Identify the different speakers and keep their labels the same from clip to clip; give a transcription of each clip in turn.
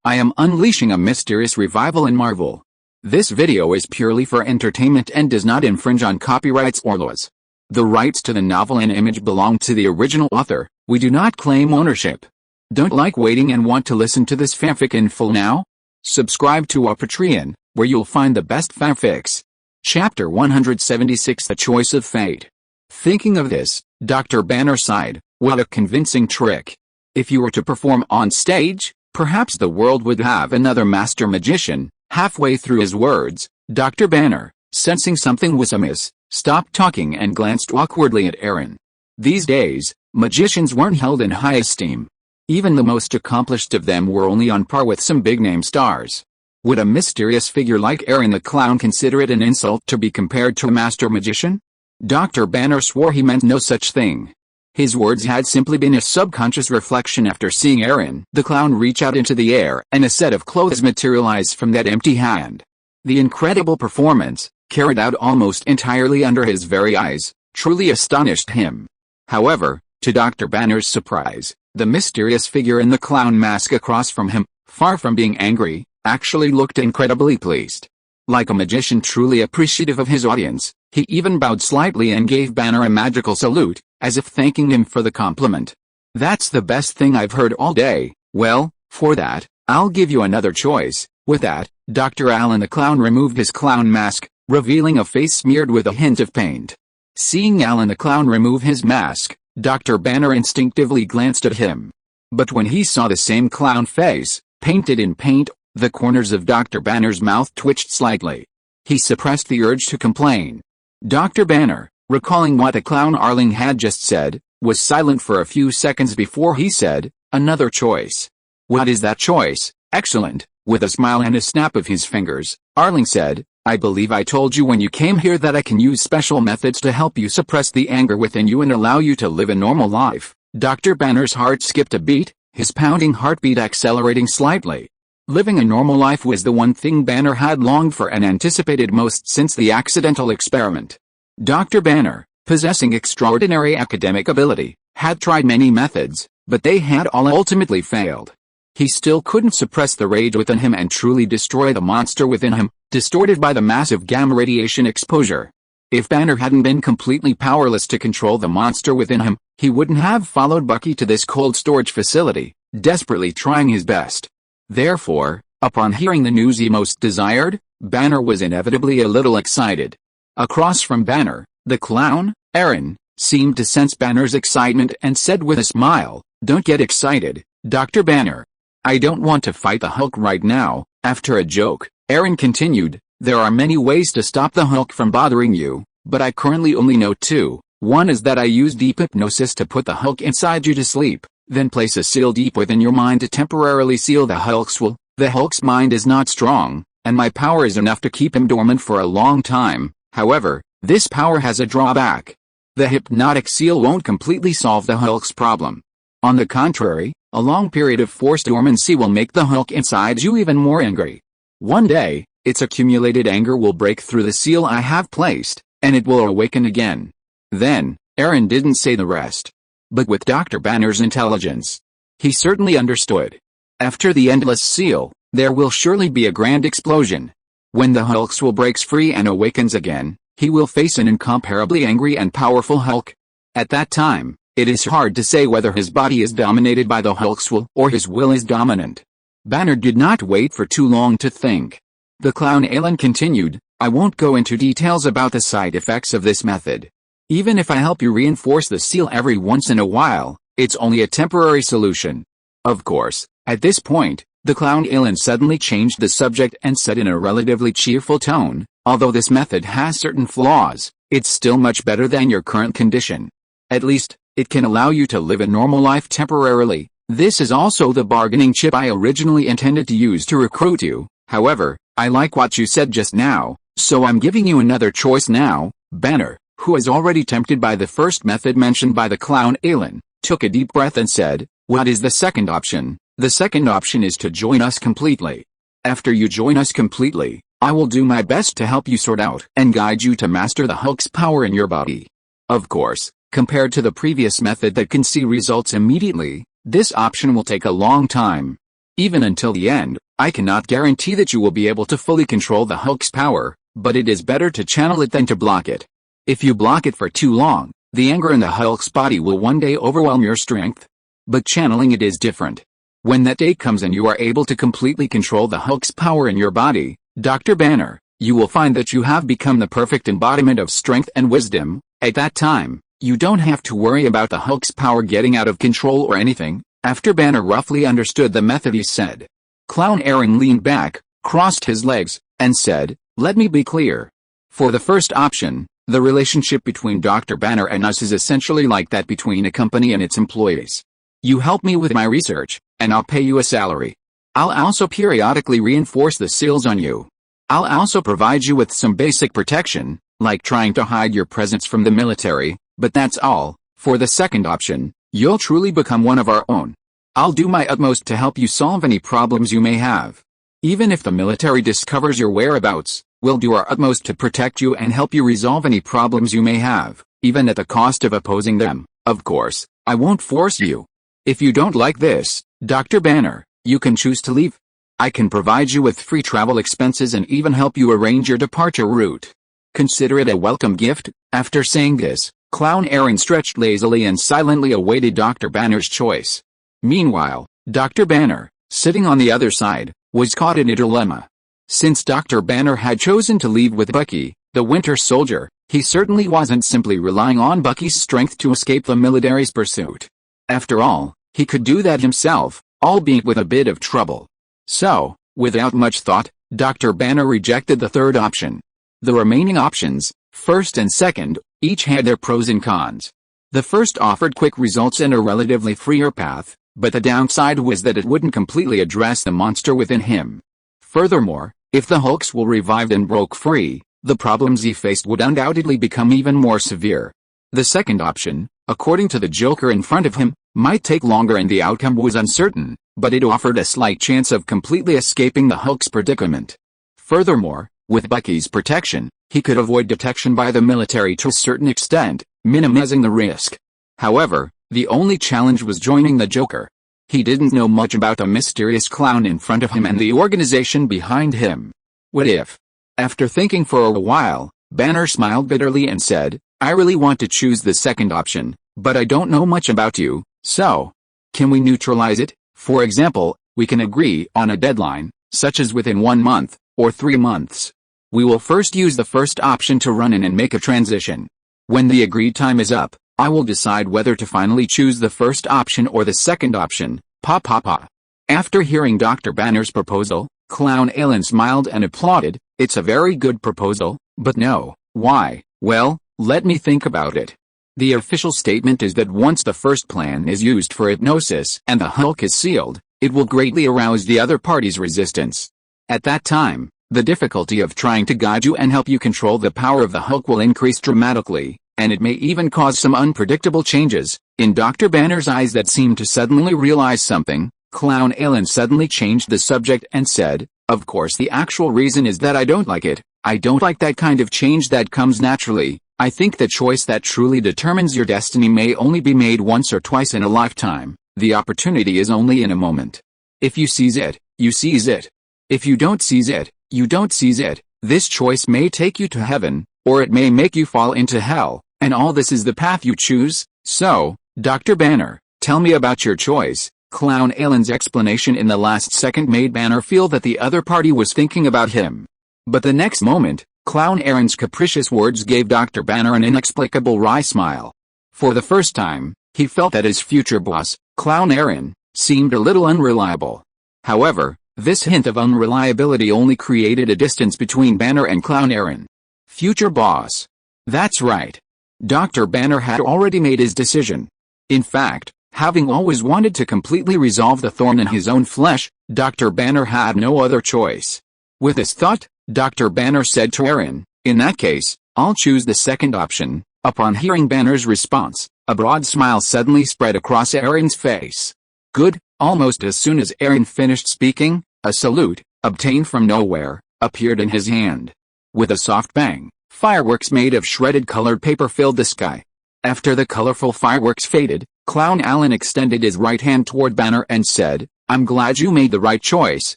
Speaker 1: I am unleashing a mysterious revival in Marvel. This video is purely for entertainment and does not infringe on copyrights or laws. The rights to the novel and image belong to the original author. We do not claim ownership. Don't like waiting and want to listen to this fanfic in full now? Subscribe to our Patreon, where you'll find the best fanfics. Chapter 176 The Choice of Fate. Thinking of this, Dr. Banner sighed. What a convincing trick. If you were to perform on stage, perhaps the world would have another master magician. Halfway through his words, Dr. Banner, sensing something was amiss, stopped talking and glanced awkwardly at Ailin. These days, magicians weren't held in high esteem. Even the most accomplished of them were only on par with some big-name stars. Would a mysterious figure like Ailin the clown consider it an insult to be compared to a master magician? Dr. Banner swore he meant no such thing. His words had simply been a subconscious reflection after seeing Ailin the clown reach out into the air and a set of clothes materialize from that empty hand. The incredible performance, carried out almost entirely under his very eyes, truly astonished him. However, to Dr. Banner's surprise, the mysterious figure in the clown mask across from him, far from being angry, actually looked incredibly pleased. Like a magician truly appreciative of his audience, he even bowed slightly and gave Banner a magical salute, as if thanking him for the compliment. That's the best thing I've heard all day. Well, for that, I'll give you another choice. With that, Dr. Ailin the clown removed his clown mask, revealing a face smeared with a hint of paint. Seeing Ailin the clown remove his mask, Dr. Banner instinctively glanced at him. But when he saw the same clown face, painted in paint, the corners of Dr. Banner's mouth twitched slightly. He suppressed the urge to complain. Dr. Banner, recalling what the clown Ailin had just said, was silent for a few seconds before he said, "Another choice." "What is that choice?" "Excellent." With a smile and a snap of his fingers, Ailin said, "I believe I told you when you came here that I can use special methods to help you suppress the anger within you and allow you to live a normal life." Dr. Banner's heart skipped a beat, his pounding heartbeat accelerating slightly. Living a normal life was the one thing Banner had longed for and anticipated most since the accidental experiment. Dr. Banner, possessing extraordinary academic ability, had tried many methods, but they had all ultimately failed. He still couldn't suppress the rage within him and truly destroy the monster within him, distorted by the massive gamma radiation exposure. If Banner hadn't been completely powerless to control the monster within him, he wouldn't have followed Bucky to this cold storage facility, desperately trying his best. Therefore, upon hearing the news he most desired, Banner was inevitably a little excited. Across from Banner, the clown, Ailin, seemed to sense Banner's excitement and said with a smile, "Don't get excited, Dr. Banner. I don't want to fight the Hulk right now." After a joke, Ailin continued, "There are many ways to stop the Hulk from bothering you, but I currently only know two. One is that I use deep hypnosis to put the Hulk inside you to sleep, then place a seal deep within your mind to temporarily seal the Hulk's will. The Hulk's mind is not strong, and my power is enough to keep him dormant for a long time. However, this power has a drawback. The hypnotic seal won't completely solve the Hulk's problem. On the contrary, a long period of forced dormancy will make the Hulk inside you even more angry. One day, its accumulated anger will break through the seal I have placed, and it will awaken again." Then, Ailin didn't say the rest. But with Dr. Banner's intelligence, he certainly understood. After the endless seal, there will surely be a grand explosion. When the Hulk's will breaks free and awakens again, he will face an incomparably angry and powerful Hulk. At that time, it is hard to say whether his body is dominated by the Hulk's will or his will is dominant. Banner did not wait for too long to think. The clown Ailin continued, "I won't go into details about the side effects of this method. Even if I help you reinforce the seal every once in a while, it's only a temporary solution." Of course, at this point, the clown Ailin suddenly changed the subject and said in a relatively cheerful tone, "Although this method has certain flaws, it's still much better than your current condition. At least, it can allow you to live a normal life temporarily. This is also the bargaining chip I originally intended to use to recruit you. However, I like what you said just now, so I'm giving you another choice now." Banner, who was already tempted by the first method mentioned by the clown Ailin, took a deep breath and said, "What is the second option?" "The second option is to join us completely. After you join us completely, I will do my best to help you sort out and guide you to master the Hulk's power in your body." Of course, compared to the previous method that can see results immediately, this option will take a long time. Even until the end, I cannot guarantee that you will be able to fully control the Hulk's power, but it is better to channel it than to block it. If you block it for too long, the anger in the Hulk's body will one day overwhelm your strength. But channeling it is different. When that day comes and you are able to completely control the Hulk's power in your body, Dr. Banner, you will find that you have become the perfect embodiment of strength and wisdom. At that time, you don't have to worry about the Hulk's power getting out of control or anything. After Banner roughly understood the method, he said. Clown Ailin leaned back, crossed his legs, and said, "Let me be clear. For the first option, the relationship between Dr. Banner and us is essentially like that between a company and its employees. You help me with my research, and I'll pay you a salary. I'll also periodically reinforce the seals on you. I'll also provide you with some basic protection, like trying to hide your presence from the military, but that's all. For the second option, you'll truly become one of our own. I'll do my utmost to help you solve any problems you may have. Even if the military discovers your whereabouts, we'll do our utmost to protect you and help you resolve any problems you may have, even at the cost of opposing them. Of course, I won't force you. If you don't like this, Dr. Banner, you can choose to leave. I can provide you with free travel expenses and even help you arrange your departure route. Consider it a welcome gift." After saying this, Clown Ailin stretched lazily and silently awaited Dr. Banner's choice. Meanwhile, Dr. Banner, sitting on the other side, was caught in a dilemma. Since Dr. Banner had chosen to leave with Bucky, the Winter Soldier, he certainly wasn't simply relying on Bucky's strength to escape the military's pursuit. After all, he could do that himself, albeit with a bit of trouble. So, without much thought, Dr. Banner rejected the third option. The remaining options, first and second, each had their pros and cons. The first offered quick results and a relatively freer path, but the downside was that it wouldn't completely address the monster within him. Furthermore, if the Hulks were revived and broke free, the problems he faced would undoubtedly become even more severe. The second option, according to the Joker in front of him, might take longer and the outcome was uncertain, but it offered a slight chance of completely escaping the Hulk's predicament. Furthermore, with Bucky's protection, he could avoid detection by the military to a certain extent, minimizing the risk. However, the only challenge was joining the Joker. He didn't know much about the mysterious clown in front of him and the organization behind him. What if? After thinking for a while, Banner smiled bitterly and said, "I really want to choose the second option, but I don't know much about you, so can we neutralize it? For example, we can agree on a deadline, such as within 1 month, or 3 months. We will first use the first option to run in and make a transition. When the agreed time is up, I will decide whether to finally choose the first option or the second option." Pa pa pa. After hearing Dr. Banner's proposal, Clown Ailin smiled and applauded. "It's a very good proposal, but no. Why? Well, let me think about it. The official statement is that once the first plan is used for hypnosis and the Hulk is sealed, it will greatly arouse the other party's resistance. At that time, the difficulty of trying to guide you and help you control the power of the Hulk will increase dramatically, and it may even cause some unpredictable changes." In Dr. Banner's eyes that seemed to suddenly realize something, Clown Ailin suddenly changed the subject and said, "Of course the actual reason is that I don't like it. I don't like that kind of change that comes naturally. I think the choice that truly determines your destiny may only be made once or twice in a lifetime. The opportunity is only in a moment. If you seize it, you seize it. If you don't seize it, you don't seize it. This choice may take you to heaven, or it may make you fall into hell, and all this is the path you choose. So, Dr. Banner, tell me about your choice." Clown Ailin's explanation in the last second made Banner feel that the other party was thinking about him. But the next moment, Clown Ailin's capricious words gave Dr. Banner an inexplicable wry smile. For the first time, he felt that his future boss, Clown Ailin, seemed a little unreliable. However, this hint of unreliability only created a distance between Banner and Clown Ailin. Future boss. That's right. Dr. Banner had already made his decision. In fact, having always wanted to completely resolve the thorn in his own flesh, Dr. Banner had no other choice. With this thought, Dr. Banner said to Ailin, "In that case, I'll choose the second option." Upon hearing Banner's response, a broad smile suddenly spread across Ailin's face. Good. Almost as soon as Ailin finished speaking, a salute, obtained from nowhere, appeared in his hand. With a soft bang, fireworks made of shredded colored paper filled the sky. After the colorful fireworks faded, Clown Ailin extended his right hand toward Banner and said, I'm glad you made the right choice,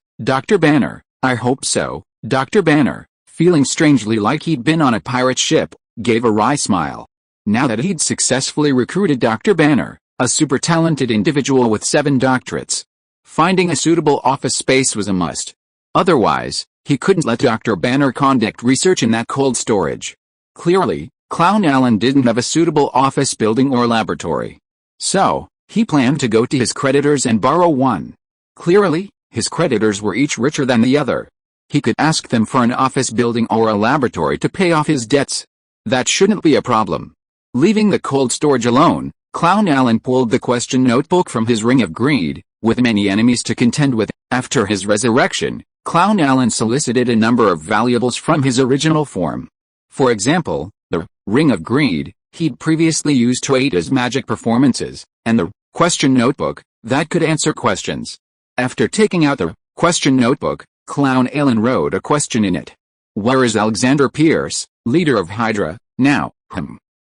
Speaker 1: Dr. Banner. I hope so. Dr. Banner, feeling strangely like he'd been on a pirate ship, gave a wry smile. Now that he'd successfully recruited Dr. Banner, a super talented individual with 7 doctorates, finding a suitable office space was a must. Otherwise, he couldn't let Dr. Banner conduct research in that cold storage. Clearly, Clown Ailin didn't have a suitable office building or laboratory. So, he planned to go to his creditors and borrow one. Clearly, his creditors were each richer than the other. He could ask them for an office building or a laboratory to pay off his debts. That shouldn't be a problem. Leaving the cold storage alone, Clown Ailin pulled the question notebook from his ring of greed. With many enemies to contend with, after his resurrection, Clown Ailin solicited a number of valuables from his original form. For example, the ring of greed he'd previously used to aid his magic performances, and the question notebook that could answer questions. After taking out the question notebook, Clown Ailin wrote a question in it. Where is Alexander Pierce, leader of Hydra, now?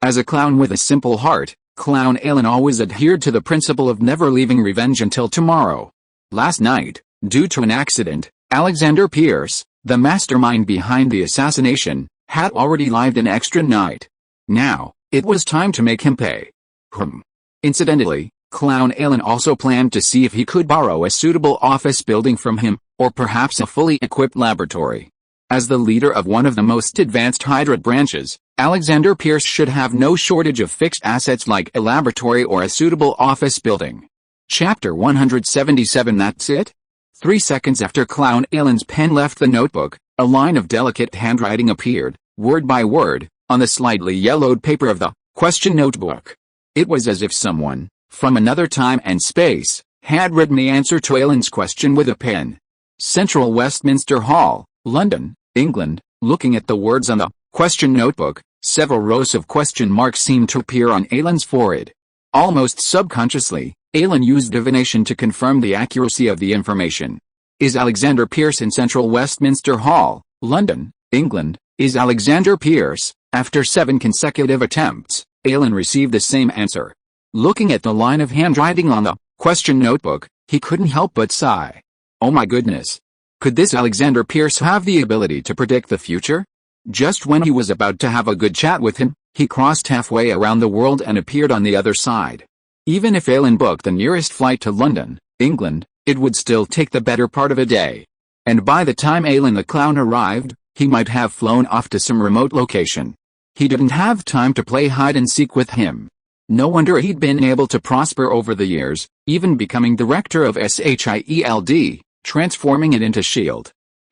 Speaker 1: As a clown with a simple heart, Clown Ailin always adhered to the principle of never leaving revenge until tomorrow. Last night, due to an accident, Alexander Pierce, the mastermind behind the assassination, had already lived an extra night. Now, it was time to make him pay. Incidentally, Clown Ailin also planned to see if he could borrow a suitable office building from him, or perhaps a fully equipped laboratory. As the leader of one of the most advanced Hydra branches, Alexander Pierce should have no shortage of fixed assets like a laboratory or a suitable office building. Chapter 177. That's it? 3 seconds after Clown Ailin's pen left the notebook, a line of delicate handwriting appeared, word by word, on the slightly yellowed paper of the question notebook. It was as if someone, from another time and space, had written the answer to Ailin's question with a pen. Central Westminster Hall, London, England. Looking at the words on the question notebook, several rows of question marks seemed to appear on Ailin's forehead. Almost subconsciously, Ailin used divination to confirm the accuracy of the information. Is Alexander Pierce in Central Westminster Hall, London, England? Is Alexander Pierce? After 7 consecutive attempts, Ailin received the same answer. Looking at the line of handwriting on the question notebook, he couldn't help but sigh. Oh my goodness. Could this Alexander Pierce have the ability to predict the future? Just when he was about to have a good chat with him, he crossed halfway around the world and appeared on the other side. Even if Ailin booked the nearest flight to London, England, it would still take the better part of a day. And by the time Ailin the clown arrived, he might have flown off to some remote location. He didn't have time to play hide and seek with him. No wonder he'd been able to prosper over the years, even becoming director of SHIELD, transforming it into S.H.I.E.L.D.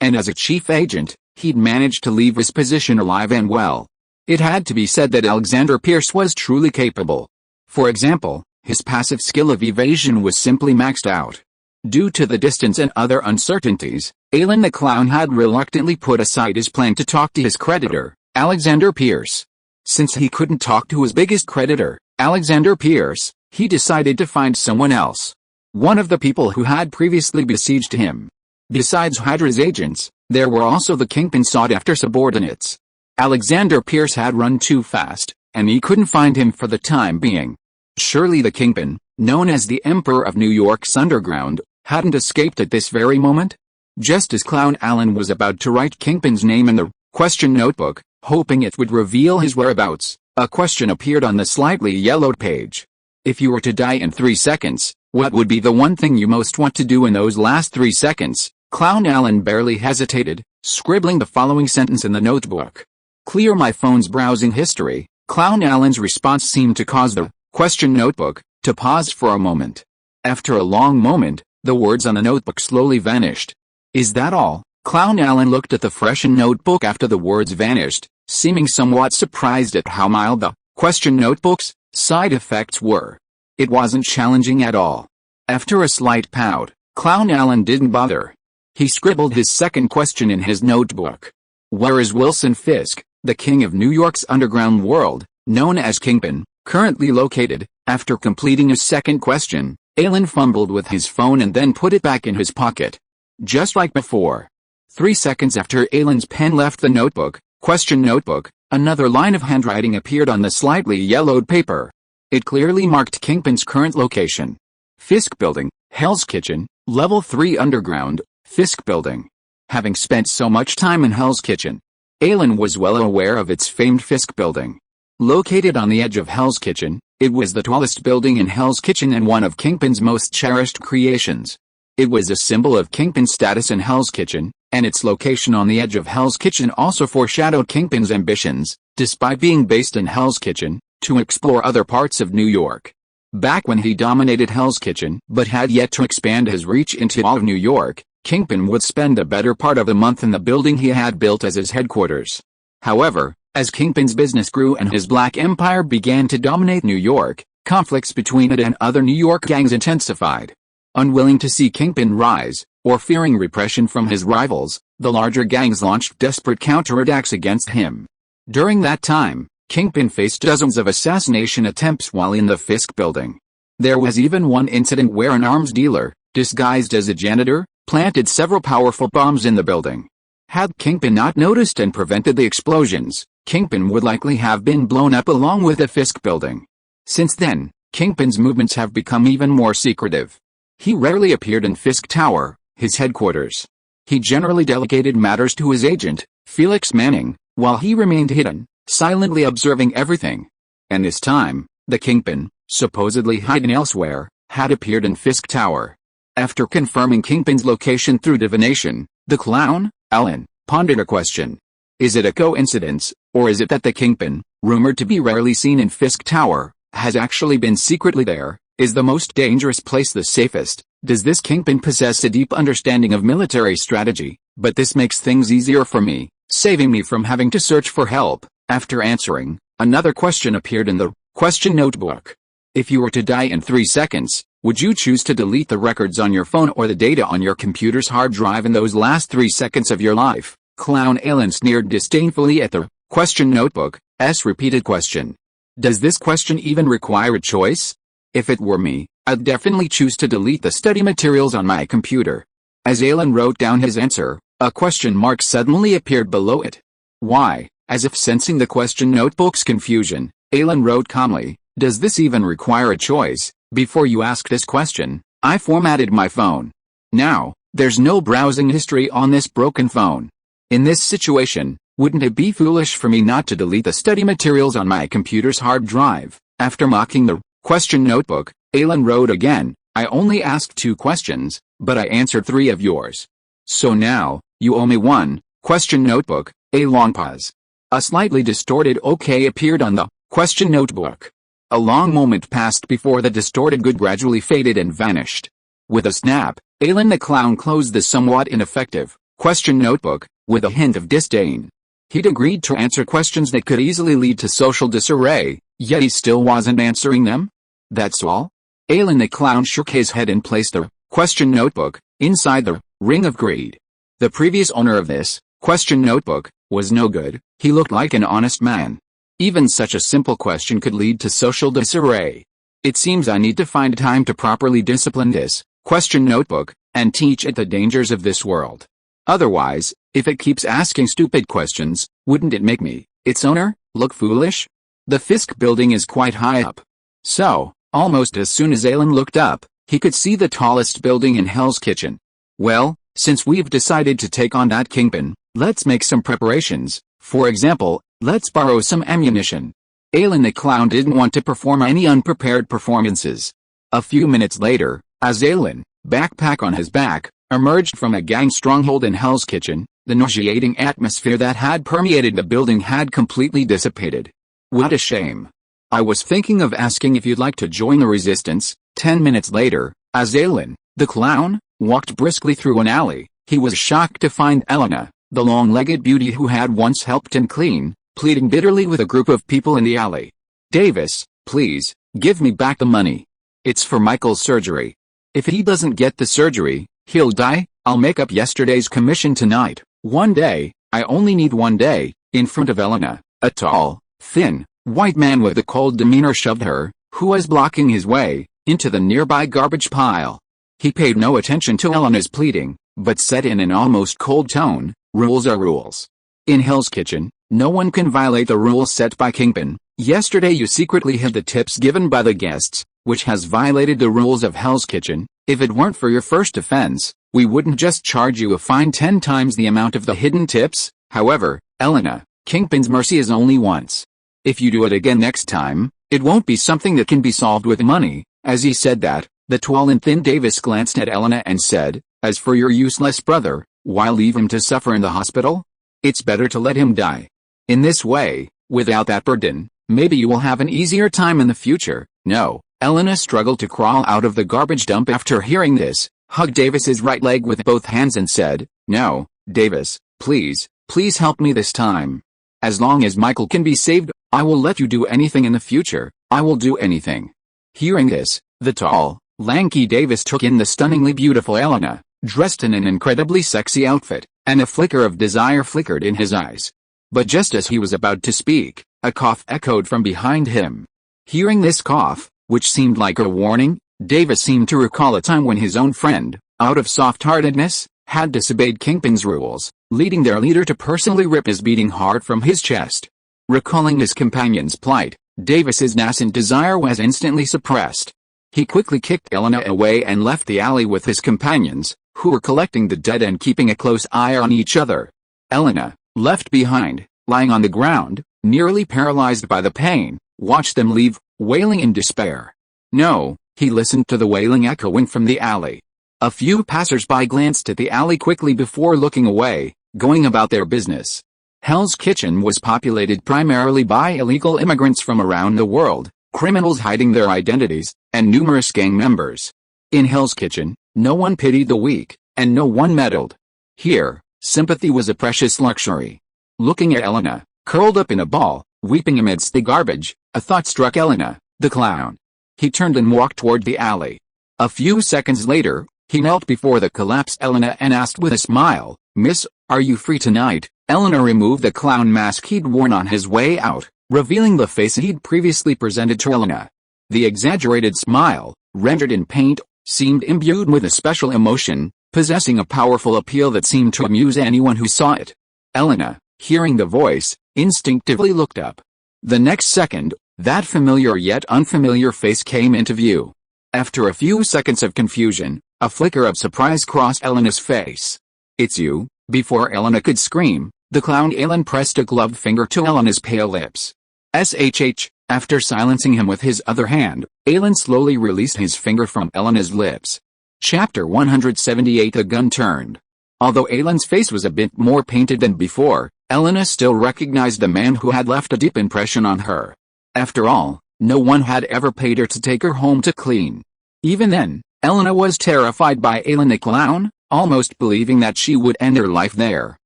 Speaker 1: And as a chief agent, he'd managed to leave his position alive and well. It had to be said that Alexander Pierce was truly capable. For example, his passive skill of evasion was simply maxed out. Due to the distance and other uncertainties, Ailin the clown had reluctantly put aside his plan to talk to his creditor, Alexander Pierce. Since he couldn't talk to his biggest creditor, Alexander Pierce, he decided to find someone else. One of the people who had previously besieged him. Besides Hydra's agents, there were also the Kingpin's sought-after subordinates. Alexander Pierce had run too fast, and he couldn't find him for the time being. Surely the Kingpin, known as the Emperor of New York's Underground, hadn't escaped at this very moment? Just as Clown Ailin was about to write Kingpin's name in the question notebook, hoping it would reveal his whereabouts, a question appeared on the slightly yellowed page. If you were to die in 3 seconds, what would be the one thing you most want to do in those last 3 seconds? Clown Ailin barely hesitated, scribbling the following sentence in the notebook. Clear my phone's browsing history. Clown Ailin's response seemed to cause the question notebook to pause for a moment. After a long moment, the words on the notebook slowly vanished. Is that all? Clown Ailin looked at the freshened notebook after the words vanished, seeming somewhat surprised at how mild the question notebook's side effects were. It wasn't challenging at all. After a slight pout, Clown Ailin didn't bother. He scribbled his second question in his notebook. Where is Wilson Fisk, the king of New York's underground world, known as Kingpin, currently located? After completing his second question, Ailin fumbled with his phone and then put it back in his pocket. Just like before. 3 seconds after Ailin's pen left the question notebook, another line of handwriting appeared on the slightly yellowed paper. It clearly marked Kingpin's current location. Fisk Building, Hell's Kitchen, Level 3 Underground, Fisk Building. Having spent so much time in Hell's Kitchen, Ailin was well aware of its famed Fisk Building. Located on the edge of Hell's Kitchen, it was the tallest building in Hell's Kitchen and one of Kingpin's most cherished creations. It was a symbol of Kingpin's status in Hell's Kitchen, and its location on the edge of Hell's Kitchen also foreshadowed Kingpin's ambitions, despite being based in Hell's Kitchen, to explore other parts of New York. Back when he dominated Hell's Kitchen but had yet to expand his reach into all of New York, Kingpin would spend the better part of the month in the building he had built as his headquarters. However, as Kingpin's business grew and his Black Empire began to dominate New York, conflicts between it and other New York gangs intensified. Unwilling to see Kingpin rise, or fearing repression from his rivals, the larger gangs launched desperate counterattacks against him. During that time, Kingpin faced dozens of assassination attempts while in the Fisk Building. There was even one incident where an arms dealer, disguised as a janitor, planted several powerful bombs in the building. Had Kingpin not noticed and prevented the explosions, Kingpin would likely have been blown up along with the Fisk Building. Since then, Kingpin's movements have become even more secretive. He rarely appeared in Fisk Tower, his headquarters. He generally delegated matters to his agent, Felix Manning, while he remained hidden, silently observing everything. And this time, the Kingpin, supposedly hidden elsewhere, had appeared in Fisk Tower. After confirming Kingpin's location through divination, the clown, Ailin, pondered a question. Is it a coincidence, or is it that the Kingpin, rumored to be rarely seen in Fisk Tower, has actually been secretly there? Is the most dangerous place the safest? Does this Kingpin possess a deep understanding of military strategy? But this makes things easier for me, saving me from having to search for help. After answering, another question appeared in the question notebook. If you were to die in 3 seconds, would you choose to delete the records on your phone or the data on your computer's hard drive in those last 3 seconds of your life? Clown Ailin sneered disdainfully at the question notebook's repeated question. Does this question even require a choice? If it were me, I'd definitely choose to delete the study materials on my computer. As Ailin wrote down his answer, a question mark suddenly appeared below it. Why? As if sensing the question notebook's confusion, Ailin wrote calmly, does this even require a choice? Before you ask this question, I formatted my phone. Now, there's no browsing history on this broken phone. In this situation, wouldn't it be foolish for me not to delete the study materials on my computer's hard drive? After mocking the question notebook, Ailin wrote again, I only asked 2 questions, but I answered 3 of yours. So now, you owe me 1. Question notebook. A long pause. A slightly distorted OK appeared on the question notebook. A long moment passed before the distorted good gradually faded and vanished. With a snap, Ailin the clown closed the somewhat ineffective question notebook, with a hint of disdain. He'd agreed to answer questions that could easily lead to social disarray, yet he still wasn't answering them? That's all? Ailin the clown shook his head and placed the question notebook inside the ring of greed. The previous owner of this question notebook was no good. He looked like an honest man. Even such a simple question could lead to social disarray. It seems I need to find time to properly discipline this question notebook and teach it the dangers of this world. Otherwise, if it keeps asking stupid questions, wouldn't it make me, its owner, look foolish? The Fisk Building is quite high up. So, almost as soon as Ailin looked up, he could see the tallest building in Hell's Kitchen. Well, since we've decided to take on that Kingpin, let's make some preparations. For example, let's borrow some ammunition. Ailin the clown didn't want to perform any unprepared performances. A few minutes later, as Ailin, backpack on his back, emerged from a gang stronghold in Hell's Kitchen, the nauseating atmosphere that had permeated the building had completely dissipated. What a shame. I was thinking of asking if you'd like to join the resistance. 10 minutes later, as Ailin, the clown, walked briskly through an alley, he was shocked to find Elena, the long-legged beauty who had once helped him clean, pleading bitterly with a group of people in the alley. Davis, please, give me back the money. It's for Michael's surgery. If he doesn't get the surgery, he'll die. I'll make up yesterday's commission tonight. 1 day, I only need 1 day. In front of Elena, a tall, thin, white man with a cold demeanor shoved her, who was blocking his way, into the nearby garbage pile. He paid no attention to Elena's pleading, but said in an almost cold tone, rules are rules. In Hell's Kitchen, no one can violate the rules set by Kingpin. Yesterday you secretly hid the tips given by the guests, which has violated the rules of Hell's Kitchen. If it weren't for your first offense, we wouldn't just charge you a fine 10 times the amount of the hidden tips. However, Elena, Kingpin's mercy is only once. If you do it again next time, it won't be something that can be solved with money." As he said that, the tall and thin Davis glanced at Elena and said, "As for your useless brother, why leave him to suffer in the hospital? It's better to let him die. In this way, without that burden, maybe you will have an easier time in the future." "No." Elena struggled to crawl out of the garbage dump after hearing this, hugged Davis's right leg with both hands and said, "No, Davis, please, please help me this time. As long as Michael can be saved, I will let you do anything in the future. I will do anything." Hearing this, the tall, lanky Davis took in the stunningly beautiful Elena, dressed in an incredibly sexy outfit, and a flicker of desire flickered in his eyes. But just as he was about to speak, a cough echoed from behind him. Hearing this cough, which seemed like a warning, Davis seemed to recall a time when his own friend, out of soft-heartedness, had disobeyed Kingpin's rules, leading their leader to personally rip his beating heart from his chest. Recalling his companion's plight, Davis's nascent desire was instantly suppressed. He quickly kicked Elena away and left the alley with his companions, who were collecting the dead and keeping a close eye on each other. Elena, left behind, lying on the ground, nearly paralyzed by the pain, watched them leave, wailing in despair. "No," he listened to the wailing echoing from the alley. A few passers-by glanced at the alley quickly before looking away, going about their business. Hell's Kitchen was populated primarily by illegal immigrants from around the world, criminals hiding their identities, and numerous gang members. In Hell's Kitchen, no one pitied the weak, and no one meddled. Here, sympathy was a precious luxury. Looking at Elena, curled up in a ball, weeping amidst the garbage, a thought struck Elena, the clown. He turned and walked toward the alley. A few seconds later, he knelt before the collapsed Elena and asked with a smile, "Miss, are you free tonight?" Elena removed the clown mask he'd worn on his way out, revealing the face he'd previously presented to Elena. The exaggerated smile, rendered in paint, seemed imbued with a special emotion, possessing a powerful appeal that seemed to amuse anyone who saw it. Elena, hearing the voice, instinctively looked up. The next second, that familiar yet unfamiliar face came into view. After a few seconds of confusion, a flicker of surprise crossed Elena's face. "It's you." Before Elena could scream, the clown Ailin pressed a gloved finger to Elena's pale lips. After silencing him with his other hand, Ailin slowly released his finger from Elena's lips. Chapter 178. The gun turned. Although Ailin's face was a bit more painted than before, Elena still recognized the man who had left a deep impression on her. After all, no one had ever paid her to take her home to clean. Even then, Elena was terrified by Ailin the clown, almost believing that she would end her life there.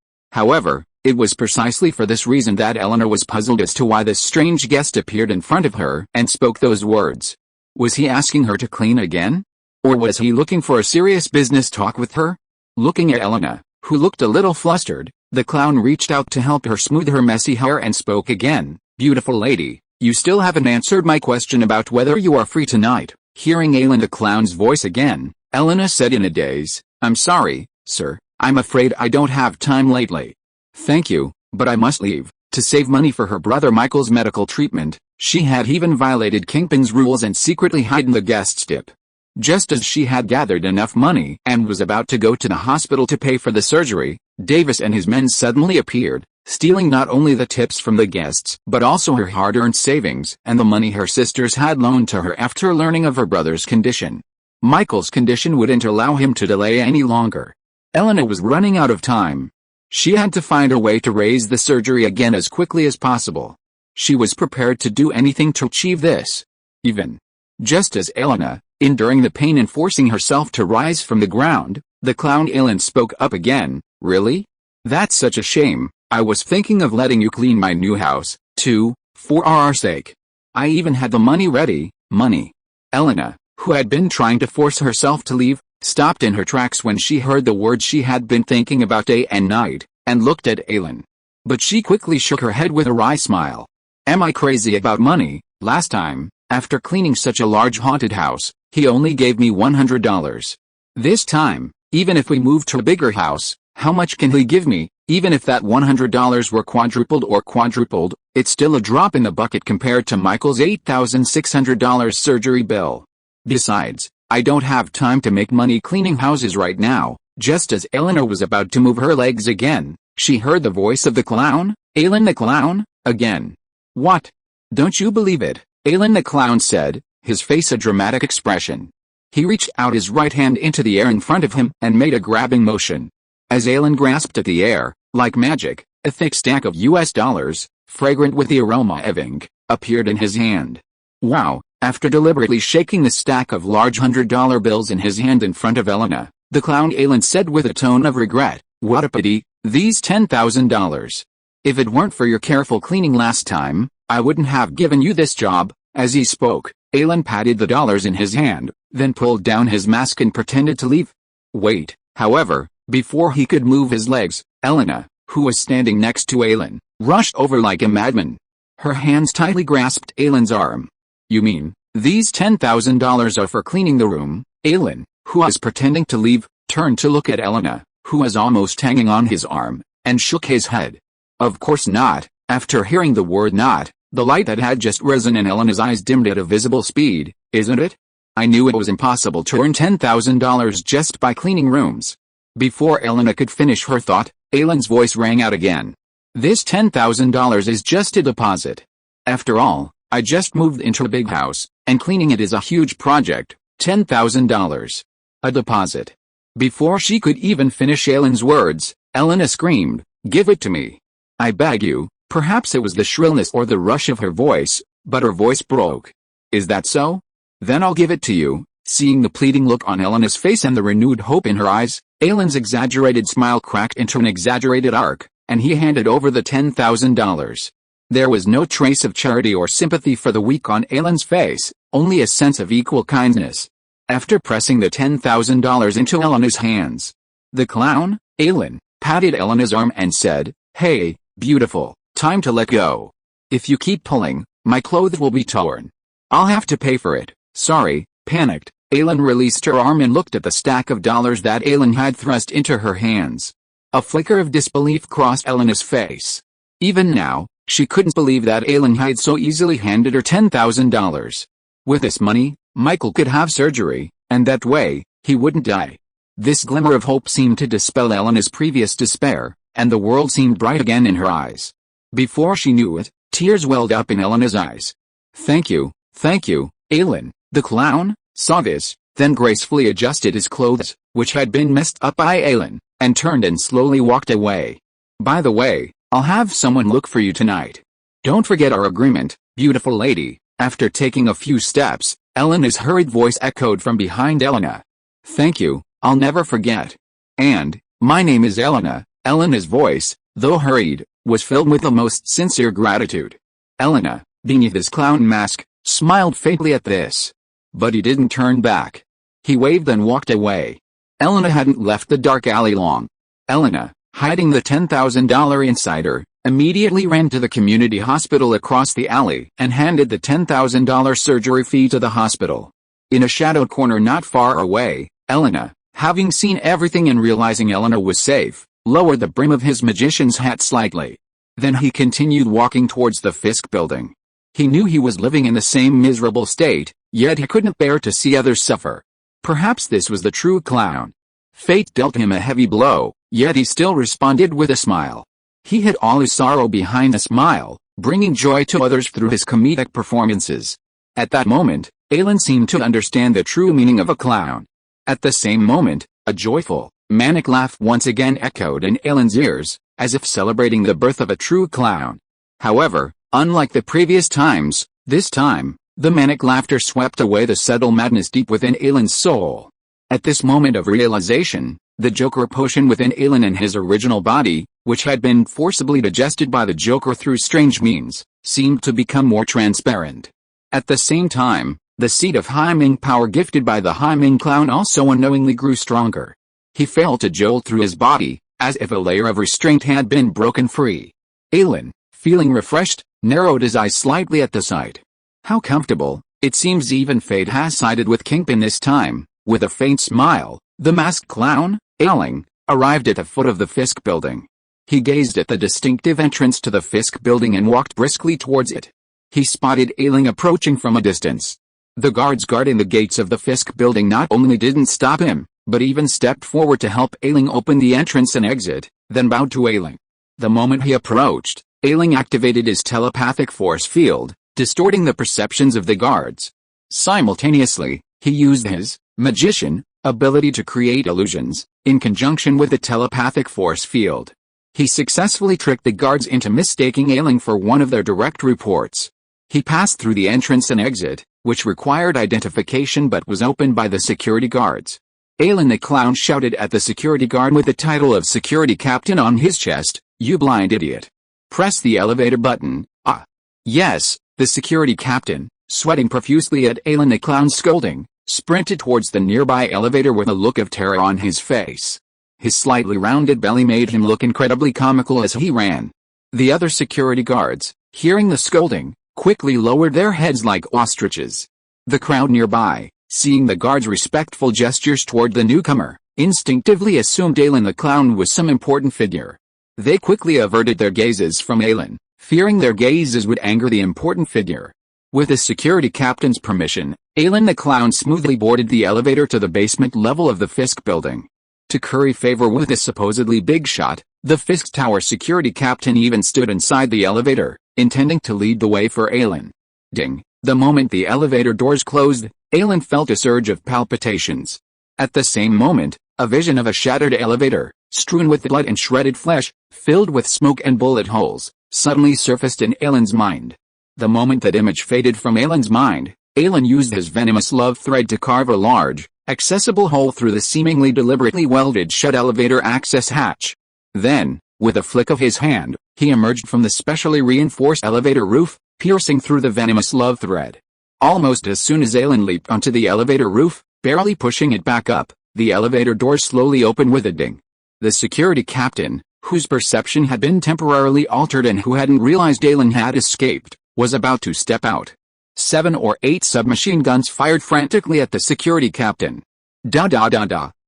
Speaker 1: However, it was precisely for this reason that Elena was puzzled as to why this strange guest appeared in front of her and spoke those words. Was he asking her to clean again? Or was he looking for a serious business talk with her? Looking at Elena, who looked a little flustered, the clown reached out to help her smooth her messy hair and spoke again. "Beautiful lady, you still haven't answered my question about whether you are free tonight." Hearing Ailin the clown's voice again, Elena said in a daze, "I'm sorry, sir, I'm afraid I don't have time lately." "Thank you, but I must leave." To save money for her brother Michael's medical treatment, she had even violated Kingpin's rules and secretly hidden the guest's tip. Just as she had gathered enough money and was about to go to the hospital to pay for the surgery, Davis and his men suddenly appeared, stealing not only the tips from the guests but also her hard-earned savings and the money her sisters had loaned to her after learning of her brother's condition. Michael's condition wouldn't allow him to delay any longer. Elena was running out of time. She had to find a way to raise the surgery again as quickly as possible. She was prepared to do anything to achieve this. Even just as Elena, enduring the pain and forcing herself to rise from the ground, the clown Ailin spoke up again. "Really? That's such a shame. I was thinking of letting you clean my new house, too, for our sake. I even had the money ready." Money. Elena, who had been trying to force herself to leave, stopped in her tracks when she heard the words she had been thinking about day and night, and looked at Ailin. But she quickly shook her head with a wry smile. "Am I crazy about money? Last time, after cleaning such a large haunted house, he only gave me $100. This time, even if we move to a bigger house, how much can he give me? Even if that $100 were quadrupled or quadrupled, it's still a drop in the bucket compared to Michael's $8,600 surgery bill. Besides, I don't have time to make money cleaning houses right now." Just as Ailin was about to move her legs again, she heard the voice of the clown, Ailin the clown, again. "What? Don't you believe it?" Ailin the clown said, his face a dramatic expression. He reached out his right hand into the air in front of him and made a grabbing motion. As Ailin grasped at the air, like magic, a thick stack of US dollars, fragrant with the aroma of ink, appeared in his hand. "Wow." After deliberately shaking the stack of large $100 bills in his hand in front of Ailin, the clown Ailin said with a tone of regret, "What a pity, these $10,000. If it weren't for your careful cleaning last time, I wouldn't have given you this job." As he spoke, Ailin patted the dollars in his hand, then pulled down his mask and pretended to leave. Wait, however, before he could move his legs, Ailin, who was standing next to Ailin, rushed over like a madman. Her hands tightly grasped Ailin's arm. "You mean, these $10,000 are for cleaning the room?" Ailin, who was pretending to leave, turned to look at Ailin, who was almost hanging on his arm, and shook his head. "Of course not." After hearing the word "not," the light that had just risen in Ailina's eyes dimmed at a visible speed. "Isn't it? I knew it was impossible to earn $10,000 just by cleaning rooms." Before Ailin could finish her thought, Ailin's voice rang out again. "This $10,000 is just a deposit. After all, I just moved into a big house, and cleaning it is a huge project. $10,000. A deposit." Before she could even finish Ailin's words, Ailin screamed, "Give it to me. I beg you." Perhaps it was the shrillness or the rush of her voice, but her voice broke. "Is that so? Then I'll give it to you." Seeing the pleading look on Ailin's face and the renewed hope in her eyes, Ailin's exaggerated smile cracked into an exaggerated arc, and he handed over the $10,000. There was no trace of charity or sympathy for the weak on Ailin's face, only a sense of equal kindness. After pressing the $10,000 into Ailin's hands, the clown, Ailin, patted Ailin's arm and said, "Hey, beautiful, time to let go. If you keep pulling, my clothes will be torn. I'll have to pay for it." "Sorry." Panicked, Ailin released her arm and looked at the stack of dollars that Ailin had thrust into her hands. A flicker of disbelief crossed Ailin's face. Even now, she couldn't believe that Ailin had so easily handed her $10,000. With this money, Michael could have surgery, and that way, he wouldn't die. This glimmer of hope seemed to dispel Ailin's previous despair, and the world seemed bright again in her eyes. Before she knew it, tears welled up in Ailin's eyes. Thank you, Ailin." The clown saw this, then gracefully adjusted his clothes, which had been messed up by Ailin, and turned and slowly walked away. "By the way, I'll have someone look for you tonight. Don't forget our agreement, beautiful lady." After taking a few steps, Ailin's hurried voice echoed from behind Ailin. "Thank you, I'll never forget. And, my name is Ailin." Ailin's voice, though hurried, was filled with the most sincere gratitude. Ailin, beneath his clown mask, smiled faintly at this. But he didn't turn back. He waved and walked away. Ailin hadn't left the dark alley long. Ailin, hiding the $10,000 inside her, immediately ran to the community hospital across the alley and handed the $10,000 surgery fee to the hospital. In a shadowed corner not far away, Ailin, having seen everything and realizing Ailin was safe, lowered the brim of his magician's hat slightly. Then he continued walking towards the Fisk building. He knew he was living in the same miserable state, yet he couldn't bear to see others suffer. Perhaps this was the true clown. Fate dealt him a heavy blow, yet he still responded with a smile. He hid all his sorrow behind a smile, bringing joy to others through his comedic performances. At that moment, Ailin seemed to understand the true meaning of a clown. At the same moment, a joyful, manic laugh once again echoed in Ailin's ears, as if celebrating the birth of a true clown. However, unlike the previous times, this time, the manic laughter swept away the subtle madness deep within Ailin's soul. At this moment of realization, the Joker potion within Ailin and his original body, which had been forcibly digested by the Joker through strange means, seemed to become more transparent. At the same time, the seed of Hyming power gifted by the Hyming clown also unknowingly grew stronger. He felt a jolt through his body, as if a layer of restraint had been broken free. Ailin, feeling refreshed, narrowed his eyes slightly at the sight. How comfortable. It seems even fate has sided with Kingpin this time. With a faint smile, the masked clown, Ailin, arrived at the foot of the Fisk building. He gazed at the distinctive entrance to the Fisk building and walked briskly towards it. He spotted Ailin approaching from a distance. The guards guarding the gates of the Fisk building not only didn't stop him, but even stepped forward to help Ailin open the entrance and exit, then bowed to Ailin. The moment he approached, Ailin activated his telepathic force field, distorting the perceptions of the guards. Simultaneously, he used his magician ability to create illusions, in conjunction with the telepathic force field. He successfully tricked the guards into mistaking Ailin for one of their direct reports. He passed through the entrance and exit, which required identification but was opened by the security guards. Ailin the clown shouted at the security guard with the title of security captain on his chest, "You blind idiot. Press the elevator button." "Ah. Yes," the security captain, sweating profusely at Ailin the clown's scolding, sprinted towards the nearby elevator with a look of terror on his face. His slightly rounded belly made him look incredibly comical as he ran. The other security guards, hearing the scolding, quickly lowered their heads like ostriches. The crowd nearby, seeing the guards' respectful gestures toward the newcomer, instinctively assumed Ailin the clown was some important figure. They quickly averted their gazes from Ailin, fearing their gazes would anger the important figure. With the security captain's permission, Ailin the clown smoothly boarded the elevator to the basement level of the Fisk building. To curry favor with the supposedly big shot, the Fisk Tower security captain even stood inside the elevator, intending to lead the way for Ailin. Ding! The moment the elevator doors closed, Ailin felt a surge of palpitations. At the same moment, a vision of a shattered elevator, strewn with blood and shredded flesh, filled with smoke and bullet holes, suddenly surfaced in Ailin's mind. The moment that image faded from Ailin's mind, Ailin used his venomous love thread to carve a large, accessible hole through the seemingly deliberately welded shut elevator access hatch. Then, with a flick of his hand, he emerged from the specially reinforced elevator roof, piercing through the venomous love thread. Almost as soon as Ailin leaped onto the elevator roof, barely pushing it back up, the elevator door slowly opened with a ding. The security captain, whose perception had been temporarily altered and who hadn't realized Ailin had escaped, was about to step out. 7 or 8 submachine guns fired frantically at the security captain. Da.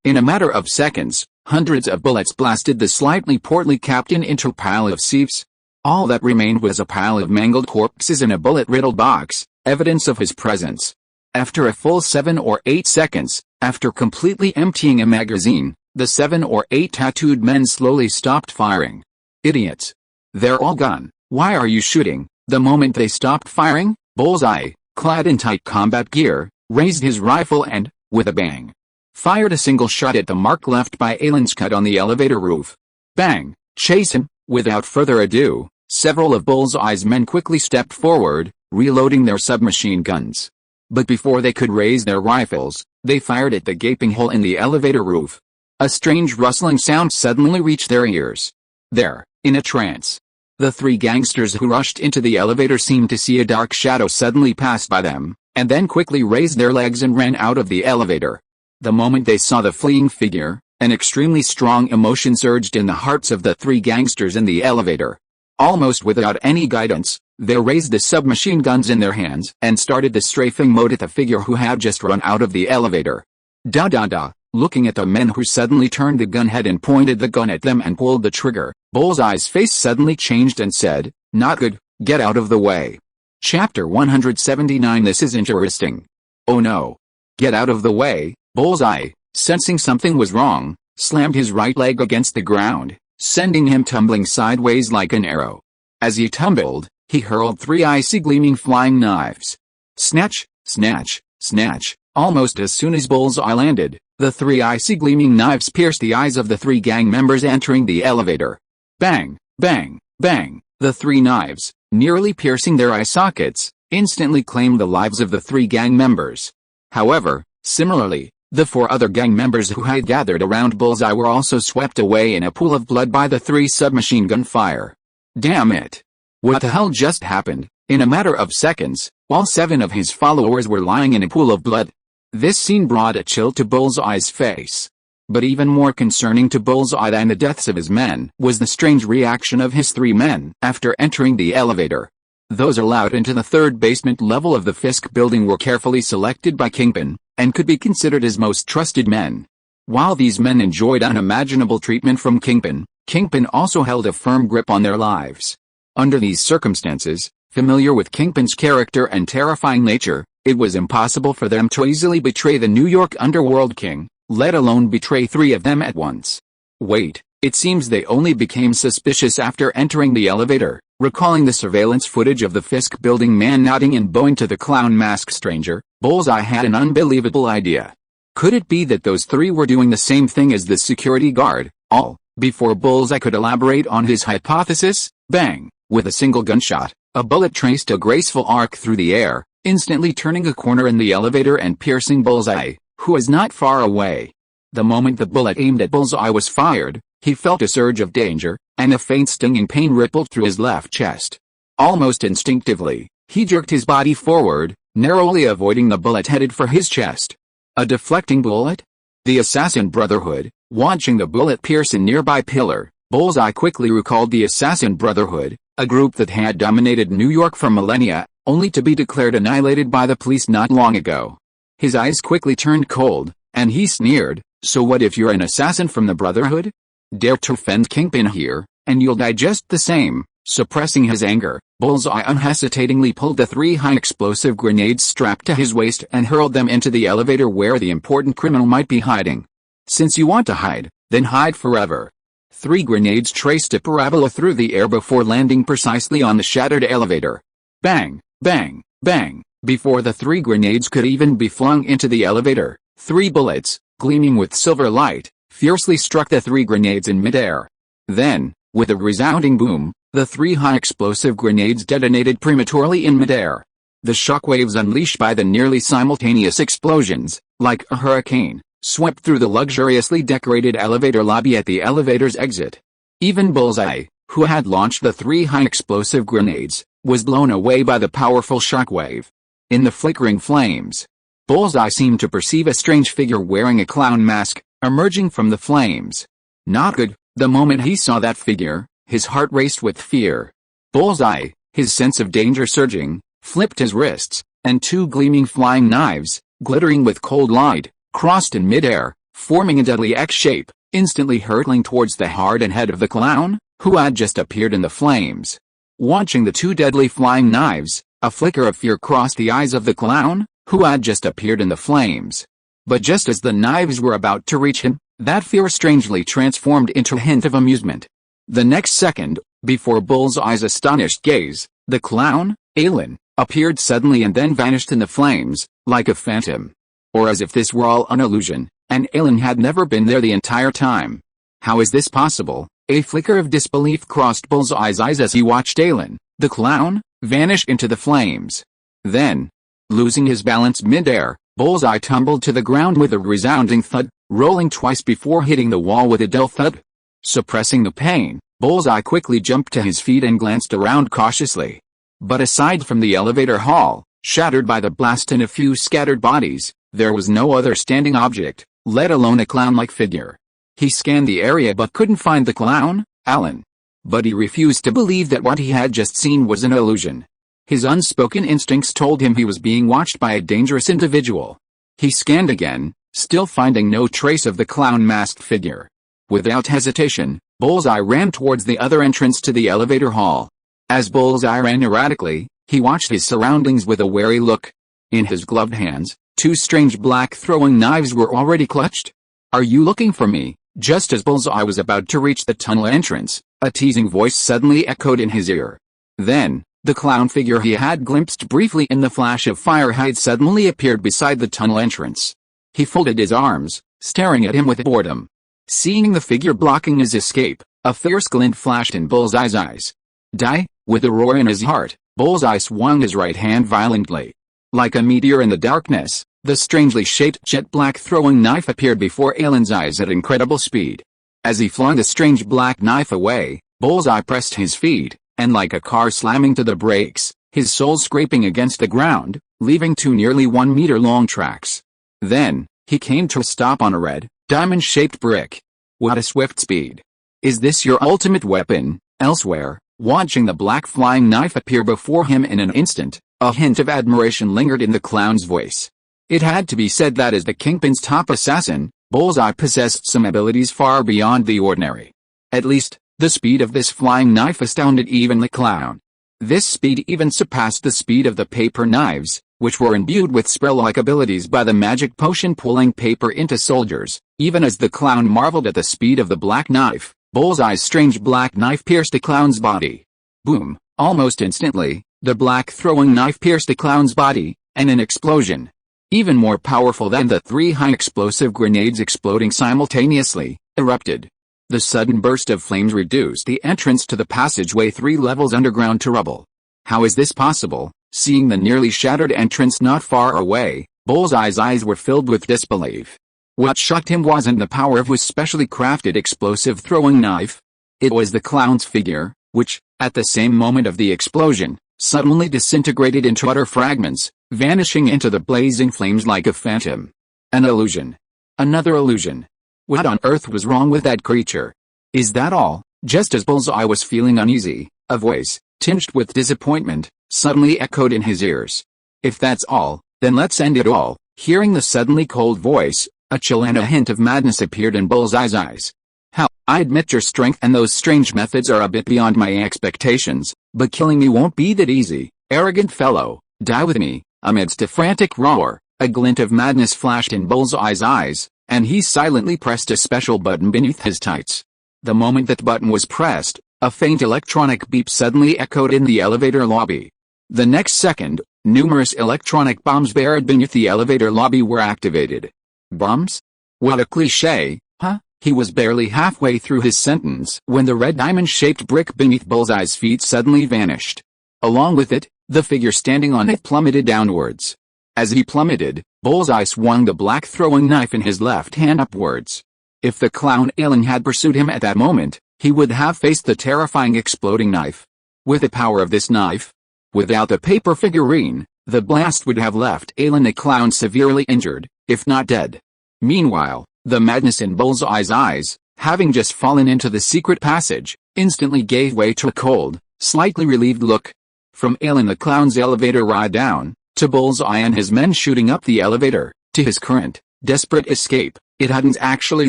Speaker 1: In a matter of seconds, hundreds of bullets blasted the slightly portly captain into a pile of sieves. All that remained was a pile of mangled corpses in a bullet-riddled box, evidence of his presence. After a full 7 or 8 seconds, after completely emptying a magazine, the 7 or 8 tattooed men slowly stopped firing. Idiots. They're all gone. Why are you shooting? The moment they stopped firing, Bullseye, clad in tight combat gear, raised his rifle and, with a bang, fired a single shot at the mark left by Ailin's cut on the elevator roof. Bang! Chase him! Without further ado, several of Bullseye's men quickly stepped forward, reloading their submachine guns. But before they could raise their rifles, they fired at the gaping hole in the elevator roof. A strange rustling sound suddenly reached their ears. There, in a trance, the 3 gangsters who rushed into the elevator seemed to see a dark shadow suddenly pass by them, and then quickly raised their legs and ran out of the elevator. The moment they saw the fleeing figure, an extremely strong emotion surged in the hearts of the 3 gangsters in the elevator. Almost without any guidance, they raised the submachine guns in their hands and started the strafing mode at the figure who had just run out of the elevator. Da. Looking at the men who suddenly turned the gun head and pointed the gun at them and pulled the trigger, Bullseye's face suddenly changed and said, "Not good, get out of the way." Chapter 179. This is interesting. Oh no. Get out of the way. Bullseye, sensing something was wrong, slammed his right leg against the ground, sending him tumbling sideways like an arrow. As he tumbled, he hurled 3 icy gleaming flying knives. Snatch, snatch, snatch. Almost as soon as Bullseye landed, the 3 icy gleaming knives pierced the eyes of the 3 gang members entering the elevator. Bang, bang, bang. The 3 knives, nearly piercing their eye sockets, instantly claimed the lives of the 3 gang members. However, similarly, the 4 other gang members who had gathered around Bullseye were also swept away in a pool of blood by the 3 submachine gun fire. Damn it. What the hell just happened? In a matter of seconds, all 7 of his followers were lying in a pool of blood. This scene brought a chill to Bullseye's face. But even more concerning to Bullseye than the deaths of his men was the strange reaction of his 3 men after entering the elevator. Those allowed into the 3rd basement level of the Fisk building were carefully selected by Kingpin, and could be considered his most trusted men. While these men enjoyed unimaginable treatment from Kingpin, Kingpin also held a firm grip on their lives. Under these circumstances, familiar with Kingpin's character and terrifying nature, It was impossible for them to easily betray the New York underworld king, let alone betray three of them at once. Wait, it seems they only became suspicious after entering the elevator, recalling the surveillance footage of the Fisk building man nodding and bowing to the clown mask stranger. Bullseye had an unbelievable idea. Could it be that those three were doing the same thing as the security guard, all, before Bullseye could elaborate on his hypothesis? Bang! With a single gunshot, a bullet traced a graceful arc through the air, instantly turning a corner in the elevator and piercing Bullseye, who was not far away. The moment the bullet aimed at Bullseye was fired, he felt a surge of danger, and a faint stinging pain rippled through his left chest. Almost instinctively, he jerked his body forward, narrowly avoiding the bullet headed for his chest. A deflecting bullet? The Assassin Brotherhood. Watching the bullet pierce a nearby pillar, Bullseye quickly recalled the Assassin Brotherhood, a group that had dominated New York for millennia, only to be declared annihilated by the police not long ago. His eyes quickly turned cold, and he sneered, "So what if you're an assassin from the Brotherhood? Dare to offend Kingpin here, and you'll die just the same." Suppressing his anger, Bullseye unhesitatingly pulled the three high-explosive grenades strapped to his waist and hurled them into the elevator where the important criminal might be hiding. Since you want to hide, then hide forever. 3 grenades traced a parabola through the air before landing precisely on the shattered elevator. Bang, bang, bang. Before the 3 grenades could even be flung into the elevator, 3 bullets, gleaming with silver light, fiercely struck the 3 grenades in midair. Then, with a resounding boom, the 3 high-explosive grenades detonated prematurely in midair. The shockwaves unleashed by the nearly simultaneous explosions, like a hurricane, swept through the luxuriously decorated elevator lobby at the elevator's exit. Even Bullseye, who had launched the 3 high-explosive grenades, was blown away by the powerful shockwave. In the flickering flames, Bullseye seemed to perceive a strange figure wearing a clown mask, emerging from the flames. Not good. The moment he saw that figure, his heart raced with fear. Bullseye, his sense of danger surging, flipped his wrists, and 2 gleaming flying knives, glittering with cold light, crossed in midair, forming a deadly X shape, instantly hurtling towards the heart and head of the clown, who had just appeared in the flames. Watching the 2 deadly flying knives, a flicker of fear crossed the eyes of the clown, who had just appeared in the flames. But just as the knives were about to reach him, that fear strangely transformed into a hint of amusement. The next second, before Bullseye's astonished gaze, the clown, Ailin, appeared suddenly and then vanished in the flames, like a phantom. Or as if this were all an illusion, and Ailin had never been there the entire time. How is this possible? A flicker of disbelief crossed Bullseye's eyes as he watched Ailin, the clown, vanish into the flames. Then, losing his balance midair, Bullseye tumbled to the ground with a resounding thud, rolling twice before hitting the wall with a dull thud. Suppressing the pain, Bullseye quickly jumped to his feet and glanced around cautiously. But aside from the elevator hall, shattered by the blast and a few scattered bodies, there was no other standing object, let alone a clown-like figure. He scanned the area but couldn't find the clown, Ailin. But he refused to believe that what he had just seen was an illusion. His unspoken instincts told him he was being watched by a dangerous individual. He scanned again, still finding no trace of the clown-masked figure. Without hesitation, Bullseye ran towards the other entrance to the elevator hall. As Bullseye ran erratically, he watched his surroundings with a wary look. In his gloved hands, 2 strange black throwing knives were already clutched. "Are you looking for me?" Just as Bullseye was about to reach the tunnel entrance, a teasing voice suddenly echoed in his ear. Then, the clown figure he had glimpsed briefly in the flash of fire had suddenly appeared beside the tunnel entrance. He folded his arms, staring at him with boredom. Seeing the figure blocking his escape, a fierce glint flashed in Bullseye's eyes. Die! With a roar in his heart, Bullseye swung his right hand violently. Like a meteor in the darkness, the strangely shaped jet-black throwing knife appeared before Ailin's eyes at incredible speed. As he flung the strange black knife away, Bullseye pressed his feet, and like a car slamming to the brakes, his sole scraping against the ground, leaving 2 nearly 1-meter-long tracks. Then, he came to a stop on a red, diamond-shaped brick. What a swift speed! Is this your ultimate weapon? Elsewhere, watching the black flying knife appear before him in an instant, a hint of admiration lingered in the clown's voice. It had to be said that as the Kingpin's top assassin, Bullseye possessed some abilities far beyond the ordinary. At least, the speed of this flying knife astounded even the clown. This speed even surpassed the speed of the paper knives, which were imbued with spell-like abilities by the magic potion pulling paper into soldiers. Even as the clown marveled at the speed of the black knife, Bullseye's strange black knife pierced the clown's body. Boom! Almost instantly, the black throwing knife pierced the clown's body, and an explosion, even more powerful than the 3 high-explosive grenades exploding simultaneously, erupted. The sudden burst of flames reduced the entrance to the passageway 3 levels underground to rubble. How is this possible? Seeing the nearly shattered entrance not far away, Bullseye's eyes were filled with disbelief. What shocked him wasn't the power of his specially crafted explosive throwing knife. It was the clown's figure, which, at the same moment of the explosion, suddenly disintegrated into utter fragments, vanishing into the blazing flames like a phantom. An illusion. Another illusion. What on earth was wrong with that creature? Is that all? Just as Bullseye was feeling uneasy, a voice, tinged with disappointment, suddenly echoed in his ears. If that's all, then let's end it all. Hearing the suddenly cold voice, a chill and a hint of madness appeared in Bullseye's eyes. Hell, I admit your strength and those strange methods are a bit beyond my expectations, but killing me won't be that easy, arrogant fellow. Die with me. Amidst a frantic roar, a glint of madness flashed in Bullseye's eyes, and he silently pressed a special button beneath his tights. The moment that button was pressed, a faint electronic beep suddenly echoed in the elevator lobby. The next second, numerous electronic bombs buried beneath the elevator lobby were activated. Bombs? What a cliché, huh? He was barely halfway through his sentence when the red diamond-shaped brick beneath Bullseye's feet suddenly vanished. Along with it, the figure standing on it plummeted downwards. As he plummeted, Bullseye swung the black throwing knife in his left hand upwards. If the clown Ailin had pursued him at that moment, he would have faced the terrifying exploding knife. With the power of this knife, without the paper figurine, the blast would have left Ailin the clown severely injured, if not dead. Meanwhile, the madness in Bullseye's eyes, having just fallen into the secret passage, instantly gave way to a cold, slightly relieved look. From Ailin the clown's elevator ride down, to Bullseye and his men shooting up the elevator, to his current, desperate escape, it hadn't actually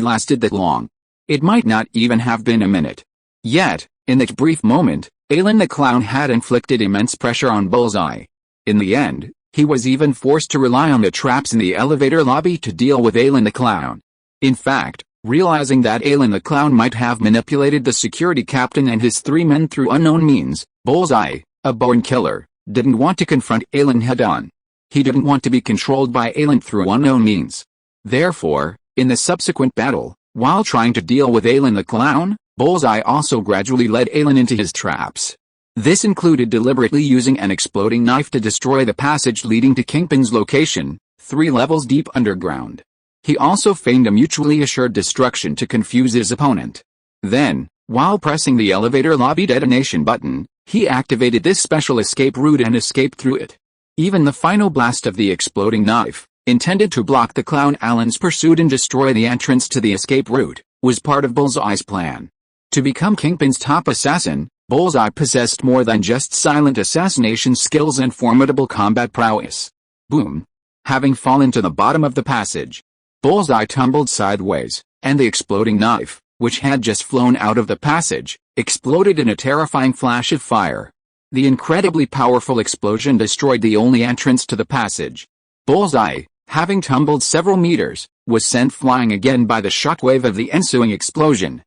Speaker 1: lasted that long. It might not even have been a minute. Yet, in that brief moment, Ailin the clown had inflicted immense pressure on Bullseye. In the end, he was even forced to rely on the traps in the elevator lobby to deal with Ailin the clown. In fact, realizing that Ailin the clown might have manipulated the security captain and his 3 men through unknown means, Bullseye, a born killer, didn't want to confront Ailin head-on. He didn't want to be controlled by Ailin through unknown means. Therefore, in the subsequent battle, while trying to deal with Ailin the clown, Bullseye also gradually led Ailin into his traps. This included deliberately using an exploding knife to destroy the passage leading to Kingpin's location, 3 levels deep underground. He also feigned a mutually assured destruction to confuse his opponent. Then, while pressing the elevator lobby detonation button, he activated this special escape route and escaped through it. Even the final blast of the exploding knife, intended to block the clown Ailin's pursuit and destroy the entrance to the escape route, was part of Bullseye's plan. To become Kingpin's top assassin, Bullseye possessed more than just silent assassination skills and formidable combat prowess. Boom! Having fallen to the bottom of the passage, Bullseye tumbled sideways, and the exploding knife, which had just flown out of the passage, exploded in a terrifying flash of fire. The incredibly powerful explosion destroyed the only entrance to the passage. Bullseye, having tumbled several meters, was sent flying again by the shockwave of the ensuing explosion.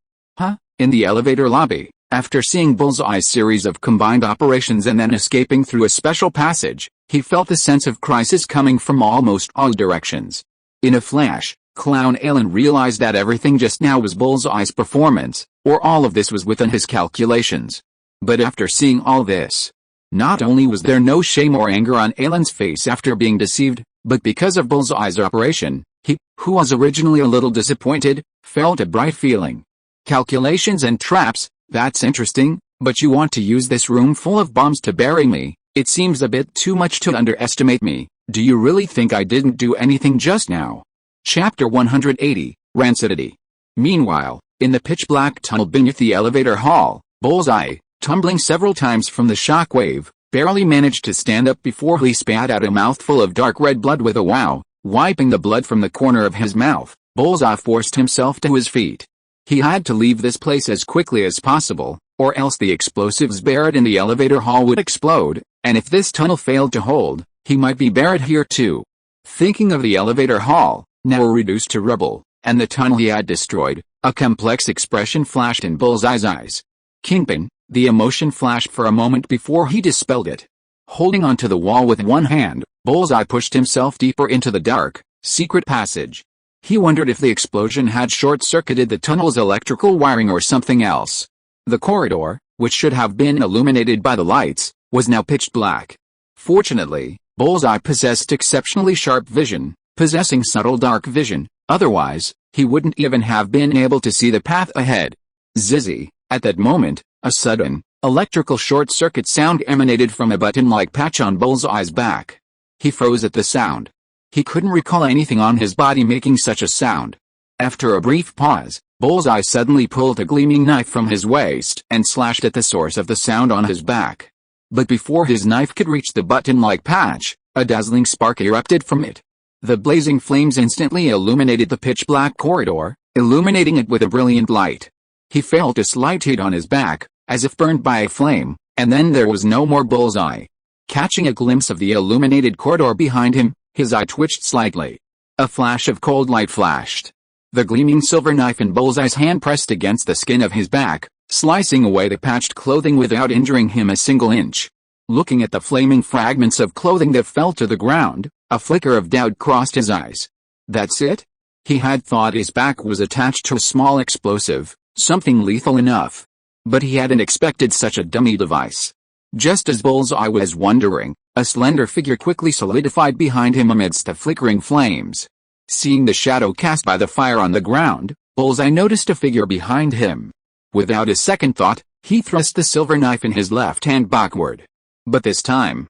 Speaker 1: In the elevator lobby, after seeing Bullseye's series of combined operations and then escaping through a special passage, he felt a sense of crisis coming from almost all directions. In a flash, Clown Ailin realized that everything just now was Bullseye's performance, or all of this was within his calculations. But after seeing all this, not only was there no shame or anger on Ailin's face after being deceived, but because of Bullseye's operation, he, who was originally a little disappointed, felt a bright feeling. Calculations and traps, that's interesting, but you want to use this room full of bombs to bury me? It seems a bit too much to underestimate me. Do you really think I didn't do anything just now? Chapter 180, Rancidity. Meanwhile, in the pitch-black tunnel beneath the elevator hall, Bullseye, tumbling several times from the shockwave, barely managed to stand up before he spat out a mouthful of dark red blood with a wow. Wiping the blood from the corner of his mouth, Bullseye forced himself to his feet. He had to leave this place as quickly as possible, or else the explosives buried in the elevator hall would explode, and if this tunnel failed to hold, he might be buried here too. Thinking of the elevator hall, now reduced to rubble, and the tunnel he had destroyed, a complex expression flashed in Bullseye's eyes. Kingpin, the emotion flashed for a moment before he dispelled it. Holding onto the wall with one hand, Bullseye pushed himself deeper into the dark, secret passage. He wondered if the explosion had short-circuited the tunnel's electrical wiring or something else. The corridor, which should have been illuminated by the lights, was now pitch black. Fortunately, Bullseye possessed exceptionally sharp vision, possessing subtle dark vision, otherwise, he wouldn't even have been able to see the path ahead. Zizzy, at that moment, a sudden, electrical short-circuit sound emanated from a button-like patch on Bullseye's back. He froze at the sound. He couldn't recall anything on his body making such a sound. After a brief pause, Bullseye suddenly pulled a gleaming knife from his waist and slashed at the source of the sound on his back. But before his knife could reach the button-like patch, a dazzling spark erupted from it. The blazing flames instantly illuminated the pitch-black corridor, illuminating it with a brilliant light. He felt a slight heat on his back, as if burned by a flame, and then there was no more Bullseye. Catching a glimpse of the illuminated corridor behind him, his eye twitched slightly. A flash of cold light flashed. The gleaming silver knife in Bullseye's hand pressed against the skin of his back, slicing away the patched clothing without injuring him a single inch. Looking at the flaming fragments of clothing that fell to the ground, a flicker of doubt crossed his eyes. That's it? He had thought his back was attached to a small explosive, something lethal enough. But he hadn't expected such a dummy device. Just as Bullseye was wondering, a slender figure quickly solidified behind him amidst the flickering flames. Seeing the shadow cast by the fire on the ground, Bullseye noticed a figure behind him. Without a second thought, he thrust the silver knife in his left hand backward. But this time,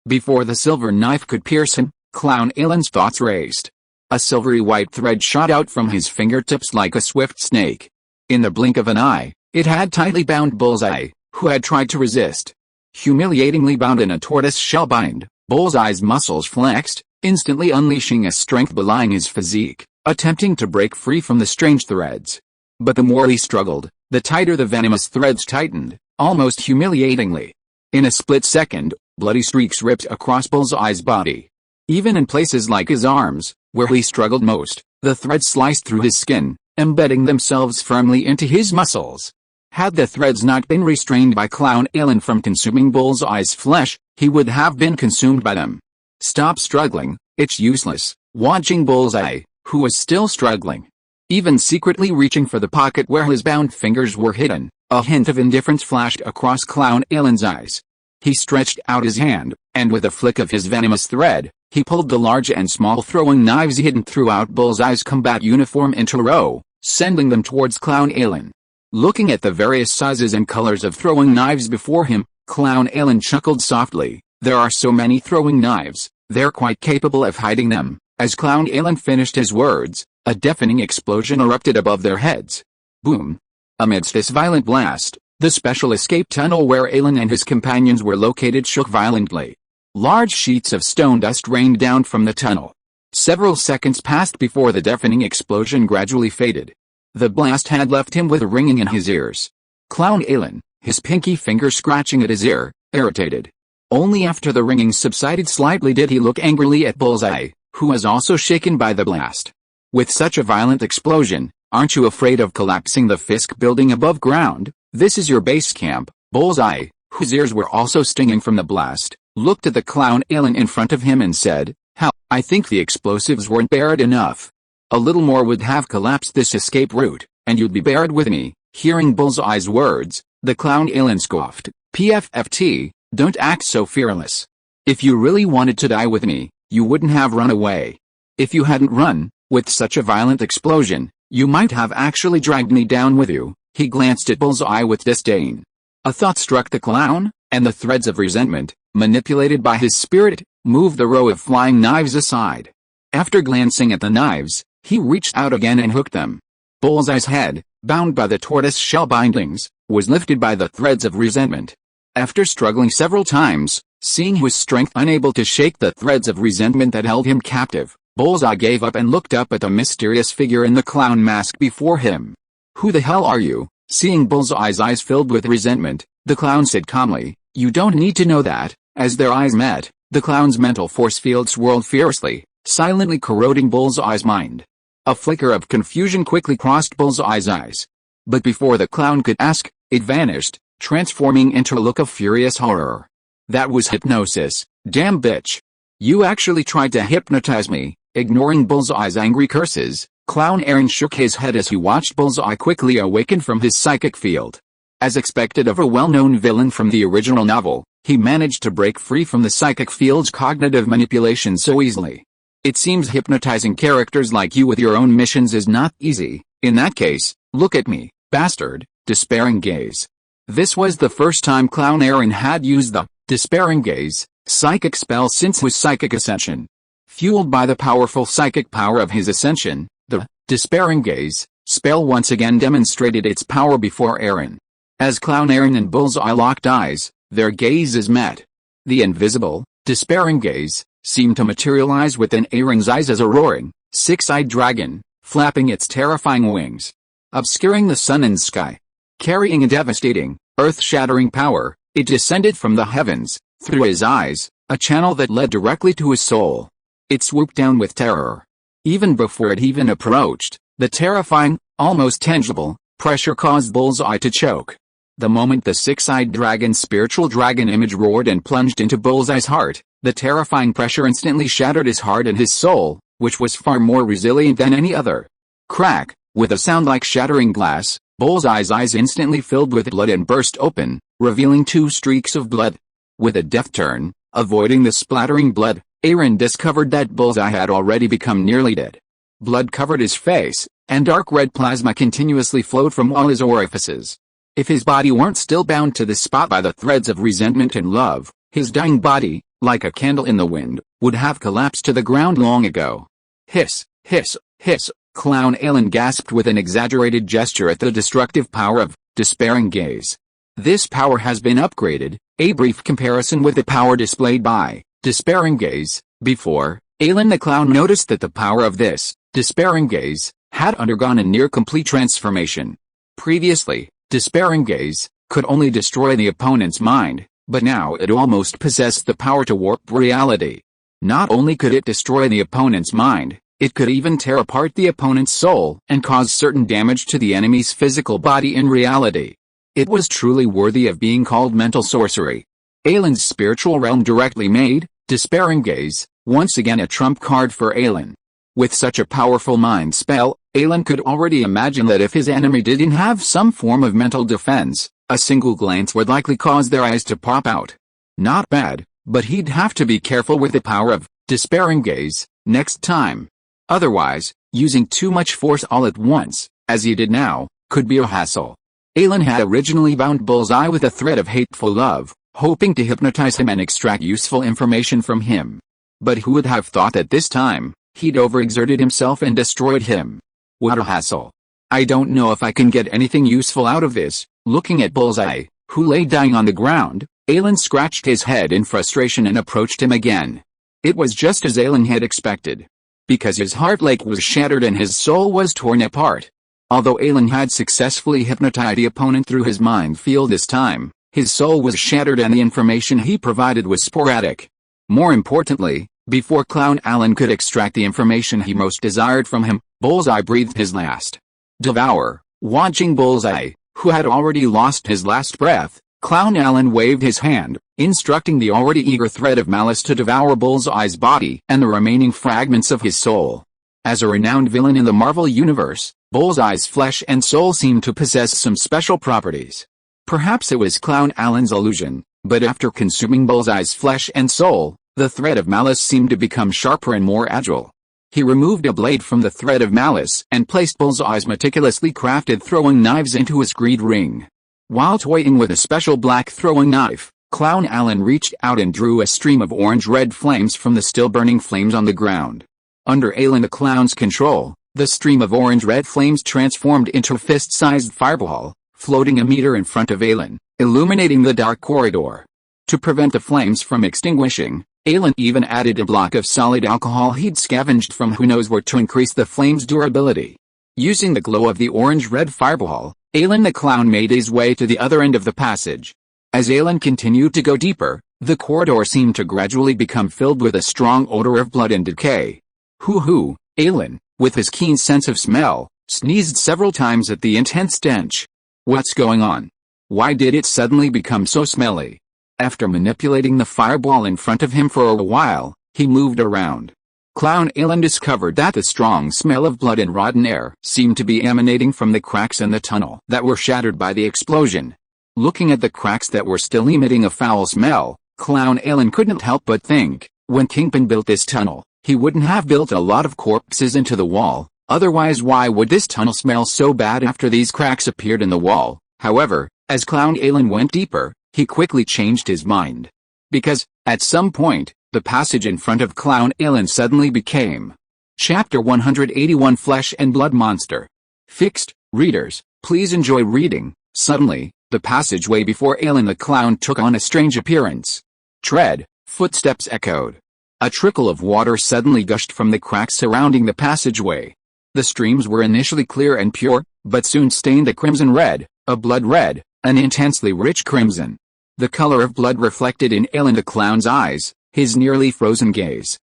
Speaker 1: before the silver knife could pierce him, Clown Ailin's thoughts raced. A silvery white thread shot out from his fingertips like a swift snake. In the blink of an eye, it had tightly bound Bullseye, who had tried to resist. Humiliatingly bound in a tortoise-shell bind, Bullseye's muscles flexed, instantly unleashing a strength belying his physique, attempting to break free from the strange threads. But the more he struggled, the tighter the venomous threads tightened, almost humiliatingly. In a split second, bloody streaks ripped across Bullseye's body. Even in places like his arms, where he struggled most, the threads sliced through his skin, embedding themselves firmly into his muscles. Had the threads not been restrained by Clown Ailin from consuming Bullseye's flesh, he would have been consumed by them. Stop struggling, it's useless, watching Bullseye, who was still struggling. Even secretly reaching for the pocket where his bound fingers were hidden, a hint of indifference flashed across Clown Ailin's eyes. He stretched out his hand, and with a flick of his venomous thread, he pulled the large and small throwing knives hidden throughout Bullseye's combat uniform into a row, sending them towards Clown Ailin. Looking at the various sizes and colors of throwing knives before him, Clown Ailin chuckled softly. There are so many throwing knives, they're quite capable of hiding them. As Clown Ailin finished his words, a deafening explosion erupted above their heads. Boom! Amidst this violent blast, the special escape tunnel where Ailin and his companions were located shook violently. Large sheets of stone dust rained down from the tunnel. Several seconds passed before the deafening explosion gradually faded. The blast had left him with a ringing in his ears. Clown Ailin, his pinky finger scratching at his ear, irritated. Only after the ringing subsided slightly did he look angrily at Bullseye, who was also shaken by the blast. With such a violent explosion, aren't you afraid of collapsing the Fisk building above ground? This is your base camp. Bullseye, whose ears were also stinging from the blast, looked at the Clown Ailin in front of him and said, "How, I think the explosives weren't buried enough. A little more would have collapsed this escape route, and you'd be buried with me." Hearing Bullseye's words, the Clown Ailin scoffed, "PFFT, don't act so fearless. If you really wanted to die with me, you wouldn't have run away. If you hadn't run, with such a violent explosion, you might have actually dragged me down with you." He glanced at Bullseye with disdain. A thought struck the clown, and the threads of resentment, manipulated by his spirit, moved the row of flying knives aside. After glancing at the knives, he reached out again and hooked them. Bullseye's head, bound by the tortoise-shell bindings, was lifted by the threads of resentment. After struggling several times, seeing his strength unable to shake the threads of resentment that held him captive, Bullseye gave up and looked up at the mysterious figure in the clown mask before him. "Who the hell are you?" Seeing Bullseye's eyes filled with resentment, the clown said calmly, "You don't need to know that." As their eyes met, the clown's mental force field swirled fiercely, silently corroding Bullseye's mind. A flicker of confusion quickly crossed Bullseye's eyes. But before the clown could ask, it vanished, transforming into a look of furious horror. "That was hypnosis, damn bitch. You actually tried to hypnotize me." Ignoring Bullseye's angry curses, Clown Ailin shook his head as he watched Bullseye quickly awaken from his psychic field. As expected of a well-known villain from the original novel, he managed to break free from the psychic field's cognitive manipulation so easily. It seems hypnotizing characters like you with your own missions is not easy. In that case, look at me, bastard. Despairing gaze. This was the first time Clown Ailin had used the despairing gaze psychic spell since his psychic ascension. Fueled by the powerful psychic power of his ascension, the despairing gaze spell once again demonstrated its power before Ailin. As Clown Ailin and Bullseye locked eyes, their gazes met. The invisible, despairing gaze seemed to materialize within Ailin's eyes as a roaring, six-eyed dragon, flapping its terrifying wings, obscuring the sun and sky. Carrying a devastating, earth-shattering power, it descended from the heavens, through his eyes, a channel that led directly to his soul. It swooped down with terror. Even before it even approached, the terrifying, almost tangible, pressure caused Bullseye to choke. The moment the six-eyed dragon's spiritual dragon image roared and plunged into Bullseye's heart, the terrifying pressure instantly shattered his heart and his soul, which was far more resilient than any other. Crack, with a sound like shattering glass, Bullseye's eyes instantly filled with blood and burst open, revealing two streaks of blood. With a deft turn, avoiding the splattering blood, Ailin discovered that Bullseye had already become nearly dead. Blood covered his face, and dark red plasma continuously flowed from all his orifices. If his body weren't still bound to the spot by the threads of resentment and love, his dying body, like a candle in the wind, would have collapsed to the ground long ago. Hiss, hiss, hiss. Clown Ailin gasped with an exaggerated gesture at the destructive power of despairing gaze. This power has been upgraded, a brief comparison with the power displayed by despairing gaze. Before, Ailin the clown noticed that the power of this despairing gaze had undergone a near-complete transformation. Previously, despairing gaze could only destroy the opponent's mind, but now it almost possessed the power to warp reality. Not only could it destroy the opponent's mind, it could even tear apart the opponent's soul and cause certain damage to the enemy's physical body in reality. It was truly worthy of being called mental sorcery. Ailin's spiritual realm directly made despairing gaze once again a trump card for Ailin. With such a powerful mind spell, Ailin could already imagine that if his enemy didn't have some form of mental defense, a single glance would likely cause their eyes to pop out. Not bad, but he'd have to be careful with the power of despairing gaze next time. Otherwise, using too much force all at once, as he did now, could be a hassle. Ailin had originally bound Bullseye with a thread of hateful love, hoping to hypnotize him and extract useful information from him. But who would have thought that this time, he'd overexerted himself and destroyed him? What a hassle. I don't know if I can get anything useful out of this. Looking at Bullseye, who lay dying on the ground, Ailin scratched his head in frustration and approached him again. It was just as Ailin had expected. Because his heart lake was shattered and his soul was torn apart. Although Ailin had successfully hypnotized the opponent through his mind field this time, his soul was shattered and the information he provided was sporadic. More importantly, before Clown Ailin could extract the information he most desired from him, Bullseye breathed his last. Devour. Watching Bullseye, who had already lost his last breath, Clown Ailin waved his hand, instructing the already eager thread of malice to devour Bullseye's body and the remaining fragments of his soul. As a renowned villain in the Marvel Universe, Bullseye's flesh and soul seemed to possess some special properties. Perhaps it was Clown Ailin's illusion, but after consuming Bullseye's flesh and soul, the thread of malice seemed to become sharper and more agile. He removed a blade from the thread of malice and placed Bullseye's meticulously crafted throwing knives into his greed ring. While toying with a special black throwing knife, Clown Ailin reached out and drew a stream of orange-red flames from the still-burning flames on the ground. Under Ailin the clown's control, the stream of orange-red flames transformed into a fist-sized fireball, floating a meter in front of Ailin, illuminating the dark corridor. To prevent the flames from extinguishing, Ailin even added a block of solid alcohol he'd scavenged from who knows where to increase the flame's durability. Using the glow of the orange-red fireball, Ailin the clown made his way to the other end of the passage. As Ailin continued to go deeper, the corridor seemed to gradually become filled with a strong odor of blood and decay. Hoo-hoo, Ailin, with his keen sense of smell, sneezed several times at the intense stench. What's going on? Why did it suddenly become so smelly? After manipulating the fireball in front of him for a while, he moved around. Clown Ailin discovered that the strong smell of blood and rotten air seemed to be emanating from the cracks in the tunnel that were shattered by the explosion. Looking at the cracks that were still emitting a foul smell, Clown Ailin couldn't help but think, when Kingpin built this tunnel, he wouldn't have built a lot of corpses into the wall, otherwise why would this tunnel smell so bad after these cracks appeared in the wall? However, as Clown Ailin went deeper, he quickly changed his mind. Because, at some point, the passage in front of Clown Ailin suddenly became. Chapter 181 Flesh and Blood Monster. Fixed, readers, please enjoy reading. Suddenly, the passageway before Ailin the clown took on a strange appearance. Tread, footsteps echoed. A trickle of water suddenly gushed from the cracks surrounding the passageway. The streams were initially clear and pure, but soon stained a crimson red, a blood red, an intensely rich crimson. The color of blood reflected in Ailin the clown's eyes, his nearly frozen gaze.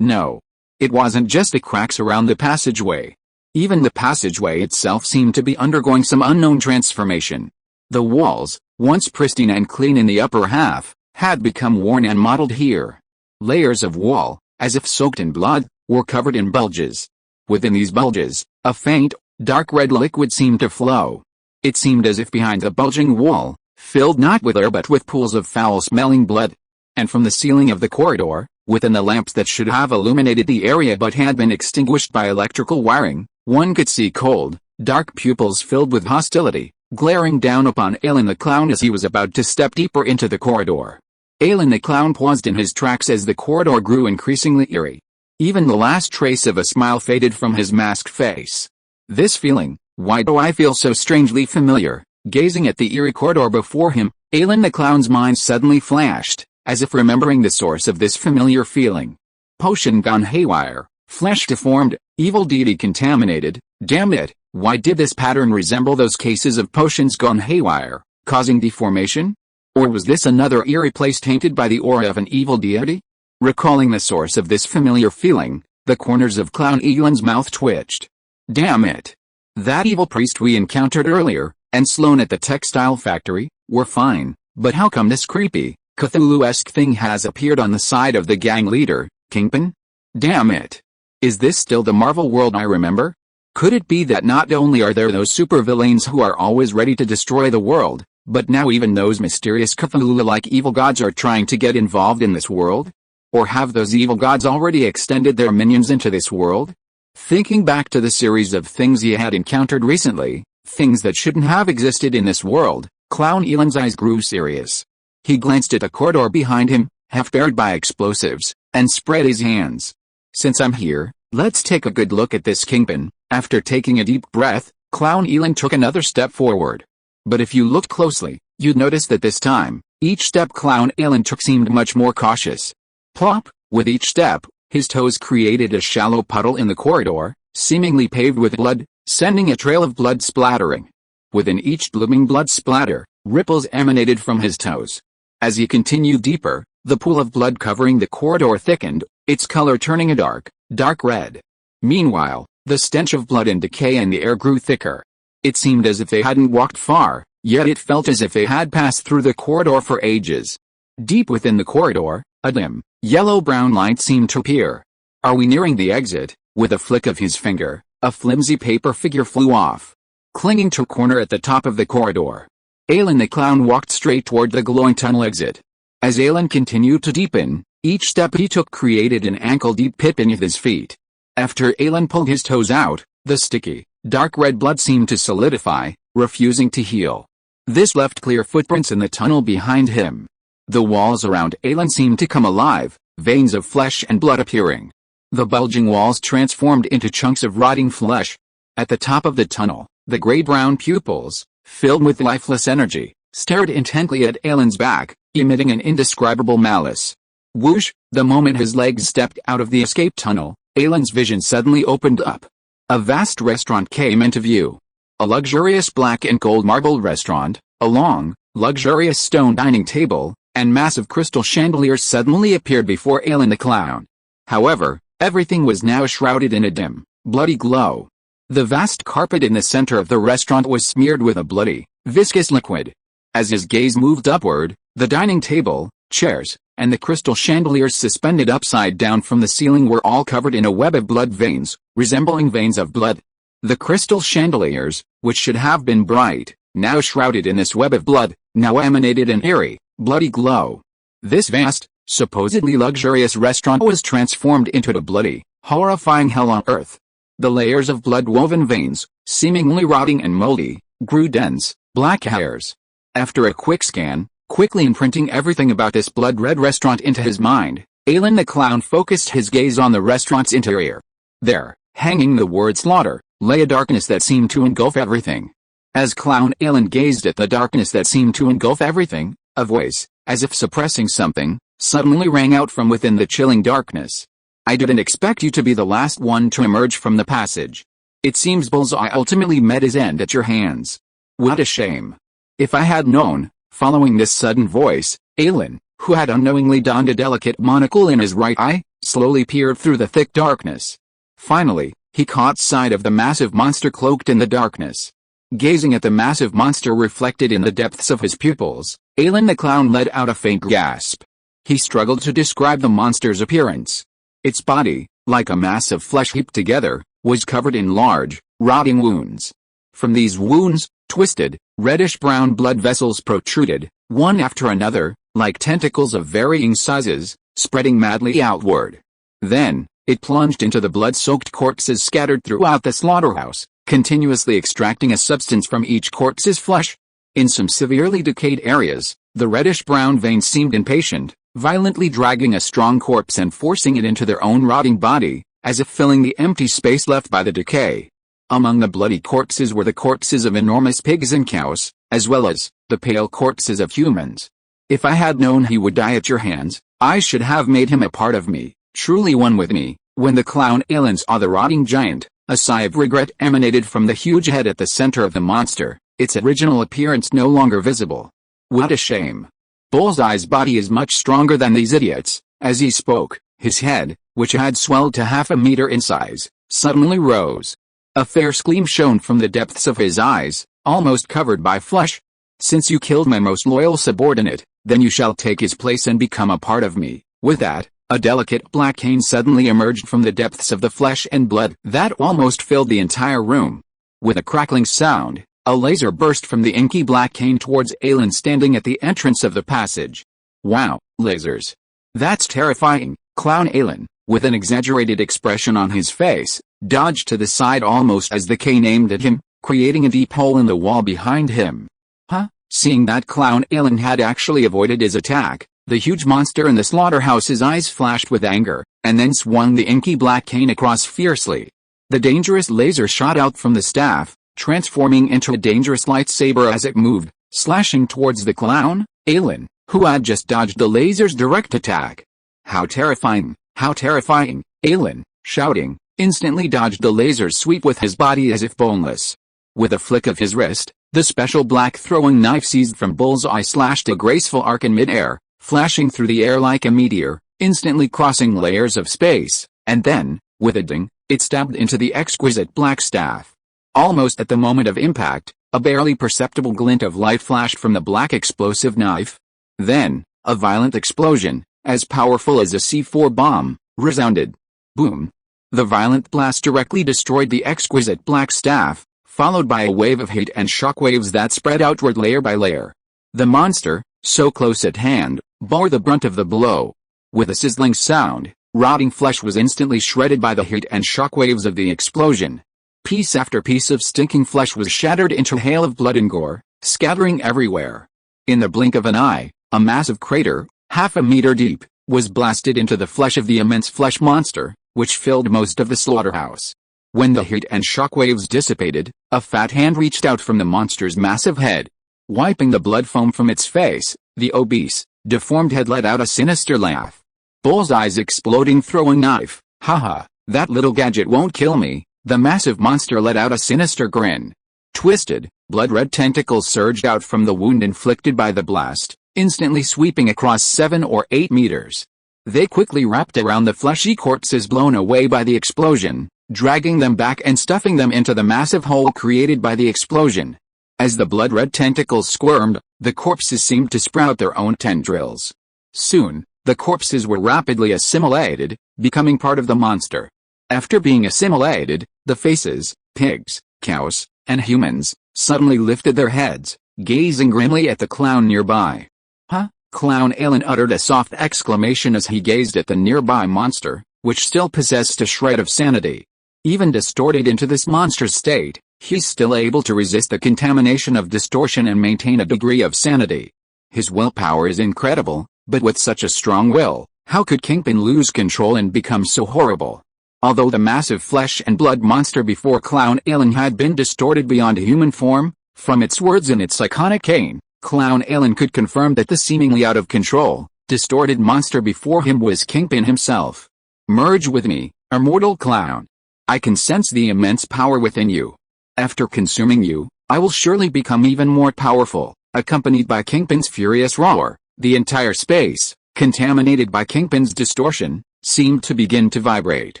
Speaker 1: No. It wasn't just the cracks around the passageway. Even the passageway itself seemed to be undergoing some unknown transformation. The walls, once pristine and clean in the upper half, had become worn and mottled here. Layers of wall, as if soaked in blood, were covered in bulges. Within these bulges, a faint, dark red liquid seemed to flow. It seemed as if behind the bulging wall, filled not with air but with pools of foul-smelling blood. And from the ceiling of the corridor, within the lamps that should have illuminated the area but had been extinguished by electrical wiring, one could see cold, dark pupils filled with hostility, glaring down upon Ailin the clown as he was about to step deeper into the corridor. Ailin the clown paused in his tracks as the corridor grew increasingly eerie. Even the last trace of a smile faded from his masked face. This feeling, why do I feel so strangely familiar? Gazing at the eerie corridor before him, Ailin the clown's mind suddenly flashed, as if remembering the source of this familiar feeling. Potion gone haywire, flesh deformed, evil deity contaminated, damn it, why did this pattern resemble those cases of potions gone haywire, causing deformation? Or was this another eerie place tainted by the aura of an evil deity? Recalling the source of this familiar feeling, the corners of Clown Ailin's mouth twitched. Damn it. That evil priest we encountered earlier, and Sloan at the textile factory, were fine, but how come this creepy, Cthulhu-esque thing has appeared on the side of the gang leader, Kingpin? Damn it. Is this still the Marvel world I remember? Could it be that not only are there those supervillains who are always ready to destroy the world, but now even those mysterious Cthulhu-like evil gods are trying to get involved in this world? Or have those evil gods already extended their minions into this world? Thinking back to the series of things he had encountered recently, things that shouldn't have existed in this world, Clown Ailin's eyes grew serious. He glanced at a corridor behind him, half buried by explosives, and spread his hands. Since I'm here, let's take a good look at this Kingpin. After taking a deep breath, Clown Ailin took another step forward. But if you looked closely, you'd notice that this time, each step Clown Ailin took seemed much more cautious. Plop! With each step, his toes created a shallow puddle in the corridor, seemingly paved with blood, sending a trail of blood splattering. Within each blooming blood splatter, ripples emanated from his toes. As he continued deeper, the pool of blood covering the corridor thickened, its color turning a dark red. Meanwhile, the stench of blood and decay in the air grew thicker. It seemed as if they hadn't walked far, yet it felt as if they had passed through the corridor for ages. Deep within the corridor, a dim, yellow-brown light seemed to appear. Are we nearing the exit? With a flick of his finger, a flimsy paper figure flew off. Clinging to a corner at the top of the corridor, Ailin the clown walked straight toward the glowing tunnel exit. As Ailin continued to deepen, each step he took created an ankle-deep pit beneath his feet. After Ailin pulled his toes out, the sticky, dark red blood seemed to solidify, refusing to heal. This left clear footprints in the tunnel behind him. The walls around Ailin seemed to come alive, veins of flesh and blood appearing. The bulging walls transformed into chunks of rotting flesh. At the top of the tunnel, the gray-brown pupils, filled with lifeless energy, stared intently at Ailin's back, emitting an indescribable malice. Whoosh! The moment his legs stepped out of the escape tunnel, Ailin's vision suddenly opened up. A vast restaurant came into view. A luxurious black and gold marble restaurant, a long, luxurious stone dining table, and massive crystal chandeliers suddenly appeared before Ailin the clown. However, everything was now shrouded in a dim, bloody glow. The vast carpet in the center of the restaurant was smeared with a bloody, viscous liquid. As his gaze moved upward, the dining table, chairs, and the crystal chandeliers suspended upside down from the ceiling were all covered in a web of blood veins, resembling veins of blood. The crystal chandeliers, which should have been bright, now shrouded in this web of blood, now emanated an eerie, bloody glow. This vast, supposedly luxurious restaurant was transformed into a bloody, horrifying hell on earth. The layers of blood-woven veins, seemingly rotting and moldy, grew dense, black hairs. After a quick scan, quickly imprinting everything about this blood-red restaurant into his mind, Ailin the clown focused his gaze on the restaurant's interior. There, hanging the word slaughter, lay a darkness that seemed to engulf everything. As Clown Ailin gazed at the darkness that seemed to engulf everything, a voice, as if suppressing something, suddenly rang out from within the chilling darkness. I didn't expect you to be the last one to emerge from the passage. It seems Bullseye ultimately met his end at your hands. What a shame. If I had known. Following this sudden voice, Ailin, who had unknowingly donned a delicate monocle in his right eye, slowly peered through the thick darkness. Finally, he caught sight of the massive monster cloaked in the darkness. Gazing at the massive monster reflected in the depths of his pupils, Ailin the clown let out a faint gasp. He struggled to describe the monster's appearance. Its body, like a mass of flesh heaped together, was covered in large, rotting wounds. From these wounds, twisted, reddish-brown blood vessels protruded, one after another, like tentacles of varying sizes, spreading madly outward. Then, it plunged into the blood-soaked corpses scattered throughout the slaughterhouse, continuously extracting a substance from each corpse's flesh. In some severely decayed areas, the reddish-brown veins seemed impatient, violently dragging a strong corpse and forcing it into their own rotting body, as if filling the empty space left by the decay. Among the bloody corpses were the corpses of enormous pigs and cows, as well as the pale corpses of humans. If I had known he would die at your hands, I should have made him a part of me, truly one with me. When the clown Ailin saw the rotting giant, a sigh of regret emanated from the huge head at the center of the monster, its original appearance no longer visible. What a shame. Bullseye's body is much stronger than these idiots. As he spoke, his head, which had swelled to 1/2 meter in size, suddenly rose. A fierce gleam shone from the depths of his eyes, almost covered by flesh. Since you killed my most loyal subordinate, then you shall take his place and become a part of me. With that, a delicate black cane suddenly emerged from the depths of the flesh and blood that almost filled the entire room. With a crackling sound, a laser burst from the inky black cane towards Ailin standing at the entrance of the passage. Wow, lasers. That's terrifying. Clown Ailin, with an exaggerated expression on his face, dodged to the side almost as the cane aimed at him, creating a deep hole in the wall behind him. Huh? Seeing that Clown Ailin had actually avoided his attack, the huge monster in the slaughterhouse's eyes flashed with anger, and then swung the inky black cane across fiercely. The dangerous laser shot out from the staff, transforming into a dangerous lightsaber as it moved, slashing towards the clown, Ailin, who had just dodged the laser's direct attack. How terrifying, Ailin, shouting, instantly dodged the laser's sweep with his body as if boneless. With a flick of his wrist, the special black throwing knife seized from Bullseye slashed a graceful arc in midair, flashing through the air like a meteor, instantly crossing layers of space, and then, with a ding, it stabbed into the exquisite black staff. Almost at the moment of impact, a barely perceptible glint of light flashed from the black explosive knife. Then, a violent explosion, as powerful as a C4 bomb, resounded. Boom. The violent blast directly destroyed the exquisite black staff, followed by a wave of heat and shockwaves that spread outward layer by layer. The monster, so close at hand, bore the brunt of the blow. With a sizzling sound, rotting flesh was instantly shredded by the heat and shockwaves of the explosion. Piece after piece of stinking flesh was shattered into a hail of blood and gore, scattering everywhere. In the blink of an eye, a massive crater, 1/2 meter deep, was blasted into the flesh of the immense flesh monster, which filled most of the slaughterhouse. When the heat and shockwaves dissipated, a fat hand reached out from the monster's massive head. Wiping the blood foam from its face, the obese, deformed head let out a sinister laugh. Bullseye's exploding throwing knife, haha, that little gadget won't kill me. The massive monster let out a sinister grin. Twisted, blood-red tentacles surged out from the wound inflicted by the blast, instantly sweeping across 7 or 8 meters. They quickly wrapped around the fleshy corpses blown away by the explosion, dragging them back and stuffing them into the massive hole created by the explosion. As the blood-red tentacles squirmed, the corpses seemed to sprout their own tendrils. Soon, the corpses were rapidly assimilated, becoming part of the monster. After being assimilated, the faces, pigs, cows, and humans, suddenly lifted their heads, gazing grimly at the clown nearby. Huh? Clown Ailin uttered a soft exclamation as he gazed at the nearby monster, which still possessed a shred of sanity. Even distorted into this monster's state, he's still able to resist the contamination of distortion and maintain a degree of sanity. His willpower is incredible, but with such a strong will, how could Kingpin lose control and become so horrible? Although the massive flesh and blood monster before Clown Ailin had been distorted beyond human form, from its words and its iconic cane, Clown Ailin could confirm that the seemingly out of control, distorted monster before him was Kingpin himself. Merge with me, immortal clown. I can sense the immense power within you. After consuming you, I will surely become even more powerful. Accompanied by Kingpin's furious roar, the entire space, contaminated by Kingpin's distortion, seemed to begin to vibrate.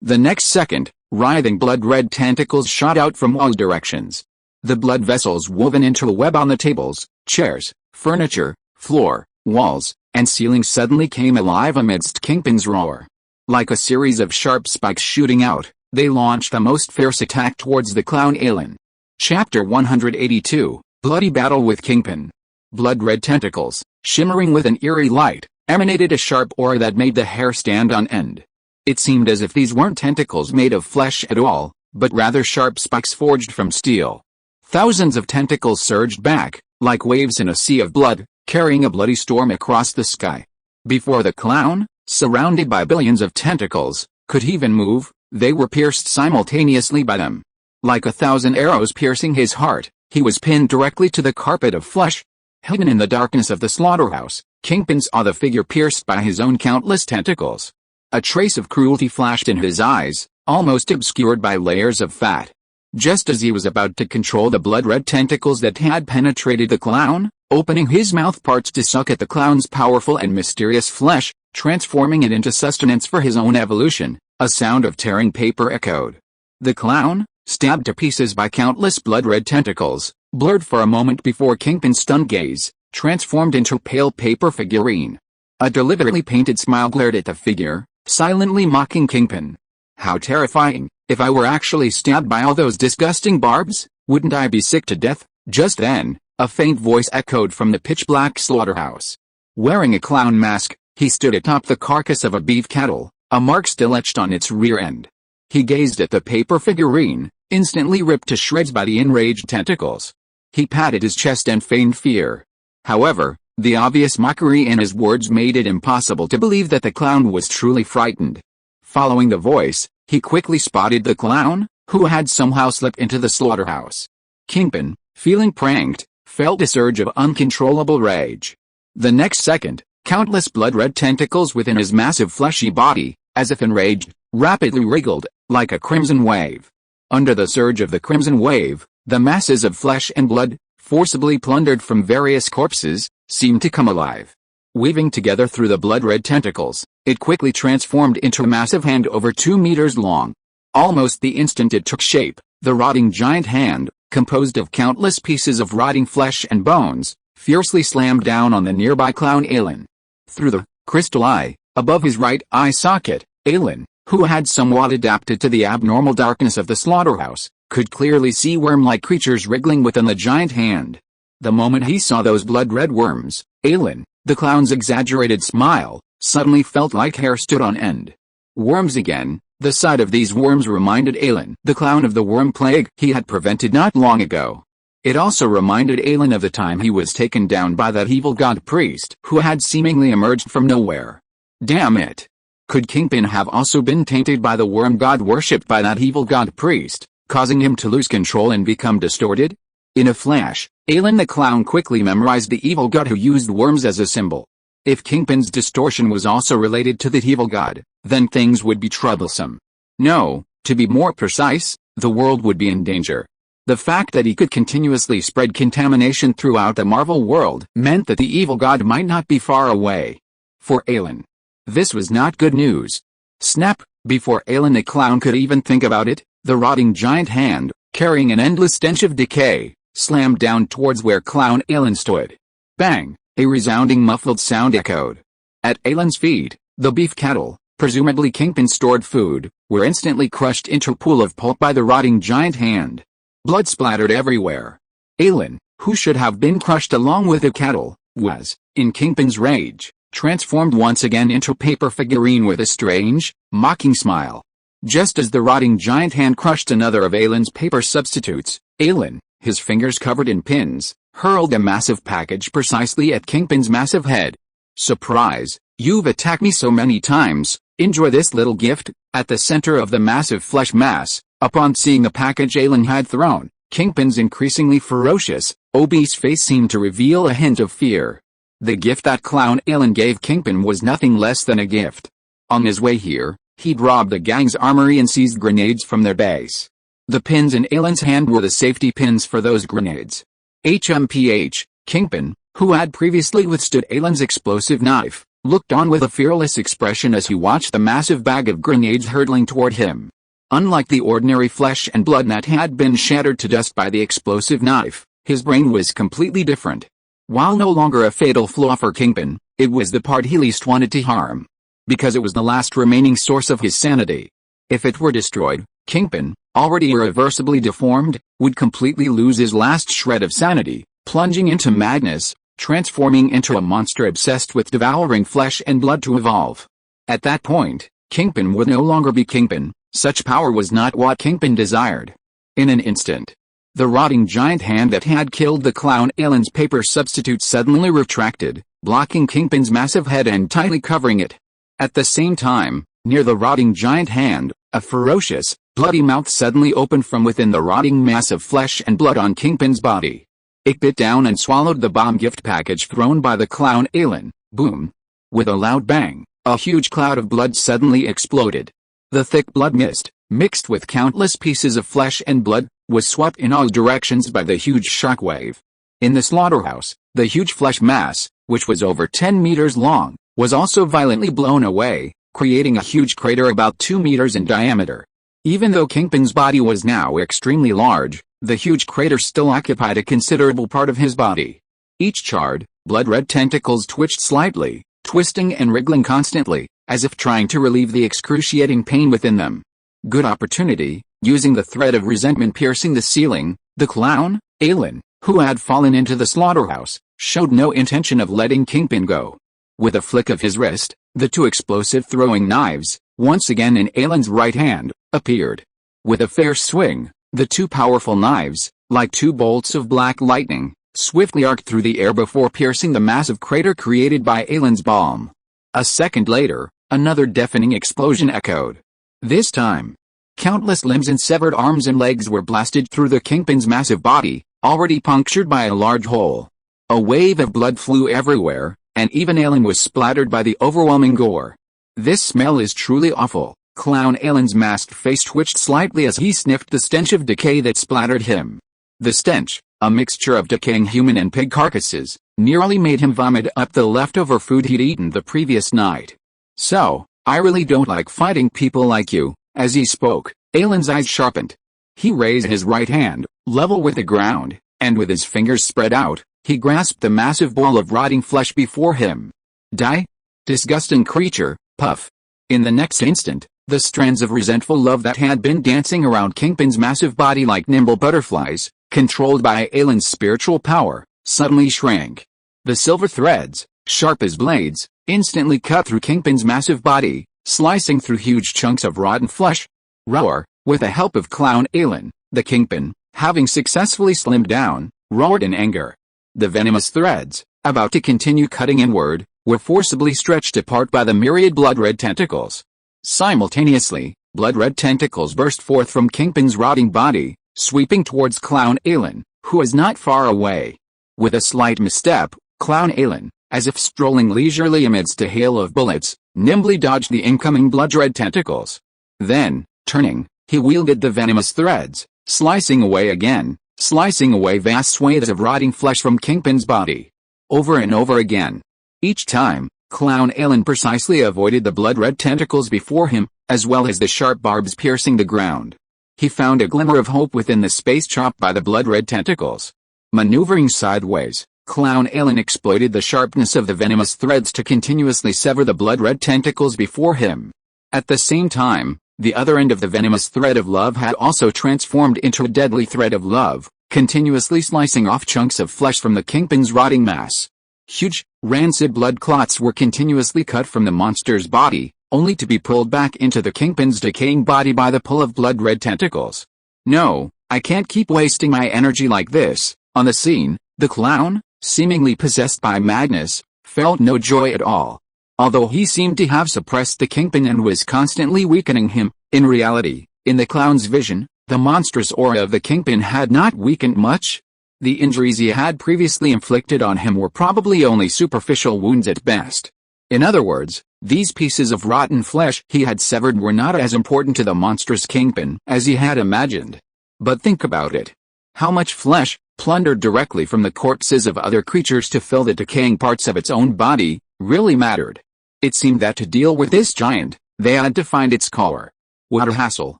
Speaker 1: The next second, writhing blood-red tentacles shot out from all directions. The blood vessels woven into a web on the tables, chairs, furniture, floor, walls, and ceiling suddenly came alive amidst Kingpin's roar. Like a series of sharp spikes shooting out, they launched a most fierce attack towards the clown Ailin. Chapter 182, Bloody Battle with Kingpin. Blood-red tentacles, shimmering with an eerie light, emanated a sharp aura that made the hair stand on end. It seemed as if these weren't tentacles made of flesh at all, but rather sharp spikes forged from steel. Thousands of tentacles surged back, like waves in a sea of blood, carrying a bloody storm across the sky. Before the clown, surrounded by billions of tentacles, could even move, they were pierced simultaneously by them. Like 1,000 arrows piercing his heart, he was pinned directly to the carpet of flesh. Hidden in the darkness of the slaughterhouse, Kingpin saw the figure pierced by his own countless tentacles. A trace of cruelty flashed in his eyes, almost obscured by layers of fat. Just as he was about to control the blood-red tentacles that had penetrated the clown, opening his mouth parts to suck at the clown's powerful and mysterious flesh, transforming it into sustenance for his own evolution, a sound of tearing paper echoed. The clown, stabbed to pieces by countless blood-red tentacles, blurred for a moment before Kingpin's stunned gaze, transformed into a pale paper figurine. A deliberately painted smile glared at the figure, silently mocking Kingpin. How terrifying! If I were actually stabbed by all those disgusting barbs, wouldn't I be sick to death? Just then, a faint voice echoed from the pitch-black slaughterhouse. Wearing a clown mask, he stood atop the carcass of a beef cattle, a mark still etched on its rear end. He gazed at the paper figurine, instantly ripped to shreds by the enraged tentacles. He patted his chest and feigned fear. However, the obvious mockery in his words made it impossible to believe that the clown was truly frightened. Following the voice, he quickly spotted the clown, who had somehow slipped into the slaughterhouse. Kingpin, feeling pranked, felt a surge of uncontrollable rage. The next second, countless blood-red tentacles within his massive fleshy body, as if enraged, rapidly wriggled, like a crimson wave. Under the surge of the crimson wave, the masses of flesh and blood, forcibly plundered from various corpses, seemed to come alive. Weaving together through the blood-red tentacles, it quickly transformed into a massive hand over 2 meters long. Almost the instant it took shape, the rotting giant hand, composed of countless pieces of rotting flesh and bones, fiercely slammed down on the nearby clown Ailin. Through the crystal eye, above his right eye socket, Ailin, who had somewhat adapted to the abnormal darkness of the slaughterhouse, could clearly see worm-like creatures wriggling within the giant hand. The moment he saw those blood-red worms, Ailin, the clown's exaggerated smile, suddenly felt like hair stood on end. Worms again. The sight of these worms reminded Ailin, the clown, of the worm plague he had prevented not long ago. It also reminded Ailin of the time he was taken down by that evil god priest who had seemingly emerged from nowhere. Damn it! Could Kingpin have also been tainted by the worm god worshipped by that evil god priest, causing him to lose control and become distorted? In a flash, Ailin the clown quickly memorized the evil god who used worms as a symbol. If Kingpin's distortion was also related to that evil god, then things would be troublesome. No, to be more precise, the world would be in danger. The fact that he could continuously spread contamination throughout the Marvel world meant that the evil god might not be far away. For Ailin, this was not good news. Snap! Before Ailin the clown could even think about it, the rotting giant hand, carrying an endless stench of decay, slammed down towards where clown Ailin stood. Bang! A resounding muffled sound echoed. At Ailin's feet, the beef cattle, presumably Kingpin's stored food, were instantly crushed into a pool of pulp by the rotting giant hand. Blood splattered everywhere. Ailin, who should have been crushed along with the cattle, was, in Kingpin's rage, transformed once again into a paper figurine with a strange, mocking smile. Just as the rotting giant hand crushed another of Ailin's paper substitutes, Ailin, his fingers covered in pins, hurled a massive package precisely at Kingpin's massive head. Surprise! You've attacked me so many times, enjoy this little gift. At the center of the massive flesh mass, upon seeing the package Ailin had thrown, Kingpin's increasingly ferocious, obese face seemed to reveal a hint of fear. The gift that clown Ailin gave Kingpin was nothing less than a gift. On his way here, he'd robbed the gang's armory and seized grenades from their base. The pins in Ailin's hand were the safety pins for those grenades. HMPH, Kingpin, who had previously withstood Ailin's explosive knife, looked on with a fearless expression as he watched the massive bag of grenades hurtling toward him. Unlike the ordinary flesh and blood that had been shattered to dust by the explosive knife, his brain was completely different. While no longer a fatal flaw for Kingpin, it was the part he least wanted to harm. Because it was the last remaining source of his sanity. If it were destroyed, Kingpin, already irreversibly deformed, would completely lose his last shred of sanity, plunging into madness, transforming into a monster obsessed with devouring flesh and blood to evolve. At that point, Kingpin would no longer be Kingpin. Such power was not what Kingpin desired. In an instant, the rotting giant hand that had killed the clown Ailin's paper substitute suddenly retracted, blocking Kingpin's massive head and tightly covering it. At the same time, near the rotting giant hand, a ferocious, bloody mouth suddenly opened from within the rotting mass of flesh and blood on Kingpin's body. It bit down and swallowed the bomb gift package thrown by the clown Ailin. Boom! With a loud bang, a huge cloud of blood suddenly exploded. The thick blood mist, mixed with countless pieces of flesh and blood, was swept in all directions by the huge shockwave. In the slaughterhouse, the huge flesh mass, which was over 10 meters long, was also violently blown away, creating a huge crater about 2 meters in diameter. Even though Kingpin's body was now extremely large, the huge crater still occupied a considerable part of his body. Each charred, blood-red tentacles twitched slightly, twisting and wriggling constantly, as if trying to relieve the excruciating pain within them. Good opportunity. Using the thread of resentment piercing the ceiling, the clown, Ailin, who had fallen into the slaughterhouse, showed no intention of letting Kingpin go. With a flick of his wrist, the two explosive throwing knives, once again in Ailin's right hand, appeared. With a fair swing, the two powerful knives, like two bolts of black lightning, swiftly arced through the air before piercing the massive crater created by Ailin's bomb. A second later, another deafening explosion echoed. This time, countless limbs and severed arms and legs were blasted through the Kingpin's massive body, already punctured by a large hole. A wave of blood flew everywhere, and even Ailin was splattered by the overwhelming gore. This smell is truly awful. Clown Ailin's masked face twitched slightly as he sniffed the stench of decay that splattered him. The stench, a mixture of decaying human and pig carcasses, nearly made him vomit up the leftover food he'd eaten the previous night. So, I really don't like fighting people like you. As he spoke, Ailin's eyes sharpened. He raised his right hand, level with the ground, and with his fingers spread out, he grasped the massive ball of rotting flesh before him. Die? Disgusting creature, puff. In the next instant, the strands of resentful love that had been dancing around Kingpin's massive body like nimble butterflies, controlled by Ailin's spiritual power, suddenly shrank. The silver threads, sharp as blades, instantly cut through Kingpin's massive body, slicing through huge chunks of rotten flesh. Roar! With the help of clown Ailin, the Kingpin, having successfully slimmed down, roared in anger. The venomous threads, about to continue cutting inward, were forcibly stretched apart by the myriad blood-red tentacles. Simultaneously, blood-red tentacles burst forth from Kingpin's rotting body, sweeping towards clown Ailin, who was not far away. With a slight misstep, clown Ailin, as if strolling leisurely amidst a hail of bullets, nimbly dodged the incoming blood-red tentacles. Then, turning, he wielded the venomous threads, slicing away again, slicing away vast swathes of rotting flesh from Kingpin's body. Over and over again. Each time, Clown Ailin precisely avoided the blood-red tentacles before him, as well as the sharp barbs piercing the ground. He found a glimmer of hope within the space chopped by the blood-red tentacles. Maneuvering sideways, Clown Ailin exploited the sharpness of the venomous threads to continuously sever the blood-red tentacles before him. At the same time, the other end of the venomous thread of love had also transformed into a deadly thread of love, continuously slicing off chunks of flesh from the Kingpin's rotting mass. Huge, rancid blood clots were continuously cut from the monster's body, only to be pulled back into the Kingpin's decaying body by the pull of blood-red tentacles. No, I can't keep wasting my energy like this. On the scene, the clown, seemingly possessed by madness, felt no joy at all. Although he seemed to have suppressed the Kingpin and was constantly weakening him, in reality, in the clown's vision, the monstrous aura of the Kingpin had not weakened much. The injuries he had previously inflicted on him were probably only superficial wounds at best. In other words, these pieces of rotten flesh he had severed were not as important to the monstrous Kingpin as he had imagined. But think about it. How much flesh, plundered directly from the corpses of other creatures to fill the decaying parts of its own body, really mattered? It seemed that to deal with this giant, they had to find its core. What a hassle!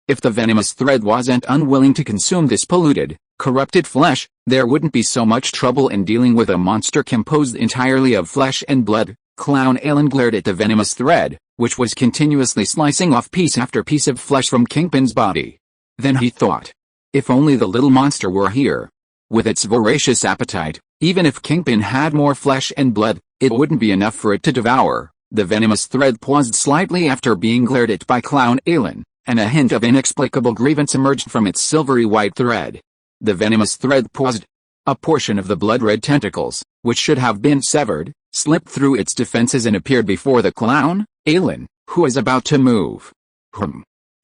Speaker 1: If the venomous thread wasn't unwilling to consume this polluted, corrupted flesh, there wouldn't be so much trouble in dealing with a monster composed entirely of flesh and blood. Clown Ailin glared at the venomous thread, which was continuously slicing off piece after piece of flesh from Kingpin's body. Then he thought, if only the little monster were here. With its voracious appetite, even if Kingpin had more flesh and blood, it wouldn't be enough for it to devour. The venomous thread paused slightly after being glared at by Clown Ailin, and a hint of inexplicable grievance emerged from its silvery white thread. The venomous thread paused. A portion of the blood-red tentacles, which should have been severed, slipped through its defenses and appeared before the clown, Ailin, who was about to move.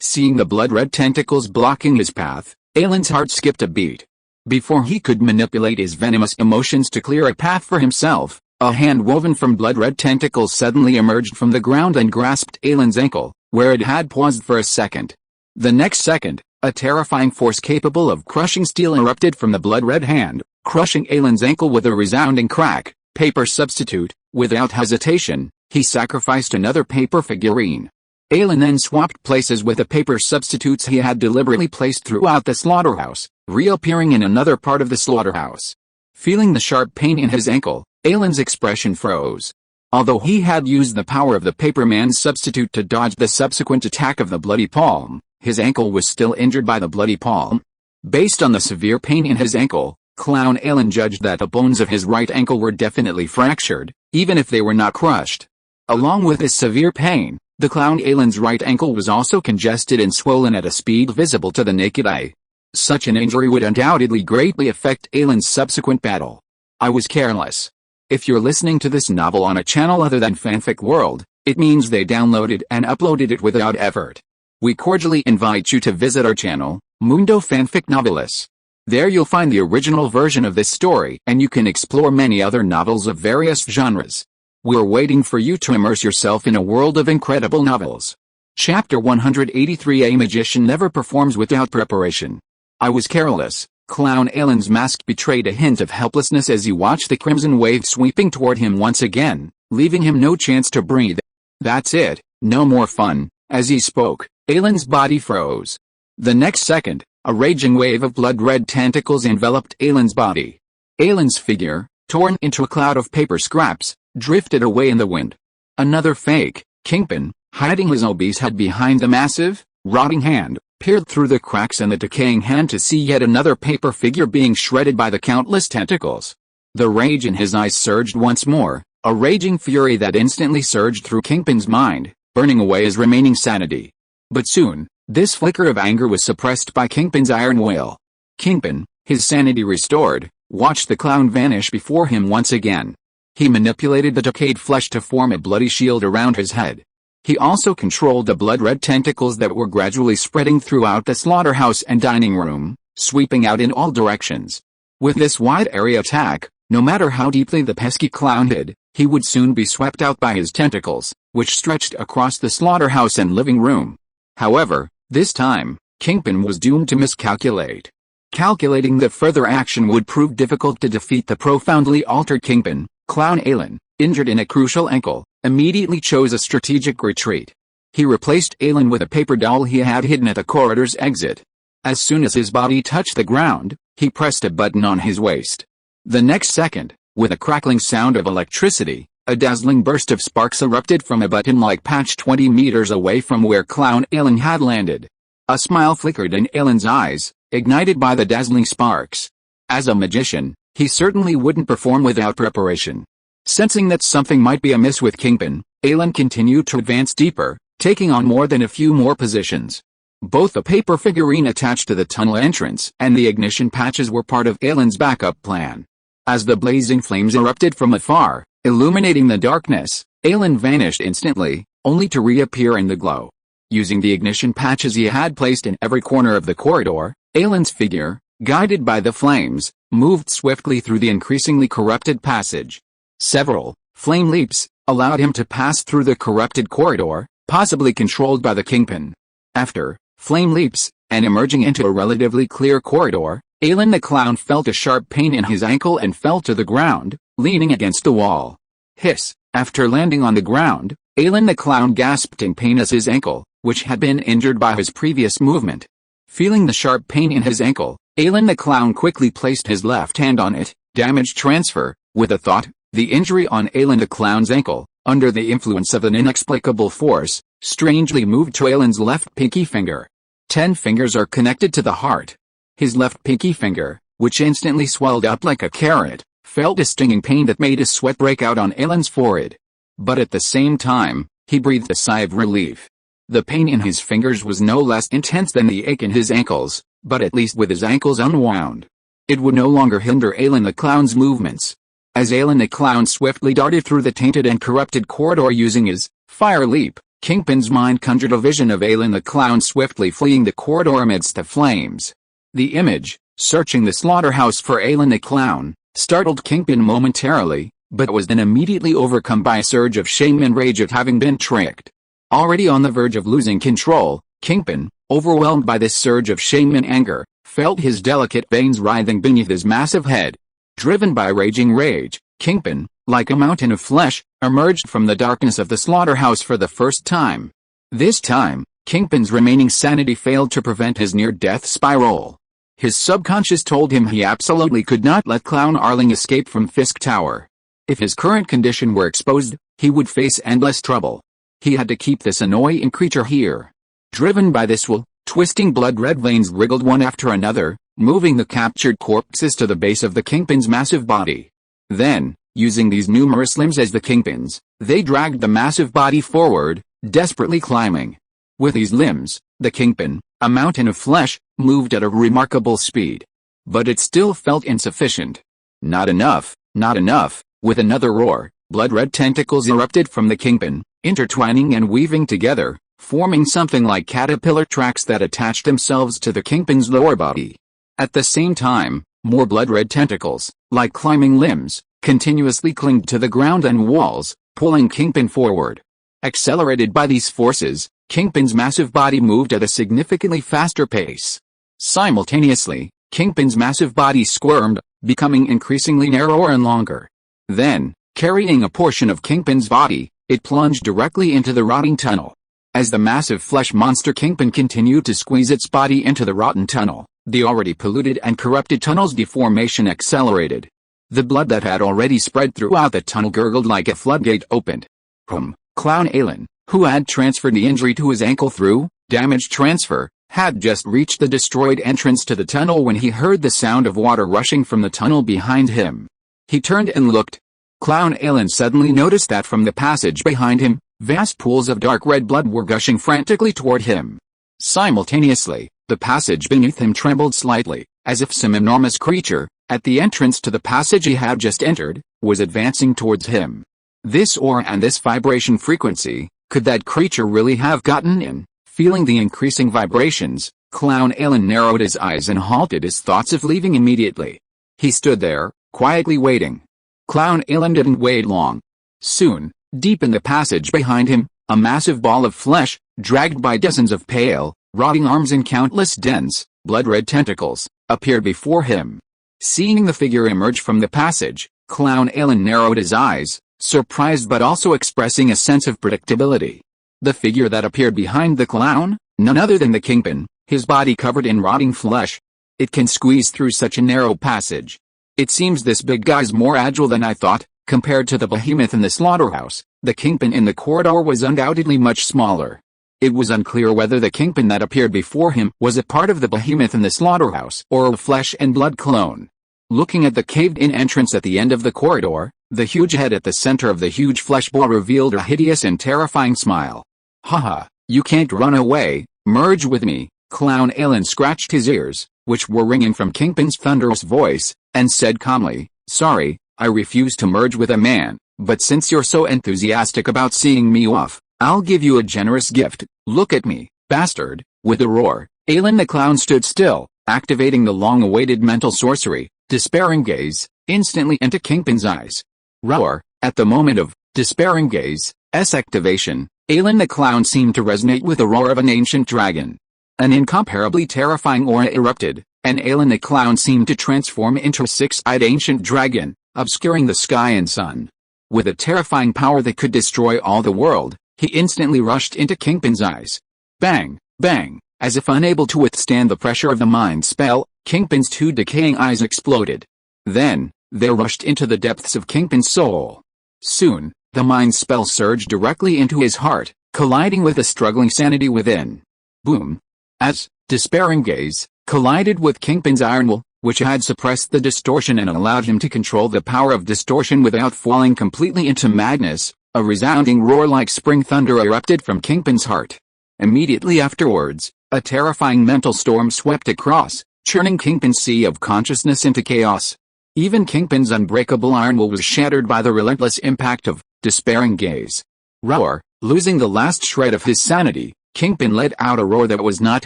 Speaker 1: Seeing the blood-red tentacles blocking his path, Ailin's heart skipped a beat. Before he could manipulate his venomous emotions to clear a path for himself, a hand woven from blood-red tentacles suddenly emerged from the ground and grasped Ailin's ankle, where it had paused for a second. The next second, a terrifying force capable of crushing steel erupted from the blood-red hand, crushing Ailin's ankle with a resounding crack. Paper substitute. Without hesitation, he sacrificed another paper figurine. Ailin then swapped places with the paper substitutes he had deliberately placed throughout the slaughterhouse, reappearing in another part of the slaughterhouse. Feeling the sharp pain in his ankle, Ailin's expression froze. Although he had used the power of the paperman's substitute to dodge the subsequent attack of the bloody palm, his ankle was still injured by the bloody palm. Based on the severe pain in his ankle, Clown Ailin judged that the bones of his right ankle were definitely fractured, even if they were not crushed. Along with this severe pain, the Clown Ailin's right ankle was also congested and swollen at a speed visible to the naked eye. Such an injury would undoubtedly greatly affect Ailin's subsequent battle. I was careless. If you're listening to this novel on a channel other than Fanfic World, it means they downloaded and uploaded it without effort. We cordially invite you to visit our channel, Mundo Fanfic Novelis. There you'll find the original version of this story and you can explore many other novels of various genres. We're waiting for you to immerse yourself in a world of incredible novels. Chapter 183. A magician never performs without preparation. I was careless. Clown Ailin's mask betrayed a hint of helplessness as he watched the crimson wave sweeping toward him once again, leaving him no chance to breathe. That's it, no more fun. As he spoke, Ailin's body froze. The next second, a raging wave of blood-red tentacles enveloped Ailin's body. Ailin's figure, torn into a cloud of paper scraps, drifted away in the wind. Another fake, Kingpin, hiding his obese head behind the massive, rotting hand, peered through the cracks in the decaying hand to see yet another paper figure being shredded by the countless tentacles. The rage in his eyes surged once more, a raging fury that instantly surged through Kingpin's mind, burning away his remaining sanity. But soon, this flicker of anger was suppressed by Kingpin's iron will. Kingpin, his sanity restored, watched the clown vanish before him once again. He manipulated the decayed flesh to form a bloody shield around his head. He also controlled the blood-red tentacles that were gradually spreading throughout the slaughterhouse and dining room, sweeping out in all directions. With this wide-area attack, no matter how deeply the pesky clown hid, he would soon be swept out by his tentacles, which stretched across the slaughterhouse and living room. However, this time, Kingpin was doomed to miscalculate. Calculating that further action would prove difficult to defeat the profoundly altered Kingpin, Clown Ailin, injured in a crucial ankle, immediately chose a strategic retreat. He replaced Ailin with a paper doll he had hidden at the corridor's exit. As soon as his body touched the ground, he pressed a button on his waist. The next second, with a crackling sound of electricity, a dazzling burst of sparks erupted from a button-like patch 20 meters away from where Clown Ailin had landed. A smile flickered in Ailin's eyes, ignited by the dazzling sparks. As a magician, he certainly wouldn't perform without preparation. Sensing that something might be amiss with Kingpin, Ailin continued to advance deeper, taking on more than a few more positions. Both the paper figurine attached to the tunnel entrance and the ignition patches were part of Ailin's backup plan. As the blazing flames erupted from afar, illuminating the darkness, Ailin vanished instantly, only to reappear in the glow. Using the ignition patches he had placed in every corner of the corridor, Ailin's figure, guided by the flames, moved swiftly through the increasingly corrupted passage. Several flame leaps allowed him to pass through the corrupted corridor, possibly controlled by the Kingpin. After flame leaps, and emerging into a relatively clear corridor, Ailin the Clown felt a sharp pain in his ankle and fell to the ground, leaning against the wall. Hiss! After landing on the ground, Ailin the Clown gasped in pain as his ankle, which had been injured by his previous movement. Feeling the sharp pain in his ankle, Ailin the Clown quickly placed his left hand on it, damage transfer, with a thought. The injury on Ailin the Clown's ankle, under the influence of an inexplicable force, strangely moved to Ailin's left pinky finger. 10 fingers are connected to the heart. His left pinky finger, which instantly swelled up like a carrot, felt a stinging pain that made a sweat break out on Ailin's forehead. But at the same time, he breathed a sigh of relief. The pain in his fingers was no less intense than the ache in his ankles, but at least with his ankles unwound, it would no longer hinder Ailin the Clown's movements. As Ailin the Clown swiftly darted through the tainted and corrupted corridor using his fire leap, Kingpin's mind conjured a vision of Ailin the Clown swiftly fleeing the corridor amidst the flames. The image, searching the slaughterhouse for Ailin the Clown, startled Kingpin momentarily, but was then immediately overcome by a surge of shame and rage at having been tricked. Already on the verge of losing control, Kingpin, overwhelmed by this surge of shame and anger, felt his delicate veins writhing beneath his massive head. Driven by raging rage, Kingpin, like a mountain of flesh, emerged from the darkness of the slaughterhouse for the first time. This time, Kingpin's remaining sanity failed to prevent his near-death spiral. His subconscious told him he absolutely could not let Clown Ailin escape from Fisk Tower. If his current condition were exposed, he would face endless trouble. He had to keep this annoying creature here. Driven by this will, twisting blood-red veins wriggled one after another, moving the captured corpses to the base of the Kingpin's massive body. Then, using these numerous limbs as the Kingpin's, they dragged the massive body forward, desperately climbing. With these limbs, the Kingpin, a mountain of flesh, moved at a remarkable speed. But it still felt insufficient. Not enough, not enough. With another roar, blood-red tentacles erupted from the Kingpin, intertwining and weaving together, forming something like caterpillar tracks that attached themselves to the Kingpin's lower body. At the same time, more blood-red tentacles, like climbing limbs, continuously clinged to the ground and walls, pulling Kingpin forward. Accelerated by these forces, Kingpin's massive body moved at a significantly faster pace. Simultaneously, Kingpin's massive body squirmed, becoming increasingly narrower and longer. Then, carrying a portion of Kingpin's body, it plunged directly into the rotting tunnel. As the massive flesh monster Kingpin continued to squeeze its body into the rotten tunnel, the already polluted and corrupted tunnel's deformation accelerated. The blood that had already spread throughout the tunnel gurgled like a floodgate opened. Clown Ailin, who had transferred the injury to his ankle through damage transfer, had just reached the destroyed entrance to the tunnel when he heard the sound of water rushing from the tunnel behind him. He turned and looked. Clown Ailin suddenly noticed that from the passage behind him, vast pools of dark red blood were gushing frantically toward him. Simultaneously, the passage beneath him trembled slightly, as if some enormous creature, at the entrance to the passage he had just entered, was advancing towards him. This aura and this vibration frequency, could that creature really have gotten in? Feeling the increasing vibrations, Clown Ailin narrowed his eyes and halted his thoughts of leaving immediately. He stood there, quietly waiting. Clown Ailin didn't wait long. Soon, deep in the passage behind him, a massive ball of flesh, dragged by dozens of pale, Rotting arms and countless dense, blood-red tentacles appeared before him. Seeing the figure emerge from the passage, Clown Ailin narrowed his eyes, surprised but also expressing a sense of predictability. The figure that appeared behind the clown? None other than the Kingpin, his body covered in rotting flesh. It can squeeze through such a narrow passage. It seems this big guy's more agile than I thought. Compared to the behemoth in the slaughterhouse, the Kingpin in the corridor was undoubtedly much smaller. It was unclear whether the Kingpin that appeared before him was a part of the behemoth in the slaughterhouse or a flesh and blood clone. Looking at the caved-in entrance at the end of the corridor, the huge head at the center of the huge flesh ball revealed a hideous and terrifying smile. Haha, you can't run away, merge with me. Clown Ailin scratched his ears, which were ringing from Kingpin's thunderous voice, and said calmly, sorry, I refuse to merge with a man, but since you're so enthusiastic about seeing me off, I'll give you a generous gift. Look at me, bastard. With a roar, Ailin the clown stood still, activating the long-awaited mental sorcery, Despairing Gaze, instantly into Kingpin's eyes. Roar. At the moment of Despairing Gaze's activation, Ailin the clown seemed to resonate with the roar of an ancient dragon. An incomparably terrifying aura erupted, and Ailin the clown seemed to transform into a six-eyed ancient dragon, obscuring the sky and sun. With a terrifying power that could destroy all the world, he instantly rushed into Kingpin's eyes. Bang, bang, as if unable to withstand the pressure of the mind spell, Kingpin's two decaying eyes exploded. Then, they rushed into the depths of Kingpin's soul. Soon, the mind spell surged directly into his heart, colliding with the struggling sanity within. Boom. As Despairing Gaze collided with Kingpin's iron will, which had suppressed the distortion and allowed him to control the power of distortion without falling completely into madness, a resounding roar like spring thunder erupted from Kingpin's heart. Immediately afterwards, a terrifying mental storm swept across, churning Kingpin's sea of consciousness into chaos. Even Kingpin's unbreakable iron will was shattered by the relentless impact of Despairing Gaze. Roar. Losing the last shred of his sanity, Kingpin let out a roar that was not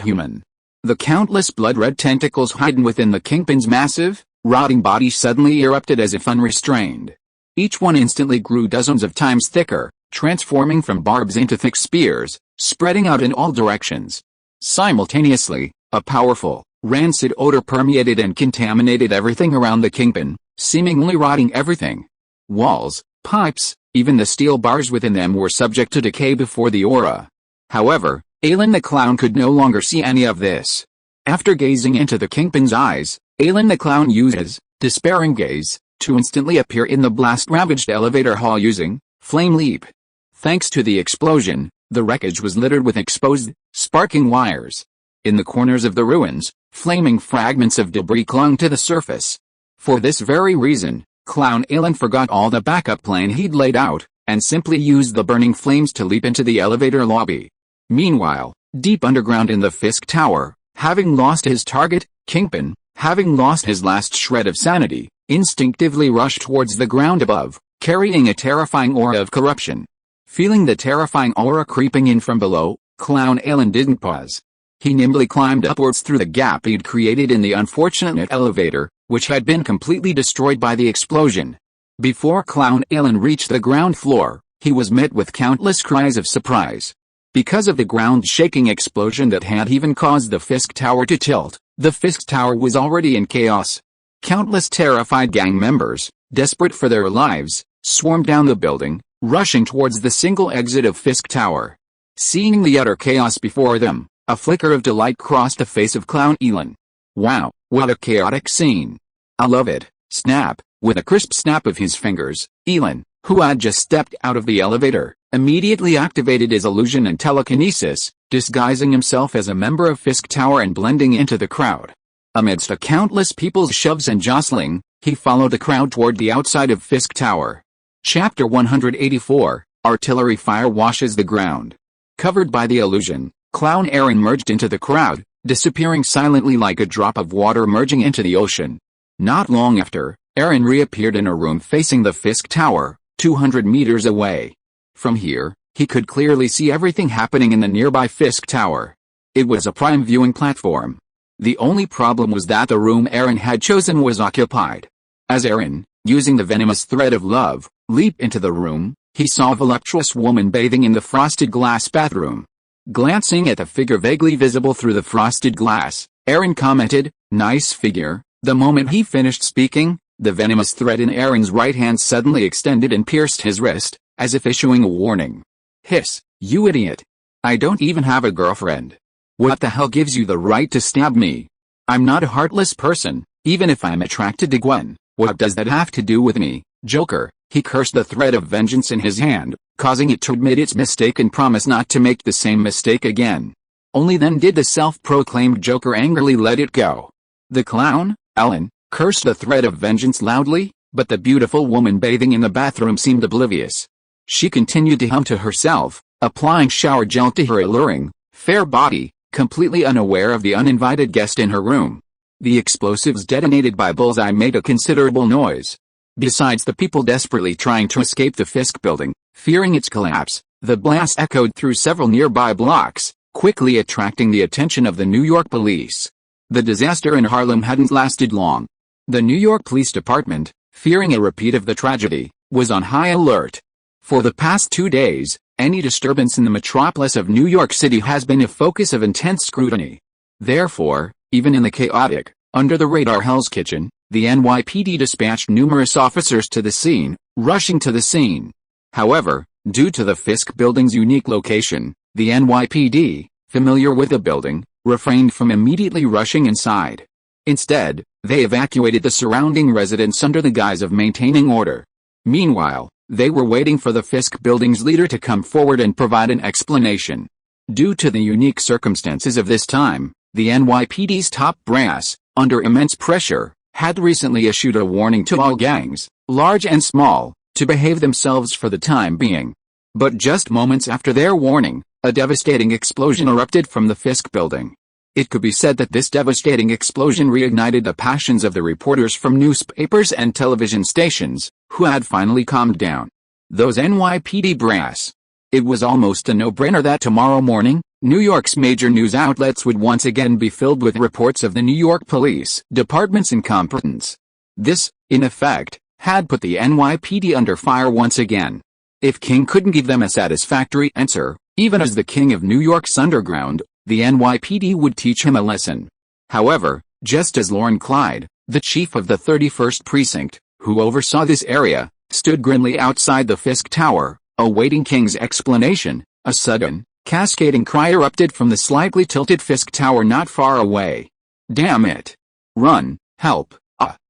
Speaker 1: human. The countless blood-red tentacles hidden within the Kingpin's massive, rotting body suddenly erupted as if unrestrained. Each one instantly grew dozens of times thicker, transforming from barbs into thick spears, spreading out in all directions. Simultaneously, a powerful, rancid odor permeated and contaminated everything around the Kingpin, seemingly rotting everything. Walls, pipes, even the steel bars within them were subject to decay before the aura. However, Ailin the clown could no longer see any of this. After gazing into the Kingpin's eyes, Ailin the clown used his Despairing Gaze to instantly appear in the blast-ravaged elevator hall using Flame Leap. Thanks to the explosion, the wreckage was littered with exposed, sparking wires. In the corners of the ruins, flaming fragments of debris clung to the surface. For this very reason, Clown Ailin forgot all the backup plan he'd laid out, and simply used the burning flames to leap into the elevator lobby. Meanwhile, deep underground in the Fisk Tower, having lost his target, Kingpin, having lost his last shred of sanity, instinctively rushed towards the ground above, carrying a terrifying aura of corruption. Feeling the terrifying aura creeping in from below, Clown Ailin didn't pause. He nimbly climbed upwards through the gap he'd created in the unfortunate elevator, which had been completely destroyed by the explosion. Before Clown Ailin reached the ground floor, he was met with countless cries of surprise. Because of the ground-shaking explosion that had even caused the Fisk Tower to tilt, the Fisk Tower was already in chaos. Countless terrified gang members, desperate for their lives, swarmed down the building, rushing towards the single exit of Fisk Tower. Seeing the utter chaos before them, a flicker of delight crossed the face of Clown Ailin. Wow, what a chaotic scene. I love it. Snap. With a crisp snap of his fingers, Ailin, who had just stepped out of the elevator, immediately activated his illusion and telekinesis, disguising himself as a member of Fisk Tower and blending into the crowd. Amidst a countless people's shoves and jostling, he followed the crowd toward the outside of Fisk Tower. Chapter 184, Artillery fire washes the ground. Covered by the illusion, Clown Ailin merged into the crowd, disappearing silently like a drop of water merging into the ocean. Not long after, Ailin reappeared in a room facing the Fisk Tower, 200 meters away. From here, he could clearly see everything happening in the nearby Fisk Tower. It was a prime viewing platform. The only problem was that the room Ailin had chosen was occupied. As Ailin, using the venomous thread of love, leaped into the room, he saw a voluptuous woman bathing in the frosted glass bathroom. Glancing at the figure vaguely visible through the frosted glass, Ailin commented, "Nice figure." The moment he finished speaking, the venomous thread in Ailin's right hand suddenly extended and pierced his wrist, as if issuing a warning. "Hiss, you idiot. I don't even have a girlfriend. What the hell gives you the right to stab me? I'm not a heartless person, even if I'm attracted to Gwen. What does that have to do with me, Joker?" He cursed the thread of vengeance in his hand, causing it to admit its mistake and promise not to make the same mistake again. Only then did the self-proclaimed Joker angrily let it go. The clown, Ailin, cursed the thread of vengeance loudly, but the beautiful woman bathing in the bathroom seemed oblivious. She continued to hum to herself, applying shower gel to her alluring, fair body, completely unaware of the uninvited guest in her room. The explosives detonated by Bullseye made a considerable noise. Besides the people desperately trying to escape the Fisk building, fearing its collapse, the blast echoed through several nearby blocks, quickly attracting the attention of the New York police. The disaster in Harlem hadn't lasted long. The New York Police Department, fearing a repeat of the tragedy, was on high alert. For the past 2 days, any disturbance in the metropolis of New York City has been a focus of intense scrutiny. Therefore, even in the chaotic, under-the-radar Hell's Kitchen, the NYPD dispatched numerous officers to the scene, rushing to the scene. However, due to the Fisk building's unique location, the NYPD, familiar with the building, refrained from immediately rushing inside. Instead, they evacuated the surrounding residents under the guise of maintaining order. Meanwhile, they were waiting for the Fisk building's leader to come forward and provide an explanation. Due to the unique circumstances of this time, the NYPD's top brass, under immense pressure, had recently issued a warning to all gangs, large and small, to behave themselves for the time being. But just moments after their warning, a devastating explosion erupted from the Fisk building. It could be said that this devastating explosion reignited the passions of the reporters from newspapers and television stations, who had finally calmed down. Those NYPD brass. It was almost a no-brainer that tomorrow morning, New York's major news outlets would once again be filled with reports of the New York Police Department's incompetence. This, in effect, had put the NYPD under fire once again. If King couldn't give them a satisfactory answer, even as the king of New York's underground, the NYPD would teach him a lesson. However, just as Lauren Clyde, the chief of the 31st Precinct, who oversaw this area, stood grimly outside the Fisk Tower, awaiting King's explanation, a sudden, cascading cry erupted from the slightly tilted Fisk Tower not far away. "Damn it! Run, help,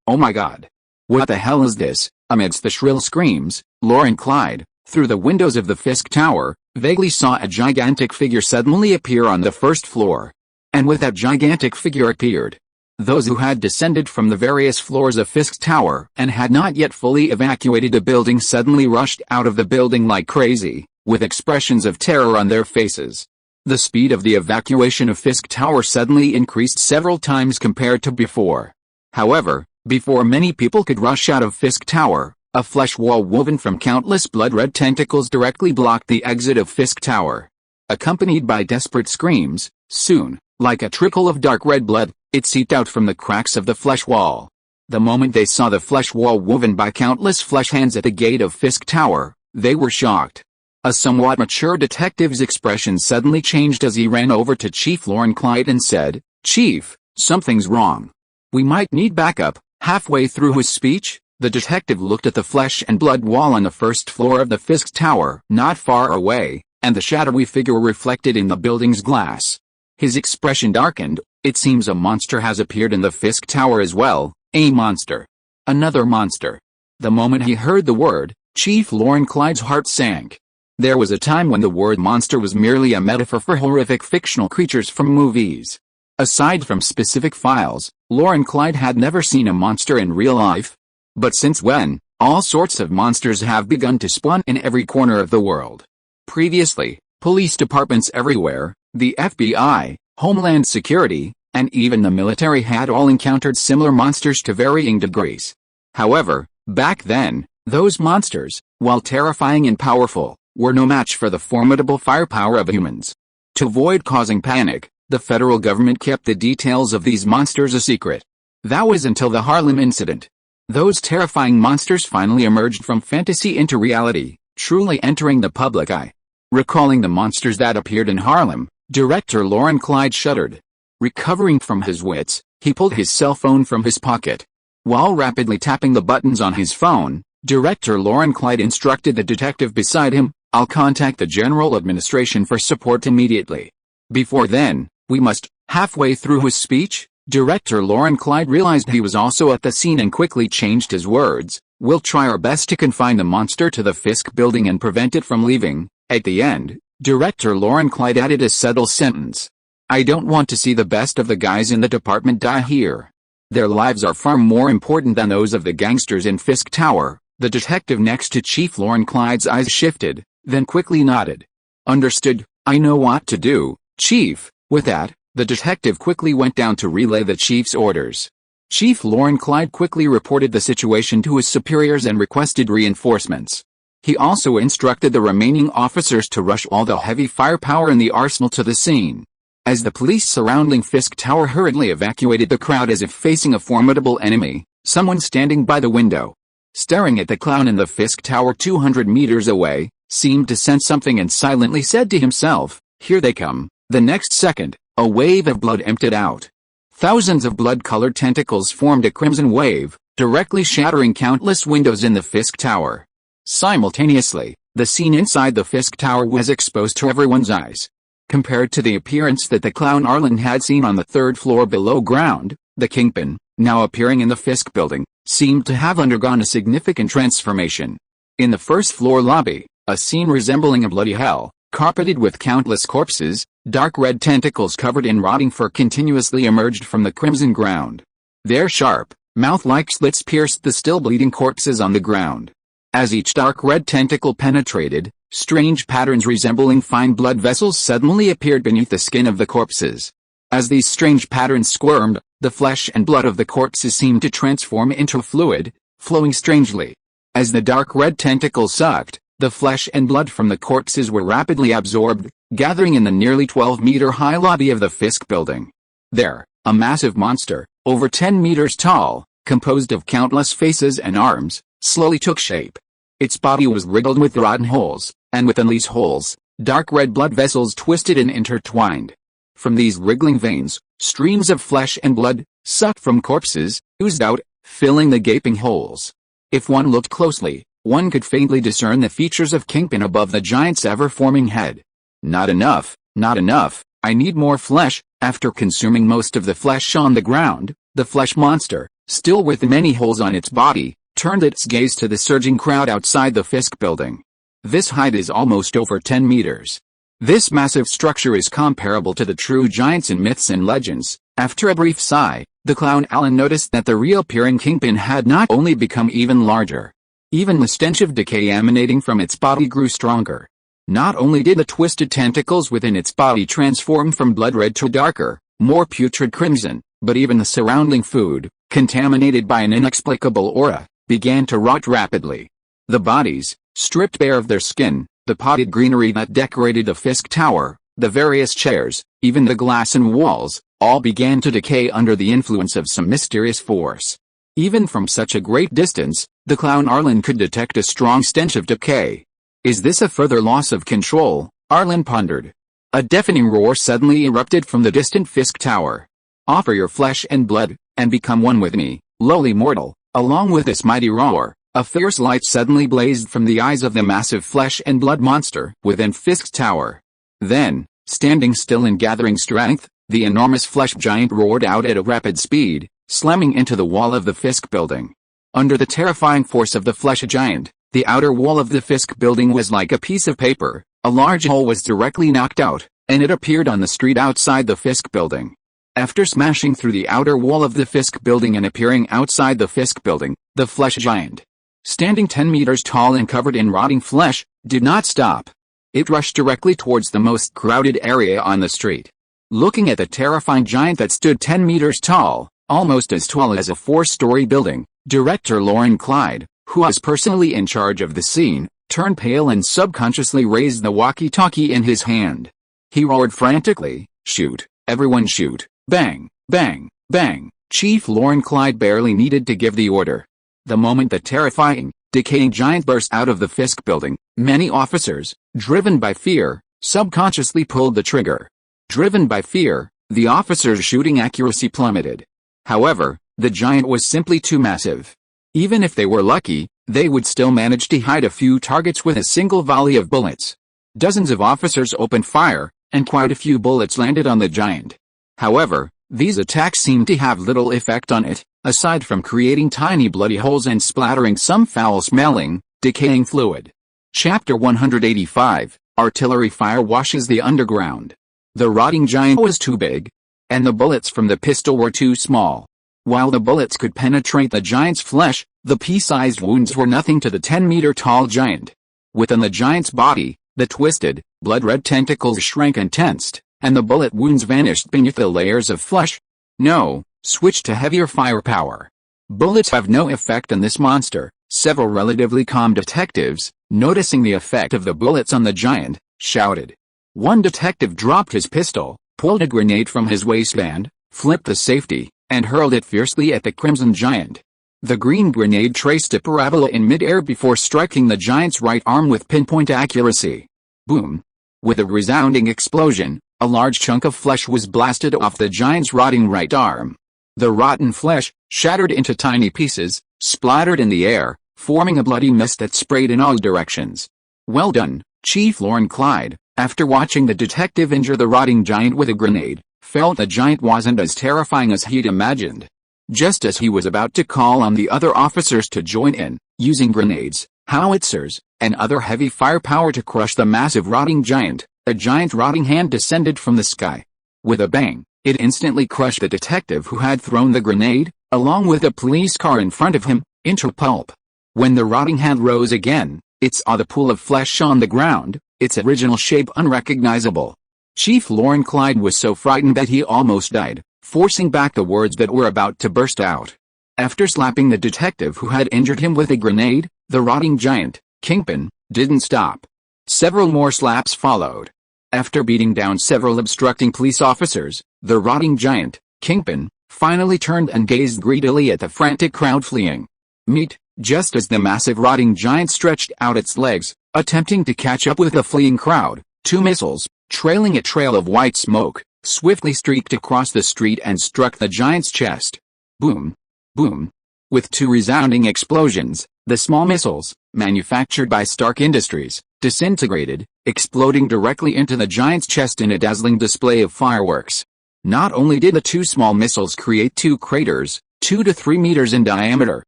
Speaker 1: oh my god! What the hell is this?" Amidst the shrill screams, Lauren Clyde, through the windows of the Fisk Tower, vaguely saw a gigantic figure suddenly appear on the first floor. And with that gigantic figure appeared those who had descended from the various floors of Fisk Tower and had not yet fully evacuated the building suddenly rushed out of the building like crazy, with expressions of terror on their faces. The speed of the evacuation of Fisk Tower suddenly increased several times compared to before. However, before many people could rush out of Fisk Tower, a flesh wall woven from countless blood-red tentacles directly blocked the exit of Fisk Tower. Accompanied by desperate screams, soon, like a trickle of dark red blood, it seeped out from the cracks of the flesh wall. The moment they saw the flesh wall woven by countless flesh hands at the gate of Fisk Tower, they were shocked. A somewhat mature detective's expression suddenly changed as he ran over to Chief Lauren Clyde and said, "Chief, something's wrong. We might need backup." Halfway through his speech, the detective looked at the flesh and blood wall on the first floor of the Fisk Tower, not far away, and the shadowy figure reflected in the building's glass. His expression darkened. "It seems a monster has appeared in the Fisk Tower as well." "A monster? Another monster?" The moment he heard the word, Chief Lauren Clyde's heart sank. There was a time when the word monster was merely a metaphor for horrific fictional creatures from movies. Aside from specific files, Lauren Clyde had never seen a monster in real life. But since when, all sorts of monsters have begun to spawn in every corner of the world. Previously, police departments everywhere, the FBI, Homeland Security, and even the military had all encountered similar monsters to varying degrees. However, back then, those monsters, while terrifying and powerful, were no match for the formidable firepower of humans. To avoid causing panic, the federal government kept the details of these monsters a secret. That was until the Harlem incident. Those terrifying monsters finally emerged from fantasy into reality, truly entering the public eye. Recalling the monsters that appeared in Harlem, director Lauren Clyde shuddered. Recovering from his wits, he pulled his cell phone from his pocket. While rapidly tapping the buttons on his phone, director Lauren Clyde instructed the detective beside him, "I'll contact the General Administration for support immediately. Before then, we must." Halfway through his speech, director Lauren Clyde realized he was also at the scene and quickly changed his words. "We'll try our best to confine the monster to the Fisk building and prevent it from leaving." At the end, director Lauren Clyde added a subtle sentence. "I don't want to see the best of the guys in the department die here. Their lives are far more important than those of the gangsters in Fisk Tower." The detective next to Chief Lauren Clyde's eyes shifted, then quickly nodded. "Understood, I know what to do, Chief." With that, the detective quickly went down to relay the chief's orders. Chief Lauren Clyde quickly reported the situation to his superiors and requested reinforcements. He also instructed the remaining officers to rush all the heavy firepower in the arsenal to the scene. As the police surrounding Fisk Tower hurriedly evacuated the crowd as if facing a formidable enemy, someone standing by the window, staring at the clown in the Fisk Tower 200 meters away, seemed to sense something and silently said to himself, "Here they come." The next second, a wave of blood emptied out. Thousands of blood-colored tentacles formed a crimson wave, directly shattering countless windows in the Fisk Tower. Simultaneously, the scene inside the Fisk Tower was exposed to everyone's eyes. Compared to the appearance that the clown Ailin had seen on the third floor below ground, the Kingpin, now appearing in the Fisk building, seemed to have undergone a significant transformation. In the first-floor lobby, a scene resembling a bloody hell, carpeted with countless corpses, dark red tentacles covered in rotting fur continuously emerged from the crimson ground. Their sharp, mouth-like slits pierced the still-bleeding corpses on the ground. As each dark red tentacle penetrated, strange patterns resembling fine blood vessels suddenly appeared beneath the skin of the corpses. As these strange patterns squirmed, the flesh and blood of the corpses seemed to transform into fluid, flowing strangely. As the dark red tentacles sucked, the flesh and blood from the corpses were rapidly absorbed, gathering in the nearly 12-meter-high lobby of the Fisk building. There, a massive monster, over 10 meters tall, composed of countless faces and arms, slowly took shape. Its body was riddled with rotten holes, and within these holes, dark red blood vessels twisted and intertwined. From these wriggling veins, streams of flesh and blood, sucked from corpses, oozed out, filling the gaping holes. If one looked closely, one could faintly discern the features of Kingpin above the giant's ever-forming head. "Not enough, not enough, I need more flesh." After consuming most of the flesh on the ground, the flesh monster, still with many holes on its body, turned its gaze to the surging crowd outside the Fisk building. This height is almost over 10 meters. This massive structure is comparable to the true giants in myths and legends. After a brief sigh, the clown Ailin noticed that the reappearing Kingpin had not only become even larger. Even the stench of decay emanating from its body grew stronger. Not only did the twisted tentacles within its body transform from blood red to darker, more putrid crimson, but even the surrounding food, contaminated by an inexplicable aura, began to rot rapidly. The bodies, stripped bare of their skin, the potted greenery that decorated the Fisk Tower, the various chairs, even the glass and walls, all began to decay under the influence of some mysterious force. Even from such a great distance, the clown Ailin could detect a strong stench of decay. "Is this a further loss of control?" Ailin pondered. A deafening roar suddenly erupted from the distant Fisk Tower. "Offer your flesh and blood, and become one with me, lowly mortal." Along with this mighty roar, a fierce light suddenly blazed from the eyes of the massive flesh and blood monster within Fisk Tower. Then, standing still and gathering strength, the enormous flesh giant roared out at a rapid speed, slamming into the wall of the Fisk building. Under the terrifying force of the flesh giant, the outer wall of the Fisk building was like a piece of paper. A large hole was directly knocked out, and it appeared on the street outside the Fisk building. After smashing through the outer wall of the Fisk building and appearing outside the Fisk building, the flesh giant, standing 10 meters tall and covered in rotting flesh, did not stop. It rushed directly towards the most crowded area on the street. Looking at the terrifying giant that stood 10 meters tall, almost as tall as a 4-story building, director Lauren Clyde, who was personally in charge of the scene, turned pale and subconsciously raised the walkie-talkie in his hand. He roared frantically, "Shoot, everyone shoot, bang, bang, bang." Chief Lauren Clyde barely needed to give the order. The moment the terrifying, decaying giant burst out of the Fisk building, Many officers, driven by fear, subconsciously pulled the trigger. Driven by fear, the officers' shooting accuracy plummeted. However, the giant was simply too massive. Even if they were lucky, they would still manage to hide a few targets with a single volley of bullets. Dozens of officers opened fire, and quite a few bullets landed on the giant. However, these attacks seemed to have little effect on it, aside from creating tiny bloody holes and splattering some foul-smelling, decaying fluid. Chapter 185, Artillery Fire Washes the Underground. The rotting giant was too big, and the bullets from the pistol were too small. While the bullets could penetrate the giant's flesh, the pea-sized wounds were nothing to the 10-meter-tall giant. Within the giant's body, the twisted, blood-red tentacles shrank and tensed, and the bullet wounds vanished beneath the layers of flesh. No, switch to heavier firepower. Bullets have no effect on this monster. Several relatively calm detectives, noticing the effect of the bullets on the giant, shouted. One detective dropped his pistol, pulled a grenade from his waistband, flipped the safety, and hurled it fiercely at the crimson giant. The green grenade traced a parabola in midair before striking the giant's right arm with pinpoint accuracy. Boom! With a resounding explosion, a large chunk of flesh was blasted off the giant's rotting right arm. The rotten flesh, shattered into tiny pieces, splattered in the air, forming a bloody mist that sprayed in all directions. Well done, Chief Lorne Clyde, after watching the detective injure the rotting giant with a grenade, felt the giant wasn't as terrifying as he'd imagined. Just as he was about to call on the other officers to join in, using grenades, howitzers, and other heavy firepower to crush the massive rotting giant, a giant rotting hand descended from the sky. With a bang, it instantly crushed the detective who had thrown the grenade, along with a police car in front of him, into pulp. When the rotting hand rose again, it saw the pool of flesh on the ground, its original shape unrecognizable. Chief Lorne Clyde was so frightened that he almost died, forcing back the words that were about to burst out. After slapping the detective who had injured him with a grenade, the rotting giant, Kingpin, didn't stop. Several more slaps followed. After beating down several obstructing police officers, the rotting giant, Kingpin, finally turned and gazed greedily at the frantic crowd fleeing. Meet, just as the massive rotting giant stretched out its legs, attempting to catch up with the fleeing crowd, two missiles, trailing a trail of white smoke, swiftly streaked across the street and struck the giant's chest. Boom! Boom! With two resounding explosions, the small missiles, manufactured by Stark Industries, disintegrated, exploding directly into the giant's chest in a dazzling display of fireworks. Not only did the two small missiles create two craters, 2 to 3 meters in diameter,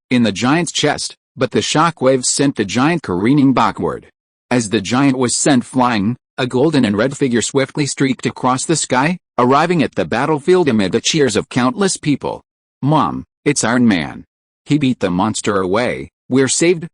Speaker 1: in the giant's chest, but the shock waves sent the giant careening backward. As the giant was sent flying, a golden and red figure swiftly streaked across the sky, arriving at the battlefield amid the cheers of countless people. Mom, it's Iron Man. He beat the monster away. We're saved,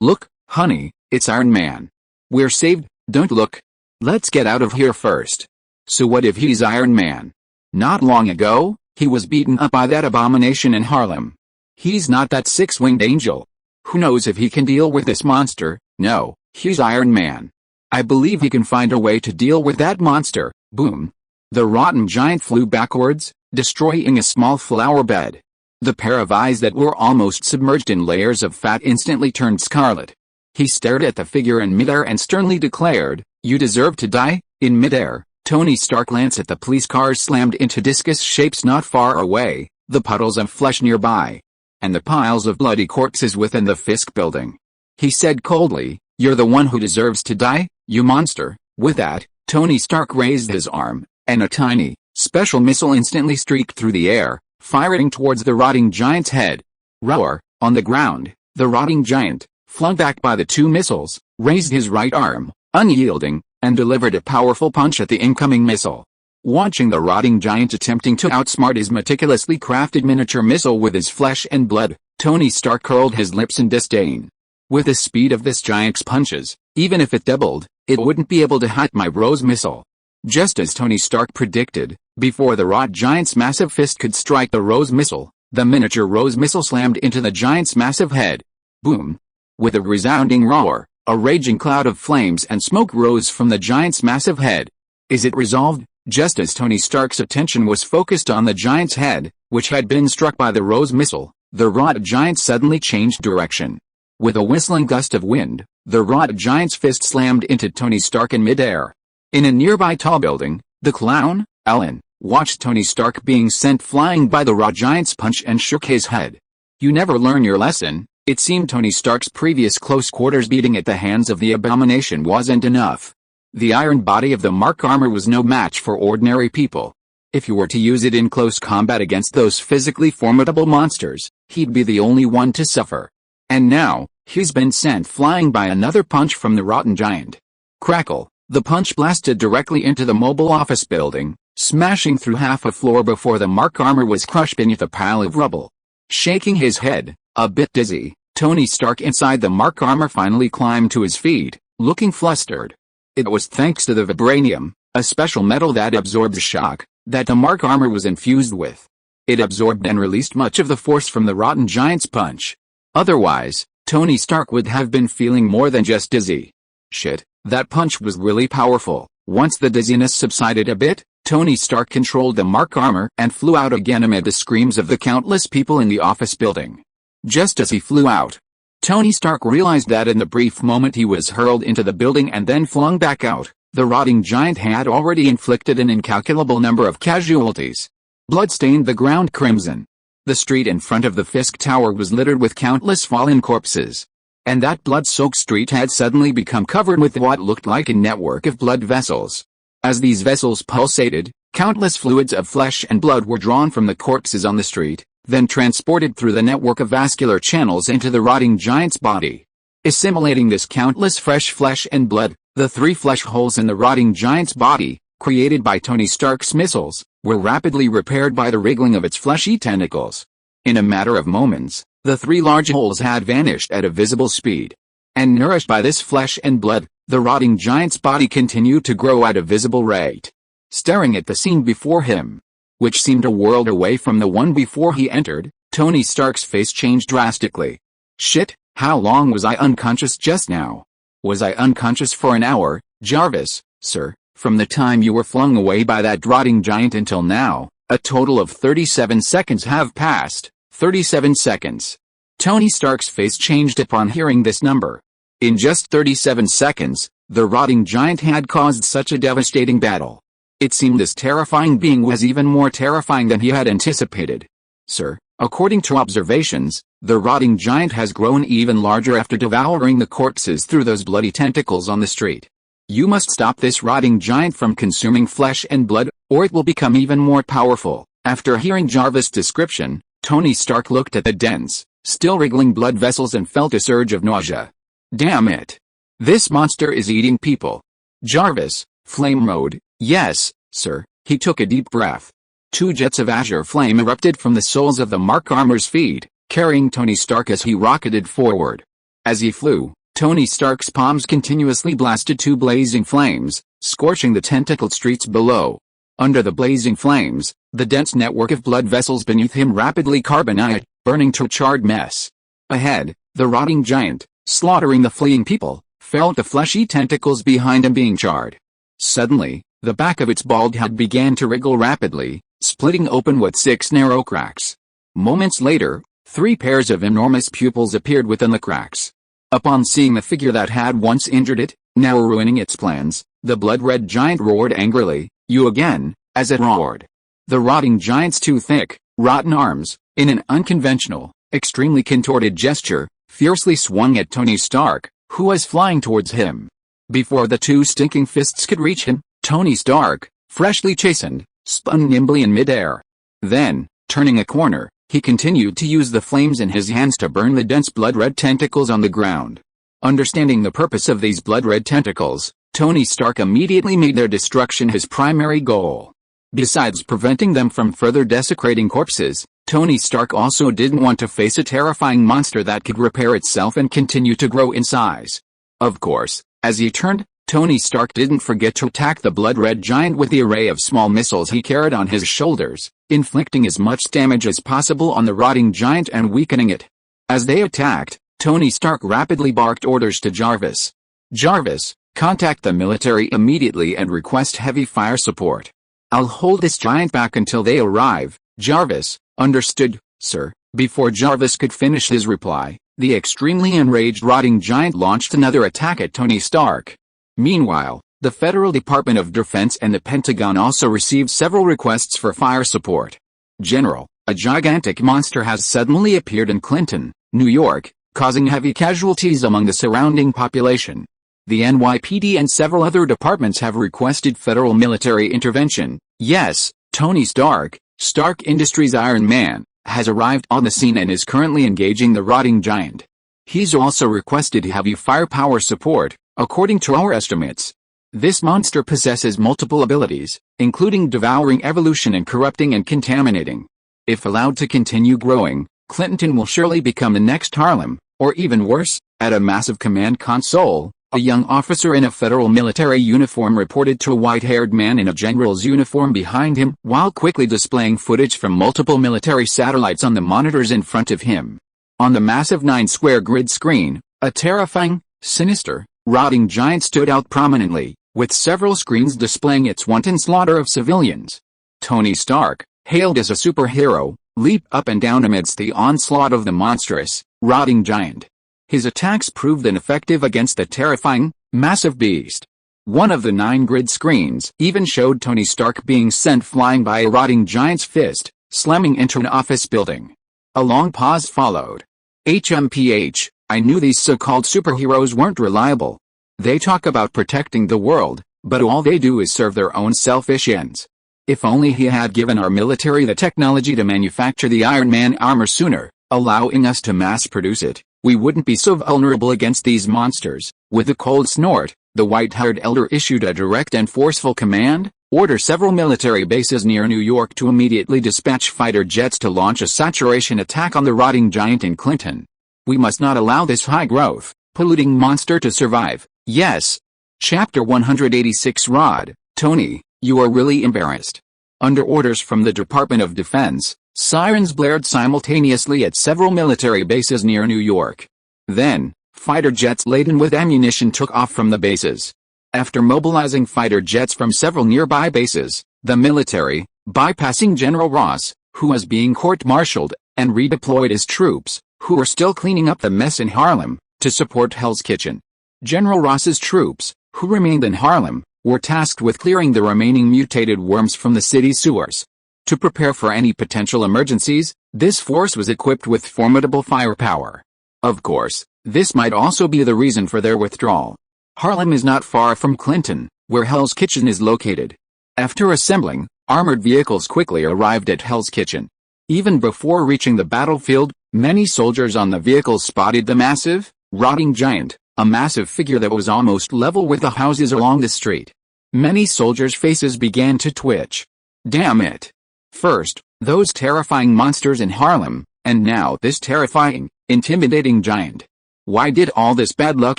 Speaker 1: look, honey, it's Iron Man. We're saved, don't look. Let's get out of here first. So what if he's Iron Man? Not long ago, he was beaten up by that abomination in Harlem. He's not that six-winged angel. Who knows if he can deal with this monster? No, he's Iron Man. I believe he can find a way to deal with that monster. Boom. The rotten giant flew backwards, destroying a small flower bed. The pair of eyes that were almost submerged in layers of fat instantly turned scarlet. He stared at the figure in midair and sternly declared, "You deserve to die." In midair, Tony Stark glanced at the police cars slammed into discus shapes not far away, the puddles of flesh nearby, and the piles of bloody corpses within the Fisk building. He said coldly, "You're the one who deserves to die, you monster." With that, Tony Stark raised his arm, and a tiny, special missile instantly streaked through the air, firing towards the rotting giant's head. Roar! On the ground, the rotting giant, flung back by the two missiles, raised his right arm, unyielding, and delivered a powerful punch at the incoming missile. Watching the rotting giant attempting to outsmart his meticulously crafted miniature missile with his flesh and blood, Tony Stark curled his lips in disdain. With the speed of this giant's punches, even if it doubled, it wouldn't be able to hit my Rose missile. Just as Tony Stark predicted, before the rot giant's massive fist could strike the Rose missile, the miniature Rose missile slammed into the giant's massive head. Boom! With a resounding roar, a raging cloud of flames and smoke rose from the giant's massive head. Is it resolved? Just as Tony Stark's attention was focused on the giant's head, which had been struck by the Rose missile, the rot giant suddenly changed direction. With a whistling gust of wind, The rod giant's fist slammed into Tony Stark in midair. In a nearby tall building, the clown, Ailin, watched Tony Stark being sent flying by the rod giant's punch and shook his head. You never learn your lesson. It seemed Tony Stark's previous close quarters beating at the hands of the abomination wasn't enough. The iron body of the Mark armor was no match for ordinary people. If you were to use it in close combat against those physically formidable monsters, he'd be the only one to suffer. And now, he's been sent flying by another punch from the rotten giant. Crackle, the punch blasted directly into the mobile office building, smashing through half a floor before the Mark armor was crushed beneath a pile of rubble. Shaking his head, a bit dizzy, Tony Stark inside the Mark armor finally climbed to his feet, looking flustered. It was thanks to the vibranium, a special metal that absorbs shock, that the Mark armor was infused with. It absorbed and released much of the force from the rotten giant's punch. Otherwise, Tony Stark would have been feeling more than just dizzy. Shit, that punch was really powerful. Once the dizziness subsided a bit, Tony Stark controlled the Mark armor and flew out again amid the screams of the countless people in the office building. Just as he flew out, Tony Stark realized that in the brief moment he was hurled into the building and then flung back out, the rotting giant had already inflicted an incalculable number of casualties. Blood stained the ground crimson. The street in front of the Fisk Tower was littered with countless fallen corpses. And that blood-soaked street had suddenly become covered with what looked like a network of blood vessels. As these vessels pulsated, countless fluids of flesh and blood were drawn from the corpses on the street, then transported through the network of vascular channels into the rotting giant's body. Assimilating this countless fresh flesh and blood, the 3 flesh holes in the rotting giant's body, created by Tony Stark's missiles, were rapidly repaired by the wriggling of its fleshy tentacles. In a matter of moments, the 3 large holes had vanished at a visible speed. And nourished by this flesh and blood, the rotting giant's body continued to grow at a visible rate. Staring at the scene before him, which seemed a world away from the one before he entered, Tony Stark's face changed drastically. Shit, how long was I unconscious just now? Was I unconscious for an hour, Jarvis, sir? From the time you were flung away by that rotting giant until now, a total of 37 seconds have passed. 37 seconds. Tony Stark's face changed upon hearing this number. In just 37 seconds, the rotting giant had caused such a devastating battle. It seemed this terrifying being was even more terrifying than he had anticipated. Sir, according to observations, the rotting giant has grown even larger after devouring the corpses through those bloody tentacles on the street. You must stop this rotting giant from consuming flesh and blood, or it will become even more powerful. After hearing Jarvis' description, Tony Stark looked at the dense, still wriggling blood vessels and felt a surge of nausea. Damn it. This monster is eating people. Jarvis, flame mode. Yes, sir. He took a deep breath. 2 jets of azure flame erupted from the soles of the Mark armor's feet, carrying Tony Stark as he rocketed forward. As he flew, Tony Stark's palms continuously blasted 2 blazing flames, scorching the tentacled streets below. Under the blazing flames, the dense network of blood vessels beneath him rapidly carbonized, burning to a charred mess. Ahead, the rotting giant, slaughtering the fleeing people, felt the fleshy tentacles behind him being charred. Suddenly, the back of its bald head began to wriggle rapidly, splitting open with 6 narrow cracks. Moments later, 3 pairs of enormous pupils appeared within the cracks. Upon seeing the figure that had once injured it, now ruining its plans, the blood-red giant roared angrily, "You again," as it roared. The rotting giant's 2 thick, rotten arms, in an unconventional, extremely contorted gesture, fiercely swung at Tony Stark, who was flying towards him. Before the 2 stinking fists could reach him, Tony Stark, freshly chastened, spun nimbly in midair. Then, turning a corner, he continued to use the flames in his hands to burn the dense blood-red tentacles on the ground. Understanding the purpose of these blood-red tentacles, Tony Stark immediately made their destruction his primary goal. Besides preventing them from further desecrating corpses, Tony Stark also didn't want to face a terrifying monster that could repair itself and continue to grow in size. Of course, as he turned, Tony Stark didn't forget to attack the blood-red giant with the array of small missiles he carried on his shoulders, inflicting as much damage as possible on the rotting giant and weakening it. As they attacked, Tony Stark rapidly barked orders to Jarvis. "Jarvis, contact the military immediately and request heavy fire support. I'll hold this giant back until they arrive." Jarvis, "Understood, sir." Before Jarvis could finish his reply, The extremely enraged rotting giant launched another attack at Tony Stark. Meanwhile, the Federal Department of Defense and the Pentagon also received several requests for fire support. General, a gigantic monster has suddenly appeared in Clinton, New York, causing heavy casualties among the surrounding population. The NYPD and several other departments have requested federal military intervention. Yes, Tony Stark, Stark Industries' Iron Man, has arrived on the scene and is currently engaging the rotting giant. He's also requested heavy firepower support, according to our estimates. This monster possesses multiple abilities, including devouring evolution and corrupting and contaminating. If allowed to continue growing, Clinton will surely become the next Harlem, or even worse. At a massive command console, a young officer in a federal military uniform reported to a white-haired man in a general's uniform behind him while quickly displaying footage from multiple military satellites on the monitors in front of him. On the massive 9-square grid screen, a terrifying, sinister, rotting giant stood out prominently, with several screens displaying its wanton slaughter of civilians. Tony Stark, hailed as a superhero, leaped up and down amidst the onslaught of the monstrous, rotting giant. His attacks proved ineffective against the terrifying, massive beast. One of the 9 grid screens even showed Tony Stark being sent flying by a rotting giant's fist, slamming into an office building. A long pause followed. HMPH, I knew these so-called superheroes weren't reliable. They talk about protecting the world, but all they do is serve their own selfish ends. If only he had given our military the technology to manufacture the Iron Man armor sooner, allowing us to mass-produce it, we wouldn't be so vulnerable against these monsters. With a cold snort, the white-haired elder issued a direct and forceful command: order several military bases near New York to immediately dispatch fighter jets to launch a saturation attack on the rotting giant in Clinton. We must not allow this high-growth, polluting monster to survive. Yes. Chapter 186. Rod, Tony, you are really embarrassed. Under orders from the Department of Defense, sirens blared simultaneously at several military bases near New York. Then, fighter jets laden with ammunition took off from the bases. After mobilizing fighter jets from several nearby bases, the military, bypassing General Ross, who was being court-martialed, and redeployed his troops, who were still cleaning up the mess in Harlem, to support Hell's Kitchen. General Ross's troops, who remained in Harlem, were tasked with clearing the remaining mutated worms from the city's sewers. To prepare for any potential emergencies, this force was equipped with formidable firepower. Of course, this might also be the reason for their withdrawal. Harlem is not far from Clinton, where Hell's Kitchen is located. After assembling, armored vehicles quickly arrived at Hell's Kitchen. Even before reaching the battlefield, many soldiers on the vehicles spotted the massive, rotting giant, a massive figure that was almost level with the houses along the street. Many soldiers' faces began to twitch. Damn it. First, those terrifying monsters in Harlem, and now this terrifying, intimidating giant. Why did all this bad luck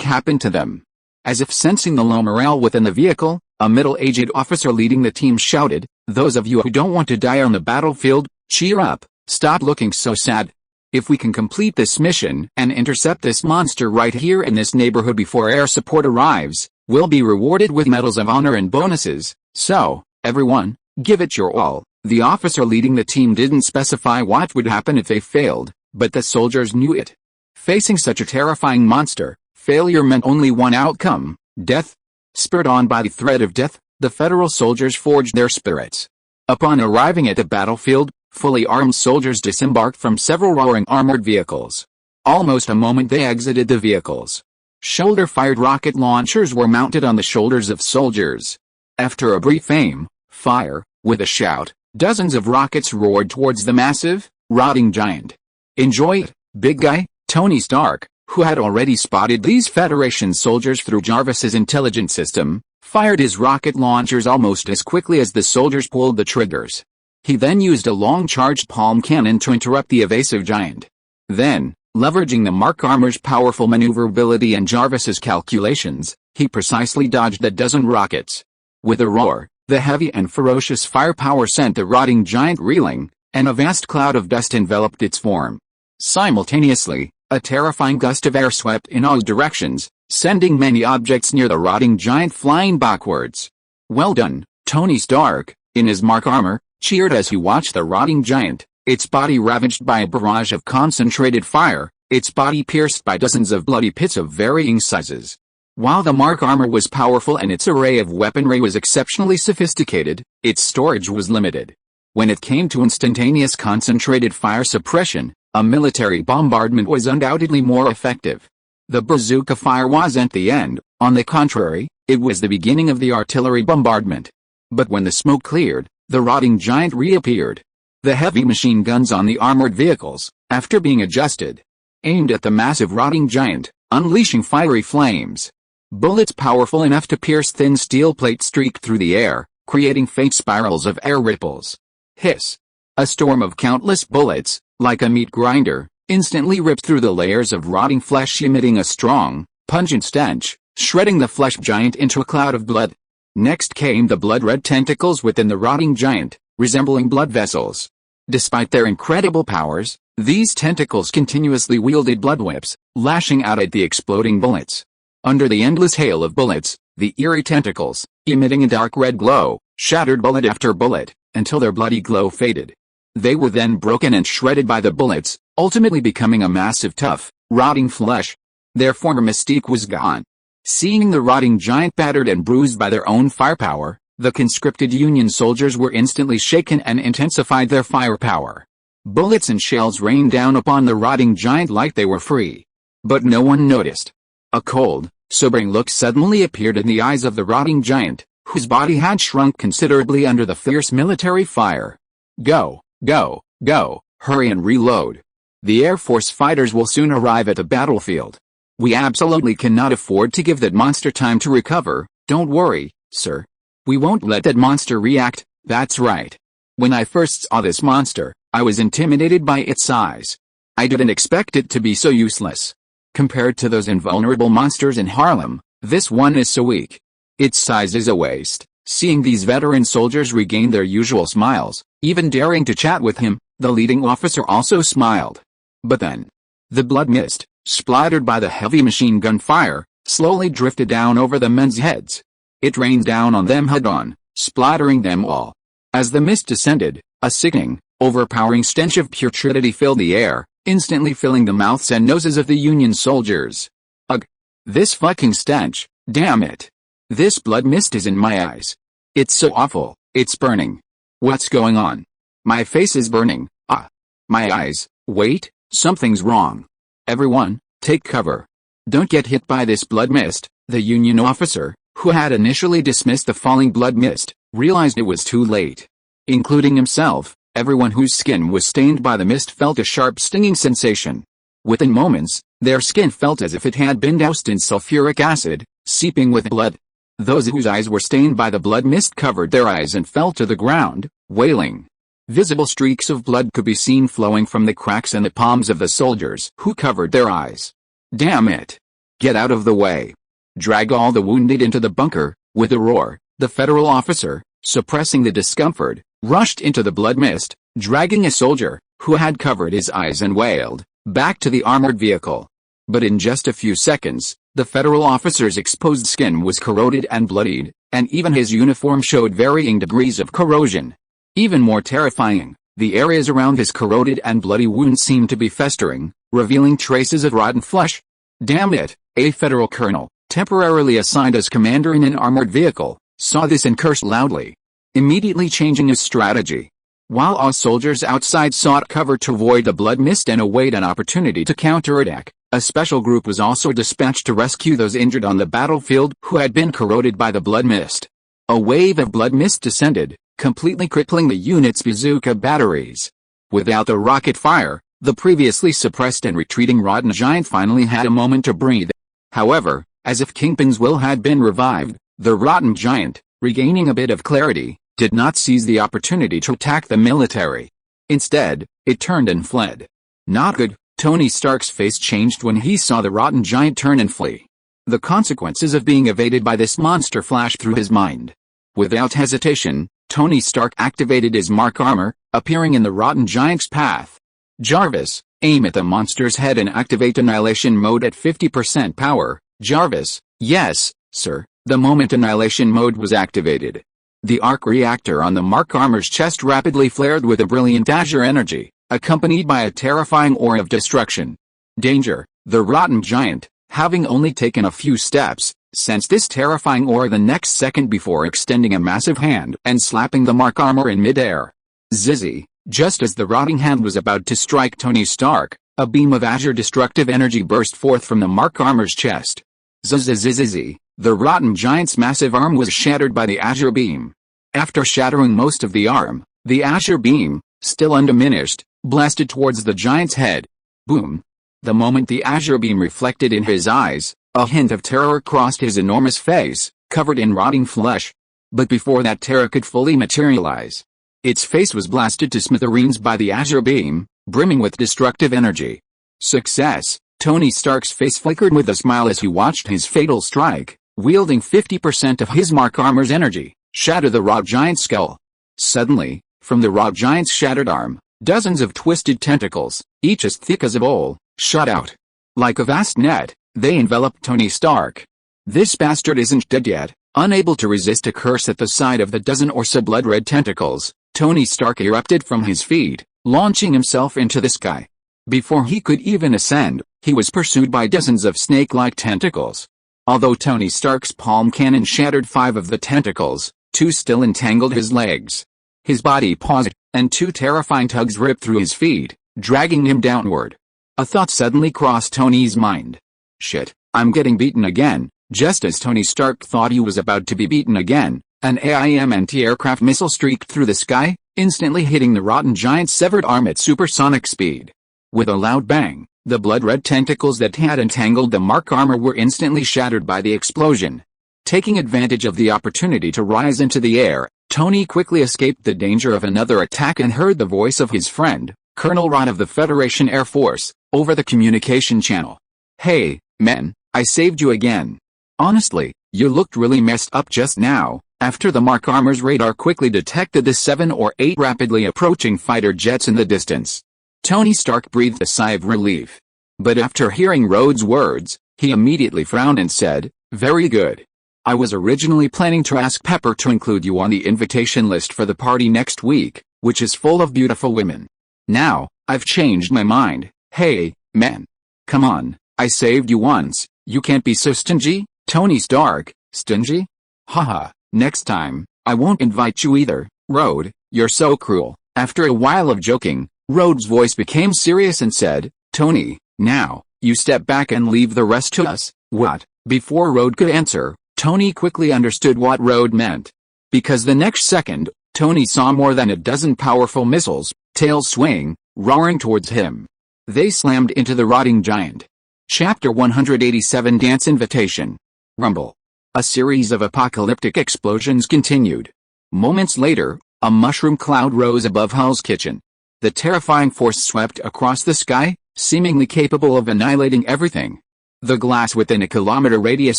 Speaker 1: happen to them? As if sensing the low morale within the vehicle, a middle-aged officer leading the team shouted, "Those of you who don't want to die on the battlefield, cheer up, stop looking so sad. If we can complete this mission and intercept this monster right here in this neighborhood before air support arrives, we'll be rewarded with medals of honor and bonuses. So, everyone, give it your all." The officer leading the team didn't specify what would happen if they failed, but the soldiers knew it. Facing such a terrifying monster, failure meant only one outcome: death. Spurred on by the threat of death, the federal soldiers forged their spirits. Upon arriving at the battlefield, fully armed soldiers disembarked from several roaring armored vehicles. Almost a moment they exited the vehicles. Shoulder-fired rocket launchers were mounted on the shoulders of soldiers. After a brief aim-fire, with a shout, dozens of rockets roared towards the massive, rotting giant. "Enjoy it, big guy." Tony Stark, who had already spotted these Federation soldiers through Jarvis's intelligence system, fired his rocket launchers almost as quickly as the soldiers pulled the triggers. He then used a long-charged palm cannon to interrupt the evasive giant. Then, leveraging the Mark armor's powerful maneuverability and Jarvis's calculations, he precisely dodged a dozen rockets. With a roar, the heavy and ferocious firepower sent the rotting giant reeling, and a vast cloud of dust enveloped its form. Simultaneously, a terrifying gust of air swept in all directions, sending many objects near the rotting giant flying backwards. "Well done, Tony Stark," in his Mark armor, cheered as he watched the rotting giant, its body ravaged by a barrage of concentrated fire, its body pierced by dozens of bloody pits of varying sizes. While the Mark armor was powerful and its array of weaponry was exceptionally sophisticated, its storage was limited. When it came to instantaneous concentrated fire suppression, a military bombardment was undoubtedly more effective. The bazooka fire wasn't the end, on the contrary, it was the beginning of the artillery bombardment. But when the smoke cleared, the rotting giant reappeared. The heavy machine guns on the armored vehicles, after being adjusted, aimed at the massive rotting giant, unleashing fiery flames. Bullets powerful enough to pierce thin steel plates streaked through the air, creating faint spirals of air ripples. Hiss! A storm of countless bullets, like a meat grinder, instantly ripped through the layers of rotting flesh, emitting a strong, pungent stench, shredding the flesh giant into a cloud of blood. Next came the blood-red tentacles within the rotting giant, resembling blood vessels. Despite their incredible powers, these tentacles continuously wielded blood whips, lashing out at the exploding bullets. Under the endless hail of bullets, the eerie tentacles, emitting a dark red glow, shattered bullet after bullet, until their bloody glow faded. They were then broken and shredded by the bullets, ultimately becoming a mass of tough, rotting flesh. Their former mystique was gone. Seeing the rotting giant battered and bruised by their own firepower, the conscripted Union soldiers were instantly shaken and intensified their firepower. Bullets and shells rained down upon the rotting giant like they were free. But no one noticed. A cold, sobering look suddenly appeared in the eyes of the rotting giant, whose body had shrunk considerably under the fierce military fire. Go, go, go, hurry and reload. The Air Force fighters will soon arrive at the battlefield. We absolutely cannot afford to give that monster time to recover. Don't worry, sir. We won't let that monster react. That's right. When I first saw this monster, I was intimidated by its size. I didn't expect it to be so useless. Compared to those invulnerable monsters in Harlem, this one is so weak. Its size is a waste. Seeing these veteran soldiers regain their usual smiles, even daring to chat with him, the leading officer also smiled. But then, the blood mist, splattered by the heavy machine gun fire, slowly drifted down over the men's heads. It rained down on them head-on, splattering them all. As the mist descended, a sickening, overpowering stench of putridity filled the air, instantly filling the mouths and noses of the Union soldiers. Ugh! This fucking stench, damn it! This blood mist is in my eyes. It's so awful, it's burning. What's going on? My face is burning, ah! My eyes, wait, something's wrong. Everyone, take cover. Don't get hit by this blood mist. The Union officer, who had initially dismissed the falling blood mist, realized it was too late. Including himself, everyone whose skin was stained by the mist felt a sharp stinging sensation. Within moments, their skin felt as if it had been doused in sulfuric acid, seeping with blood. Those whose eyes were stained by the blood mist covered their eyes and fell to the ground, wailing. Visible streaks of blood could be seen flowing from the cracks in the palms of the soldiers who covered their eyes. Damn it! Get out of the way! Drag all the wounded into the bunker. With a roar, the federal officer, suppressing the discomfort, rushed into the blood mist, dragging a soldier, who had covered his eyes and wailed, back to the armored vehicle. But in just a few seconds, the federal officer's exposed skin was corroded and bloodied, and even his uniform showed varying degrees of corrosion. Even more terrifying, the areas around his corroded and bloody wounds seemed to be festering, revealing traces of rotten flesh. Damn it! A federal colonel, temporarily assigned as commander in an armored vehicle, saw this and cursed loudly, immediately changing his strategy. While all soldiers outside sought cover to avoid the blood mist and await an opportunity to counterattack, a special group was also dispatched to rescue those injured on the battlefield who had been corroded by the blood mist. A wave of blood mist descended, completely crippling the unit's bazooka batteries. Without the rocket fire, the previously suppressed and retreating rotten giant finally had a moment to breathe. However, as if Kingpin's will had been revived, the rotten giant, regaining a bit of clarity, did not seize the opportunity to attack the military. Instead, it turned and fled. Not good. Tony Stark's face changed when he saw the rotten giant turn and flee. The consequences of being evaded by this monster flashed through his mind. Without hesitation, Tony Stark activated his Mark armor, appearing in the rotten giant's path. Jarvis, aim at the monster's head and activate annihilation mode at 50% power. Jarvis, yes, sir. The moment annihilation mode was activated, the arc reactor on the Mark armor's chest rapidly flared with a brilliant azure energy, accompanied by a terrifying aura of destruction. Danger! The rotten giant, having only taken a few steps, sensed this terrifying aura the next second before extending a massive hand and slapping the mark armor in midair. Zizzy! Just as the rotting hand was about to strike Tony Stark, a beam of azure destructive energy burst forth from the mark armor's chest. Zzzzzz! The rotten giant's massive arm was shattered by the azure beam. After shattering most of the arm, the azure beam, still undiminished, blasted towards the giant's head. Boom! The moment the azure beam reflected in his eyes, a hint of terror crossed his enormous face, covered in rotting flesh. But before that terror could fully materialize, its face was blasted to smithereens by the azure beam, brimming with destructive energy. Success! Tony Stark's face flickered with a smile as he watched his fatal strike, wielding 50% of his mark armor's energy, shatter the raw giant's skull. Suddenly, from the raw giant's shattered arm, dozens of twisted tentacles, each as thick as a bowl, shot out. Like a vast net, they enveloped Tony Stark. This bastard isn't dead yet. Unable to resist a curse at the sight of the dozen or so blood-red tentacles, Tony Stark erupted from his feet, launching himself into the sky. Before he could even ascend, he was pursued by dozens of snake-like tentacles. Although Tony Stark's palm cannon shattered 5 of the tentacles, 2 still entangled his legs. His body paused, and 2 terrifying tugs ripped through his feet, dragging him downward. A thought suddenly crossed Tony's mind. Shit, I'm getting beaten again. Just as Tony Stark thought he was about to be beaten again, an AIM anti-aircraft missile streaked through the sky, instantly hitting the rotten giant's severed arm at supersonic speed. With a loud bang, the blood-red tentacles that had entangled the mark armor were instantly shattered by the explosion. Taking advantage of the opportunity to rise into the air, Tony quickly escaped the danger of another attack and heard the voice of his friend, Colonel Rod of the Federation Air Force, over the communication channel. "Hey, men, I saved you again. Honestly, you looked really messed up just now, after the mark armor's radar quickly detected the 7 or 8 rapidly approaching fighter jets in the distance." Tony Stark breathed a sigh of relief. But after hearing Rhodes' words, he immediately frowned and said, "Very good. I was originally planning to ask Pepper to include you on the invitation list for the party next week, which is full of beautiful women. Now, I've changed my mind. Hey, men. Come on, I saved you once, you can't be so stingy." Tony Stark, stingy? Haha, next time, I won't invite you either. Rhodes, you're so cruel. After a while of joking, Rhodes' voice became serious and said, "Tony, now, you step back and leave the rest to us." What? Before Rhodes could answer, Tony quickly understood what Rhodes meant. Because the next second, Tony saw more than a dozen powerful missiles, tails swaying, roaring towards him. They slammed into the rotting giant. Chapter 187 Dance Invitation. Rumble. A series of apocalyptic explosions continued. Moments later, a mushroom cloud rose above Hell's Kitchen. The terrifying force swept across the sky, seemingly capable of annihilating everything. The glass within a kilometer radius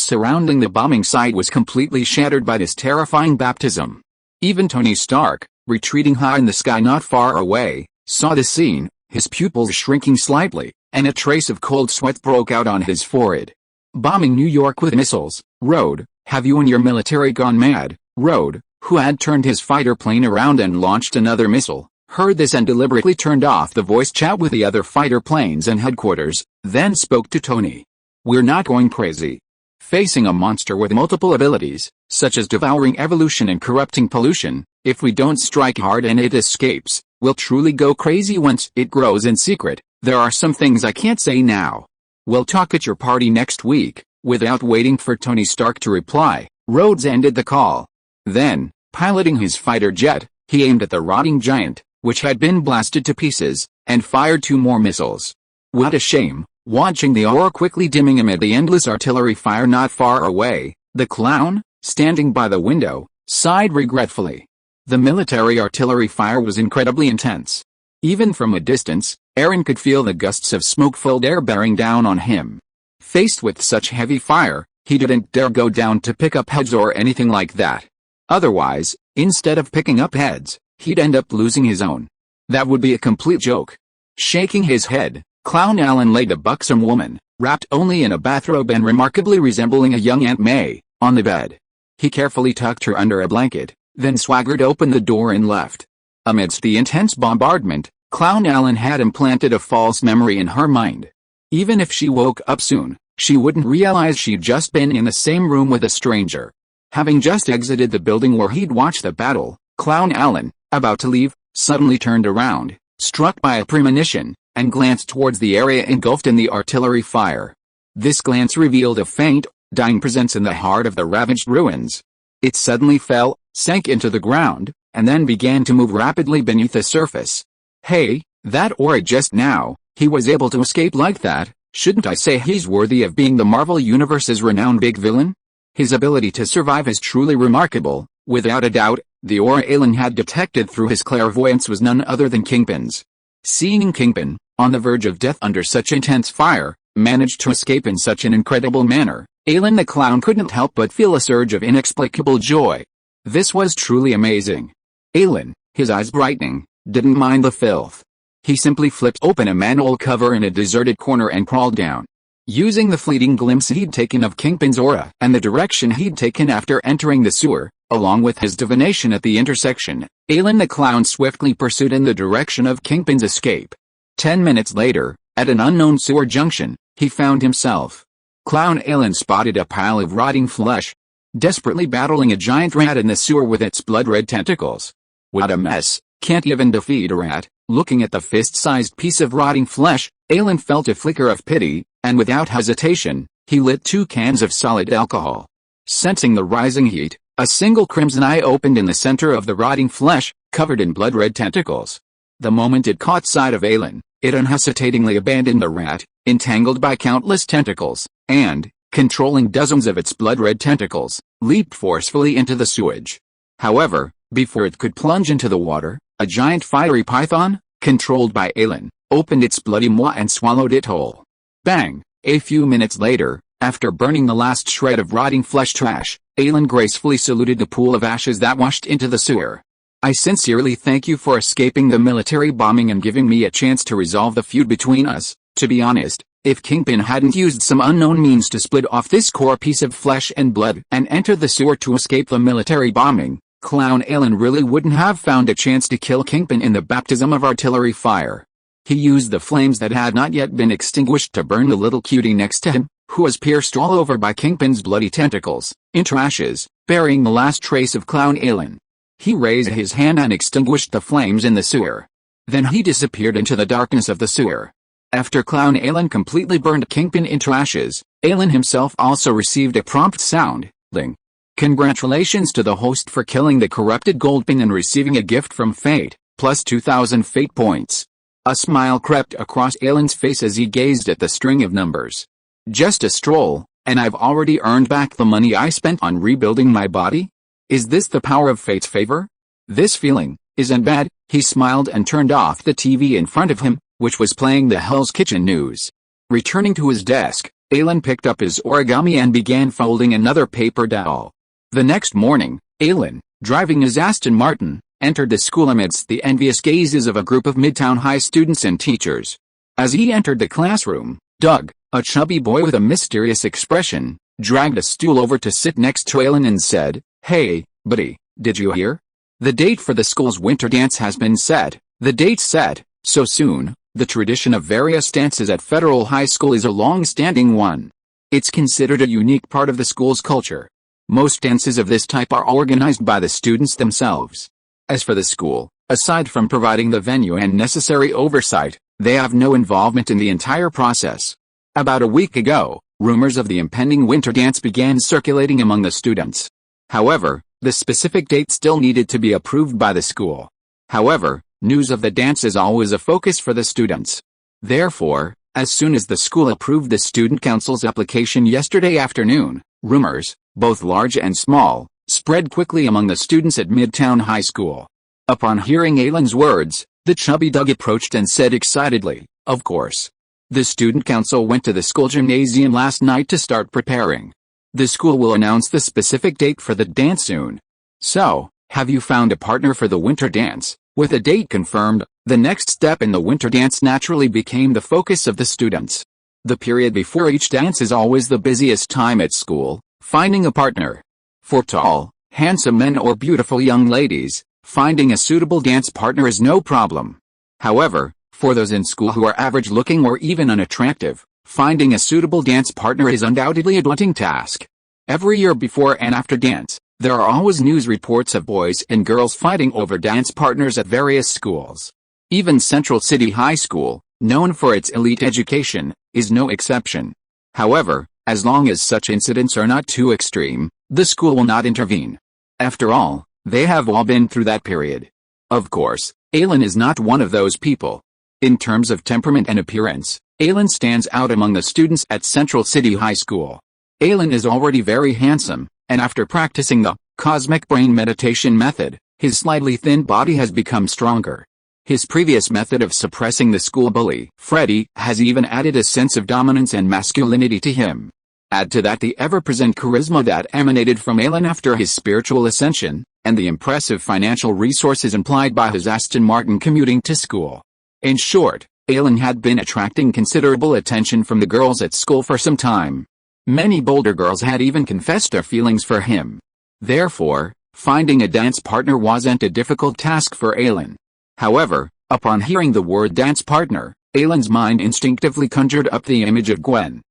Speaker 1: surrounding the bombing site was completely shattered by this terrifying baptism. Even Tony Stark, retreating high in the sky not far away, saw the scene, his pupils shrinking slightly, and a trace of cold sweat broke out on his forehead. Bombing New York with missiles. Rhodes, have you and your military gone mad? Rhodes, who had turned his fighter plane around and launched another missile, heard this and deliberately turned off the voice chat with the other fighter planes and headquarters, then spoke to Tony. "We're not going crazy. Facing a monster with multiple abilities, such as devouring evolution and corrupting pollution, if we don't strike hard and it escapes, we'll truly go crazy once it grows in secret. There are some things I can't say now. We'll talk at your party next week." Without waiting for Tony Stark to reply, Rhodes ended the call. Then, piloting his fighter jet, he aimed at the rotting giant, which had been blasted to pieces, and fired 2 more missiles. What a shame, watching the aura quickly dimming amid the endless artillery fire not far away, the clown, standing by the window, sighed regretfully. The military artillery fire was incredibly intense. Even from a distance, Aaron could feel the gusts of smoke-filled air bearing down on him. Faced with such heavy fire, he didn't dare go down to pick up heads or anything like that. Otherwise, instead of picking up heads, he'd end up losing his own. That would be a complete joke. Shaking his head, Clown Ailin laid a buxom woman, wrapped only in a bathrobe and remarkably resembling a young Aunt May, on the bed. He carefully tucked her under a blanket, then swaggered open the door and left. Amidst the intense bombardment, Clown Ailin had implanted a false memory in her mind. Even if she woke up soon, she wouldn't realize she'd just been in the same room with a stranger. Having just exited the building where he'd watched the battle, Clown Ailin, about to leave, suddenly turned around, struck by a premonition, and glanced towards the area engulfed in the artillery fire. This glance revealed a faint, dying presence in the heart of the ravaged ruins. It suddenly fell, sank into the ground, and then began to move rapidly beneath the surface. Hey, that aura just now, he was able to escape like that. Shouldn't I say he's worthy of being the Marvel Universe's renowned big villain? His ability to survive is truly remarkable. Without a doubt, the aura Ailin had detected through his clairvoyance was none other than Kingpin's. Seeing Kingpin, on the verge of death under such intense fire, managed to escape in such an incredible manner, Ailin the clown couldn't help but feel a surge of inexplicable joy. This was truly amazing. Ailin, his eyes brightening, didn't mind the filth. He simply flipped open a manhole cover in a deserted corner and crawled down. Using the fleeting glimpse he'd taken of Kingpin's aura and the direction he'd taken after entering the sewer, along with his divination at the intersection, Ailin the clown swiftly pursued in the direction of Kingpin's escape. 10 minutes later, at an unknown sewer junction, he found himself. Clown Ailin spotted a pile of rotting flesh, desperately battling a giant rat in the sewer with its blood-red tentacles. What a mess, can't even defeat a rat. Looking at the fist-sized piece of rotting flesh, Ailin felt a flicker of pity, and without hesitation, he lit 2 cans of solid alcohol. Sensing the rising heat, a single crimson eye opened in the center of the rotting flesh, covered in blood-red tentacles. The moment it caught sight of Ailin, it unhesitatingly abandoned the rat, entangled by countless tentacles, and, controlling dozens of its blood-red tentacles, leaped forcefully into the sewage. However, before it could plunge into the water, a giant fiery python, controlled by Ailin, opened its bloody maw and swallowed it whole. Bang! A few minutes later, after burning the last shred of rotting flesh trash, Ailin gracefully saluted the pool of ashes that washed into the sewer. I sincerely thank you for escaping the military bombing and giving me a chance to resolve the feud between us. To be honest, if Kingpin hadn't used some unknown means to split off this core piece of flesh and blood and enter the sewer to escape the military bombing, Clown Ailin really wouldn't have found a chance to kill Kingpin in the baptism of artillery fire. He used the flames that had not yet been extinguished to burn the little cutie next to him, who was pierced all over by Kingpin's bloody tentacles, into ashes, burying the last trace of Clown Ailin. He raised his hand and extinguished the flames in the sewer. Then he disappeared into the darkness of the sewer. After Clown Ailin completely burned Kingpin into ashes, Ailin himself also received a prompt sounding. Congratulations to the host for killing the corrupted Goldpin and receiving a gift from fate, plus 2,000 fate points. A smile crept across Ailin's face as he gazed at the string of numbers. Just a stroll, and I've already earned back the money I spent on rebuilding my body? Is this the power of fate's favor? This feeling isn't bad. He smiled and turned off the TV in front of him, which was playing the Hell's Kitchen news. Returning to his desk, Ailin picked up his origami and began folding another paper doll. The next morning, Ailin, driving his Aston Martin, entered the school amidst the envious gazes of a group of Midtown High students and teachers. As he entered the classroom, Doug, a chubby boy with a mysterious expression, dragged a stool over to sit next to Ailin and said, "Hey, buddy, did you hear? The date for the school's winter dance has been set." The date set, so soon. The tradition of various dances at Federal High School is a long-standing one. It's considered a unique part of the school's culture. Most dances of this type are organized by the students themselves. As for the school, aside from providing the venue and necessary oversight, they have no involvement in the entire process. About a week ago, rumors of the impending winter dance began circulating among the students. However, the specific date still needed to be approved by the school. However, news of the dance is always a focus for the students. Therefore, as soon as the school approved the student council's application yesterday afternoon, rumors, both large and small, spread quickly among the students at Midtown High School. Upon hearing Ailin's words, the chubby Doug approached and said excitedly, "Of course. The student council went to the school gymnasium last night to start preparing. The school will announce the specific date for the dance soon. So, have you found a partner for the winter dance?" With a date confirmed, the next step in the winter dance naturally became the focus of the students. The period before each dance is always the busiest time at school, finding a partner. For tall, handsome men or beautiful young ladies, finding a suitable dance partner is no problem. However, for those in school who are average-looking or even unattractive, Finding a suitable dance partner is undoubtedly a daunting task. Every year before and after dance, there are always news reports of boys and girls fighting over dance partners at various schools. Even Central City High School, known for its elite education, is no exception. However, as long as such incidents are not too extreme, the school will not intervene. After all, they have all been through that period. Of course, Ailin is not one of those people. In terms of temperament and appearance, Ailin stands out among the students at Central City High School. Ailin is already very handsome, and after practicing the cosmic brain meditation method, his slightly thin body has become stronger. His previous method of suppressing the school bully, Freddie, has even added a sense of dominance and masculinity to him. Add to that the ever-present charisma that emanated from Ailin after his spiritual ascension, and the impressive financial resources implied by his Aston Martin commuting to school. In short, Ailin had been attracting considerable attention from the girls at school for some time. Many bolder girls had even confessed their feelings for him. Therefore, finding a dance partner wasn't a difficult task for Ailin. However, upon hearing the word dance partner, Ailin's mind instinctively conjured up the image of Gwen.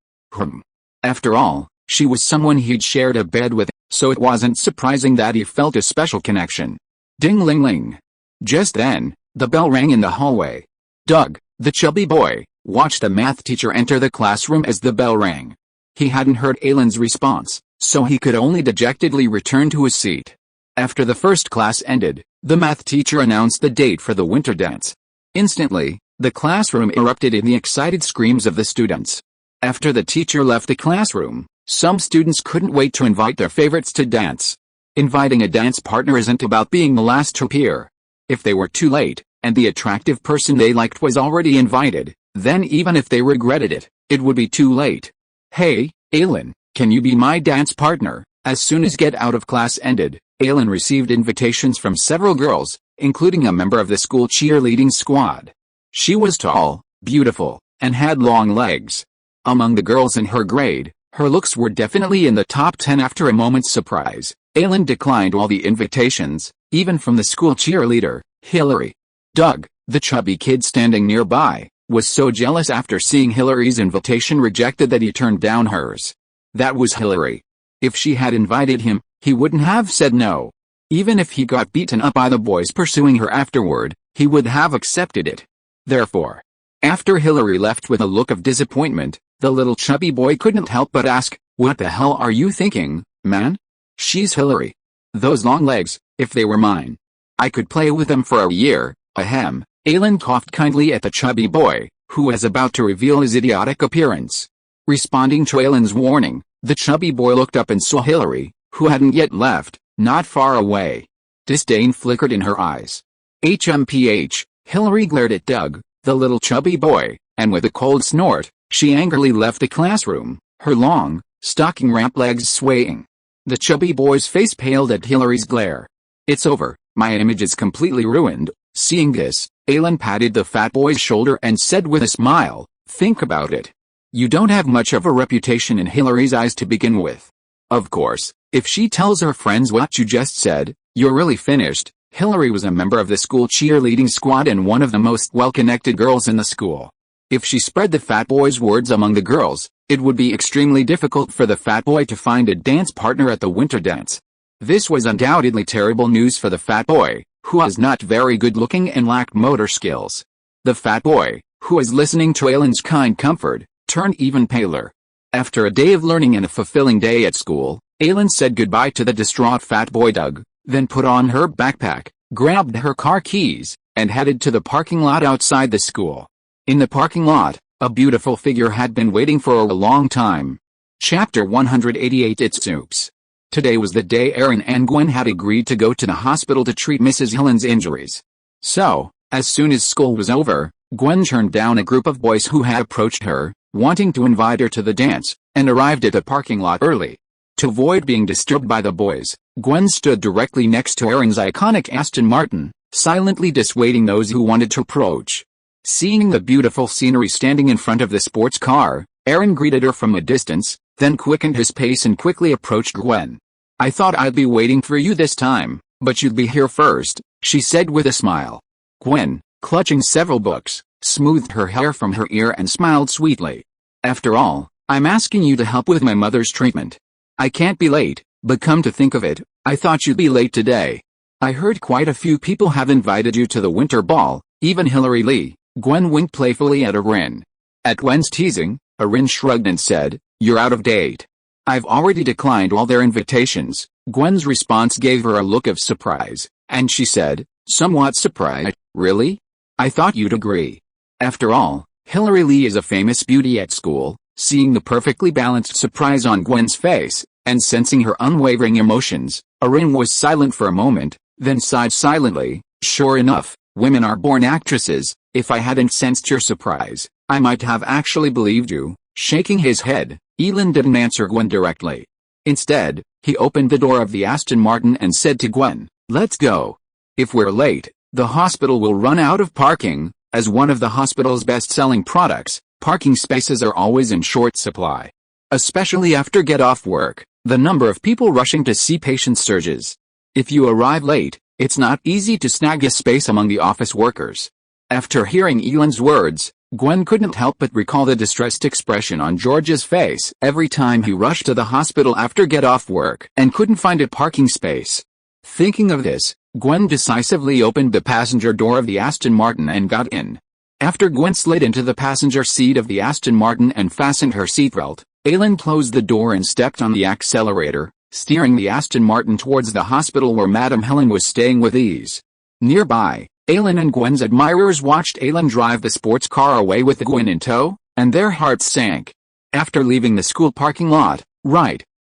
Speaker 1: After all, she was someone he'd shared a bed with, so it wasn't surprising that he felt a special connection. Ding-ling-ling. Just then, the bell rang in the hallway. Doug, the chubby boy, watched the math teacher enter the classroom as the bell rang. He hadn't heard Ailin's response, so he could only dejectedly return to his seat. After the first class ended, the math teacher announced the date for the winter dance. Instantly, the classroom erupted in the excited screams of the students. After the teacher left the classroom, some students couldn't wait to invite their favorites to dance. Inviting a dance partner isn't about being the last to appear. If they were too late, and the attractive person they liked was already invited, then even if they regretted it, it would be too late. Hey, Ailin, can you be my dance partner? As soon as get out of class ended, Ailin received invitations from several girls, including a member of the school cheerleading squad. She was tall, beautiful, and had long legs. Among the girls in her grade, her looks were definitely in the top 10. After a moment's surprise, Ailin declined all the invitations, even from the school cheerleader, Hillary. Doug, the chubby kid standing nearby, was so jealous after seeing Hillary's invitation rejected that he turned down hers. That was Hillary. If she had invited him, he wouldn't have said no. Even if he got beaten up by the boys pursuing her afterward, he would have accepted it. Therefore, after Hillary left with a look of disappointment, the little chubby boy couldn't help but ask, "What the hell are you thinking, man? She's Hillary. Those long legs, if they were mine. I could play with them for a year." Ahem. Ailin coughed kindly at the chubby boy, who was about to reveal his idiotic appearance. Responding to Ailin's warning, the chubby boy looked up and saw Hillary, who hadn't yet left, not far away. Disdain flickered in her eyes. HMPH, Hillary glared at Doug, the little chubby boy, and with a cold snort, she angrily left the classroom, her long, stocking ramp legs swaying. The chubby boy's face paled at Hillary's glare. "It's over, my image is completely ruined." Seeing this, Ailin patted the fat boy's shoulder and said with a smile, "Think about it. You don't have much of a reputation in Hillary's eyes to begin with. Of course, if she tells her friends what you just said, you're really finished." Hillary was a member of the school cheerleading squad and one of the most well-connected girls in the school. If she spread the fat boy's words among the girls, it would be extremely difficult for the fat boy to find a dance partner at the winter dance. This was undoubtedly terrible news for the fat boy, who was not very good-looking and lacked motor skills. The fat boy, who was listening to Ailin's kind comfort, turned even paler. After a day of learning and a fulfilling day at school, Ailin said goodbye to the distraught fat boy Doug, then put on her backpack, grabbed her car keys, and headed to the parking lot outside the school. In the parking lot, a beautiful figure had been waiting for a long time. Chapter 188. It's Oops. Today was the day Ailin and Gwen had agreed to go to the hospital to treat Mrs. Ailin's injuries. So, as soon as school was over, Gwen turned down a group of boys who had approached her, wanting to invite her to the dance, and arrived at the parking lot early. To avoid being disturbed by the boys, Gwen stood directly next to Ailin's iconic Aston Martin, silently dissuading those who wanted to approach. Seeing the beautiful scenery standing in front of the sports car, Ailin greeted her from a distance, then quickened his pace and quickly approached Gwen. "I thought I'd be waiting for you this time, but you'd be here first," she said with a smile. Gwen, clutching several books, smoothed her hair from her ear and smiled sweetly. After all, I'm asking you to help with my mother's treatment. I can't be late, but come to think of it, I thought you'd be late today. I heard quite a few people have invited you to the winter ball, even Hillary Lee." Gwen winked playfully at Ailin. At Gwen's teasing, Ailin shrugged and said, "You're out of date. I've already declined all their invitations." Gwen's response gave her a look of surprise, and she said, somewhat surprised, "Really? I thought you'd agree." After all, Hillary Lee is a famous beauty at school. Seeing the perfectly balanced surprise on Gwen's face, and sensing her unwavering emotions, Ailin was silent for a moment, then sighed silently. "Sure enough, women are born actresses. If I hadn't sensed your surprise, I might have actually believed you." Shaking his head, Ailin didn't answer Gwen directly. Instead, he opened the door of the Aston Martin and said to Gwen, "Let's go. If we're late, the hospital will run out of parking." As one of the hospital's best-selling products, parking spaces are always in short supply. Especially after get-off work, the number of people rushing to see patients surges. If you arrive late, it's not easy to snag a space among the office workers. After hearing Ailin's words, Gwen couldn't help but recall the distressed expression on George's face every time he rushed to the hospital after get-off work and couldn't find a parking space. Thinking of this, Gwen decisively opened the passenger door of the Aston Martin and got in. After Gwen slid into the passenger seat of the Aston Martin and fastened her seatbelt, Ailin closed the door and stepped on the accelerator, steering the Aston Martin towards the hospital where Madame Helen was staying with ease. Nearby, Ailin and Gwen's admirers watched Ailin drive the sports car away with Gwen in tow, and their hearts sank. After leaving the school parking lot,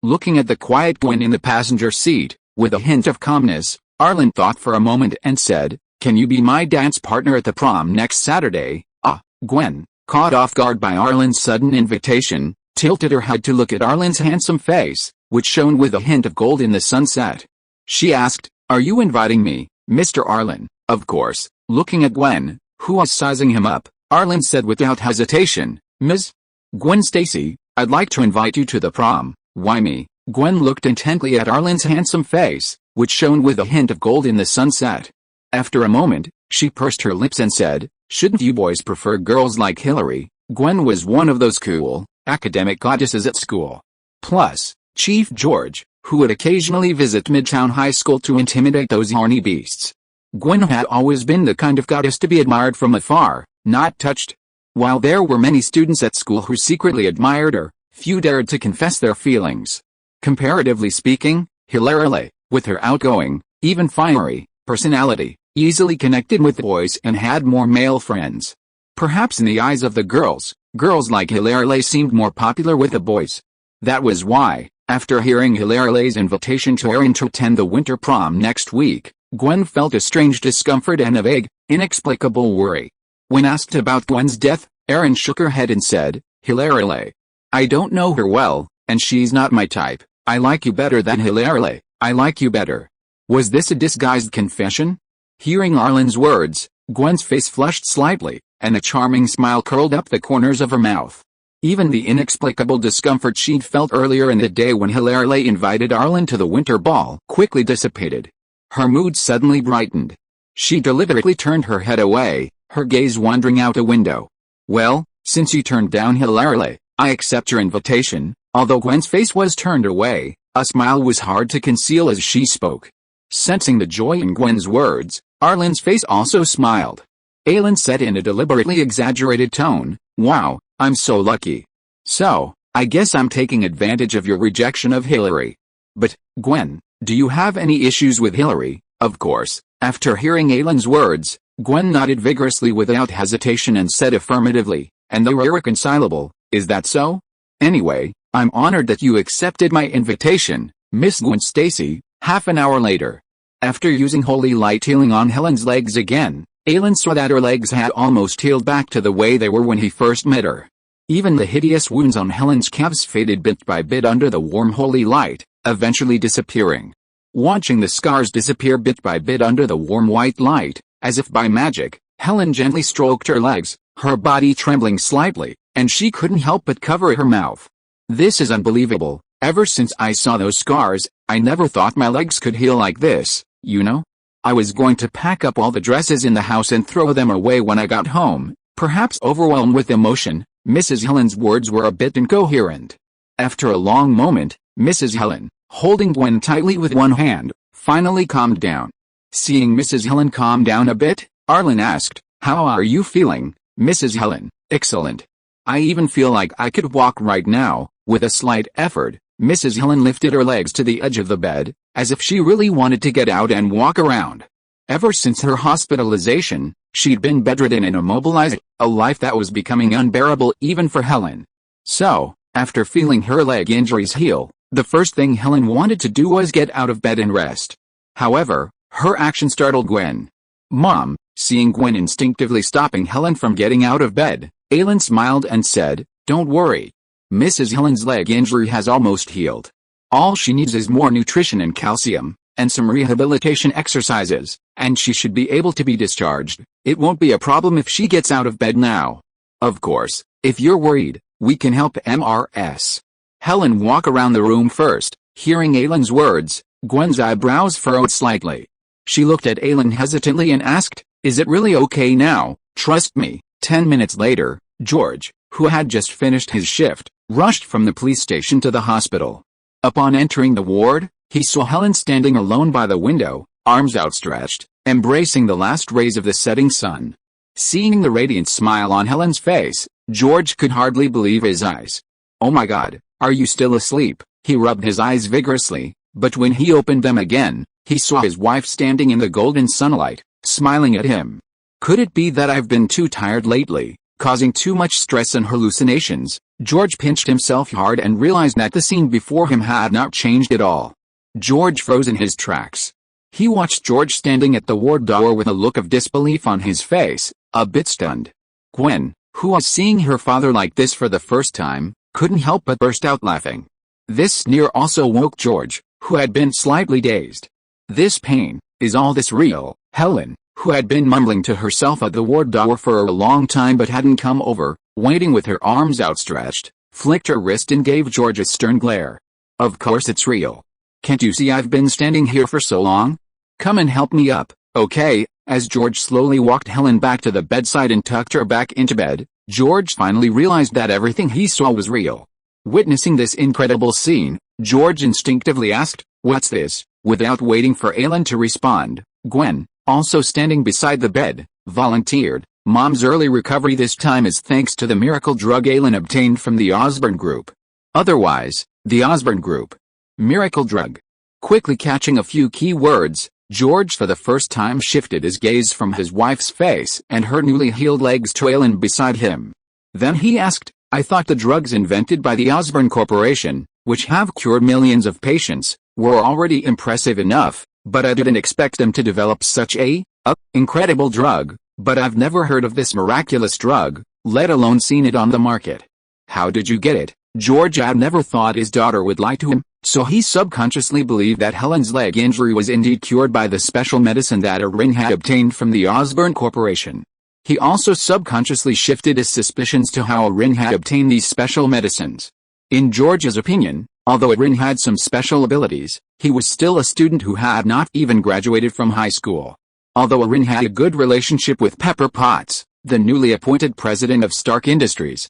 Speaker 1: looking at the quiet Gwen in the passenger seat, with a hint of calmness, Ailin thought for a moment and said, "Can you be my dance partner at the prom next Saturday?" Gwen, caught off guard by Ailin's sudden invitation, tilted her head to look at Ailin's handsome face, which shone with a hint of gold in the sunset. She asked, "Are you inviting me, Mr. Ailin?" "Of course." Looking at Gwen, who was sizing him up, Ailin said without hesitation, "Ms. Gwen Stacy, I'd like to invite you to the prom." "Why me?" Gwen looked intently at Ailin's handsome face, which shone with a hint of gold in the sunset. After a moment, she pursed her lips and said, "Shouldn't you boys prefer girls like Hillary?" Gwen was one of those cool, academic goddesses at school. Plus, Chief George, who would occasionally visit Midtown High School to intimidate those horny beasts. Gwen had always been the kind of goddess to be admired from afar, not touched. While there were many students at school who secretly admired her, few dared to confess their feelings. Comparatively speaking, Hillary, with her outgoing, even fiery, personality, easily connected with boys and had more male friends. Perhaps in the eyes of the girls like Hillary seemed more popular with the boys. That was why, after hearing Hillary's invitation to Ailin to attend the winter prom next week, Gwen felt a strange discomfort and a vague, inexplicable worry. When asked about Gwen's death, Ailin shook her head and said, "Hillary, I don't know her well, and she's not my type. I like you better than Hillary. I like you better." Was this a disguised confession? Hearing Ailin's words, Gwen's face flushed slightly, and a charming smile curled up the corners of her mouth. Even the inexplicable discomfort she'd felt earlier in the day when Hillary invited Ailin to the winter ball quickly dissipated. Her mood suddenly brightened. She deliberately turned her head away, her gaze wandering out a window. "Well, since you turned down Hillary, I accept your invitation." Although Gwen's face was turned away, a smile was hard to conceal as she spoke. Sensing the joy in Gwen's words, Ailin's face also smiled. Ailin said in a deliberately exaggerated tone, "Wow, I'm so lucky. So, I guess I'm taking advantage of your rejection of Hillary. But, Gwen, do you have any issues with Hillary?" Of course. After hearing Ailin's words, Gwen nodded vigorously without hesitation and said affirmatively, "And they were irreconcilable, is that so? Anyway, I'm honored that you accepted my invitation, Miss Gwen Stacy." Half an hour later, after using holy light healing on Helen's legs again, Ailin saw that her legs had almost healed back to the way they were when he first met her. Even the hideous wounds on Helen's calves faded bit by bit under the warm holy light, eventually disappearing. Watching the scars disappear bit by bit under the warm white light, as if by magic, Helen gently stroked her legs, her body trembling slightly, and she couldn't help but cover her mouth. "This is unbelievable. Ever since I saw those scars, I never thought my legs could heal like this, you know? I was going to pack up all the dresses in the house and throw them away when I got home." Perhaps overwhelmed with emotion, Mrs. Helen's words were a bit incoherent. After a long moment, Mrs. Helen, holding Gwen tightly with one hand, finally calmed down. Seeing Mrs. Helen calm down a bit, Ailin asked, "How are you feeling, Mrs. Helen?" "Excellent. I even feel like I could walk right now." With a slight effort, Mrs. Helen lifted her legs to the edge of the bed, as if she really wanted to get out and walk around. Ever since her hospitalization, she'd been bedridden and immobilized, a life that was becoming unbearable even for Helen. So, after feeling her leg injuries heal, the first thing Helen wanted to do was get out of bed and rest. However, her action startled Gwen. "Mom," seeing Gwen instinctively stopping Helen from getting out of bed, Ailin smiled and said, "Don't worry. Mrs. Helen's leg injury has almost healed. All she needs is more nutrition and calcium, and some rehabilitation exercises, and she should be able to be discharged. It won't be a problem if she gets out of bed now. Of course, if you're worried, we can help Mrs. Helen walk around the room first." Hearing Ailin's words, Gwen's eyebrows furrowed slightly. She looked at Ailin hesitantly and asked, "Is it really okay now?" "Trust me." 10 minutes later, George, who had just finished his shift, rushed from the police station to the hospital. Upon entering the ward, he saw Helen standing alone by the window, arms outstretched, embracing the last rays of the setting sun. Seeing the radiant smile on Helen's face, George could hardly believe his eyes. "Oh my God, are you still asleep?" He rubbed his eyes vigorously, but when he opened them again, he saw his wife standing in the golden sunlight, smiling at him. "Could it be that I've been too tired lately, causing too much stress and hallucinations?" George pinched himself hard and realized that the scene before him had not changed at all. George froze in his tracks. He watched George standing at the ward door with a look of disbelief on his face, a bit stunned. Gwen, who was seeing her father like this for the first time, couldn't help but burst out laughing. This sneer also woke George, who had been slightly dazed. "This pain, is all this real?" Helen, who had been mumbling to herself at the ward door for a long time but hadn't come over, waiting with her arms outstretched, flicked her wrist and gave George a stern glare. "Of course it's real. Can't you see I've been standing here for so long? Come and help me up, okay?" As George slowly walked Helen back to the bedside and tucked her back into bed, George finally realized that everything he saw was real. Witnessing this incredible scene, George instinctively asked, "What's this?" Without waiting for Ailin to respond, Gwen, also standing beside the bed, volunteered, "Mom's early recovery this time is thanks to the miracle drug Ailin obtained from the Osborn Group." Otherwise, the Osborn Group. Miracle drug. Quickly catching a few key words, George for the first time shifted his gaze from his wife's face and her newly healed legs to Ailin beside him. Then he asked, "I thought the drugs invented by the Osborn Corporation, which have cured millions of patients, were already impressive enough, but I didn't expect them to develop such a incredible drug, but I've never heard of this miraculous drug, let alone seen it on the market." How did you get it? George had never thought his daughter would lie to him, so he subconsciously believed that Helen's leg injury was indeed cured by the special medicine that Ailin had obtained from the Osborn Corporation. He also subconsciously shifted his suspicions to how Ailin had obtained these special medicines. In George's opinion, although Ailin had some special abilities, he was still a student who had not even graduated from high school. Although Ailin had a good relationship with Pepper Potts, the newly appointed president of Stark Industries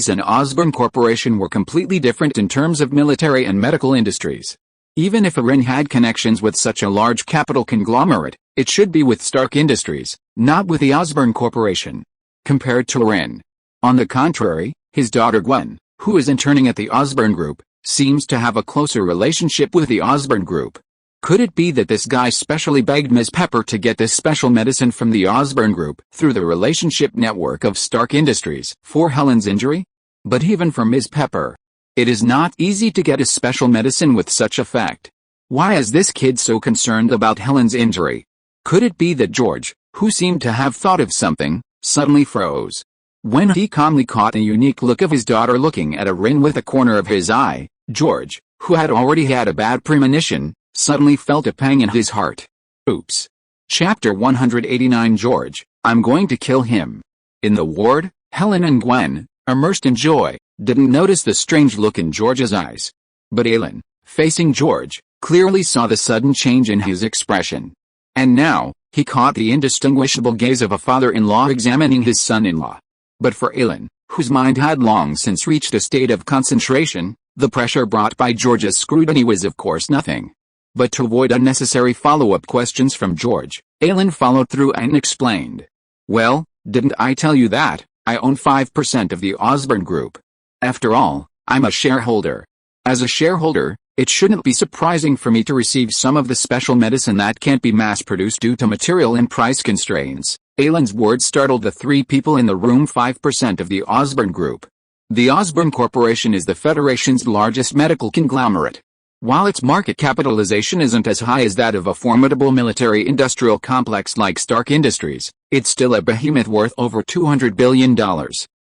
Speaker 1: and Osborn Corporation were completely different in terms of military and medical industries. Even if Ailin had connections with such a large capital conglomerate, it should be with Stark Industries, not with the Osborn Corporation. Compared to Ailin, on the contrary, his daughter Gwen, who is interning at the Osborn Group, seems to have a closer relationship with the Osborn Group. Could it be that this guy specially begged Ms. Pepper to get this special medicine from the Osborn Group through the relationship network of Stark Industries for Helen's injury? But even for Ms. Pepper, it is not easy to get a special medicine with such effect. Why is this kid so concerned about Helen's injury? Could it be that George, who seemed to have thought of something, suddenly froze? When he calmly caught the unique look of his daughter looking at Ailin with a corner of his eye, George, who had already had a bad premonition, suddenly felt a pang in his heart. Oops. Chapter 189 George, I'm going to kill him. In the ward, Helen and Gwen, immersed in joy, didn't notice the strange look in George's eyes. But Ailin, facing George, clearly saw the sudden change in his expression. And now, he caught the indistinguishable gaze of a father-in-law examining his son-in-law. But for Ailin, whose mind had long since reached a state of concentration. The pressure brought by George's scrutiny was of course nothing. But to avoid unnecessary follow-up questions from George, Ailin followed through and explained. Well, didn't I tell you that I own 5% of the Osborne Group? After all, I'm a shareholder. As a shareholder, it shouldn't be surprising for me to receive some of the special medicine that can't be mass-produced due to material and price constraints. Ailin's words startled the three people in the room. 5% of the Osborne Group. The Osborne Corporation is the Federation's largest medical conglomerate. While its market capitalization isn't as high as that of a formidable military-industrial complex like Stark Industries, it's still a behemoth worth over $200 billion.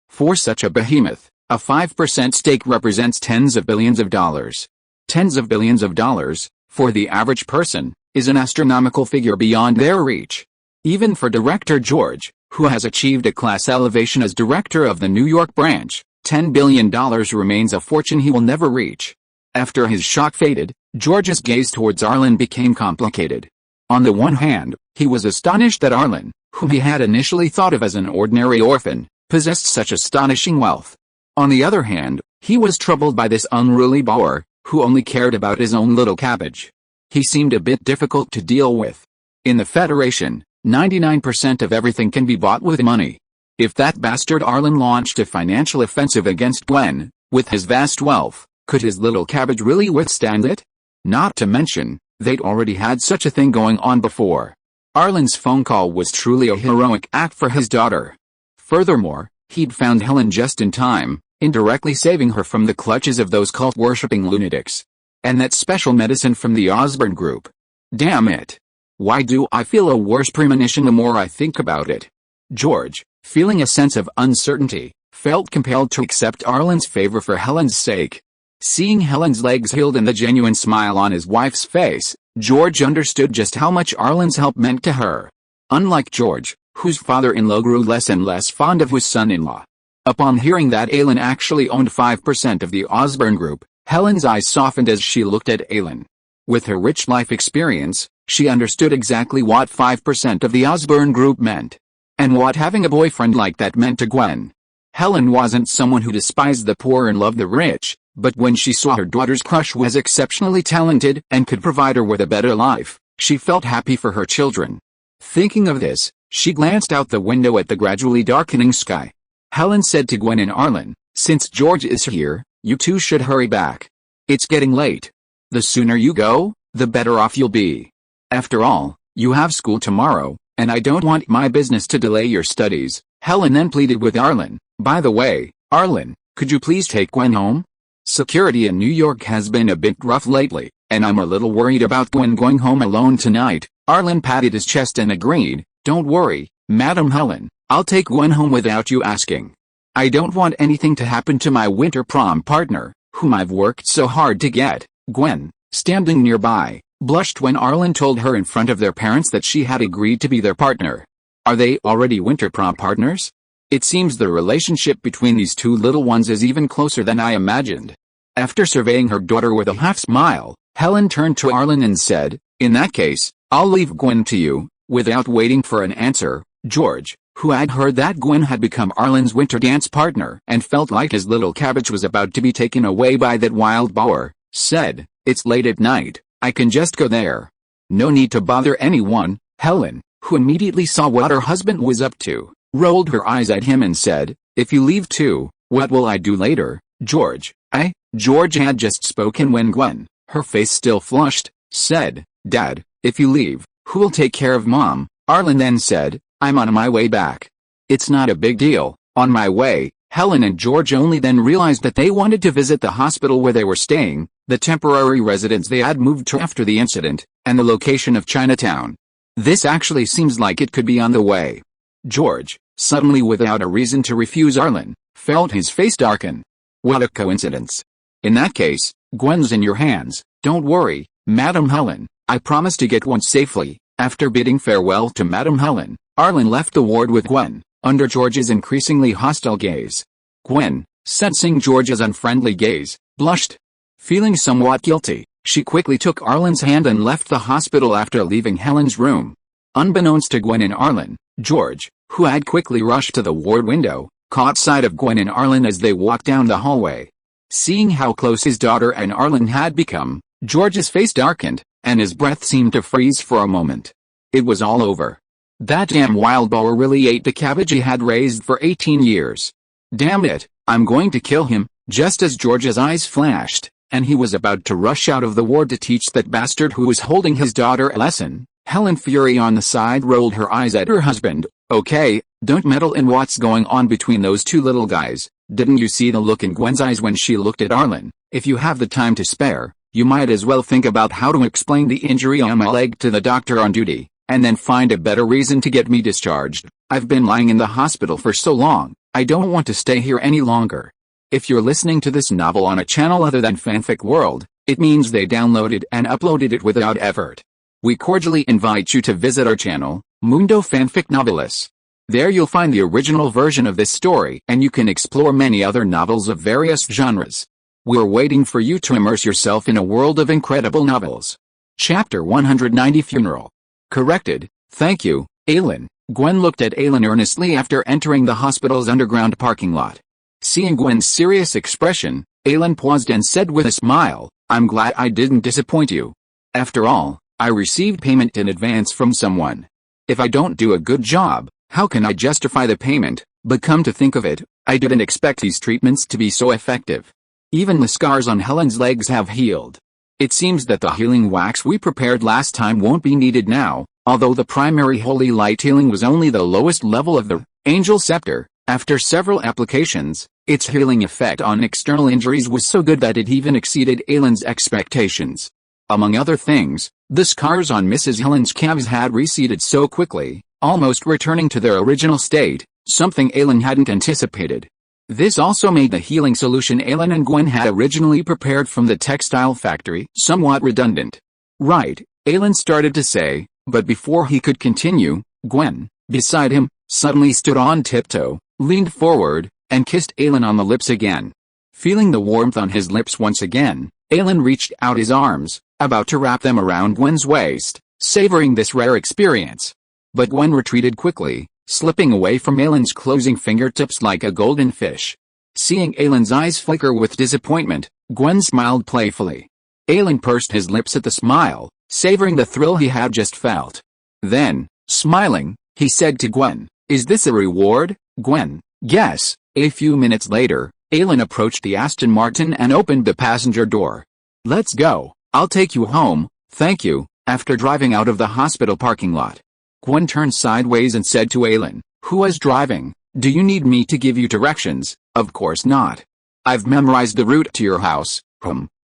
Speaker 1: For such a behemoth, a 5% stake represents tens of billions of dollars. Tens of billions of dollars, for the average person, is an astronomical figure beyond their reach. Even for Director George, who has achieved a class elevation as director of the New York branch, $10 billion remains a fortune he will never reach. After his shock faded, George's gaze towards Ailin became complicated. On the one hand, he was astonished that Ailin, whom he had initially thought of as an ordinary orphan, possessed such astonishing wealth. On the other hand, he was troubled by this unruly boor, who only cared about his own little cabbage. He seemed a bit difficult to deal with. In the Federation, 99% of everything can be bought with money. If that bastard Ailin launched a financial offensive against Gwen, with his vast wealth, could his little cabbage really withstand it? Not to mention, they'd already had such a thing going on before. Ailin's phone call was truly a heroic act for his daughter. Furthermore, he'd found Helen just in time, indirectly saving her from the clutches of those cult-worshipping lunatics. And that special medicine from the Osborne Group. Damn it. Why do I feel a worse premonition the more I think about it? George, feeling a sense of uncertainty, felt compelled to accept Ailin's favor for Helen's sake. Seeing Helen's legs healed and the genuine smile on his wife's face, George understood just how much Ailin's help meant to her. Unlike George, whose father-in-law grew less and less fond of his son-in-law. Upon hearing that Ailin actually owned 5% of the Osborne Group, Helen's eyes softened as she looked at Ailin. With her rich life experience, she understood exactly what 5% of the Osborne Group meant. And what having a boyfriend like that meant to Gwen. Helen wasn't someone who despised the poor and loved the rich, but when she saw her daughter's crush was exceptionally talented and could provide her with a better life, she felt happy for her children. Thinking of this, she glanced out the window at the gradually darkening sky. Helen said to Gwen and Ailin, "Since George is here, you two should hurry back. It's getting late. The sooner you go, the better off you'll be. After all, you have school tomorrow, and I don't want my business to delay your studies." Helen then pleaded with Ailin, "By the way, Ailin, could you please take Gwen home? Security in New York has been a bit rough lately, and I'm a little worried about Gwen going home alone tonight." Ailin patted his chest and agreed, "Don't worry, Madam Helen, I'll take Gwen home without you asking. I don't want anything to happen to my winter prom partner, whom I've worked so hard to get." Gwen, standing nearby, blushed when Ailin told her in front of their parents that she had agreed to be their partner. Are they already winter prom partners? It seems the relationship between these two little ones is even closer than I imagined. After surveying her daughter with a half-smile, Helen turned to Ailin and said, "In that case, I'll leave Gwen to you." Without waiting for an answer, George, who had heard that Gwen had become Ailin's winter dance partner and felt like his little cabbage was about to be taken away by that wild boar, said, "It's late at night, I can just go there. No need to bother anyone." Helen, who immediately saw what her husband was up to, rolled her eyes at him and said, "If you leave too, what will I do later, George?" George had just spoken when Gwen, her face still flushed, said, "Dad, if you leave, who'll take care of Mom?" Ailin then said, "I'm on my way back." "It's not a big deal, on my way." Helen and George only then realized that they wanted to visit the hospital where they were staying, the temporary residence they had moved to after the incident, and the location of Chinatown. This actually seems like it could be on the way. George, suddenly without a reason to refuse Ailin, felt his face darken. What a coincidence. "In that case, Gwen's in your hands. Don't worry, Madam Helen, I promise to get Gwen safely." After bidding farewell to Madam Helen, Ailin left the ward with Gwen, under George's increasingly hostile gaze. Gwen, sensing George's unfriendly gaze, blushed. Feeling somewhat guilty, she quickly took Ailin's hand and left the hospital after leaving Helen's room. Unbeknownst to Gwen and Ailin, George, who had quickly rushed to the ward window, caught sight of Gwen and Ailin as they walked down the hallway. Seeing how close his daughter and Ailin had become, George's face darkened, and his breath seemed to freeze for a moment. It was all over. That damn wild boar really ate the cabbage he had raised for 18 years. Damn it, I'm going to kill him. Just as George's eyes flashed, and he was about to rush out of the ward to teach that bastard who was holding his daughter a lesson, Helen Fury on the side rolled her eyes at her husband. Okay, don't meddle in what's going on between those two little guys. Didn't you see the look in Gwen's eyes when she looked at Ailin? If you have the time to spare, you might as well think about how to explain the injury on my leg to the doctor on duty, and then find a better reason to get me discharged. I've been lying in the hospital for so long, I don't want to stay here any longer. If you're listening to this novel on a channel other than Fanfic World, it means they downloaded and uploaded it without effort. We cordially invite you to visit our channel, Mundo Fanfic Novelis. There you'll find the original version of this story and you can explore many other novels of various genres. We're waiting for you to immerse yourself in a world of incredible novels. Chapter 190 Funeral. Corrected, thank you, Ailin. Gwen looked at Ailin earnestly after entering the hospital's underground parking lot. Seeing Gwen's serious expression, Ailin paused and said with a smile, I'm glad I didn't disappoint you. After all, I received payment in advance from someone. If I don't do a good job, how can I justify the payment? But come to think of it, I didn't expect these treatments to be so effective. Even the scars on Helen's legs have healed. It seems that the healing wax we prepared last time won't be needed now, although the primary holy light healing was only the lowest level of the Angel Scepter. After several applications, its healing effect on external injuries was so good that it even exceeded Ailin's expectations. Among other things, the scars on Mrs. Helen's calves had receded so quickly, almost returning to their original state, something Ailin hadn't anticipated. This also made the healing solution Ailin and Gwen had originally prepared from the textile factory somewhat redundant. Right, Ailin started to say, but before he could continue, Gwen, beside him, suddenly stood on tiptoe, leaned forward, and kissed Ailin on the lips again. Feeling the warmth on his lips once again, Ailin reached out his arms, about to wrap them around Gwen's waist, savoring this rare experience. But Gwen retreated quickly, slipping away from Ailin's closing fingertips like a golden fish. Seeing Ailin's eyes flicker with disappointment, Gwen smiled playfully. Ailin pursed his lips at the smile, savoring the thrill he had just felt. Then, smiling, he said to Gwen, "Is this a reward, Gwen?" "Yes." A few minutes later, Ailin approached the Aston Martin and opened the passenger door. "Let's go, I'll take you home, thank you." After driving out of the hospital parking lot, Gwen turned sideways and said to Ailin, "Who is driving? Do you need me to give you directions?" "Of course not. I've memorized the route to your house."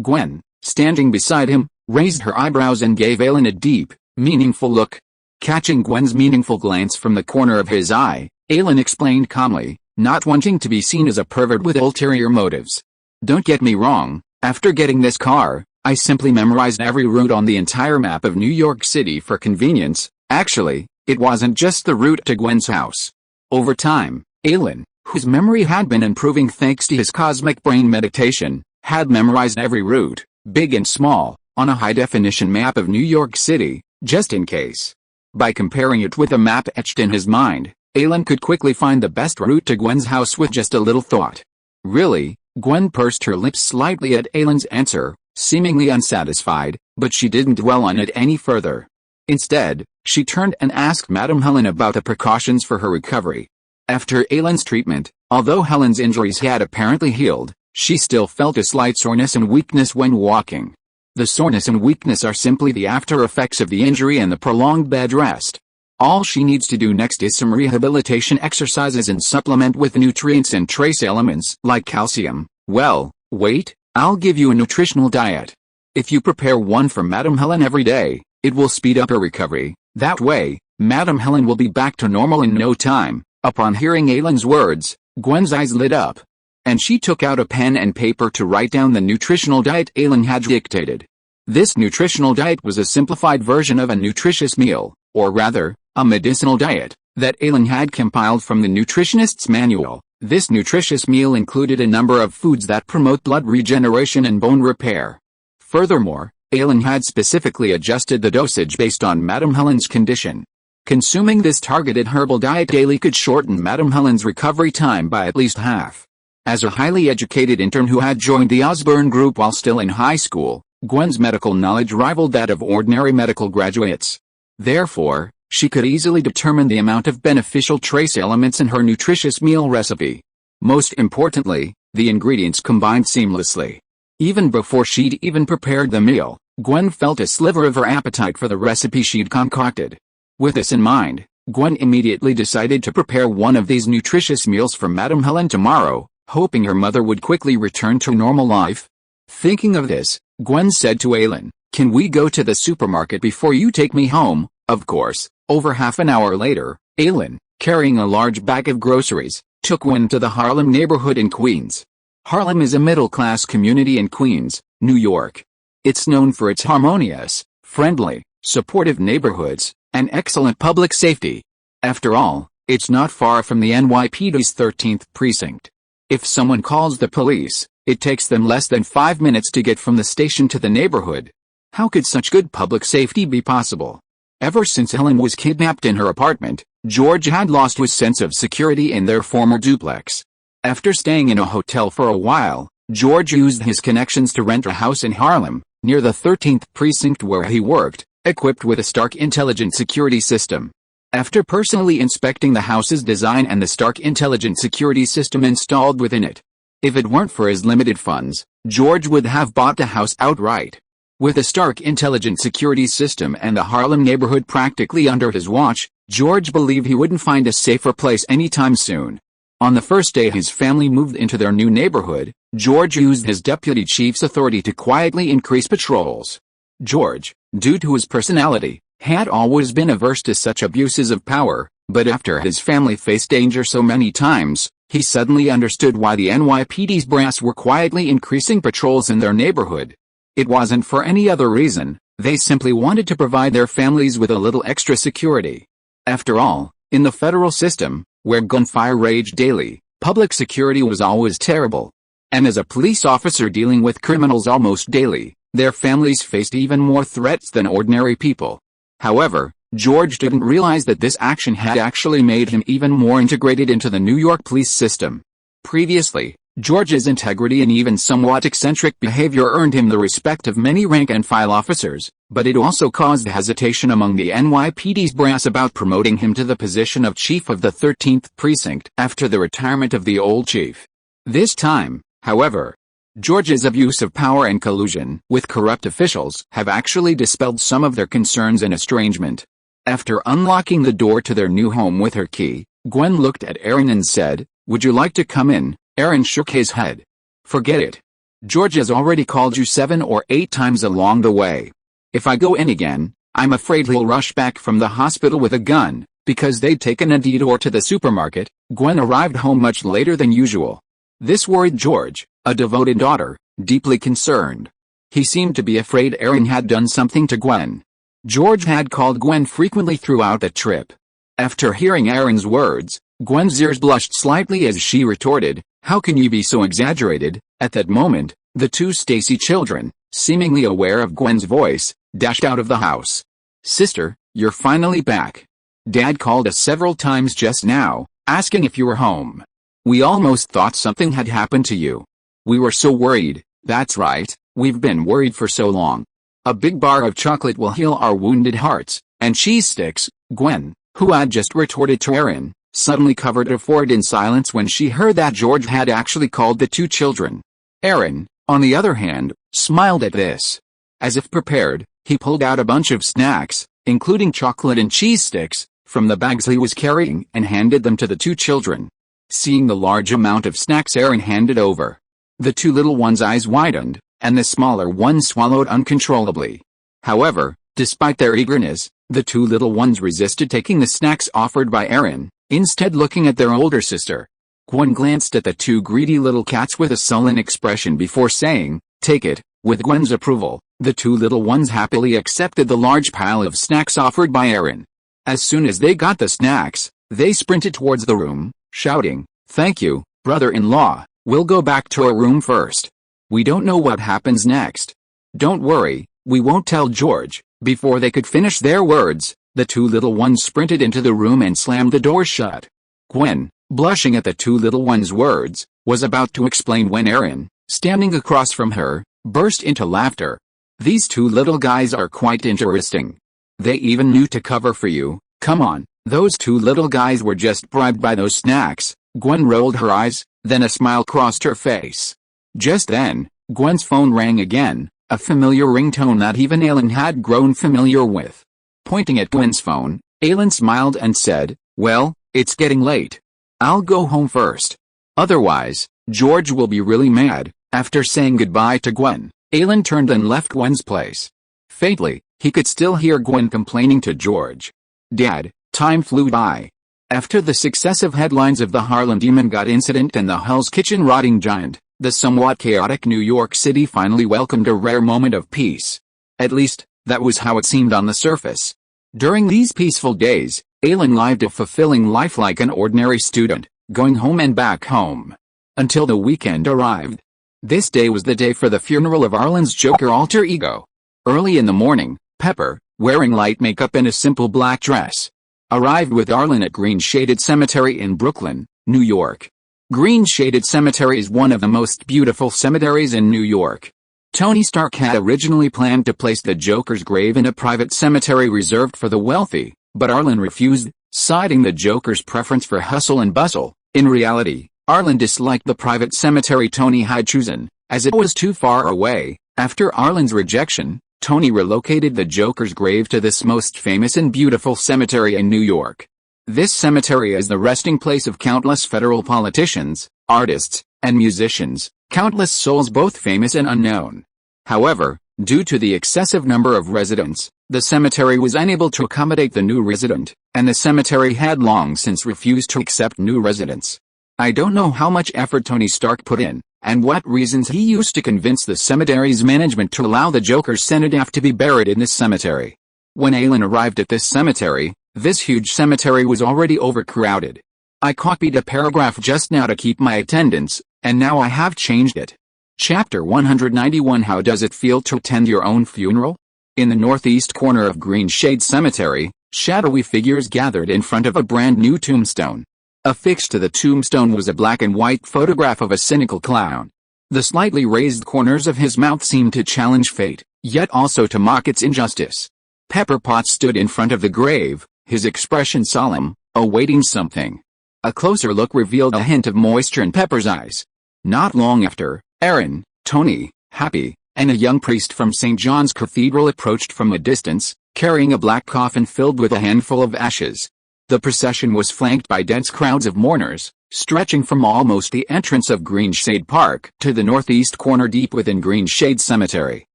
Speaker 1: Gwen, standing beside him, raised her eyebrows and gave Ailin a deep, meaningful look. Catching Gwen's meaningful glance from the corner of his eye, Ailin explained calmly, not wanting to be seen as a pervert with ulterior motives. "Don't get me wrong, after getting this car, I simply memorized every route on the entire map of New York City for convenience." Actually, it wasn't just the route to Gwen's house. Over time, Ailin, whose memory had been improving thanks to his cosmic brain meditation, had memorized every route, big and small, on a high-definition map of New York City, just in case. By comparing it with a map etched in his mind, Ailin could quickly find the best route to Gwen's house with just a little thought. Really? Gwen pursed her lips slightly at Ailin's answer, seemingly unsatisfied, but she didn't dwell on it any further. Instead, she turned and asked Madame Helen about the precautions for her recovery. After Ailin's treatment, although Helen's injuries had apparently healed, she still felt a slight soreness and weakness when walking. The soreness and weakness are simply the after effects of the injury and the prolonged bed rest. All she needs to do next is some rehabilitation exercises and supplement with nutrients and trace elements like calcium. Well, wait, I'll give you a nutritional diet. If you prepare one for Madame Helen every day, it will speed up her recovery. That way, Madame Helen will be back to normal in no time. Upon hearing Ailin's words, Gwen's eyes lit up, and she took out a pen and paper to write down the nutritional diet Ailin had dictated. This nutritional diet was a simplified version of a nutritious meal, or rather, a medicinal diet, that Ailin had compiled from the nutritionist's manual. This nutritious meal included a number of foods that promote blood regeneration and bone repair. Furthermore, Ailin had specifically adjusted the dosage based on Madame Helen's condition. Consuming this targeted herbal diet daily could shorten Madame Helen's recovery time by at least half. As a highly educated intern who had joined the Osborne group while still in high school, Gwen's medical knowledge rivaled that of ordinary medical graduates. Therefore, she could easily determine the amount of beneficial trace elements in her nutritious meal recipe. Most importantly, the ingredients combined seamlessly. Even before she'd even prepared the meal, Gwen felt a sliver of her appetite for the recipe she'd concocted. With this in mind, Gwen immediately decided to prepare one of these nutritious meals for Madame Helen tomorrow, hoping her mother would quickly return to normal life. Thinking of this, Gwen said to Ailin, "Can we go to the supermarket before you take me home?" Of course. Over half an hour later, Ailin, carrying a large bag of groceries, took Gwen to the Harlem neighborhood in Queens. Harlem is a middle-class community in Queens, New York. It's known for its harmonious, friendly, supportive neighborhoods, and excellent public safety. After all, it's not far from the NYPD's 13th precinct. If someone calls the police, it takes them less than 5 minutes to get from the station to the neighborhood. How could such good public safety be possible? Ever since Helen was kidnapped in her apartment, George had lost his sense of security in their former duplex. After staying in a hotel for a while, George used his connections to rent a house in Harlem, near the 13th precinct where he worked, equipped with a stark intelligent security system. After personally inspecting the house's design and the stark intelligent security system installed within it, if it weren't for his limited funds, George would have bought the house outright. With the stark intelligent security system and the Harlem neighborhood practically under his watch, George believed he wouldn't find a safer place anytime soon. On the first day his family moved into their new neighborhood, George used his deputy chief's authority to quietly increase patrols. George, due to his personality, had always been averse to such abuses of power, but after his family faced danger so many times, he suddenly understood why the NYPD's brass were quietly increasing patrols in their neighborhood. It wasn't for any other reason, they simply wanted to provide their families with a little extra security. After all, in the federal system, where gunfire raged daily, public security was always terrible. And as a police officer dealing with criminals almost daily, their families faced even more threats than ordinary people. However, George didn't realize that this action had actually made him even more integrated into the New York police system. Previously, George's integrity and even somewhat eccentric behavior earned him the respect of many rank-and-file officers, but it also caused hesitation among the NYPD's brass about promoting him to the position of chief of the 13th precinct after the retirement of the old chief. This time, however, George's abuse of power and collusion with corrupt officials have actually dispelled some of their concerns and estrangement. After unlocking the door to their new home with her key, Gwen looked at Aaron and said, "Would you like to come in?" Aaron shook his head. "Forget it. George has already called you 7 or 8 times along the way. If I go in again, I'm afraid he'll rush back from the hospital with a gun." Because they'd taken a detour to the supermarket, Gwen arrived home much later than usual. This worried George, a devoted daughter, deeply concerned. He seemed to be afraid Aaron had done something to Gwen. George had called Gwen frequently throughout the trip. After hearing Aaron's words, Gwen's ears blushed slightly as she retorted, "How can you be so exaggerated?" At that moment, the 2 Stacy children, seemingly aware of Gwen's voice, dashed out of the house. "Sister, you're finally back. Dad called us several times just now, asking if you were home. We almost thought something had happened to you. We were so worried." "That's right, we've been worried for so long. A big bar of chocolate will heal our wounded hearts, and cheese sticks." Gwen, who had just retorted to Aaron, suddenly covered her forehead in silence when she heard that George had actually called the 2 children. Aaron, on the other hand, smiled at this. As if prepared, he pulled out a bunch of snacks, including chocolate and cheese sticks, from the bags he was carrying and handed them to the 2 children. Seeing the large amount of snacks Aaron handed over, the 2 little ones' eyes widened, and the smaller one swallowed uncontrollably. However, despite their eagerness, the 2 little ones resisted taking the snacks offered by Aaron, instead looking at their older sister. Gwen glanced at the 2 greedy little cats with a sullen expression before saying, "Take it." With Gwen's approval, the 2 little ones happily accepted the large pile of snacks offered by Aaron. As soon as they got the snacks, they sprinted towards the room, shouting, "Thank you, brother-in-law, we'll go back to our room first. We don't know what happens next." "Don't worry, we won't tell George." Before they could finish their words, The two little ones sprinted into the room and slammed the door shut. Gwen, blushing at the two little ones' words, was about to explain when Ailin, standing across from her, burst into laughter. "These two little guys are quite interesting. They even knew to cover for you. Come on, those two little guys were just bribed by those snacks." Gwen rolled her eyes, then a smile crossed her face. Just then, Gwen's phone rang again, a familiar ringtone that even Ailin had grown familiar with. Pointing at Gwen's phone, Ailin smiled and said, "Well, it's getting late. I'll go home first. Otherwise, George will be really mad." After saying goodbye to Gwen, Ailin turned and left Gwen's place. Faintly, he could still hear Gwen complaining to George. "Dad, time flew by." After the successive headlines of the Harlem Demon God incident and the Hell's Kitchen rotting giant, the somewhat chaotic New York City finally welcomed a rare moment of peace. At least, that was how it seemed on the surface. During these peaceful days, Ailin lived a fulfilling life like an ordinary student, going home and back home. Until the weekend arrived. This day was the day for the funeral of Arlen's Joker alter ego. Early in the morning, Pepper, wearing light makeup and a simple black dress, arrived with Arlen at Green Shaded Cemetery in Brooklyn, New York. Green Shaded Cemetery is one of the most beautiful cemeteries in New York. Tony Stark had originally planned to place the Joker's grave in a private cemetery reserved for the wealthy, but Arlen refused, citing the Joker's preference for hustle and bustle. In reality, Arlen disliked the private cemetery Tony had chosen, as it was too far away. After Arlen's rejection, Tony relocated the Joker's grave to this most famous and beautiful cemetery in New York. This cemetery is the resting place of countless federal politicians, artists, and musicians, countless souls both famous and unknown. However, due to the excessive number of residents, the cemetery was unable to accommodate the new resident, and the cemetery had long since refused to accept new residents. I don't know how much effort Tony Stark put in, and what reasons he used to convince the cemetery's management to allow the Joker's cenotaph to be buried in this cemetery. When Ailin arrived at this cemetery, this huge cemetery was already overcrowded. "I copied a paragraph just now to keep my attendance, and now I have changed it." Chapter 191 How does it feel to attend your own funeral? In the northeast corner of Green Shade Cemetery, shadowy figures gathered in front of a brand new tombstone. Affixed to the tombstone was a black and white photograph of a cynical clown. The slightly raised corners of his mouth seemed to challenge fate, yet also to mock its injustice. Pepper Potts stood in front of the grave, his expression solemn, awaiting something. A closer look revealed a hint of moisture in Pepper's eyes. Not long after, Aaron, Tony, Happy, and a young priest from St. John's Cathedral approached from a distance, carrying a black coffin filled with a handful of ashes. The procession was flanked by dense crowds of mourners, stretching from almost the entrance of Green Shade Park to the northeast corner deep within Green Shade Cemetery.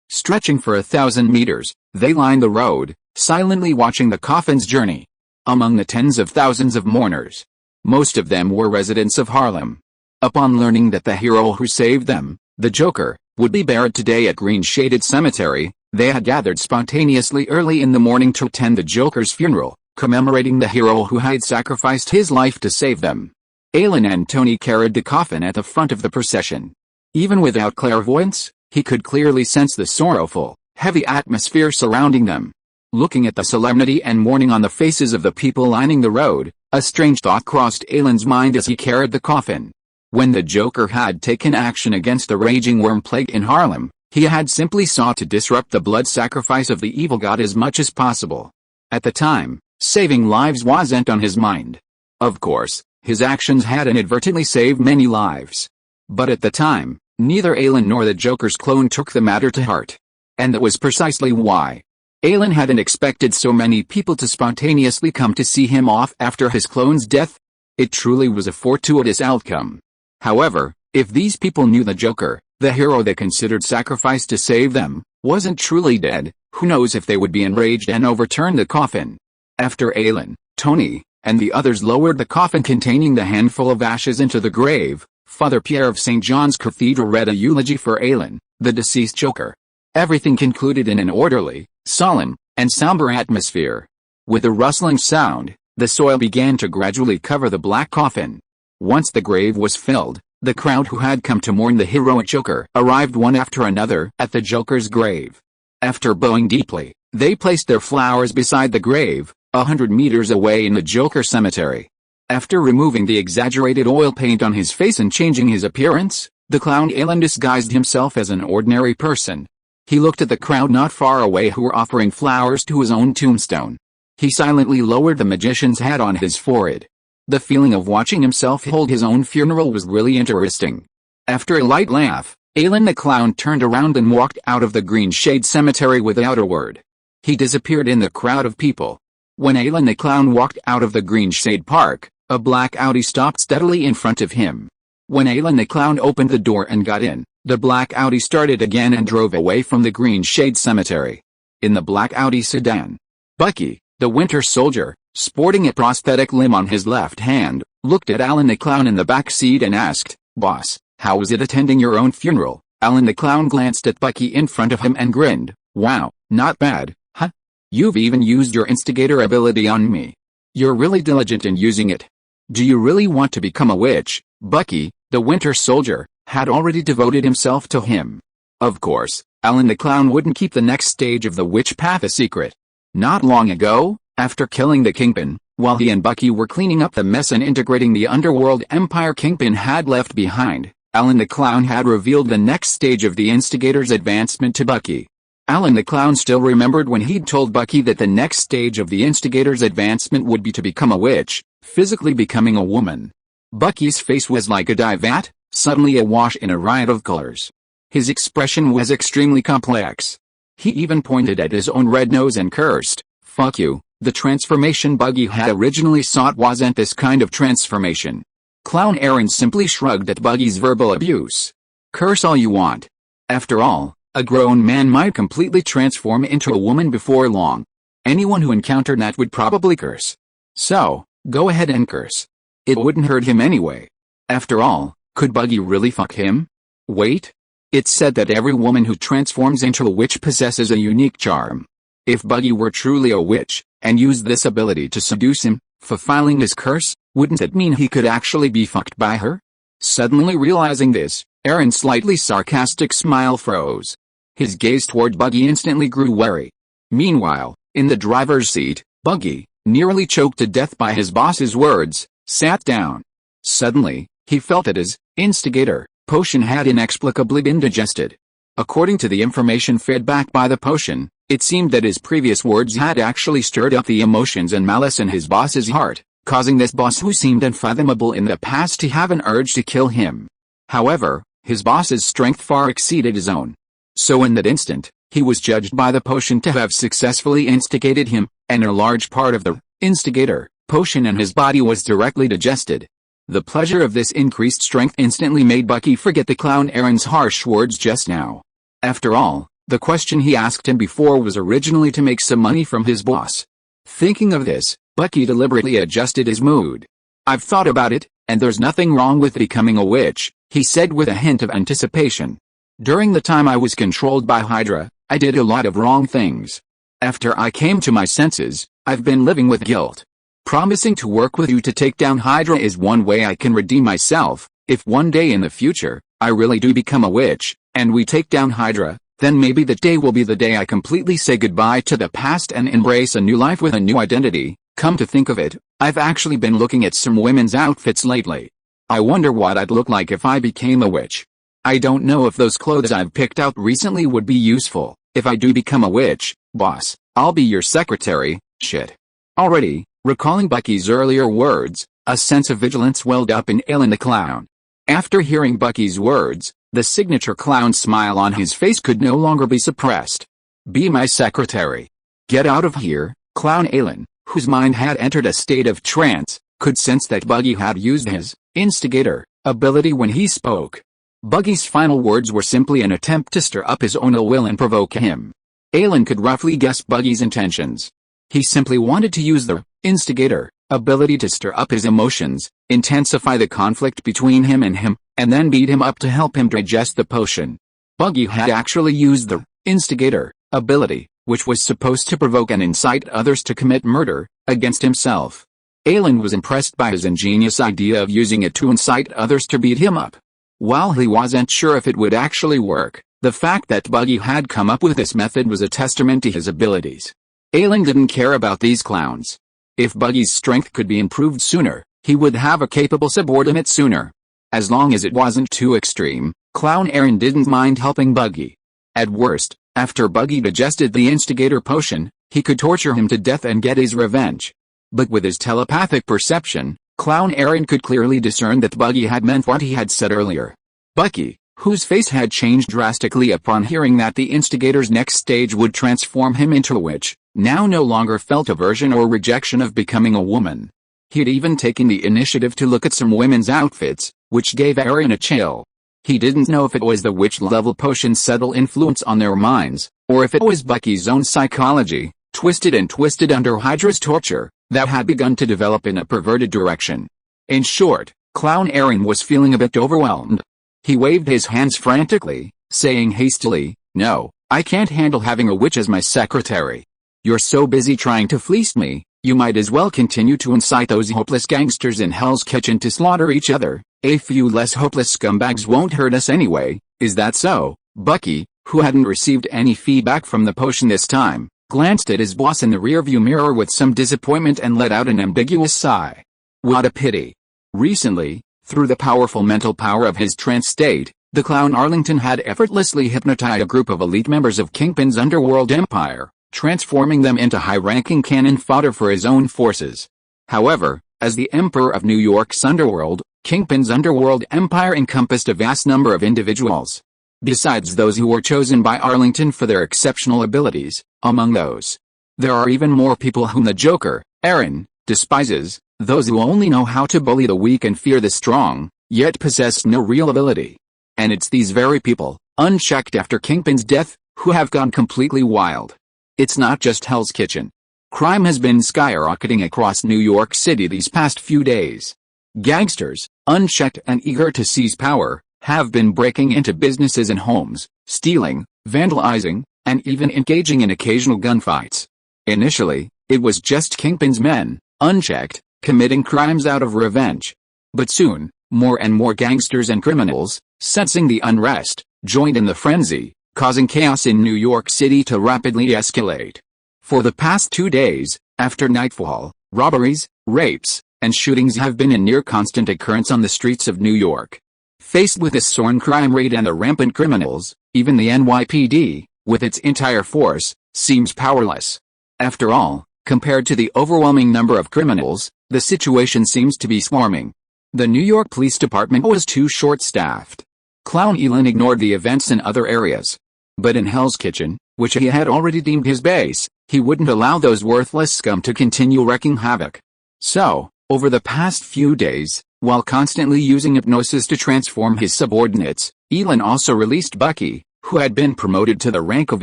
Speaker 1: Stretching for 1,000 meters, they lined the road, silently watching the coffin's journey. Among the tens of thousands of mourners, most of them were residents of Harlem. Upon learning that the hero who saved them, the Joker, would be buried today at Green Shaded Cemetery, they had gathered spontaneously early in the morning to attend the Joker's funeral, commemorating the hero who had sacrificed his life to save them. Ailin and Tony carried the coffin at the front of the procession. Even without clairvoyance, he could clearly sense the sorrowful, heavy atmosphere surrounding them. Looking at the solemnity and mourning on the faces of the people lining the road, a strange thought crossed Ailin's mind as he carried the coffin. When the Joker had taken action against the raging worm plague in Harlem, he had simply sought to disrupt the blood sacrifice of the evil god as much as possible. At the time, saving lives wasn't on his mind. Of course, his actions had inadvertently saved many lives. But at the time, neither Ailin nor the Joker's clone took the matter to heart. And that was precisely why. Ailin hadn't expected so many people to spontaneously come to see him off after his clone's death. It truly was a fortuitous outcome. However, if these people knew the Joker, the hero they considered sacrificed to save them, wasn't truly dead, who knows if they would be enraged and overturn the coffin. After Ailin, Tony, and the others lowered the coffin containing the handful of ashes into the grave, Father Pierre of St. John's Cathedral read a eulogy for Ailin, the deceased Joker. Everything concluded in an orderly, solemn, and somber atmosphere. With a rustling sound, the soil began to gradually cover the black coffin. Once the grave was filled, the crowd who had come to mourn the heroic Joker arrived one after another at the Joker's grave. After bowing deeply, They placed their flowers beside the grave, 100 meters away in the Joker cemetery. After removing the exaggerated oil paint on his face and changing his appearance, the clown Ailin disguised himself as an ordinary person. He looked at the crowd not far away who were offering flowers to his own tombstone. He silently lowered the magician's hat on his forehead. The feeling of watching himself hold his own funeral was really interesting. After a light laugh, Ailin the clown turned around and walked out of the Green Shade Cemetery without a word. He disappeared in the crowd of people. When Ailin the clown walked out of the Green Shade Park, a black Audi stopped steadily in front of him. When Ailin the clown opened the door and got in, the black Audi started again and drove away from the Green Shade Cemetery. In the black Audi sedan, Bucky, the Winter Soldier, sporting a prosthetic limb on his left hand, looked at Ailin the clown in the back seat and asked, "Boss, how was it attending your own funeral?" Ailin the clown glanced at Bucky in front of him and grinned. "Wow, not bad, huh? You've even used your instigator ability on me. You're really diligent in using it. Do you really want to become a witch?" Bucky, the Winter Soldier, had already devoted himself to him. Of course, Ailin the clown wouldn't keep the next stage of the witch path a secret. Not long ago, after killing the Kingpin, while he and Bucky were cleaning up the mess and integrating the underworld empire Kingpin had left behind, Ailin the clown had revealed the next stage of the instigator's advancement to Bucky. Ailin the clown still remembered when he'd told Bucky that the next stage of the instigator's advancement would be to become a witch, physically becoming a woman. Bucky's face was like a dye vat, suddenly awash in a riot of colors. His expression was extremely complex. He even pointed at his own red nose and cursed, "Fuck you, the transformation Bucky had originally sought wasn't this kind of transformation." Clown Aaron simply shrugged at Bucky's verbal abuse. "Curse all you want. After all, a grown man might completely transform into a woman before long. Anyone who encountered that would probably curse. So, go ahead and curse. It wouldn't hurt him anyway. After all, could Bucky really fuck him? Wait. It's said that every woman who transforms into a witch possesses a unique charm. If Bucky were truly a witch, and used this ability to seduce him, fulfilling his curse, wouldn't it mean he could actually be fucked by her?" Suddenly realizing this, Aaron's slightly sarcastic smile froze. His gaze toward Bucky instantly grew wary. Meanwhile, in the driver's seat, Bucky, nearly choked to death by his boss's words, sat down. Suddenly, he felt that his instigator potion had inexplicably been digested. According to the information fed back by the potion, it seemed that his previous words had actually stirred up the emotions and malice in his boss's heart, causing this boss who seemed unfathomable in the past to have an urge to kill him. However, his boss's strength far exceeded his own. So in that instant, he was judged by the potion to have successfully instigated him, and a large part of the instigator potion in his body was directly digested. The pleasure of this increased strength instantly made Bucky forget the clown Aaron's harsh words just now. After all, the question he asked him before was originally to make some money from his boss. Thinking of this, Bucky deliberately adjusted his mood. "I've thought about it, and there's nothing wrong with becoming a witch," he said with a hint of anticipation. "During the time I was controlled by Hydra, I did a lot of wrong things. After I came to my senses, I've been living with guilt. Promising to work with you to take down Hydra is one way I can redeem myself. If one day in the future, I really do become a witch, and we take down Hydra, then maybe that day will be the day I completely say goodbye to the past and embrace a new life with a new identity. Come to think of it, I've actually been looking at some women's outfits lately. I wonder what I'd look like if I became a witch. I don't know if those clothes I've picked out recently would be useful. If I do become a witch, boss, I'll be your secretary." Shit. Already, recalling Bucky's earlier words, a sense of vigilance welled up in Ailin the clown. After hearing Bucky's words, the signature clown smile on his face could no longer be suppressed. "Be my secretary. Get out of here." Clown Ailin, whose mind had entered a state of trance, could sense that Bucky had used his instigator ability when he spoke. Bucky's final words were simply an attempt to stir up his own ill will and provoke him. Ailin could roughly guess Bucky's intentions. He simply wanted to use the instigator ability to stir up his emotions, intensify the conflict between him, and then beat him up to help him digest the potion. Bucky had actually used the instigator ability, which was supposed to provoke and incite others to commit murder against himself. Ailin was impressed by his ingenious idea of using it to incite others to beat him up. While he wasn't sure if it would actually work, The fact that Buggy had come up with this method was a testament to his abilities. Ailin didn't care about these clowns. If Buggy's strength could be improved sooner, he would have a capable subordinate sooner. As long as it wasn't too extreme, Clown Ailin didn't mind helping Buggy. At worst, after Buggy digested the instigator potion, he could torture him to death and get his revenge. But with his telepathic perception, Clown Ailin could clearly discern that Buggy had meant what he had said earlier. Buggy, whose face had changed drastically upon hearing that the instigator's next stage would transform him into a witch, now no longer felt aversion or rejection of becoming a woman. He'd even taken the initiative to look at some women's outfits, which gave Ailin a chill. He didn't know if it was the witch-level potion's subtle influence on their minds, or if it was Bucky's own psychology, twisted and twisted under Hydra's torture, that had begun to develop in a perverted direction. In short, Clown Ailin was feeling a bit overwhelmed. He waved his hands frantically, saying hastily, "No, I can't handle having a witch as my secretary. You're so busy trying to fleece me, you might as well continue to incite those hopeless gangsters in Hell's Kitchen to slaughter each other. A few less hopeless scumbags won't hurt us anyway, is that so?" Bucky, who hadn't received any feedback from the potion this time, glanced at his boss in the rearview mirror with some disappointment and let out an ambiguous sigh. What a pity. Recently, through the powerful mental power of his trance state, the clown Arlington had effortlessly hypnotized a group of elite members of Kingpin's underworld empire, transforming them into high-ranking cannon fodder for his own forces. However, as the Emperor of New York's underworld, Kingpin's underworld empire encompassed a vast number of individuals. Besides those who were chosen by Arlington for their exceptional abilities, among those, there are even more people whom the Joker, Aaron, despises, those who only know how to bully the weak and fear the strong, yet possess no real ability. And it's these very people, unchecked after Kingpin's death, who have gone completely wild. It's not just Hell's Kitchen. Crime has been skyrocketing across New York City these past few days. Gangsters, unchecked and eager to seize power, have been breaking into businesses and homes, stealing, vandalizing, and even engaging in occasional gunfights. Initially, it was just Kingpin's men, unchecked, committing crimes out of revenge. But soon, more and more gangsters and criminals, sensing the unrest, joined in the frenzy, causing chaos in New York City to rapidly escalate. For the past 2 days, after nightfall, robberies, rapes, and shootings have been in near constant occurrence on the streets of New York. Faced with this soaring crime rate and the rampant criminals, even the NYPD, with its entire force, seems powerless. After all, compared to the overwhelming number of criminals, the situation seems to be swarming. The New York Police Department was too short-staffed. Clown Ailin ignored the events in other areas. But in Hell's Kitchen, which he had already deemed his base, he wouldn't allow those worthless scum to continue wreaking havoc. So, over the past few days, while constantly using hypnosis to transform his subordinates, Ailin also released Bucky, who had been promoted to the rank of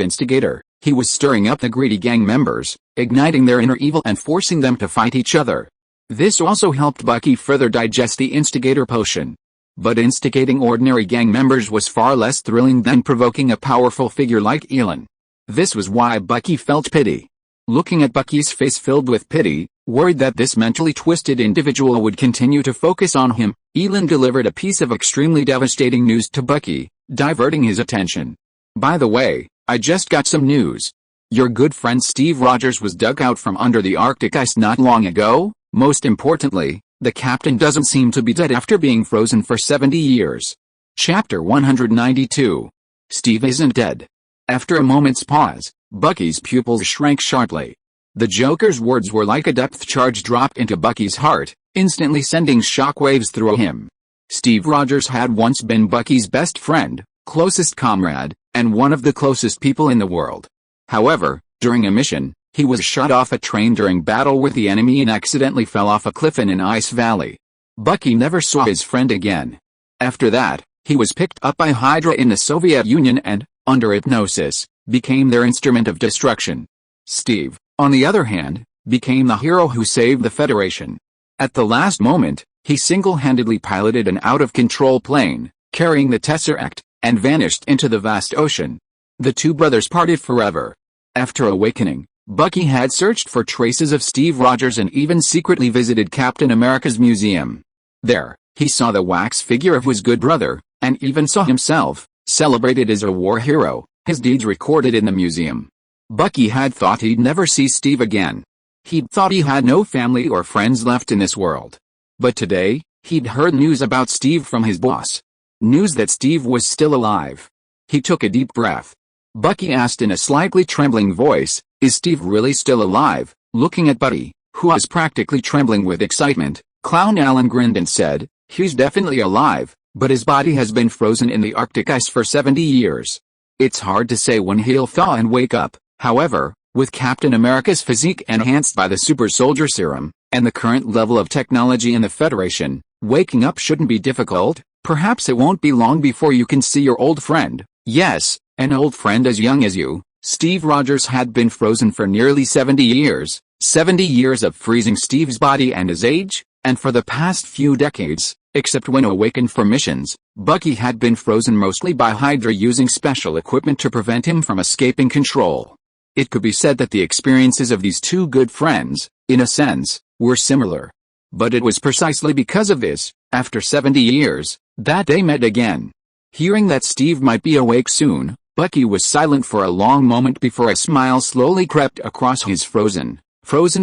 Speaker 1: instigator. He was stirring up the greedy gang members, igniting their inner evil and forcing them to fight each other. This also helped Bucky further digest the instigator potion. But instigating ordinary gang members was far less thrilling than provoking a powerful figure like Ailin. This was why Bucky felt pity. Looking at Bucky's face filled with pity, worried that this mentally twisted individual would continue to focus on him, Ailin delivered a piece of extremely devastating news to Bucky, diverting his attention. "By the way, I just got some news. Your good friend Steve Rogers was dug out from under the Arctic ice not long ago. Most importantly, the captain doesn't seem to be dead after being frozen for 70 years. Chapter 192. Steve isn't dead. After a moment's pause, Bucky's pupils shrank sharply. The Joker's words were like a depth charge dropped into Bucky's heart, instantly sending shockwaves through him. Steve Rogers had once been Bucky's best friend, closest comrade, and one of the closest people in the world. However, during a mission, he was shot off a train during battle with the enemy and accidentally fell off a cliff in an ice valley. Bucky never saw his friend again. After that, he was picked up by Hydra in the Soviet Union and, under hypnosis, became their instrument of destruction. Steve, on the other hand, became the hero who saved the Federation. At the last moment, he single-handedly piloted an out-of-control plane, carrying the Tesseract, and vanished into the vast ocean. The two brothers parted forever. After awakening, Bucky had searched for traces of Steve Rogers and even secretly visited Captain America's museum. There, he saw the wax figure of his good brother, and even saw himself, Celebrated as a war hero, his deeds recorded in the museum. Bucky had thought he'd never see Steve again. He'd thought he had no family or friends left in this world. But today, he'd heard news about Steve from his boss. News that Steve was still alive. He took a deep breath. Bucky asked in a slightly trembling voice, "Is Steve really still alive?" Looking at Buddy, who was practically trembling with excitement, Clown Ailin grinned and said, "He's definitely alive, but his body has been frozen in the Arctic ice for 70 years. It's hard to say when he'll thaw and wake up. However, with Captain America's physique enhanced by the super soldier serum, and the current level of technology in the Federation, waking up shouldn't be difficult. Perhaps it won't be long before you can see your old friend." Yes, an old friend as young as you. Steve Rogers had been frozen for nearly 70 years, 70 years of freezing Steve's body and his age, and for the past few decades, except when awakened for missions, Bucky had been frozen mostly by Hydra using special equipment to prevent him from escaping control. It could be said that the experiences of these two good friends, in a sense, were similar. But it was precisely because of this, after 70 years, that they met again. Hearing that Steve might be awake soon, Bucky was silent for a long moment before a smile slowly crept across his frozen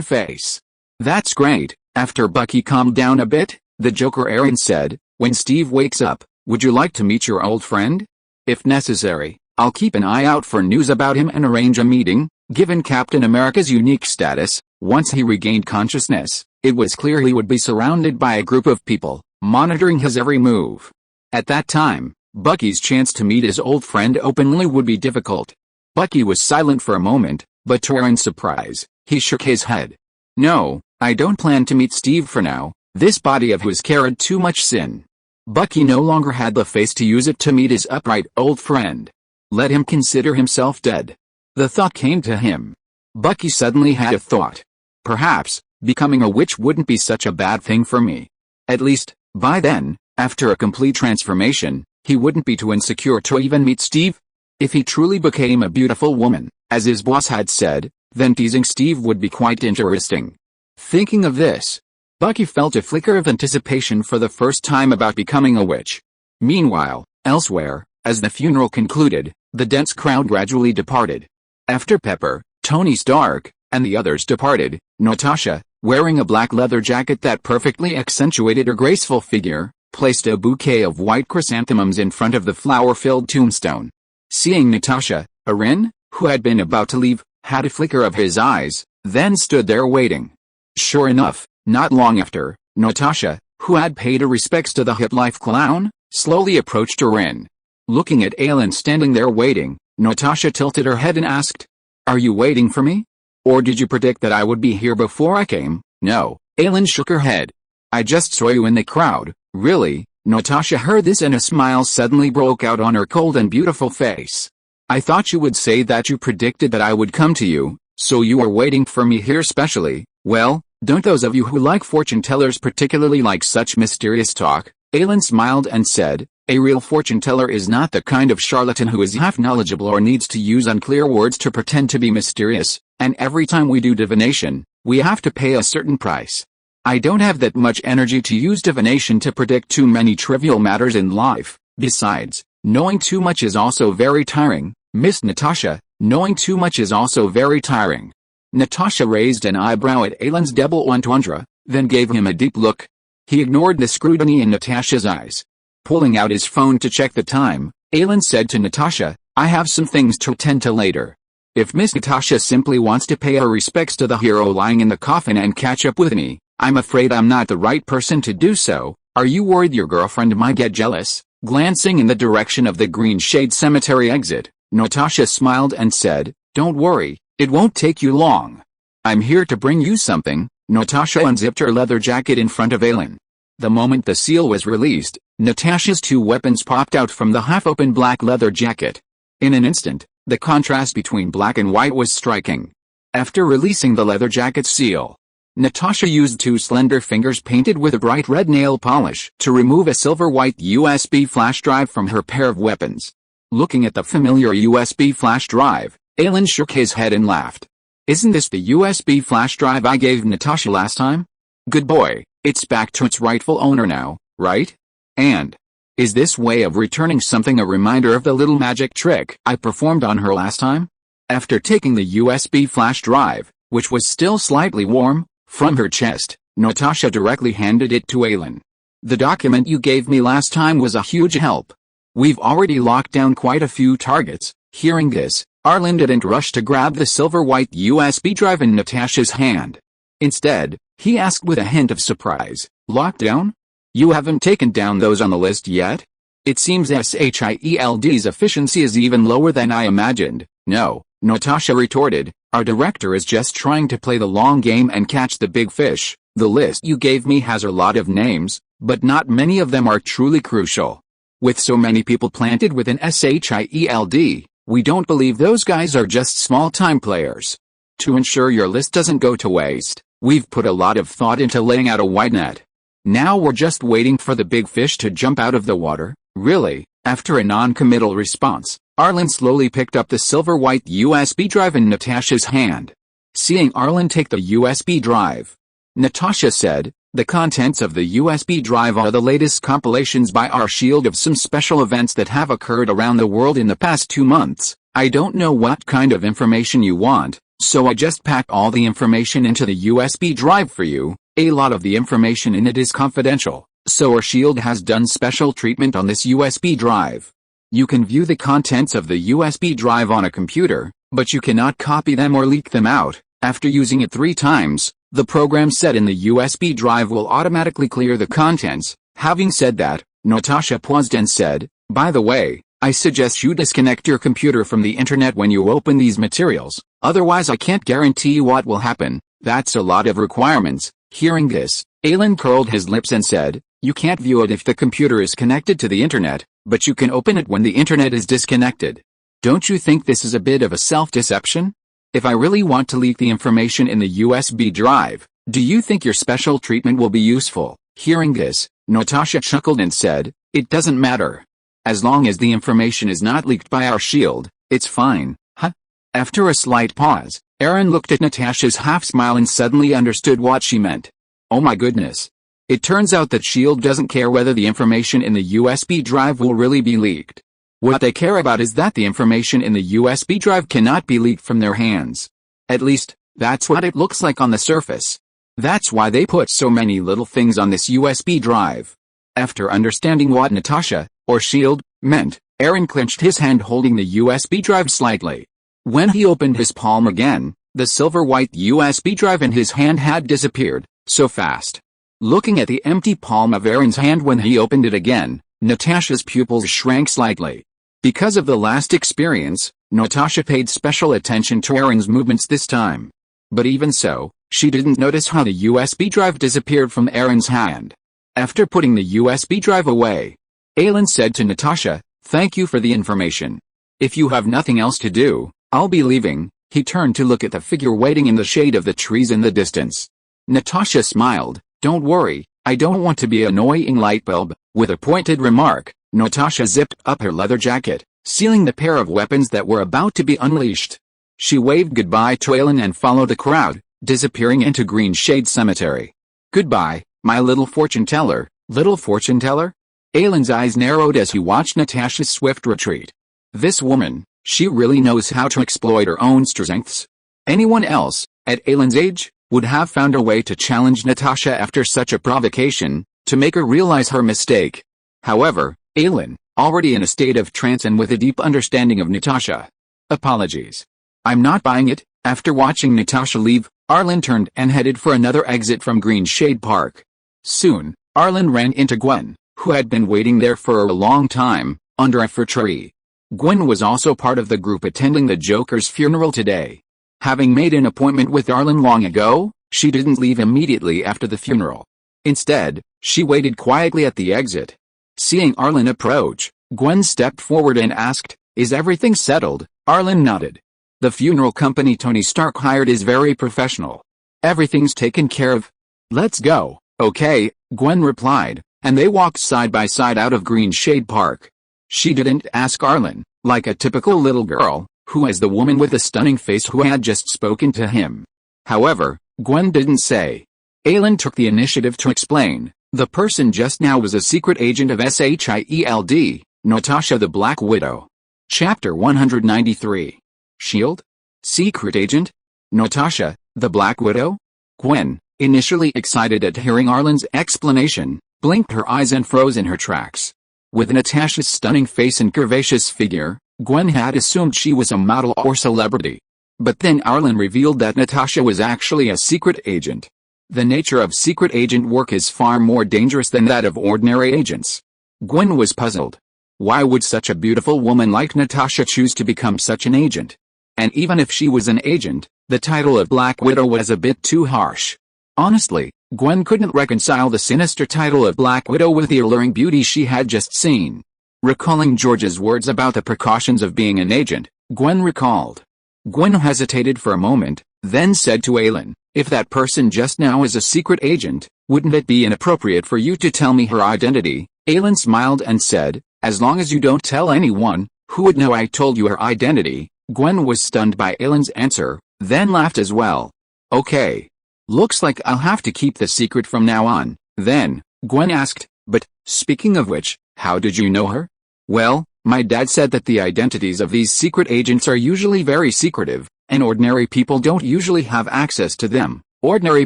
Speaker 1: face. "That's great." After Bucky calmed down a bit, the Joker Ailin said, "When Steve wakes up, would you like to meet your old friend? If necessary, I'll keep an eye out for news about him and arrange a meeting." Given Captain America's unique status, once he regained consciousness, it was clear he would be surrounded by a group of people, monitoring his every move. At that time, Bucky's chance to meet his old friend openly would be difficult. Bucky was silent for a moment, but to Ailin's surprise, he shook his head. "No, I don't plan to meet Steve for now. This body of his carried too much sin." Bucky no longer had the face to use it to meet his upright old friend. Let him consider himself dead. The thought came to him. Bucky suddenly had a thought. Perhaps, becoming a witch wouldn't be such a bad thing for me. At least, by then, after a complete transformation, he wouldn't be too insecure to even meet Steve. If he truly became a beautiful woman, as his boss had said, then teasing Steve would be quite interesting. Thinking of this, Bucky felt a flicker of anticipation for the first time about becoming a witch. Meanwhile, elsewhere, as the funeral concluded, the dense crowd gradually departed. After Pepper, Tony Stark, and the others departed, Natasha, wearing a black leather jacket that perfectly accentuated her graceful figure, placed a bouquet of white chrysanthemums in front of the flower-filled tombstone. Seeing Natasha, Ailin, who had been about to leave, had a flicker of his eyes, then stood there waiting. Sure enough, not long after, Natasha, who had paid her respects to the hip-life clown, slowly approached Ailin. Looking at Ailin standing there waiting, Natasha tilted her head and asked, "Are you waiting for me? Or did you predict that I would be here before I came?" "No." Ailin shook her head. "I just saw you in the crowd." "Really?" Natasha heard this and a smile suddenly broke out on her cold and beautiful face. "I thought you would say that you predicted that I would come to you, so you are waiting for me here specially." "Well, don't those of you who like fortune tellers particularly like such mysterious talk?" Ailin smiled and said, "A real fortune teller is not the kind of charlatan who is half knowledgeable or needs to use unclear words to pretend to be mysterious, and every time we do divination, we have to pay a certain price. I don't have that much energy to use divination to predict too many trivial matters in life. Besides, knowing too much is also very tiring." "Miss Natasha, knowing too much is also very tiring." Natasha raised an eyebrow at Ailin's double entendre, then gave him a deep look. He ignored the scrutiny in Natasha's eyes. Pulling out his phone to check the time, Ailin said to Natasha, "I have some things to attend to later. If Miss Natasha simply wants to pay her respects to the hero lying in the coffin and catch up with me, I'm afraid I'm not the right person to do so. Are you worried your girlfriend might get jealous?" Glancing in the direction of the Green Shade Cemetery exit, Natasha smiled and said, "Don't worry, it won't take you long. I'm here to bring you something." Natasha unzipped her leather jacket in front of Ailin. The moment the seal was released, Natasha's two weapons popped out from the half-open black leather jacket. In an instant, the contrast between black and white was striking. After releasing the leather jacket's seal, Natasha used two slender fingers painted with a bright red nail polish to remove a silver-white USB flash drive from her pair of weapons. Looking at the familiar USB flash drive, Ailin shook his head and laughed. "Isn't this the USB flash drive I gave Natasha last time? Good boy, it's back to its rightful owner now, right? And Is this way of returning something a reminder of the little magic trick I performed on her last time? After taking the USB flash drive, which was still slightly warm, from her chest, Natasha directly handed it to Ailin. The document you gave me last time was a huge help. We've already locked down quite a few targets. Hearing this, Ailin didn't rush to grab the silver-white USB drive in Natasha's hand. Instead, he asked with a hint of surprise, "Locked down? You haven't taken down those on the list yet? It seems SYLD's efficiency is even lower than I imagined." "No," Natasha retorted, "our director is just trying to play the long game and catch the big fish. The list you gave me has a lot of names, but not many of them are truly crucial. With so many people planted within SYLD, we don't believe those guys are just small-time players. To ensure your list doesn't go to waste, we've put a lot of thought into laying out a wide net. Now we're just waiting for the big fish to jump out of the water." "Really?" After a non-committal response, Ailin slowly picked up the silver-white USB drive in Natasha's hand. Seeing Ailin take the USB drive, Natasha said, "The contents of the USB drive are the latest compilations by our SHIELD of some special events that have occurred around the world in the past 2 months. I don't know what kind of information you want, so I just packed all the information into the USB drive for you. A lot of the information in it is confidential, so our SHIELD has done special treatment on this USB drive. You can view the contents of the USB drive on a computer, but you cannot copy them or leak them out. After using it 3 times, the program set in the USB drive will automatically clear the contents." Having said that, Natasha paused and said, "By the way, I suggest you disconnect your computer from the internet when you open these materials, otherwise I can't guarantee you what will happen." "That's a lot of requirements." Hearing this, Ailin curled his lips and said, "You can't view it if the computer is connected to the internet, but you can open it when the internet is disconnected. Don't you think this is a bit of a self-deception? If I really want to leak the information in the USB drive, do you think your special treatment will be useful?" Hearing this, Natasha chuckled and said, "It doesn't matter. As long as the information is not leaked by our SHIELD, it's fine." "Huh?" After a slight pause, Aaron looked at Natasha's half-smile and suddenly understood what she meant. "Oh my goodness. It turns out that SHIELD doesn't care whether the information in the USB drive will really be leaked. What they care about is that the information in the USB drive cannot be leaked from their hands. At least, that's what it looks like on the surface. That's why they put so many little things on this USB drive." After understanding what Natasha, or SHIELD, meant, Aaron clenched his hand holding the USB drive slightly. When he opened his palm again, the silver-white USB drive in his hand had disappeared, so fast. Looking at the empty palm of Aaron's hand when he opened it again, Natasha's pupils shrank slightly. Because of the last experience, Natasha paid special attention to Aaron's movements this time. But even so, she didn't notice how the USB drive disappeared from Aaron's hand. After putting the USB drive away, Ailin said to Natasha, "Thank you for the information. If you have nothing else to do, I'll be leaving." He turned to look at the figure waiting in the shade of the trees in the distance. Natasha smiled. "Don't worry, I don't want to be an annoying light bulb." With a pointed remark, Natasha zipped up her leather jacket, sealing the pair of weapons that were about to be unleashed. She waved goodbye to Ailin and followed the crowd, disappearing into Green Shade Cemetery. "Goodbye, my little fortune teller." "Little fortune teller?" Ailin's eyes narrowed as he watched Natasha's swift retreat. This woman, she really knows how to exploit her own strengths. Anyone else, at Ailin's age, would have found a way to challenge Natasha after such a provocation, to make her realize her mistake. However, Ailin, already in a state of trance and with a deep understanding of Natasha. "Apologies. I'm not buying it." After watching Natasha leave, Ailin turned and headed for another exit from Green Shade Park. Soon, Ailin ran into Gwen, who had been waiting there for a long time, under a fir tree. Gwen was also part of the group attending the Joker's funeral today. Having made an appointment with Ailin long ago, she didn't leave immediately after the funeral. Instead, she waited quietly at the exit. Seeing Ailin approach, Gwen stepped forward and asked, "Is everything settled?" Ailin nodded. "The funeral company Tony Stark hired is very professional. Everything's taken care of. Let's go." "Okay," Gwen replied, and they walked side by side out of Green Shade Park. She didn't ask Ailin, like a typical little girl, who is the woman with the stunning face who had just spoken to him. However, Gwen didn't say. Ailin took the initiative to explain, The person just now was a secret agent of SHIELD, Natasha the Black Widow. Chapter 193. Shield? Secret agent? Natasha, the Black Widow? Gwen, initially excited at hearing Arlen's explanation, blinked her eyes and froze in her tracks. With Natasha's stunning face and curvaceous figure, Gwen had assumed she was a model or celebrity. But then Arlen revealed that Natasha was actually a secret agent. The nature of secret agent work is far more dangerous than that of ordinary agents. Gwen was puzzled. Why would such a beautiful woman like Natasha choose to become such an agent? And even if she was an agent, the title of Black Widow was a bit too harsh. Honestly, Gwen couldn't reconcile the sinister title of Black Widow with the alluring beauty she had just seen. Recalling George's words about the precautions of being an agent, Gwen recalled. Gwen hesitated for a moment, then said to Ailin, "If that person just now is a secret agent, wouldn't it be inappropriate for you to tell me her identity?" Ailin smiled and said, "As long as you don't tell anyone, who would know I told you her identity?" Gwen was stunned by Ailin's answer, then laughed as well. "Okay. Looks like I'll have to keep the secret from now on." Then, Gwen asked, "But, speaking of which, how did you know her?" "Well, my dad said that the identities of these secret agents are usually very secretive, and ordinary people don't usually have access to them. Ordinary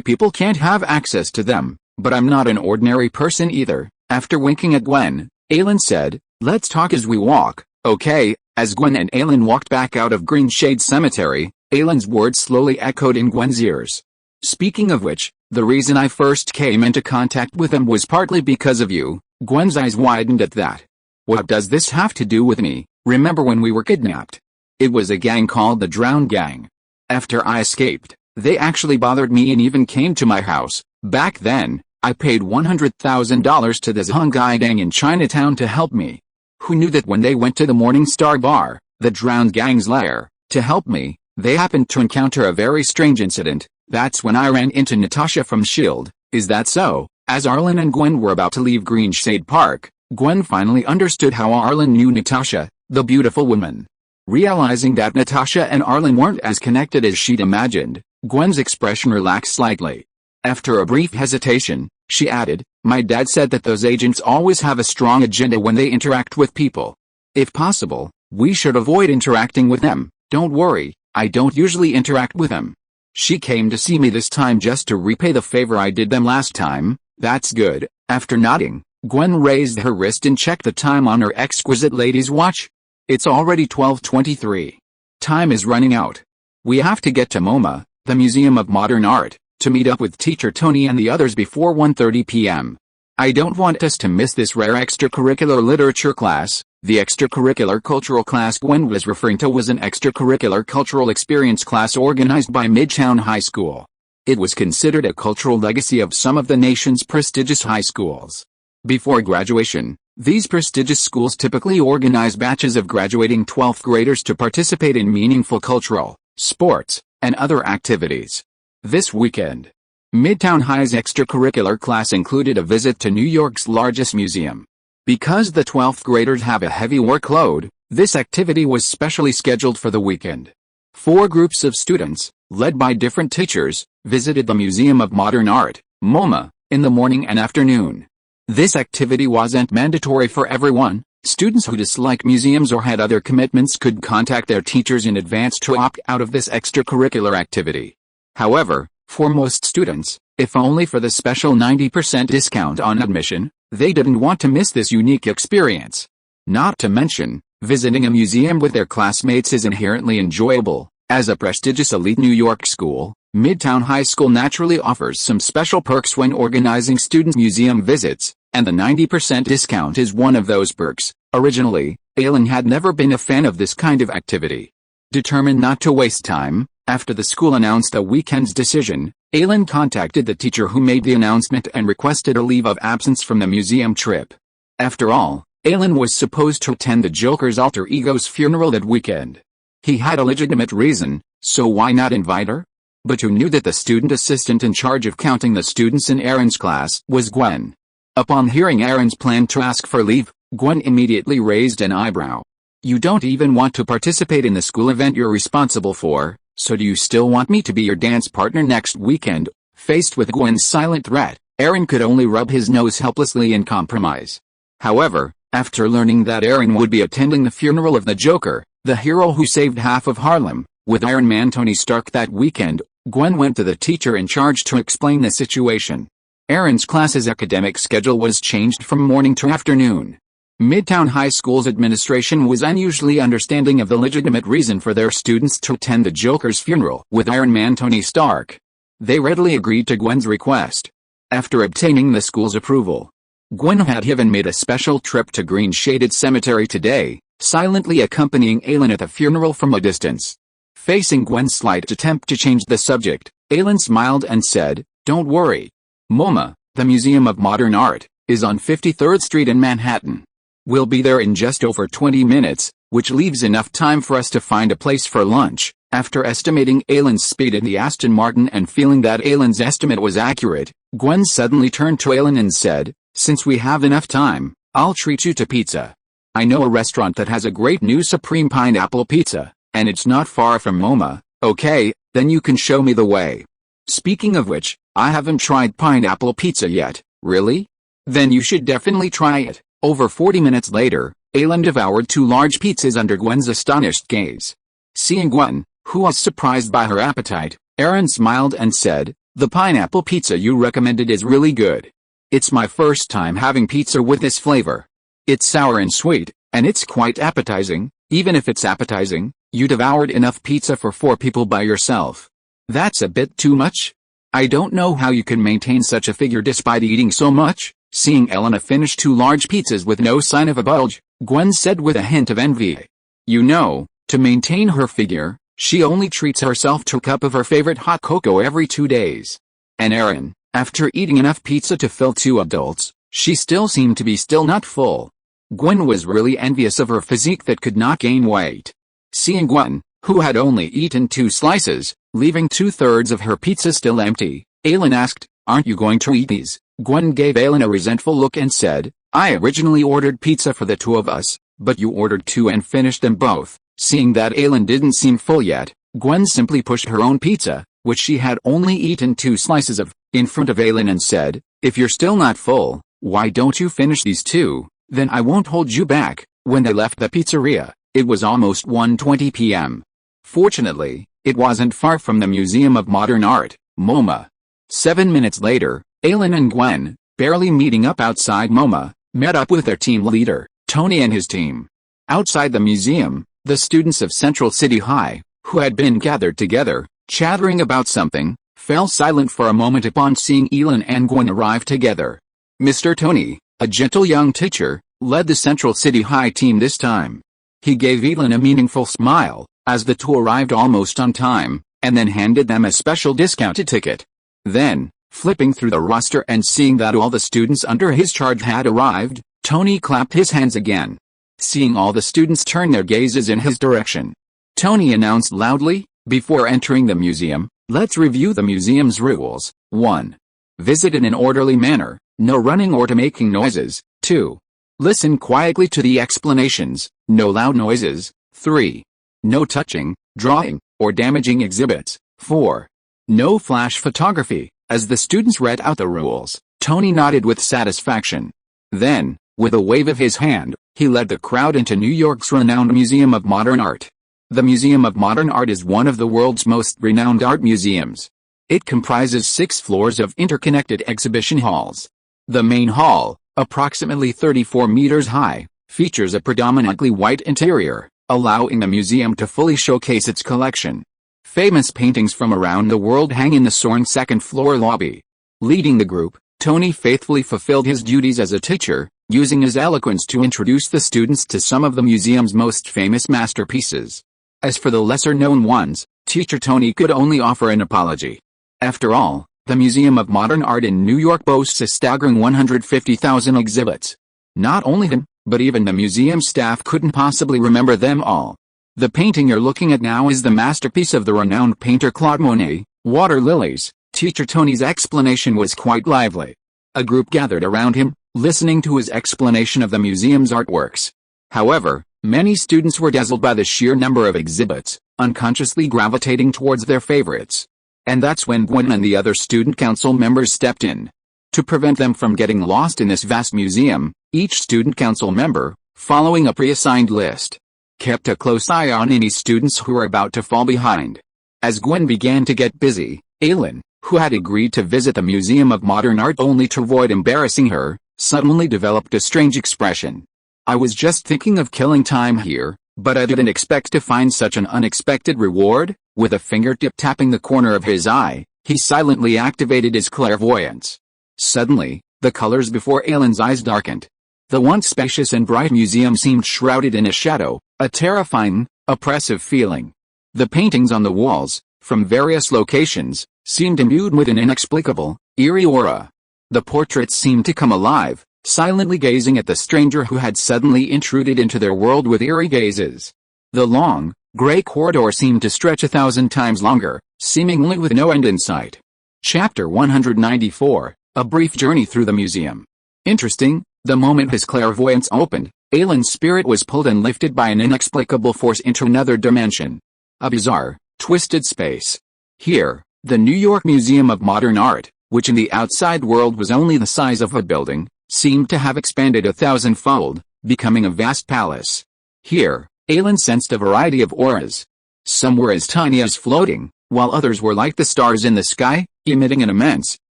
Speaker 1: people can't have access to them, but I'm not an ordinary person either." After winking at Gwen, Ailin said, "Let's talk as we walk, okay?" As Gwen and Ailin walked back out of Greenshade Cemetery, Ailin's words slowly echoed in Gwen's ears. "Speaking of which, the reason I first came into contact with them was partly because of you." Gwen's eyes widened at that. "What does this have to do with me? Remember when we were kidnapped? It was a gang called the Drown Gang. After I escaped, they actually bothered me and even came to my house. Back then, I paid $100,000 to the Zhongai Gang in Chinatown to help me. Who knew that when they went to the Morning Star Bar, the Drowned Gang's lair, to help me, they happened to encounter a very strange incident. That's when I ran into Natasha from S.H.I.E.L.D. Is that so?" As Arlen and Gwen were about to leave Greenshade Park, Gwen finally understood how Arlen knew Natasha, the beautiful woman. Realizing that Natasha and Arlen weren't as connected as she'd imagined, Gwen's expression relaxed slightly. After a brief hesitation, she added, "My dad said that those agents always have a strong agenda when they interact with people. If possible, we should avoid interacting with them. Don't worry, I don't usually interact with them. She came to see me this time just to repay the favor I did them last time." "That's good." After nodding, Gwen raised her wrist and checked the time on her exquisite lady's watch. "It's already 12:23. Time is running out. We have to get to MoMA, the Museum of Modern Art, to meet up with Teacher Tony and the others before 1:30 p.m. I don't want us to miss this rare extracurricular literature class." The extracurricular cultural class Gwen was referring to was an extracurricular cultural experience class organized by Midtown High School. It was considered a cultural legacy of some of the nation's prestigious high schools. Before graduation, these prestigious schools typically organize batches of graduating 12th graders to participate in meaningful cultural, sports, and other activities. This weekend, Midtown High's extracurricular class included a visit to New York's largest museum. Because the 12th graders have a heavy workload, this activity was specially scheduled for the weekend. 4 groups of students, led by different teachers, visited the Museum of Modern Art, MoMA, in the morning and afternoon. This activity wasn't mandatory for everyone. Students who dislike museums or had other commitments could contact their teachers in advance to opt out of this extracurricular activity. However, for most students, if only for the special 90% discount on admission, they didn't want to miss this unique experience. Not to mention, visiting a museum with their classmates is inherently enjoyable. As a prestigious elite New York school, Midtown High School naturally offers some special perks when organizing student museum visits, and the 90% discount is one of those perks. Originally, Ailin had never been a fan of this kind of activity. Determined not to waste time, after the school announced the weekend's decision, Ailin contacted the teacher who made the announcement and requested a leave of absence from the museum trip. After all, Ailin was supposed to attend the Joker's alter ego's funeral that weekend. He had a legitimate reason, so why not invite her? But who knew that the student assistant in charge of counting the students in Aaron's class was Gwen? Upon hearing Aaron's plan to ask for leave, Gwen immediately raised an eyebrow. "You don't even want to participate in the school event you're responsible for, so do you still want me to be your dance partner next weekend?" Faced with Gwen's silent threat, Aaron could only rub his nose helplessly in compromise. However, after learning that Aaron would be attending the funeral of the Joker, the hero who saved half of Harlem, with Iron Man Tony Stark that weekend, Gwen went to the teacher in charge to explain the situation. Aaron's class's academic schedule was changed from morning to afternoon. Midtown High School's administration was unusually understanding of the legitimate reason for their students to attend the Joker's funeral with Iron Man Tony Stark. They readily agreed to Gwen's request. After obtaining the school's approval, Gwen had even made a special trip to Green Shaded Cemetery today, silently accompanying Ailin at the funeral from a distance. Facing Gwen's slight attempt to change the subject, Ailin smiled and said, "Don't worry. MoMA, the Museum of Modern Art, is on 53rd Street in Manhattan. We'll be there in just over 20 minutes, which leaves enough time for us to find a place for lunch." After estimating Ailin's speed in the Aston Martin and feeling that Ailin's estimate was accurate, Gwen suddenly turned to Ailin and said, "Since we have enough time, I'll treat you to pizza. I know a restaurant that has a great new supreme pineapple pizza, and it's not far from MoMA. Okay, then you can show me the way. Speaking of which, I haven't tried pineapple pizza yet." "Really? Then you should definitely try it." Over 40 minutes later, Ailin devoured 2 large pizzas under Gwen's astonished gaze. Seeing Gwen, who was surprised by her appetite, Aaron smiled and said, "The pineapple pizza you recommended is really good. It's my first time having pizza with this flavor. It's sour and sweet, and it's quite appetizing." "Even if it's appetizing, you devoured enough pizza for 4 people by yourself. That's a bit too much. I don't know how you can maintain such a figure despite eating so much." Seeing Elena finish 2 large pizzas with no sign of a bulge, Gwen said with a hint of envy, "You know, to maintain her figure, she only treats herself to a cup of her favorite hot cocoa every 2 days." And Aaron, after eating enough pizza to fill 2 adults, she still seemed to be still not full. Gwen was really envious of her physique that could not gain weight. Seeing Gwen, who had only eaten 2 slices, leaving 2/3 of her pizza still empty, Ailin asked, "Aren't you going to eat these?" Gwen gave Ailin a resentful look and said, "I originally ordered pizza for the 2 of us, but you ordered 2 and finished them both." Seeing that Ailin didn't seem full yet, Gwen simply pushed her own pizza, which she had only eaten 2 slices of, in front of Ailin and said, "If you're still not full, why don't you finish these 2? Then I won't hold you back." When they left the pizzeria, it was almost 1:20 p.m. Fortunately, it wasn't far from the Museum of Modern Art, MoMA. 7 minutes later, Ailin and Gwen, barely meeting up outside MoMA, met up with their team leader, Tony and his team. Outside the museum, the students of Central City High, who had been gathered together, chattering about something, fell silent for a moment upon seeing Ailin and Gwen arrive together. Mr. Tony, a gentle young teacher, led the Central City High team this time. He gave Ailin a meaningful smile, as the 2 arrived almost on time, and then handed them a special discounted ticket. Then, flipping through the roster and seeing that all the students under his charge had arrived, Tony clapped his hands again. Seeing all the students turn their gazes in his direction, Tony announced loudly, "Before entering the museum, let's review the museum's rules. 1. Visit in an orderly manner, no running or making noises. 2. Listen quietly to the explanations, no loud noises. 3. No touching, drawing, or damaging exhibits. 4. No flash photography." As the students read out the rules, Tony nodded with satisfaction. Then, with a wave of his hand, he led the crowd into New York's renowned Museum of Modern Art. The Museum of Modern Art is one of the world's most renowned art museums. It comprises 6 floors of interconnected exhibition halls. The main hall, approximately 34 meters high, features a predominantly white interior, allowing the museum to fully showcase its collection. Famous paintings from around the world hang in the soaring second-floor lobby. Leading the group, Tony faithfully fulfilled his duties as a teacher, using his eloquence to introduce the students to some of the museum's most famous masterpieces. As for the lesser-known ones, Teacher Tony could only offer an apology. After all, the Museum of Modern Art in New York boasts a staggering 150,000 exhibits. Not only him, but even the museum staff couldn't possibly remember them all. The painting you're looking at now is the masterpiece of the renowned painter Claude Monet, Water Lilies. Teacher Tony's explanation was quite lively. A group gathered around him, listening to his explanation of the museum's artworks. However, many students were dazzled by the sheer number of exhibits, unconsciously gravitating towards their favorites. And that's when Gwen and the other student council members stepped in. To prevent them from getting lost in this vast museum, each student council member, following a pre-assigned list, kept a close eye on any students who were about to fall behind. As Gwen began to get busy, Ailin, who had agreed to visit the Museum of Modern Art only to avoid embarrassing her, suddenly developed a strange expression. "I was just thinking of killing time here, but I didn't expect to find such an unexpected reward." With a fingertip tapping the corner of his eye, he silently activated his clairvoyance. Suddenly, the colors before Ailin's eyes darkened. The once spacious and bright museum seemed shrouded in a shadow, a terrifying, oppressive feeling. The paintings on the walls, from various locations, seemed imbued with an inexplicable, eerie aura. The portraits seemed to come alive, silently gazing at the stranger who had suddenly intruded into their world with eerie gazes. The long, gray corridor seemed to stretch 1,000 times longer, seemingly with no end in sight. Chapter 194, A Brief Journey Through the Museum. Interesting, the moment his clairvoyance opened, Ailin's spirit was pulled and lifted by an inexplicable force into another dimension. A bizarre, twisted space. Here, the New York Museum of Modern Art, which in the outside world was only the size of a building, seemed to have expanded 1,000-fold, becoming a vast palace. Here, Ailin sensed a variety of auras. Some were as tiny as floating, while others were like the stars in the sky, emitting an immense,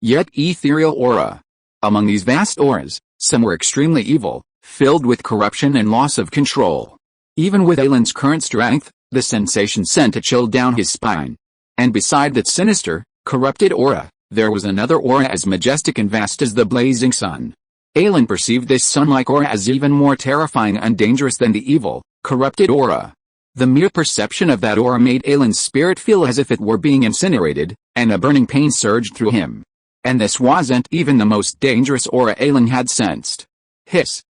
Speaker 1: yet ethereal aura. Among these vast auras, some were extremely evil, filled with corruption and loss of control. Even with Ailin's current strength, the sensation sent a chill down his spine. And beside that sinister, corrupted aura, there was another aura as majestic and vast as the blazing sun. Ailin perceived this sun-like aura as even more terrifying and dangerous than the evil, corrupted aura. The mere perception of that aura made Ailin's spirit feel as if it were being incinerated, and a burning pain surged through him. And this wasn't even the most dangerous aura Ailin had sensed.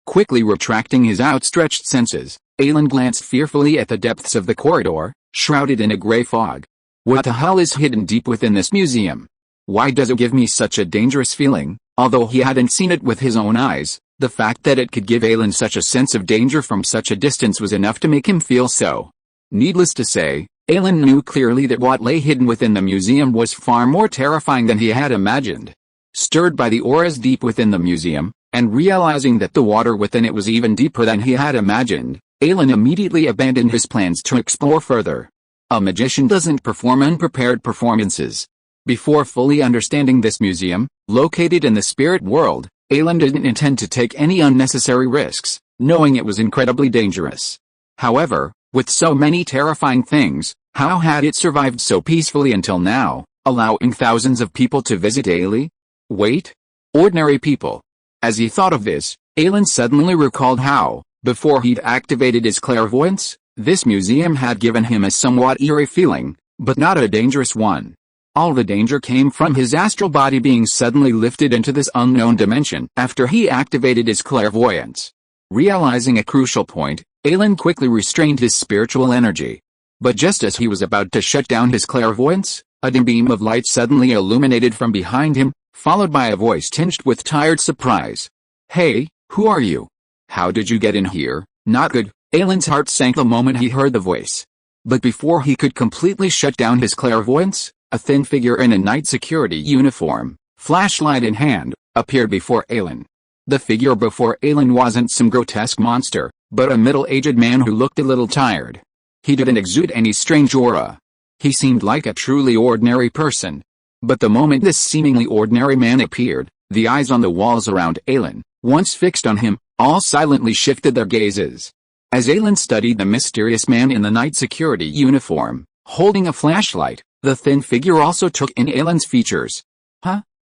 Speaker 1: Quickly retracting his outstretched senses, Ailin glanced fearfully at the depths of the corridor, shrouded in a gray fog. What the hell is hidden deep within this museum? Why does it give me such a dangerous feeling? Although he hadn't seen it with his own eyes, the fact that it could give Ailin such a sense of danger from such a distance was enough to make him feel so. Needless to say, Ailin knew clearly that what lay hidden within the museum was far more terrifying than he had imagined. Stirred by the auras deep within the museum, and realizing that the water within it was even deeper than he had imagined, Ailin immediately abandoned his plans to explore further. A magician doesn't perform unprepared performances. Before fully understanding this museum, located in the spirit world, Ailin didn't intend to take any unnecessary risks, knowing it was incredibly dangerous. However, with so many terrifying things, how had it survived so peacefully until now, allowing thousands of people to visit Ailin? Wait? Ordinary people. As he thought of this, Ailin suddenly recalled how, before he'd activated his clairvoyance, this museum had given him a somewhat eerie feeling, but not a dangerous one. All the danger came from his astral body being suddenly lifted into this unknown dimension after he activated his clairvoyance. Realizing a crucial point, Ailin quickly restrained his spiritual energy. But just as he was about to shut down his clairvoyance, a dim beam of light suddenly illuminated from behind him, followed by a voice tinged with tired surprise. "Hey, who are you? How did you get in here?" Not good. Ailin's heart sank the moment he heard the voice. But before he could completely shut down his clairvoyance, a thin figure in a night security uniform, flashlight in hand, appeared before Ailin. The figure before Ailin wasn't some grotesque monster, but a middle-aged man who looked a little tired. He didn't exude any strange aura. He seemed like a truly ordinary person. But the moment this seemingly ordinary man appeared, the eyes on the walls around Ailin, once fixed on him, all silently shifted their gazes. As Ailin studied the mysterious man in the night security uniform, holding a flashlight, the thin figure also took in Ailin's features.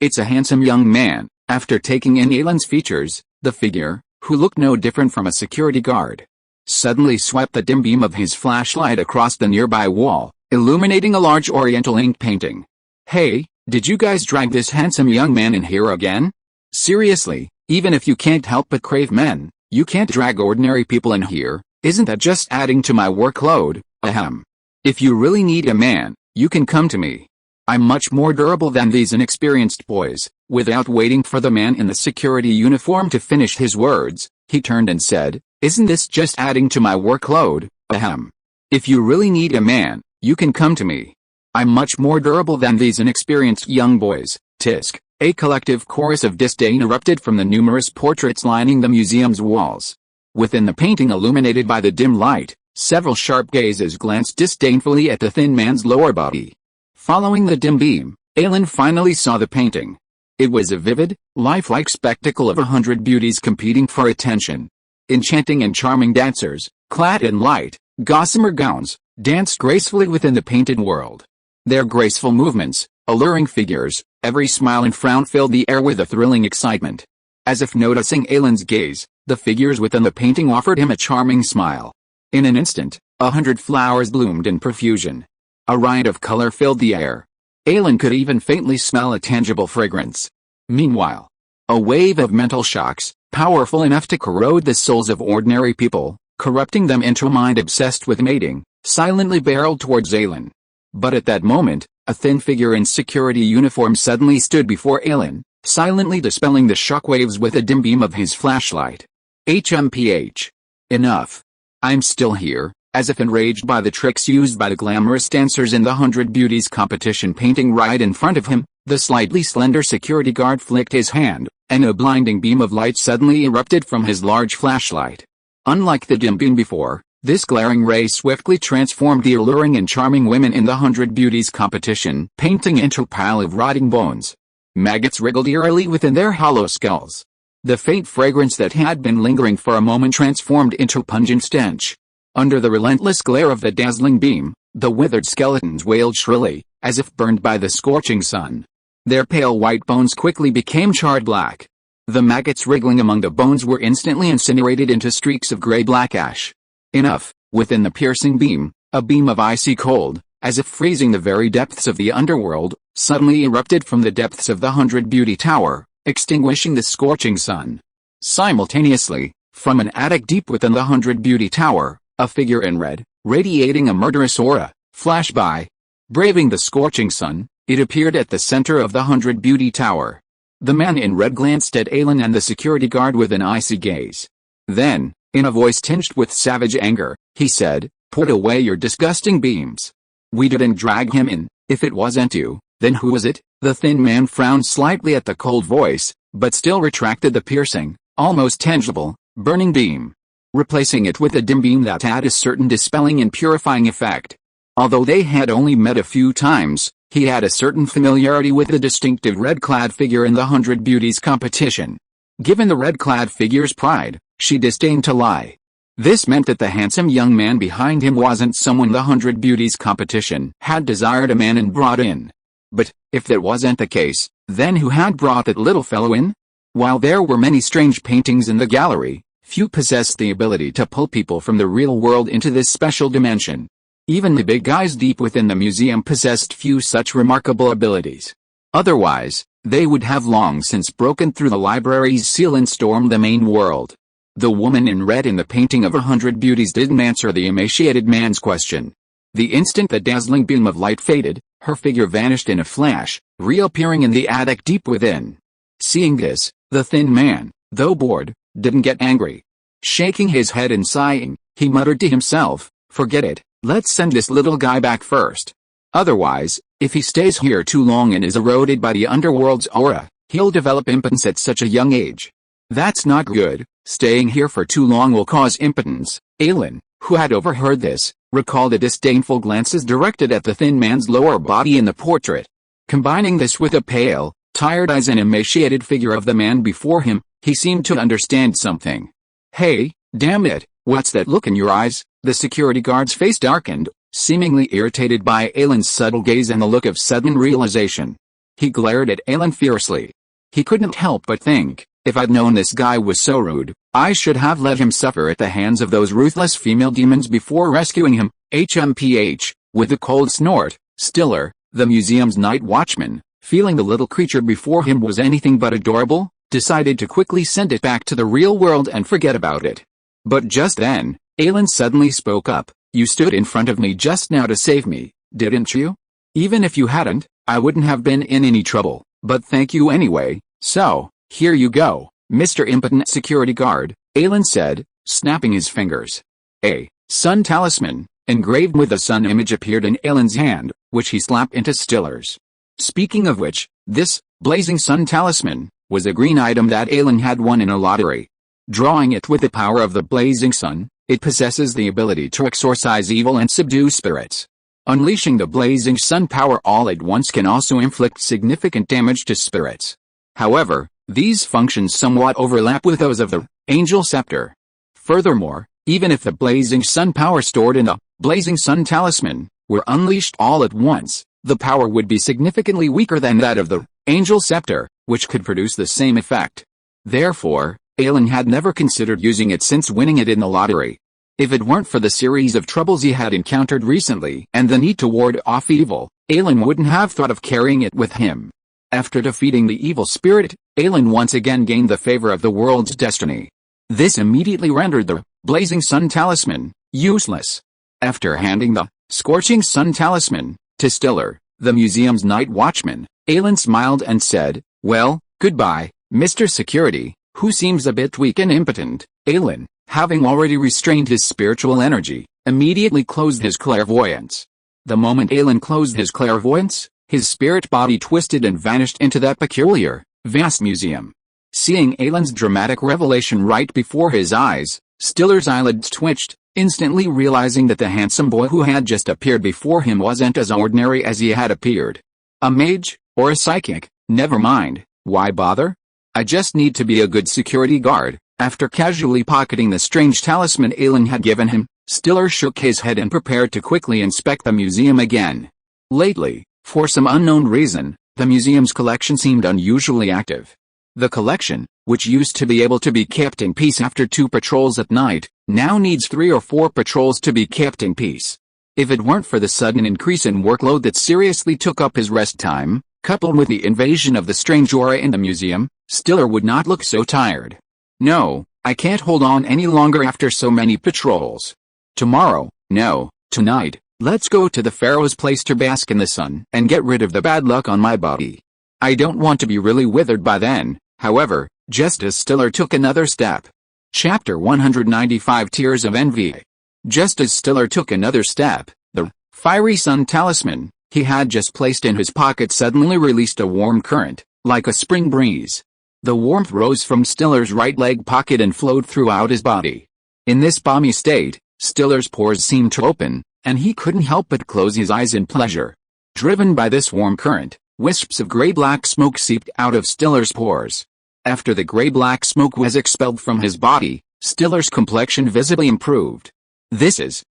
Speaker 1: It's a handsome young man. After taking in Ailin's features, the figure, who looked no different from a security guard, suddenly swept the dim beam of his flashlight across the nearby wall, illuminating a large oriental ink painting. "Hey, did you guys drag this handsome young man in here again? Seriously, even if you can't help but crave men, you can't drag ordinary people in here. Isn't that just adding to my workload? Ahem. If you really need a man, you can come to me. I'm much more durable than these inexperienced boys." Without waiting for the man in the security uniform to finish his words, he turned and said, "Isn't this just adding to my workload? Ahem. If you really need a man, you can come to me. I'm much more durable than these inexperienced young boys." Tisk. A collective chorus of disdain erupted from the numerous portraits lining the museum's walls. Within the painting illuminated by the dim light, several sharp gazes glanced disdainfully at the thin man's lower body. Following the dim beam, Ailin finally saw the painting. It was a vivid, lifelike spectacle of 100 beauties competing for attention. Enchanting and charming dancers, clad in light, gossamer gowns, danced gracefully within the painted world. Their graceful movements, alluring figures, every smile and frown filled the air with a thrilling excitement. As if noticing Ailin's gaze, the figures within the painting offered him a charming smile. In an instant, 100 flowers bloomed in profusion. A riot of color filled the air. Ailin could even faintly smell a tangible fragrance. Meanwhile, a wave of mental shocks, powerful enough to corrode the souls of ordinary people, corrupting them into a mind obsessed with mating, silently barreled towards Ailin. But at that moment, a thin figure in security uniform suddenly stood before Ailin, silently dispelling the shockwaves with a dim beam of his flashlight. HMPH. Enough. I'm still here, as if enraged by the tricks used by the glamorous dancers in the 100 Beauties competition painting right in front of him. The slightly slender security guard flicked his hand, and a blinding beam of light suddenly erupted from his large flashlight. Unlike the dim beam before, this glaring ray swiftly transformed the alluring and charming women in the 100 Beauties competition painting into a pile of rotting bones. Maggots wriggled eerily within their hollow skulls. The faint fragrance that had been lingering for a moment transformed into a pungent stench. Under the relentless glare of the dazzling beam, the withered skeletons wailed shrilly, as if burned by the scorching sun. Their pale white bones quickly became charred black. The maggots wriggling among the bones were instantly incinerated into streaks of gray-black ash. Enough. Within the piercing beam, a beam of icy cold, as if freezing the very depths of the underworld, suddenly erupted from the depths of the 100 Beauty Tower, extinguishing the scorching sun. Simultaneously, from an attic deep within the 100 Beauty Tower, a figure in red, radiating a murderous aura, flashed by. Braving the scorching sun, it appeared at the center of the 100 Beauty Tower. The man in red glanced at Ailin and the security guard with an icy gaze. Then, in a voice tinged with savage anger, he said, "Put away your disgusting beams. We didn't drag him in. If it wasn't you, then who was it?" The thin man frowned slightly at the cold voice, but still retracted the piercing, almost tangible, burning beam, replacing it with a dim beam that had a certain dispelling and purifying effect. Although they had only met a few times, he had a certain familiarity with the distinctive red-clad figure in the 100 Beauties competition. Given the red-clad figure's pride, she disdained to lie. This meant that the handsome young man behind him wasn't someone the 100 Beauties competition had desired a man and brought in. But, if that wasn't the case, then who had brought that little fellow in? While there were many strange paintings in the gallery, few possessed the ability to pull people from the real world into this special dimension. Even the big guys deep within the museum possessed few such remarkable abilities. Otherwise, they would have long since broken through the library's seal and stormed the main world. The woman in red in the painting of 100 Beauties didn't answer the emaciated man's question. The instant the dazzling beam of light faded, her figure vanished in a flash, reappearing in the attic deep within. Seeing this, the thin man, though bored, didn't get angry. Shaking his head and sighing, he muttered to himself, "Forget it, let's send this little guy back first. Otherwise, if he stays here too long and is eroded by the underworld's aura, he'll develop impotence at such a young age. That's not good, staying here for too long will cause impotence." Ailin, who had overheard this, recalled the disdainful glances directed at the thin man's lower body in the portrait. Combining this with the pale, tired eyes and emaciated figure of the man before him, he seemed to understand something. "Hey, damn it, what's that look in your eyes?" The security guard's face darkened, seemingly irritated by Ailin's subtle gaze and the look of sudden realization. He glared at Ailin fiercely. He couldn't help but think, if I'd known this guy was so rude, I should have let him suffer at the hands of those ruthless female demons before rescuing him. HMPH. With a cold snort, Stiller, the museum's night watchman, feeling the little creature before him was anything but adorable, decided to quickly send it back to the real world and forget about it. But just then, Ailin suddenly spoke up. "You stood in front of me just now to save me, didn't you? Even if you hadn't, I wouldn't have been in any trouble, but thank you anyway, so, here you go, Mr. Impotent Security Guard," Ailin said, snapping his fingers. A sun talisman, engraved with a sun image appeared in Ailin's hand, which he slapped into Stiller's. "Speaking of which, this Blazing Sun Talisman was a green item that Ailin had won in a lottery. Drawing it with the power of the Blazing Sun, it possesses the ability to exorcise evil and subdue spirits. Unleashing the Blazing Sun power all at once can also inflict significant damage to spirits. However, these functions somewhat overlap with those of the Angel Scepter. Furthermore, even if the Blazing Sun power stored in the Blazing Sun Talisman were unleashed all at once, the power would be significantly weaker than that of the Angel Scepter, which could produce the same effect. Therefore, Ailin had never considered using it since winning it in the lottery. If it weren't for the series of troubles he had encountered recently and the need to ward off evil, Ailin wouldn't have thought of carrying it with him. After defeating the evil spirit, Ailin once again gained the favor of the world's destiny. This immediately rendered the Blazing Sun Talisman useless. After handing the Scorching Sun Talisman to Stiller, the museum's night watchman, Ailin smiled and said, "Well, goodbye, Mr. Security, who seems a bit weak and impotent." Ailin, having already restrained his spiritual energy, immediately closed his clairvoyance. The moment Ailin closed his clairvoyance, his spirit body twisted and vanished into that peculiar, vast museum. Seeing Ailin's dramatic revelation right before his eyes, Stiller's eyelids twitched, instantly realizing that the handsome boy who had just appeared before him wasn't as ordinary as he had appeared. A mage, or a psychic, never mind, why bother? I just need to be a good security guard. After casually pocketing the strange talisman Ailin had given him, Stiller shook his head and prepared to quickly inspect the museum again. Lately, for some unknown reason, the museum's collection seemed unusually active. The collection, which used to be able to be kept in peace after 2 patrols at night, now needs 3 or 4 patrols to be kept in peace. If it weren't for the sudden increase in workload that seriously took up his rest time, coupled with the invasion of the strange aura in the museum, Stiller would not look so tired. No, I can't hold on any longer after so many patrols. Tomorrow, no, tonight, let's go to the Pharaoh's place to bask in the sun and get rid of the bad luck on my body. I don't want to be really withered by then, however, just as Stiller took another step. Chapter 195 Tears of Envy. Just as Stiller took another step, the Fiery Sun Talisman he had just placed in his pocket suddenly released a warm current, like a spring breeze. The warmth rose from Stiller's right leg pocket and flowed throughout his body. In this balmy state, Stiller's pores seemed to open, and he couldn't help but close his eyes in pleasure. Driven by this warm current, wisps of gray-black smoke seeped out of Stiller's pores. After the gray-black smoke was expelled from his body, Stiller's complexion visibly improved.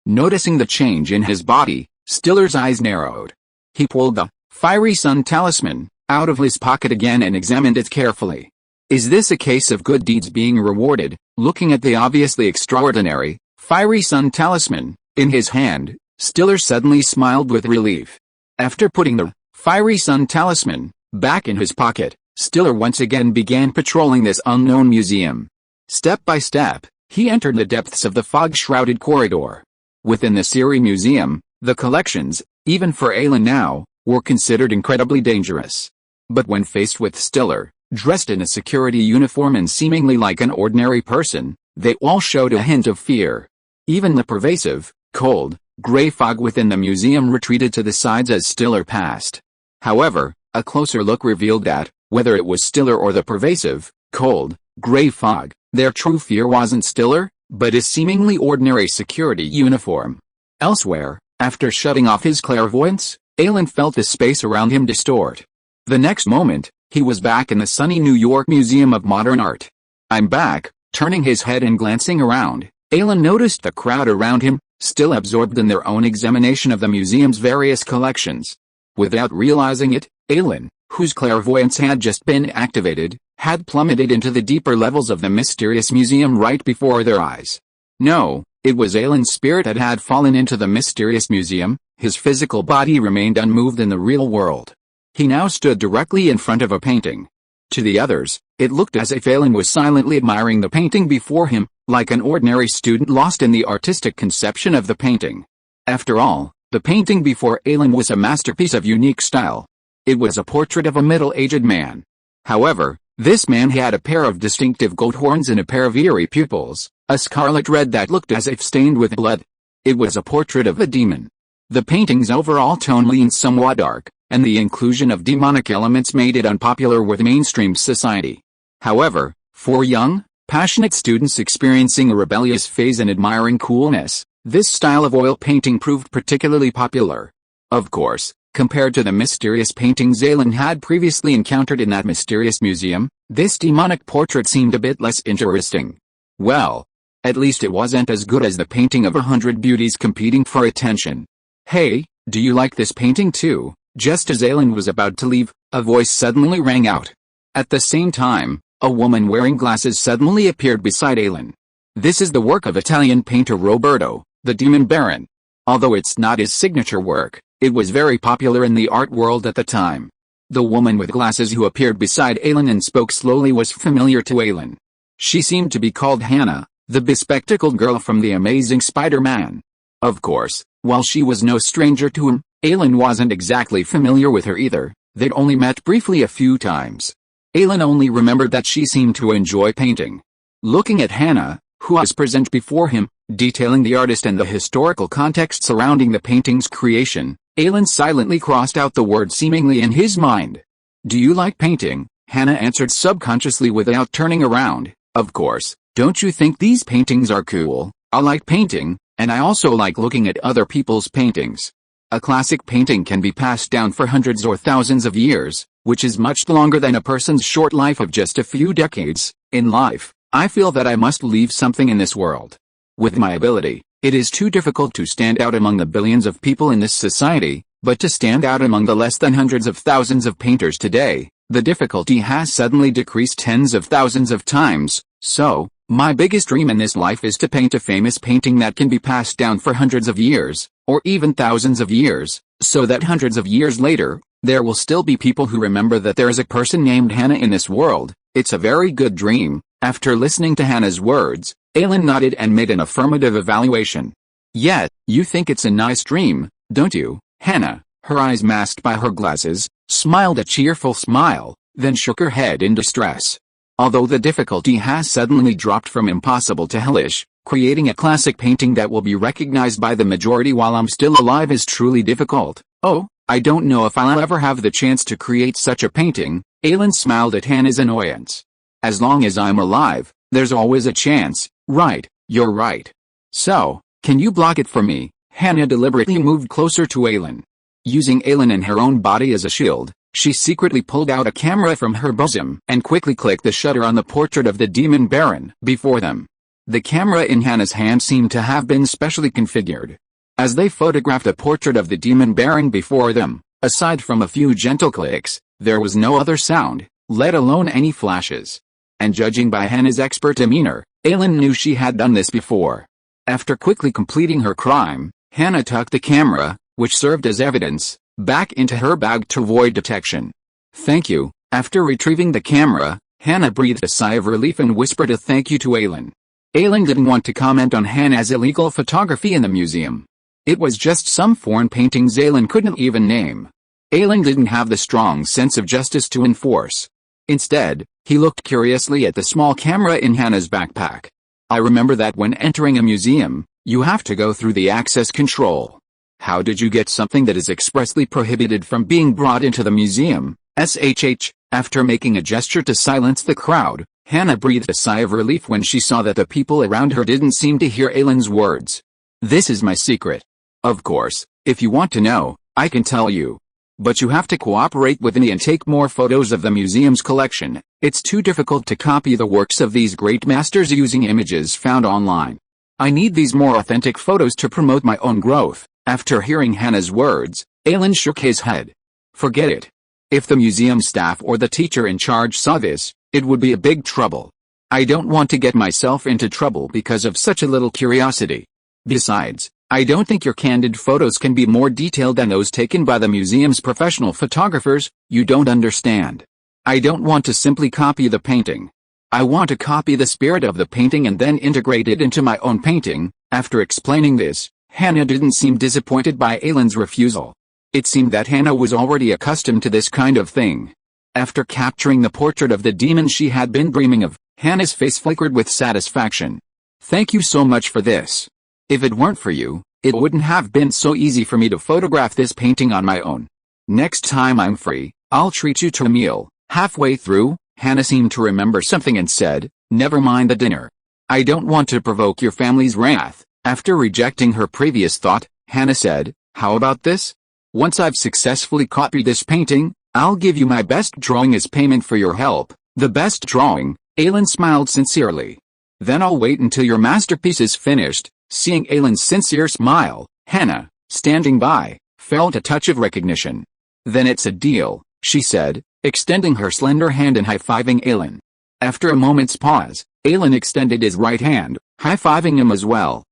Speaker 1: Noticing the change in his body, Stiller's eyes narrowed. He pulled the Fiery Sun Talisman out of his pocket again and examined it carefully. Is this a case of good deeds being rewarded? Looking at the obviously extraordinary Fiery Sun Talisman in his hand, Stiller suddenly smiled with relief. After putting the Fiery Sun Talisman back in his pocket, Stiller once again began patrolling this unknown museum. Step by step, he entered the depths of the fog-shrouded corridor. Within the Seer Museum, the collections, even for Ailin now, were considered incredibly dangerous. But when faced with Stiller, dressed in a security uniform and seemingly like an ordinary person, they all showed a hint of fear. Even the pervasive, cold, gray fog within the museum retreated to the sides as Stiller passed. However, a closer look revealed that, whether it was Stiller or the pervasive, cold, gray fog, their true fear wasn't Stiller, but his seemingly ordinary security uniform. Elsewhere, after shutting off his clairvoyance, Ailin felt the space around him distort. The next moment, he was back in the sunny New York Museum of Modern Art. I'm back. Turning his head and glancing around, Ailin noticed the crowd around him, still absorbed in their own examination of the museum's various collections. Without realizing it, Ailin, whose clairvoyance had just been activated, had plummeted into the deeper levels of the mysterious museum right before their eyes. No, it was Ailin's spirit that had fallen into the mysterious museum. His physical body remained unmoved in the real world. He now stood directly in front of a painting. To the others, it looked as if Ailin was silently admiring the painting before him, like an ordinary student lost in the artistic conception of the painting. After all, the painting before Ailin was a masterpiece of unique style. It was a portrait of a middle-aged man. However, this man had a pair of distinctive goat horns and a pair of eerie pupils, a scarlet red that looked as if stained with blood. It was a portrait of a demon. The painting's overall tone leaned somewhat dark, and the inclusion of demonic elements made it unpopular with mainstream society. However, for young, passionate students experiencing a rebellious phase and admiring coolness, this style of oil painting proved particularly popular. Of course, compared to the mysterious paintings Ailin had previously encountered in that mysterious museum, this demonic portrait seemed a bit less interesting. Well, at least it wasn't as good as the painting of 100 beauties competing for attention. "Hey, do you like this painting too?" Just as Ailin was about to leave, a voice suddenly rang out. At the same time, a woman wearing glasses suddenly appeared beside Ailin. This is the work of Italian painter Roberto, the Demon Baron. Although it's not his signature work, it was very popular in the art world at the time. The woman with glasses who appeared beside Ailin and spoke slowly was familiar to Ailin. She seemed to be called Hannah, the bespectacled girl from the Amazing Spider-Man. Of course, while she was no stranger to him, Ailin wasn't exactly familiar with her either. They'd only met briefly a few times. Ailin only remembered that she seemed to enjoy painting. Looking at Hannah, who was present before him, detailing the artist and the historical context surrounding the painting's creation, Ailin silently crossed out the word seemingly in his mind. "Do you like painting?" Hannah answered subconsciously without turning around. "Of course, don't you think these paintings are cool? I like painting, and I also like looking at other people's paintings. A classic painting can be passed down for hundreds or thousands of years, which is much longer than a person's short life of just a few decades. In life, I feel that I must leave something in this world. With my ability, it is too difficult to stand out among the billions of people in this society, but to stand out among the less than hundreds of thousands of painters today, the difficulty has suddenly decreased tens of thousands of times. So, my biggest dream in this life is to paint a famous painting that can be passed down for hundreds of years, or even thousands of years, so that hundreds of years later, there will still be people who remember that there is a person named Hannah in this world. It's a very good dream." After listening to Hannah's words, Ailin nodded and made an affirmative evaluation. "Yet, you think it's a nice dream, don't you?" Hannah, her eyes masked by her glasses, smiled a cheerful smile, then shook her head in distress. Although the difficulty has suddenly dropped from impossible to hellish, creating a classic painting that will be recognized by the majority while I'm still alive is truly difficult. "Oh, I don't know if I'll ever have the chance to create such a painting." Ailin smiled at Hannah's annoyance. "As long as I'm alive, there's always a chance, right?" "You're right. So, can you block it for me?" Hannah deliberately moved closer to Ailin. Using Ailin and her own body as a shield, she secretly pulled out a camera from her bosom and quickly clicked the shutter on the portrait of the Demon Baron before them. The camera in Hannah's hand seemed to have been specially configured. As they photographed a portrait of the Demon Baron before them, aside from a few gentle clicks, there was no other sound, let alone any flashes. And judging by Hannah's expert demeanor, Ailin knew she had done this before. After quickly completing her crime, Hannah tucked the camera, which served as evidence, back into her bag to avoid detection. "Thank you." After retrieving the camera, Hannah breathed a sigh of relief and whispered a thank you to Ailin. Ailin didn't want to comment on Hannah's illegal photography in the museum. It was just some foreign paintings Ailin couldn't even name. Ailin didn't have the strong sense of justice to enforce. Instead, he looked curiously at the small camera in Hannah's backpack. "I remember that when entering a museum, you have to go through the access control. How did you get something that is expressly prohibited from being brought into the museum?" SHH. After making a gesture to silence the crowd, Hannah breathed a sigh of relief when she saw that the people around her didn't seem to hear Ailin's words. "This is my secret. Of course, if you want to know, I can tell you. But you have to cooperate with me and take more photos of the museum's collection. It's too difficult to copy the works of these great masters using images found online. I need these more authentic photos to promote my own growth." After hearing Hannah's words, Ailin shook his head. "Forget it. If the museum staff or the teacher in charge saw this, it would be a big trouble. I don't want to get myself into trouble because of such a little curiosity. Besides, I don't think your candid photos can be more detailed than those taken by the museum's professional photographers. You don't understand. I don't want to simply copy the painting. I want to copy the spirit of the painting and then integrate it into my own painting." After explaining this, Hannah didn't seem disappointed by Ailin's refusal. It seemed that Hannah was already accustomed to this kind of thing. After capturing the portrait of the demon she had been dreaming of, Hannah's face flickered with satisfaction. "Thank you so much for this. If it weren't for you, it wouldn't have been so easy for me to photograph this painting on my own." Next time I'm free, I'll treat you to a meal. Halfway through, Hannah seemed to remember something and said, "Never mind the dinner. I don't want to provoke your family's wrath." After rejecting her previous thought, Hannah said, "How about this? Once I've successfully copied this painting, I'll give you my best drawing as payment for your help." "The best drawing?" Ailin smiled sincerely. "Then I'll wait until your masterpiece is finished." Seeing Ailin's sincere smile, Hannah, standing by, felt a touch of recognition. "Then it's a deal," she said, extending her slender hand and high-fiving Ailin. After a moment's pause, Ailin extended his right hand, high-fiving him as well.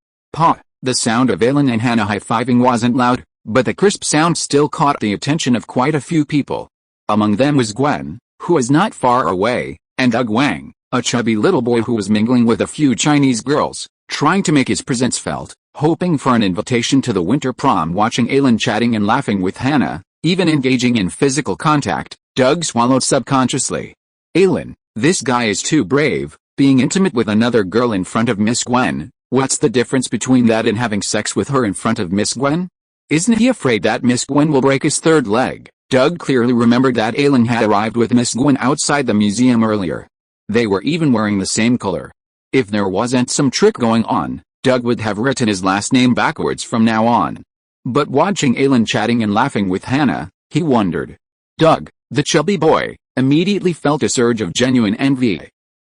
Speaker 1: The sound of Ailin and Hannah high-fiving wasn't loud, but the crisp sound still caught the attention of quite a few people. Among them was Gwen, who was not far away, and Doug Wang, a chubby little boy who was mingling with a few Chinese girls, trying to make his presence felt, hoping for an invitation to the winter prom. Watching Ailin chatting and laughing with Hannah, even engaging in physical contact, Doug swallowed subconsciously. "Ailin, this guy is too brave, being intimate with another girl in front of Miss Gwen. What's the difference between that and having sex with her in front of Miss Gwen? Isn't he afraid that Miss Gwen will break his third leg?" Doug clearly remembered that Ailin had arrived with Miss Gwen outside the museum earlier. They were even wearing the same color. If there wasn't some trick going on, Doug would have written his last name backwards from now on. But watching Ailin chatting and laughing with Hannah, he wondered. Doug, the chubby boy, immediately felt a surge of genuine envy.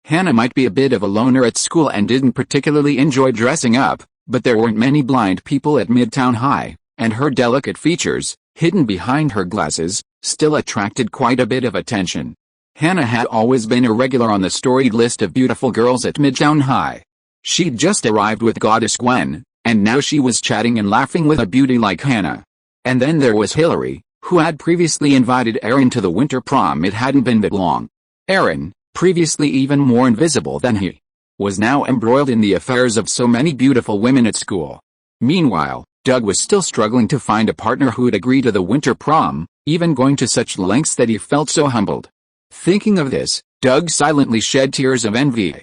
Speaker 1: Hannah might be a bit of a loner at school and didn't particularly enjoy dressing up, but there weren't many blind people at Midtown High, and her delicate features, hidden behind her glasses, still attracted quite a bit of attention. Hannah had always been a regular on the storied list of beautiful girls at Midtown High. She'd just arrived with Goddess Gwen, and now she was chatting and laughing with a beauty like Hannah. And then there was Hillary, who had previously invited Aaron to the winter prom. It hadn't been that long. Aaron, previously even more invisible than he, was now embroiled in the affairs of so many beautiful women at school. Meanwhile, Doug was still struggling to find a partner who'd agree to the winter prom, even going to such lengths that he felt so humbled. Thinking of this, Doug silently shed tears of envy.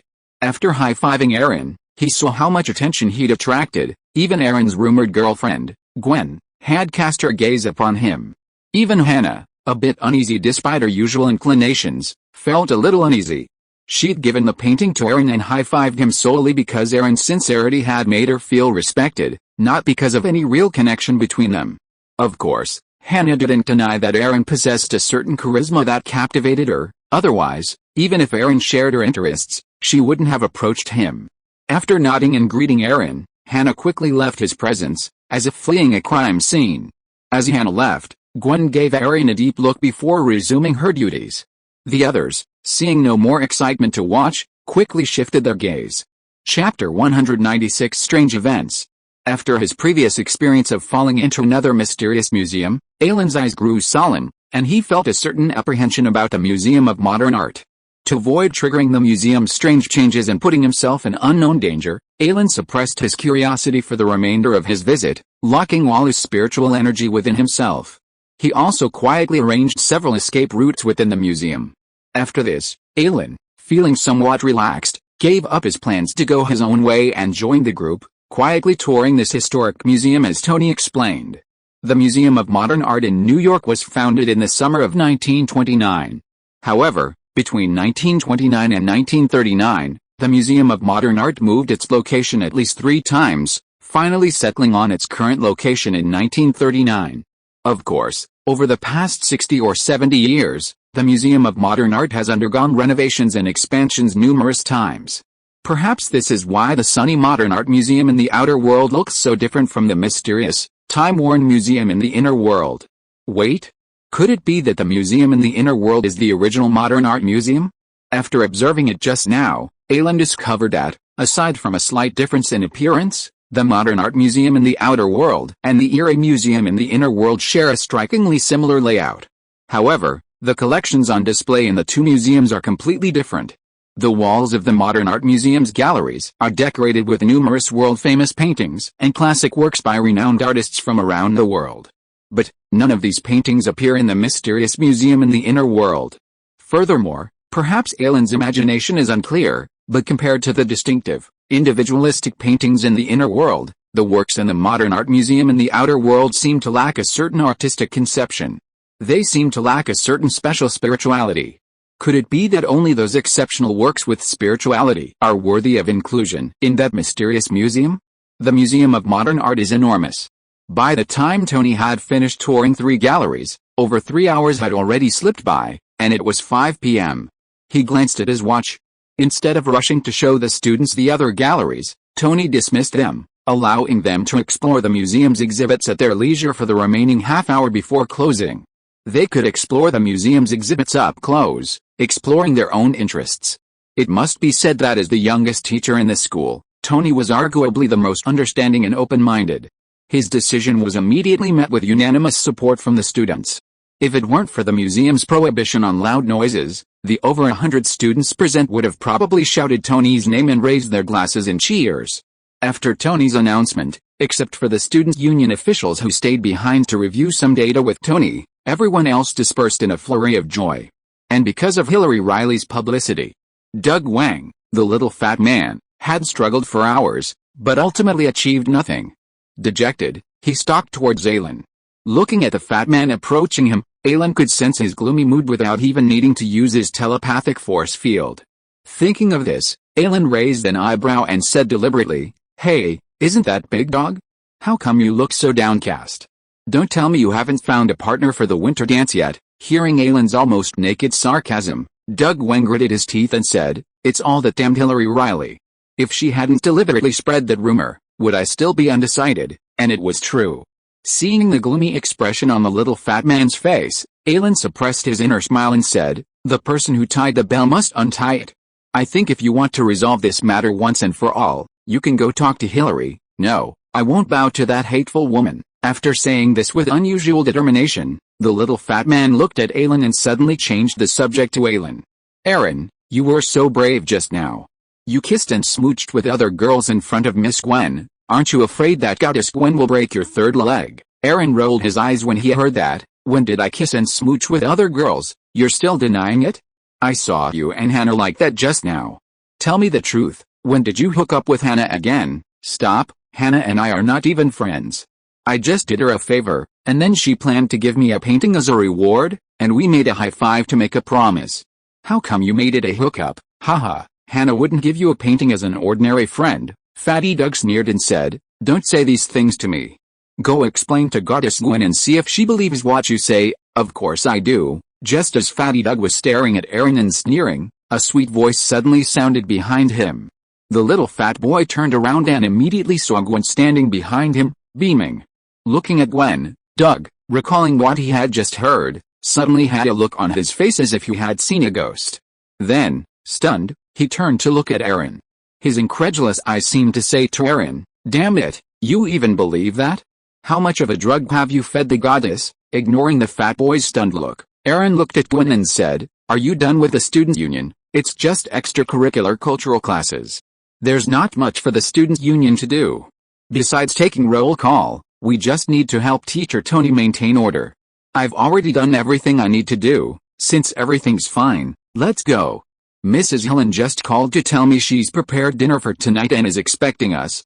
Speaker 1: After high-fiving Aaron, he saw how much attention he'd attracted. Even Aaron's rumored girlfriend, Gwen, had cast her gaze upon him. Even Hannah, a bit uneasy despite her usual inclinations, felt a little uneasy. She'd given the painting to Aaron and high-fived him solely because Aaron's sincerity had made her feel respected, not because of any real connection between them. Of course, Hannah didn't deny that Aaron possessed a certain charisma that captivated her. Otherwise, even if Aaron shared her interests, she wouldn't have approached him. After nodding and greeting Aaron, Hannah quickly left his presence, as if fleeing a crime scene. As Hannah left, Gwen gave Aaron a deep look before resuming her duties. The others, seeing no more excitement to watch, quickly shifted their gaze. Chapter 196 Strange Events. After his previous experience of falling into another mysterious museum, Ailin's eyes grew sullen, and he felt a certain apprehension about the Museum of Modern Art. To avoid triggering the museum's strange changes and putting himself in unknown danger, Ailin suppressed his curiosity for the remainder of his visit, locking all his spiritual energy within himself. He also quietly arranged several escape routes within the museum. After this, Ailin, feeling somewhat relaxed, gave up his plans to go his own way and joined the group, quietly touring this historic museum. As Tony explained, the Museum of Modern Art in New York was founded in the summer of 1929. However, between 1929 and 1939, the Museum of Modern Art moved its location at least 3 times, finally settling on its current location in 1939. Of course, over the past 60 or 70 years, the Museum of Modern Art has undergone renovations and expansions numerous times. Perhaps this is why the sunny Modern Art Museum in the outer world looks so different from the mysterious, time-worn museum in the inner world. Wait, could it be that the museum in the inner world is the original Modern Art Museum? After observing it just now, Ailin discovered that, aside from a slight difference in appearance, the Modern Art Museum in the outer world and the Eerie Museum in the inner world share a strikingly similar layout. However, the collections on display in the 2 museums are completely different. The walls of the Modern Art Museum's galleries are decorated with numerous world-famous paintings and classic works by renowned artists from around the world. But none of these paintings appear in the mysterious museum in the inner world. Furthermore, perhaps Ailin's imagination is unclear, but compared to the distinctive, individualistic paintings in the inner world, the works in the Modern Art Museum in the outer world seem to lack a certain artistic conception. They seem to lack a certain special spirituality. Could it be that only those exceptional works with spirituality are worthy of inclusion in that mysterious museum? The Museum of Modern Art is enormous. By the time Tony had finished touring 3 galleries, over 3 hours had already slipped by, and it was 5 p.m. He glanced at his watch. Instead of rushing to show the students the other galleries, Tony dismissed them, allowing them to explore the museum's exhibits at their leisure for the remaining half-hour before closing. They could explore the museum's exhibits up close, exploring their own interests. It must be said that as the youngest teacher in the school, Tony was arguably the most understanding and open-minded. His decision was immediately met with unanimous support from the students. If it weren't for the museum's prohibition on loud noises, the over 100 students present would have probably shouted Tony's name and raised their glasses in cheers. After Tony's announcement, except for the student union officials who stayed behind to review some data with Tony, everyone else dispersed in a flurry of joy. And because of Hillary Riley's publicity. Doug Wang, the little fat man, had struggled for hours, but ultimately achieved nothing. Dejected, he stalked towards Ailin. Looking at the fat man approaching him, Ailin could sense his gloomy mood without even needing to use his telepathic force field. Thinking of this, Ailin raised an eyebrow and said deliberately, "Hey, isn't that Big Dog? How come you look so downcast? Don't tell me you haven't found a partner for the winter dance yet." Hearing Ailin's almost naked sarcasm, Doug Wang gritted his teeth and said, "It's all that damned Hillary Riley. If she hadn't deliberately spread that rumor, would I still be undecided?" And it was true. Seeing the gloomy expression on the little fat man's face, Ailin suppressed his inner smile and said, "The person who tied the bell must untie it. I think if you want to resolve this matter once and for all, you can go talk to Hillary. No, I won't bow to that hateful woman." After saying this with unusual determination, the little fat man looked at Ailin and suddenly changed the subject to Ailin. "Aaron, you were so brave just now. You kissed and smooched with other girls in front of Miss Gwen. Aren't you afraid that Goddess Gwen will break your third leg?" Aaron rolled his eyes when he heard that. "When did I kiss and smooch with other girls? You're still denying it? I saw you and Hannah like that just now. Tell me the truth, when did you hook up with Hannah again?" "Stop, Hannah and I are not even friends. I just did her a favor, and then she planned to give me a painting as a reward, and we made a high five to make a promise." "How come you made it a hookup? Haha, Hannah wouldn't give you a painting as an ordinary friend." Fatty Doug sneered and said, "Don't say these things to me. Go explain to Goddess Gwen and see if she believes what you say." "Of course I do." Just as Fatty Doug was staring at Aaron and sneering, a sweet voice suddenly sounded behind him. The little fat boy turned around and immediately saw Gwen standing behind him, beaming. Looking at Gwen, Doug, recalling what he had just heard, suddenly had a look on his face as if he had seen a ghost. Then, stunned, he turned to look at Aaron. His incredulous eyes seemed to say to Aaron, "Damn it, you even believe that? How much of a drug have you fed the goddess?" Ignoring the fat boy's stunned look, Aaron looked at Gwen and said, "Are you done with the student union? It's just extracurricular cultural classes. There's not much for the student union to do. Besides taking roll call, we just need to help teacher Tony maintain order. I've already done everything I need to do. Since everything's fine, let's go. Mrs. Ailin just called to tell me she's prepared dinner for tonight and is expecting us."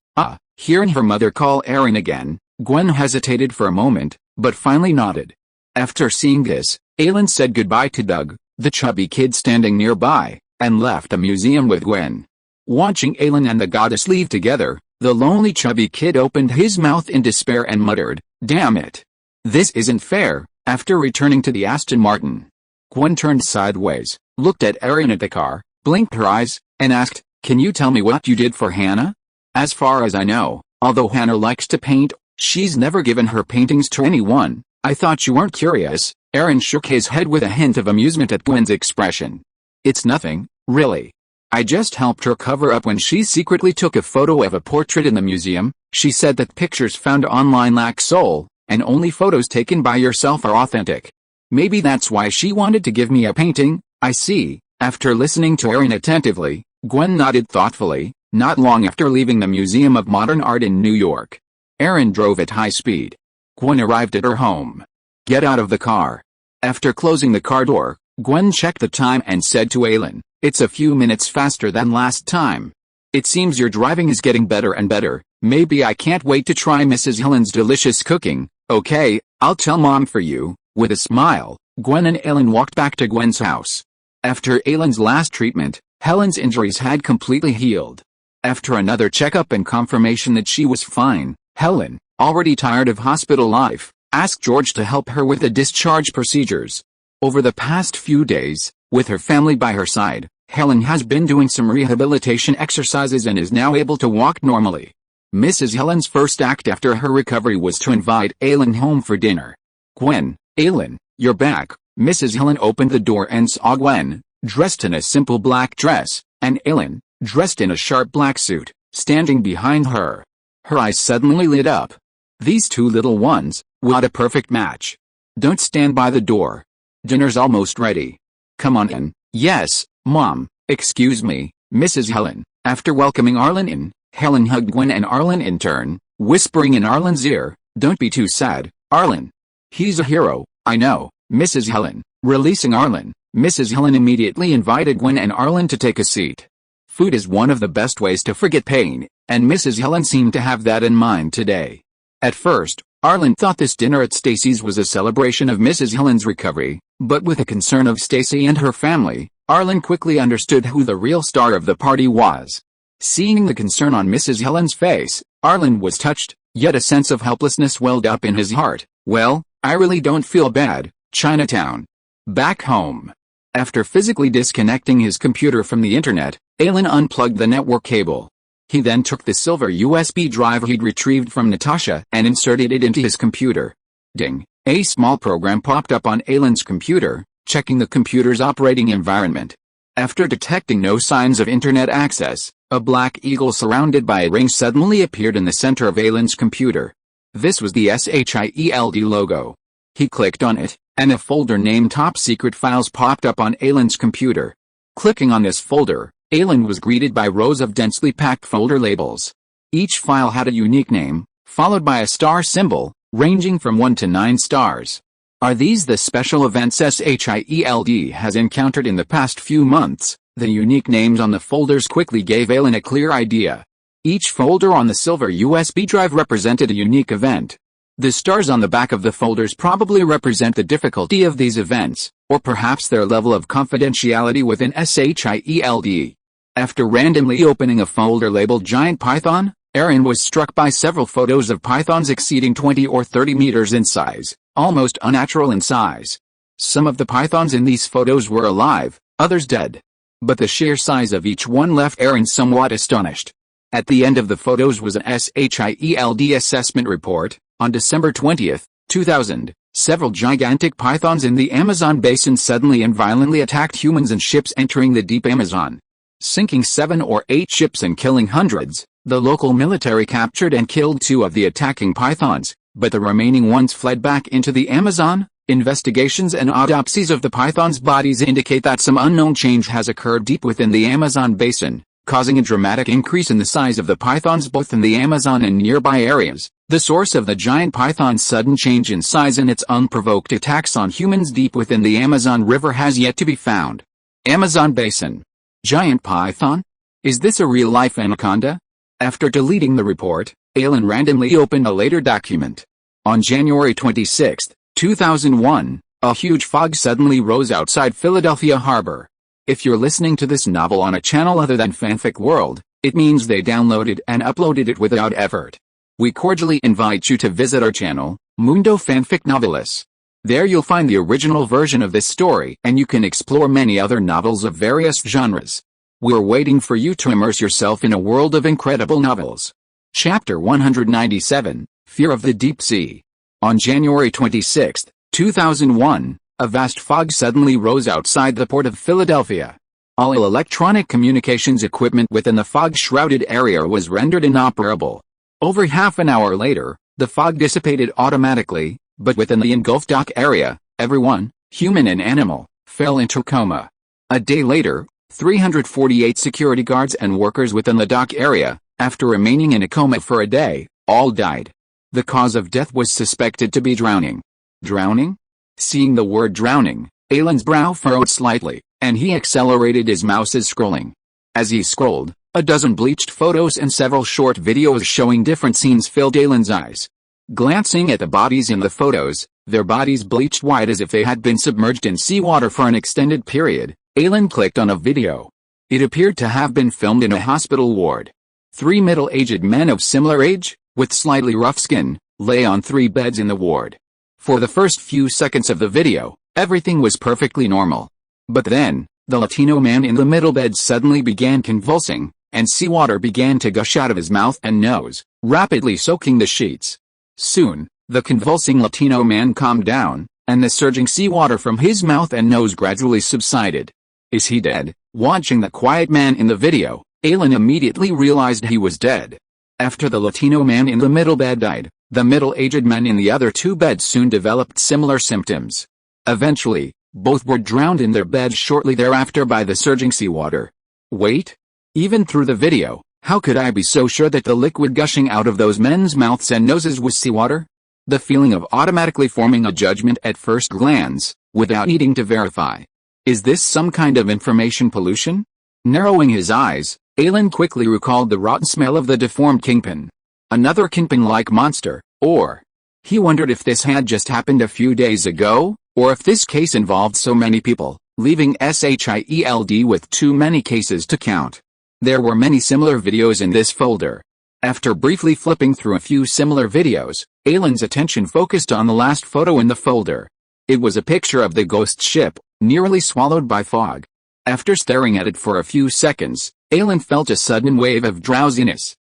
Speaker 1: Hearing her mother call Aaron again, Gwen hesitated for a moment, but finally nodded. After seeing this, Ailin said goodbye to Doug, the chubby kid standing nearby, and left the museum with Gwen. Watching Ailin and the goddess leave together, the lonely chubby kid opened his mouth in despair and muttered, "Damn it. This isn't fair." After returning to the Aston Martin, Gwen turned sideways, looked at Aaron at the car, blinked her eyes, and asked, "Can you tell me what you did for Hannah?" "As far as I know, although Hannah likes to paint, she's never given her paintings to anyone." "I thought you weren't curious." Aaron shook his head with a hint of amusement at Gwen's expression. "It's nothing, really. I just helped her cover up when she secretly took a photo of a portrait in the museum. She said that pictures found online lack soul, and only photos taken by yourself are authentic. Maybe that's why she wanted to give me a painting." "I see." After listening to Aaron attentively, Gwen nodded thoughtfully. Not long after leaving the Museum of Modern Art in New York, Aaron drove at high speed. Gwen arrived at her home. "Get out of the car." After closing the car door, Gwen checked the time and said to Ailin, "It's a few minutes faster than last time. It seems your driving is getting better and better. Maybe I can't wait to try Mrs. Ailin's delicious cooking." "Okay, I'll tell Mom for you." With a smile, Gwen and Ailin walked back to Gwen's house. After Ailin's last treatment, Helen's injuries had completely healed. After another checkup and confirmation that she was fine, Helen, already tired of hospital life, asked George to help her with the discharge procedures. Over the past few days, with her family by her side, Helen has been doing some rehabilitation exercises and is now able to walk normally. Mrs. Helen's first act after her recovery was to invite Ailin home for dinner. "Gwen, Ailin, you're back." Mrs. Helen opened the door and saw Gwen, dressed in a simple black dress, and Ailin, dressed in a sharp black suit, standing behind her. Her eyes suddenly lit up. These two little ones, what a perfect match. "Don't stand by the door. Dinner's almost ready. Come on in." "Yes, Mom." "Excuse me, Mrs. Helen." After welcoming Ailin in, Helen hugged Gwen and Ailin in turn, whispering in Arlen's ear, "Don't be too sad, Ailin. He's a hero, I know." Mrs. Helen, releasing Ailin, Mrs. Helen immediately invited Gwen and Ailin to take a seat. Food is one of the best ways to forget pain, and Mrs. Helen seemed to have that in mind today. At first, Ailin thought this dinner at Stacy's was a celebration of Mrs. Helen's recovery, but with a concern of Stacy and her family, Ailin quickly understood who the real star of the party was. Seeing the concern on Mrs. Helen's face, Ailin was touched, yet a sense of helplessness welled up in his heart. "Well, I really don't feel bad." Chinatown. Back home. After physically disconnecting his computer from the internet, Ailin unplugged the network cable. He then took the silver USB drive he'd retrieved from Natasha and inserted it into his computer. Ding! A small program popped up on Ailin's computer, checking the computer's operating environment. After detecting no signs of internet access, a black eagle surrounded by a ring suddenly appeared in the center of Ailin's computer. This was the SYNOPSIS logo. He clicked on it, and a folder named Top Secret Files popped up on Ailin's computer. Clicking on this folder, Ailin was greeted by rows of densely packed folder labels. Each file had a unique name, followed by a star symbol, ranging from 1 to 9 stars. Are these the special events SYLD has encountered in the past few months? The unique names on the folders quickly gave Ailin a clear idea. Each folder on the silver USB drive represented a unique event. The stars on the back of the folders probably represent the difficulty of these events, or perhaps their level of confidentiality within SYLD. After randomly opening a folder labeled Giant Python, Aaron was struck by several photos of pythons exceeding 20 or 30 meters in size, almost unnatural in size. Some of the pythons in these photos were alive, others dead. But the sheer size of each one left Aaron somewhat astonished. At the end of the photos was an SYLD assessment report. On December 20, 2000, several gigantic pythons in the Amazon basin suddenly and violently attacked humans and ships entering the deep Amazon. Sinking 7 or 8 ships and killing hundreds, the local military captured and killed 2 of the attacking pythons, but the remaining ones fled back into the Amazon. Investigations and autopsies of the pythons' bodies indicate that some unknown change has occurred deep within the Amazon basin, causing a dramatic increase in the size of the pythons both in the Amazon and nearby areas. The source of the giant python's sudden change in size and its unprovoked attacks on humans deep within the Amazon River has yet to be found. Amazon Basin. Giant python? Is this a real-life anaconda? After deleting the report, Ailin randomly opened a later document. On January 26, 2001, a huge fog suddenly rose outside Philadelphia Harbor. If you're listening to this novel on a channel other than Fanfic World, it means they downloaded and uploaded it without effort. We cordially invite you to visit our channel, Mundo Fanfic Novelis. There you'll find the original version of this story and you can explore many other novels of various genres. We're waiting for you to immerse yourself in a world of incredible novels. Chapter 197, Fear of the Deep Sea. On January 26, 2001, a vast fog suddenly rose outside the port of Philadelphia. All electronic communications equipment within the fog-shrouded area was rendered inoperable. Over half an hour later, the fog dissipated automatically, but within the engulfed dock area, everyone, human and animal, fell into coma. A day later, 348 security guards and workers within the dock area, after remaining in a coma for a day, all died. The cause of death was suspected to be drowning. Drowning? Seeing the word drowning, Ailin's brow furrowed slightly, and he accelerated his mouse's scrolling. As he scrolled, a dozen bleached photos and several short videos showing different scenes filled Ailin's eyes. Glancing at the bodies in the photos, their bodies bleached white as if they had been submerged in seawater for an extended period, Ailin clicked on a video. It appeared to have been filmed in a hospital ward. 3 middle-aged men of similar age, with slightly rough skin, lay on 3 beds in the ward. For the first few seconds of the video, everything was perfectly normal. But then, the Latino man in the middle bed suddenly began convulsing, and seawater began to gush out of his mouth and nose, rapidly soaking the sheets. Soon, the convulsing Latino man calmed down, and the surging seawater from his mouth and nose gradually subsided. Is he dead? Watching the quiet man in the video, Ailin immediately realized he was dead. After the Latino man in the middle bed died, the middle-aged men in the other 2 beds soon developed similar symptoms. Eventually, both were drowned in their beds shortly thereafter by the surging seawater. Wait? Even through the video, how could I be so sure that the liquid gushing out of those men's mouths and noses was seawater? The feeling of automatically forming a judgment at first glance, without needing to verify. Is this some kind of information pollution? Narrowing his eyes, Ailin quickly recalled the rotten smell of the deformed kingpin. Another kingpin-like monster, or... He wondered if this had just happened a few days ago, or if this case involved so many people, leaving SHIELD with too many cases to count. There were many similar videos in this folder. After briefly flipping through a few similar videos, Ailin's attention focused on the last photo in the folder. It was a picture of the ghost ship, nearly swallowed by fog. After staring at it for a few seconds, Ailin felt a sudden wave of drowsiness.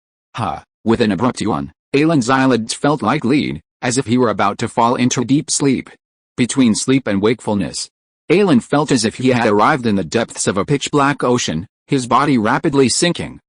Speaker 1: With an abrupt yawn, Ailin's eyelids felt like lead, as if he were about to fall into deep sleep. Between sleep and wakefulness, Ailin felt as if he had arrived in the depths of a pitch-black ocean, his body rapidly sinking,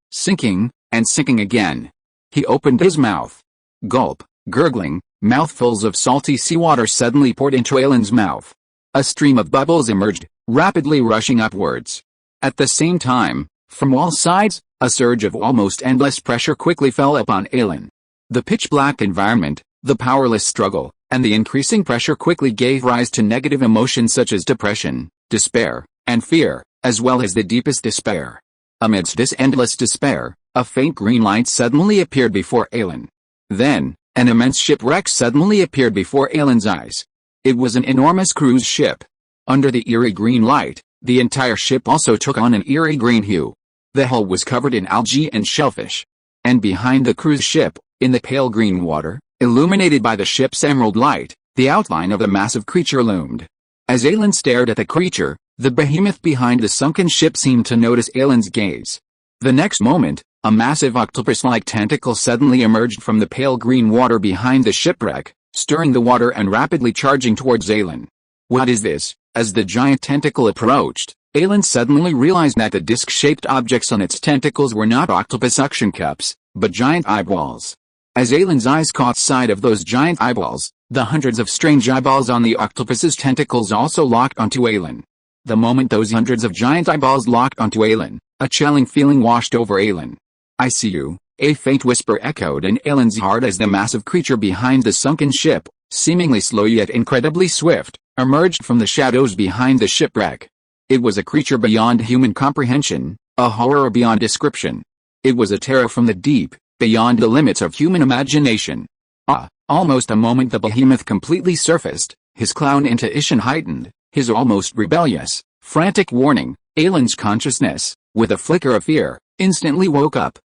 Speaker 1: and sinking again. He opened his mouth. Gulp, gurgling, mouthfuls of salty seawater suddenly poured into Ailin's mouth. A stream of bubbles emerged, rapidly rushing upwards. At the same time, from all sides, a surge of almost endless pressure quickly fell upon Ailin. The pitch-black environment, the powerless struggle, and the increasing pressure quickly gave rise to negative emotions such as depression, despair, and fear, as well as the deepest despair. Amidst this endless despair, a faint green light suddenly appeared before Ailin. Then, an immense shipwreck suddenly appeared before Ailin's eyes. It was an enormous cruise ship. Under the eerie green light, the entire ship also took on an eerie green hue. The hull was covered in algae and shellfish. And behind the cruise ship, in the pale green water, illuminated by the ship's emerald light, the outline of a massive creature loomed. As Ailin stared at the creature, the behemoth behind the sunken ship seemed to notice Ailin's gaze. The next moment, a massive octopus-like tentacle suddenly emerged from the pale green water behind the shipwreck, stirring the water and rapidly charging towards Ailin. What is this? As the giant tentacle approached, Ailin suddenly realized that the disc-shaped objects on its tentacles were not octopus suction cups, but giant eyeballs. As Ailin's eyes caught sight of those giant eyeballs, the hundreds of strange eyeballs on the octopus's tentacles also locked onto Ailin. The moment those hundreds of giant eyeballs locked onto Ailin, a chilling feeling washed over Ailin. I see you, a faint whisper echoed in Ailin's heart as the massive creature behind the sunken ship, seemingly slow yet incredibly swift, emerged from the shadows behind the shipwreck. It was a creature beyond human comprehension, a horror beyond description. It was a terror from the deep, beyond the limits of human imagination. Almost a moment the behemoth completely surfaced, his clown intuition heightened, his almost rebellious, frantic warning. Ailin's consciousness, with a flicker of fear, instantly woke up.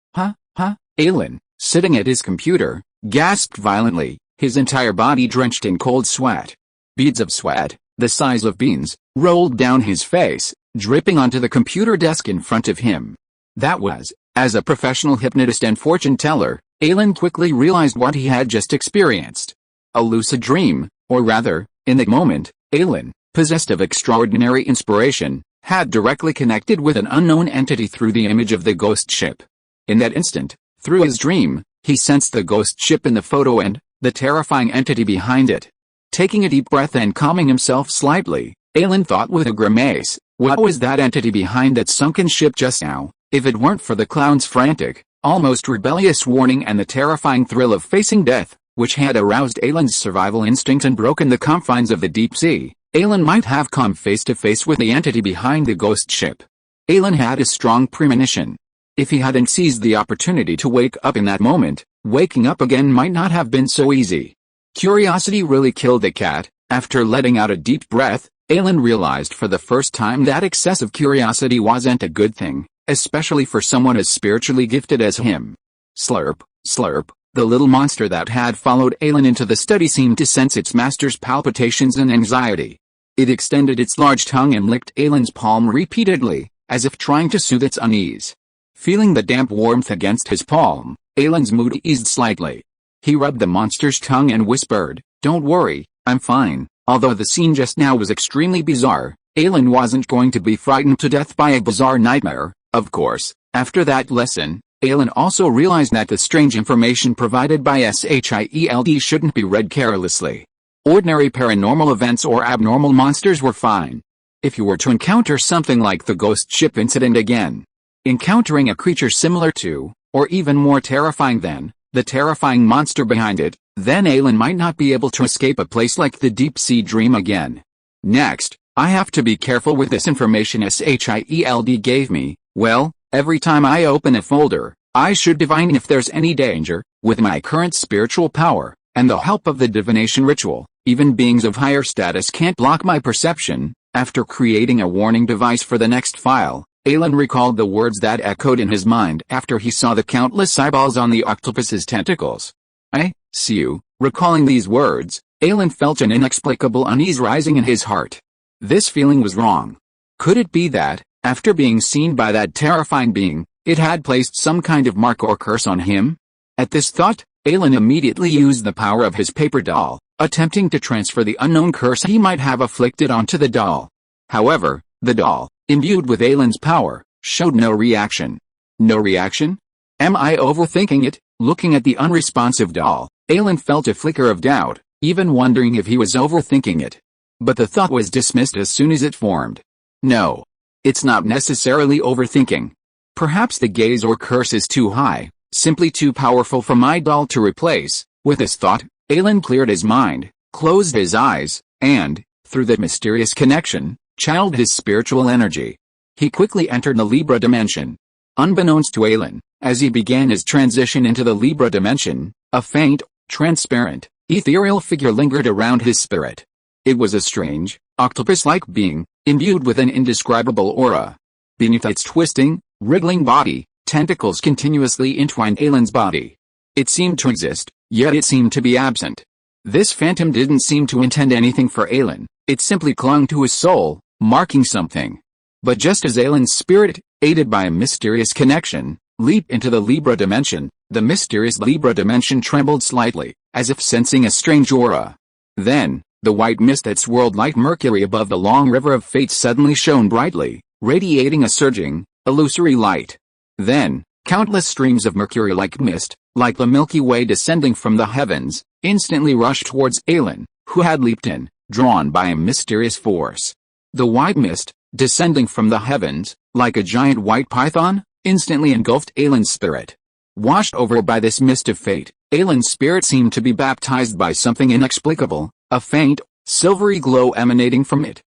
Speaker 1: Ailin, sitting at his computer, gasped violently, his entire body drenched in cold sweat. Beads of sweat, the size of beans, rolled down his face, dripping onto the computer desk in front of him. That was, as a professional hypnotist and fortune teller, Ailin quickly realized what he had just experienced. A lucid dream, or rather, in that moment, Ailin, possessed of extraordinary inspiration, had directly connected with an unknown entity through the image of the ghost ship. In that instant, through his dream, he sensed the ghost ship in the photo and the terrifying entity behind it. Taking a deep breath and calming himself slightly, Ailin thought with a grimace, what was that entity behind that sunken ship just now, if it weren't for the clown's frantic, almost rebellious warning and the terrifying thrill of facing death, which had aroused Ailin's survival instinct and broken the confines of the deep sea, Ailin might have come face to face with the entity behind the ghost ship. Ailin had a strong premonition. If he hadn't seized the opportunity to wake up in that moment, waking up again might not have been so easy. Curiosity really killed the cat. After letting out a deep breath, Ailin realized for the first time that excessive curiosity wasn't a good thing, especially for someone as spiritually gifted as him. Slurp, slurp. The little monster that had followed Ailin into the study seemed to sense its master's palpitations and anxiety. It extended its large tongue and licked Ailin's palm repeatedly, as if trying to soothe its unease. Feeling the damp warmth against his palm, Ailin's mood eased slightly. He rubbed the monster's tongue and whispered, "Don't worry, I'm fine." Although the scene just now was extremely bizarre, Ailin wasn't going to be frightened to death by a bizarre nightmare, of course. After that lesson, Ailin also realized that the strange information provided by SYNOPSIS shouldn't be read carelessly. Ordinary paranormal events or abnormal monsters were fine. If you were to encounter something like the ghost ship incident again, encountering a creature similar to, or even more terrifying than, the terrifying monster behind it, then Ailin might not be able to escape a place like the deep sea dream again. Next, I have to be careful with this information SYNOPSIS gave me. Well, every time I open a folder, I should divine if there's any danger. With my current spiritual power, and the help of the divination ritual, even beings of higher status can't block my perception. After creating a warning device for the next file, Ailin recalled the words that echoed in his mind after he saw the countless eyeballs on the octopus's tentacles. "I see you." Recalling these words, Ailin felt an inexplicable unease rising in his heart. This feeling was wrong. Could it be that, after being seen by that terrifying being, it had placed some kind of mark or curse on him? At this thought, Ailin immediately used the power of his paper doll, attempting to transfer the unknown curse he might have afflicted onto the doll. However, the doll, imbued with Ailin's power, showed no reaction. No reaction? Am I overthinking it? Looking at the unresponsive doll, Ailin felt a flicker of doubt, even wondering if he was overthinking it. But the thought was dismissed as soon as it formed. No. It's not necessarily overthinking. Perhaps the gaze or curse is too high, simply too powerful for my doll to replace. With this thought, Ailin cleared his mind, closed his eyes, and, through that mysterious connection, channeled his spiritual energy. He quickly entered the Libra dimension. Unbeknownst to Ailin, as he began his transition into the Libra dimension, a faint, transparent, ethereal figure lingered around his spirit. It was a strange, octopus-like being, imbued with an indescribable aura. Beneath its twisting, wriggling body, tentacles continuously entwined Ailin's body. It seemed to exist, yet it seemed to be absent. This phantom didn't seem to intend anything for Ailin, it simply clung to his soul, marking something. But just as Ailin's spirit, aided by a mysterious connection, leaped into the Libra dimension, the mysterious Libra dimension trembled slightly, as if sensing a strange aura. Then, the white mist that swirled like mercury above the long river of fate suddenly shone brightly, radiating a surging, illusory light. Then, countless streams of mercury-like mist, like the Milky Way descending from the heavens, instantly rushed towards Ailin, who had leaped in, drawn by a mysterious force. The white mist, descending from the heavens, like a giant white python, instantly engulfed Ailin's spirit. Washed over by this mist of fate, Ailin's spirit seemed to be baptized by something inexplicable, a faint, silvery glow emanating from it.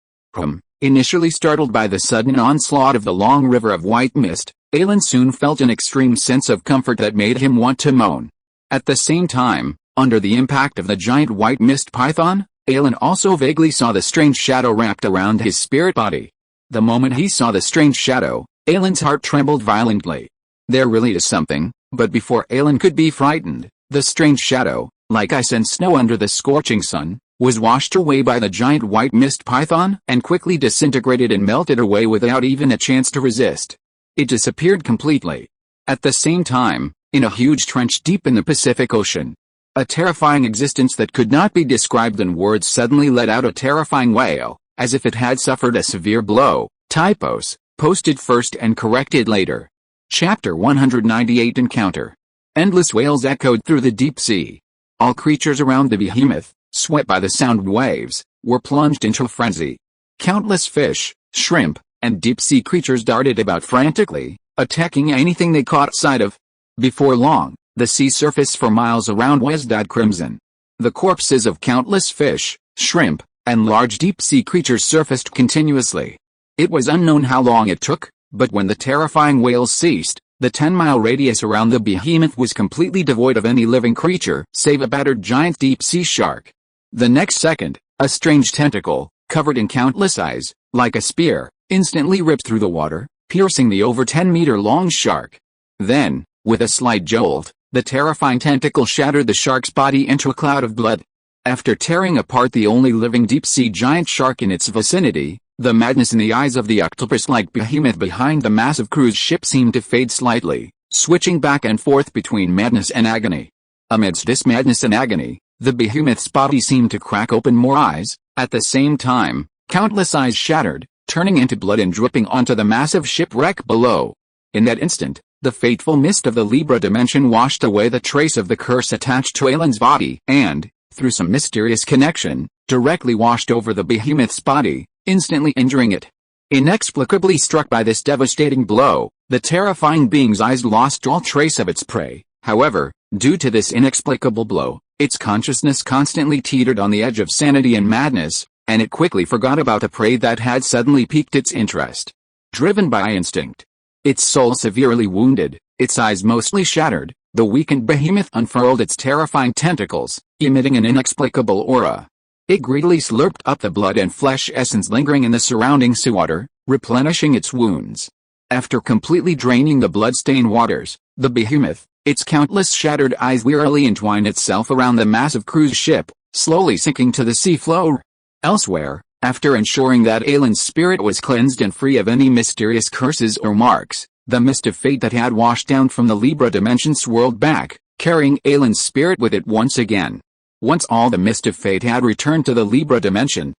Speaker 1: Initially startled by the sudden onslaught of the long river of white mist, Ailin soon felt an extreme sense of comfort that made him want to moan. At the same time, under the impact of the giant white mist python, Ailin also vaguely saw the strange shadow wrapped around his spirit body. The moment he saw the strange shadow, Ailin's heart trembled violently. There really is something, but before Ailin could be frightened, the strange shadow, like ice and snow under the scorching sun, was washed away by the giant white mist python and quickly disintegrated and melted away without even a chance to resist. It disappeared completely. At the same time, in a huge trench deep in the Pacific Ocean, a terrifying existence that could not be described in words suddenly let out a terrifying wail, as if it had suffered a severe blow. Typos, posted first and corrected later. Chapter 198 Encounter. Endless wails echoed through the deep sea. All creatures around the behemoth, swept by the sound waves, were plunged into a frenzy. Countless fish, shrimp, and deep-sea creatures darted about frantically, attacking anything they caught sight of. Before long, the sea surface for miles around was dyed crimson. The corpses of countless fish, shrimp, and large deep-sea creatures surfaced continuously. It was unknown how long it took, but when the terrifying wails ceased, The 10-mile radius around the behemoth was completely devoid of any living creature, save a battered giant deep-sea shark. The next second, a strange tentacle, covered in countless eyes, like a spear, instantly ripped through the water, piercing the over 10-meter-long shark. Then, with a slight jolt, the terrifying tentacle shattered the shark's body into a cloud of blood. After tearing apart the only living deep-sea giant shark in its vicinity, the madness in the eyes of the octopus-like behemoth behind the massive cruise ship seemed to fade slightly, switching back and forth between madness and agony. Amidst this madness and agony, the behemoth's body seemed to crack open more eyes. At the same time, countless eyes shattered, turning into blood and dripping onto the massive shipwreck below. In that instant, the fateful mist of the Libra dimension washed away the trace of the curse attached to Ailin's body and, through some mysterious connection, directly washed over the behemoth's body, instantly injuring it. Inexplicably struck by this devastating blow, the terrifying being's eyes lost all trace of its prey. However, due to this inexplicable blow, its consciousness constantly teetered on the edge of sanity and madness, and it quickly forgot about the prey that had suddenly piqued its interest. Driven by instinct, its soul severely wounded, its eyes mostly shattered, the weakened behemoth unfurled its terrifying tentacles, emitting an inexplicable aura. It greedily slurped up the blood and flesh essence lingering in the surrounding seawater, replenishing its wounds. After completely draining the blood-stained waters, the behemoth, its countless shattered eyes wearily entwined itself around the massive cruise ship, slowly sinking to the seafloor. Elsewhere, after ensuring that Ailin's spirit was cleansed and free of any mysterious curses or marks, the mist of fate that had washed down from the Libra dimension swirled back, carrying Ailin's spirit with it once again. Once all the mist of fate had returned to the Libra dimension,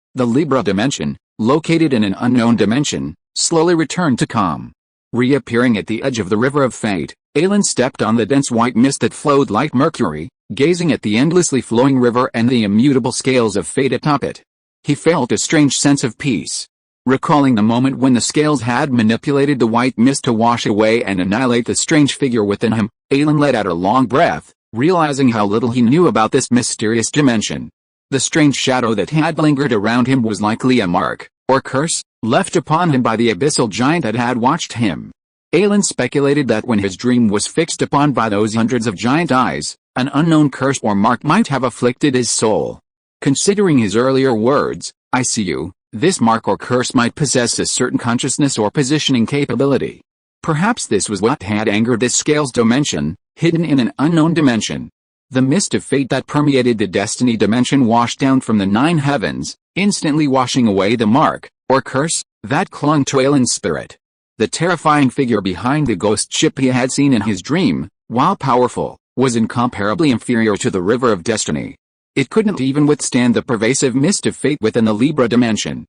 Speaker 1: located in an unknown dimension, slowly returned to calm. Reappearing at the edge of the river of fate, Ailin stepped on the dense white mist that flowed like mercury, gazing at the endlessly flowing river and the immutable scales of fate atop it. He felt a strange sense of peace. Recalling the moment when the scales had manipulated the white mist to wash away and annihilate the strange figure within him, Ailin let out a long breath, realizing how little he knew about this mysterious dimension. The strange shadow that had lingered around him was likely a mark, or curse, left upon him by the abyssal giant that had watched him. Ailin speculated that when his dream was fixed upon by those hundreds of giant eyes, an unknown curse or mark might have afflicted his soul. Considering his earlier words, "I see you," this mark or curse might possess a certain consciousness or positioning capability. Perhaps this was what had angered this scales dimension, hidden in an unknown dimension. The mist of fate that permeated the destiny dimension washed down from the 9 heavens, instantly washing away the mark, or curse, that clung to Ailin's spirit. The terrifying figure behind the ghost ship he had seen in his dream, while powerful, was incomparably inferior to the river of destiny. It couldn't even withstand the pervasive mist of fate within the Libra dimension.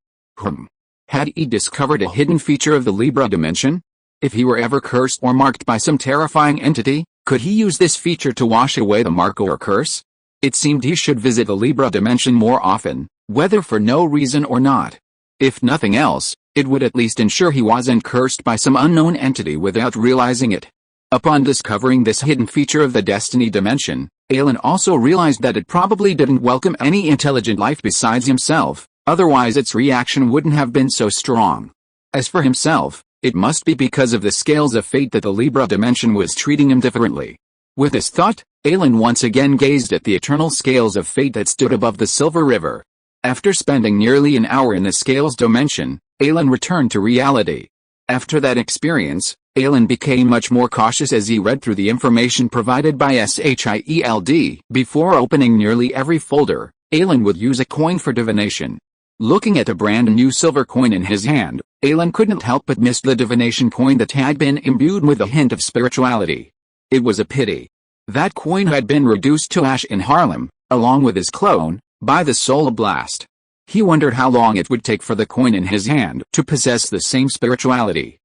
Speaker 1: Had he discovered a hidden feature of the Libra dimension? If he were ever cursed or marked by some terrifying entity, could he use this feature to wash away the mark or curse? It seemed he should visit the Libra dimension more often, whether for no reason or not. If nothing else, it would at least ensure he wasn't cursed by some unknown entity without realizing it. Upon discovering this hidden feature of the destiny dimension, Ailin also realized that it probably didn't welcome any intelligent life besides himself, otherwise its reaction wouldn't have been so strong. As for himself, it must be because of the scales of fate that the Libra dimension was treating him differently. With this thought, Ailin once again gazed at the eternal scales of fate that stood above the Silver River. After spending nearly an hour in the scales dimension, Ailin returned to reality. After that experience, Ailin became much more cautious as he read through the information provided by SYNOPSIS. Before opening nearly every folder, Ailin would use a coin for divination. Looking at a brand new silver coin in his hand, Ailin couldn't help but miss the divination coin that had been imbued with a hint of spirituality. It was a pity. That coin had been reduced to ash in Harlem, along with his clone, by the Solar Blast. He wondered how long it would take for the coin in his hand to possess the same spirituality.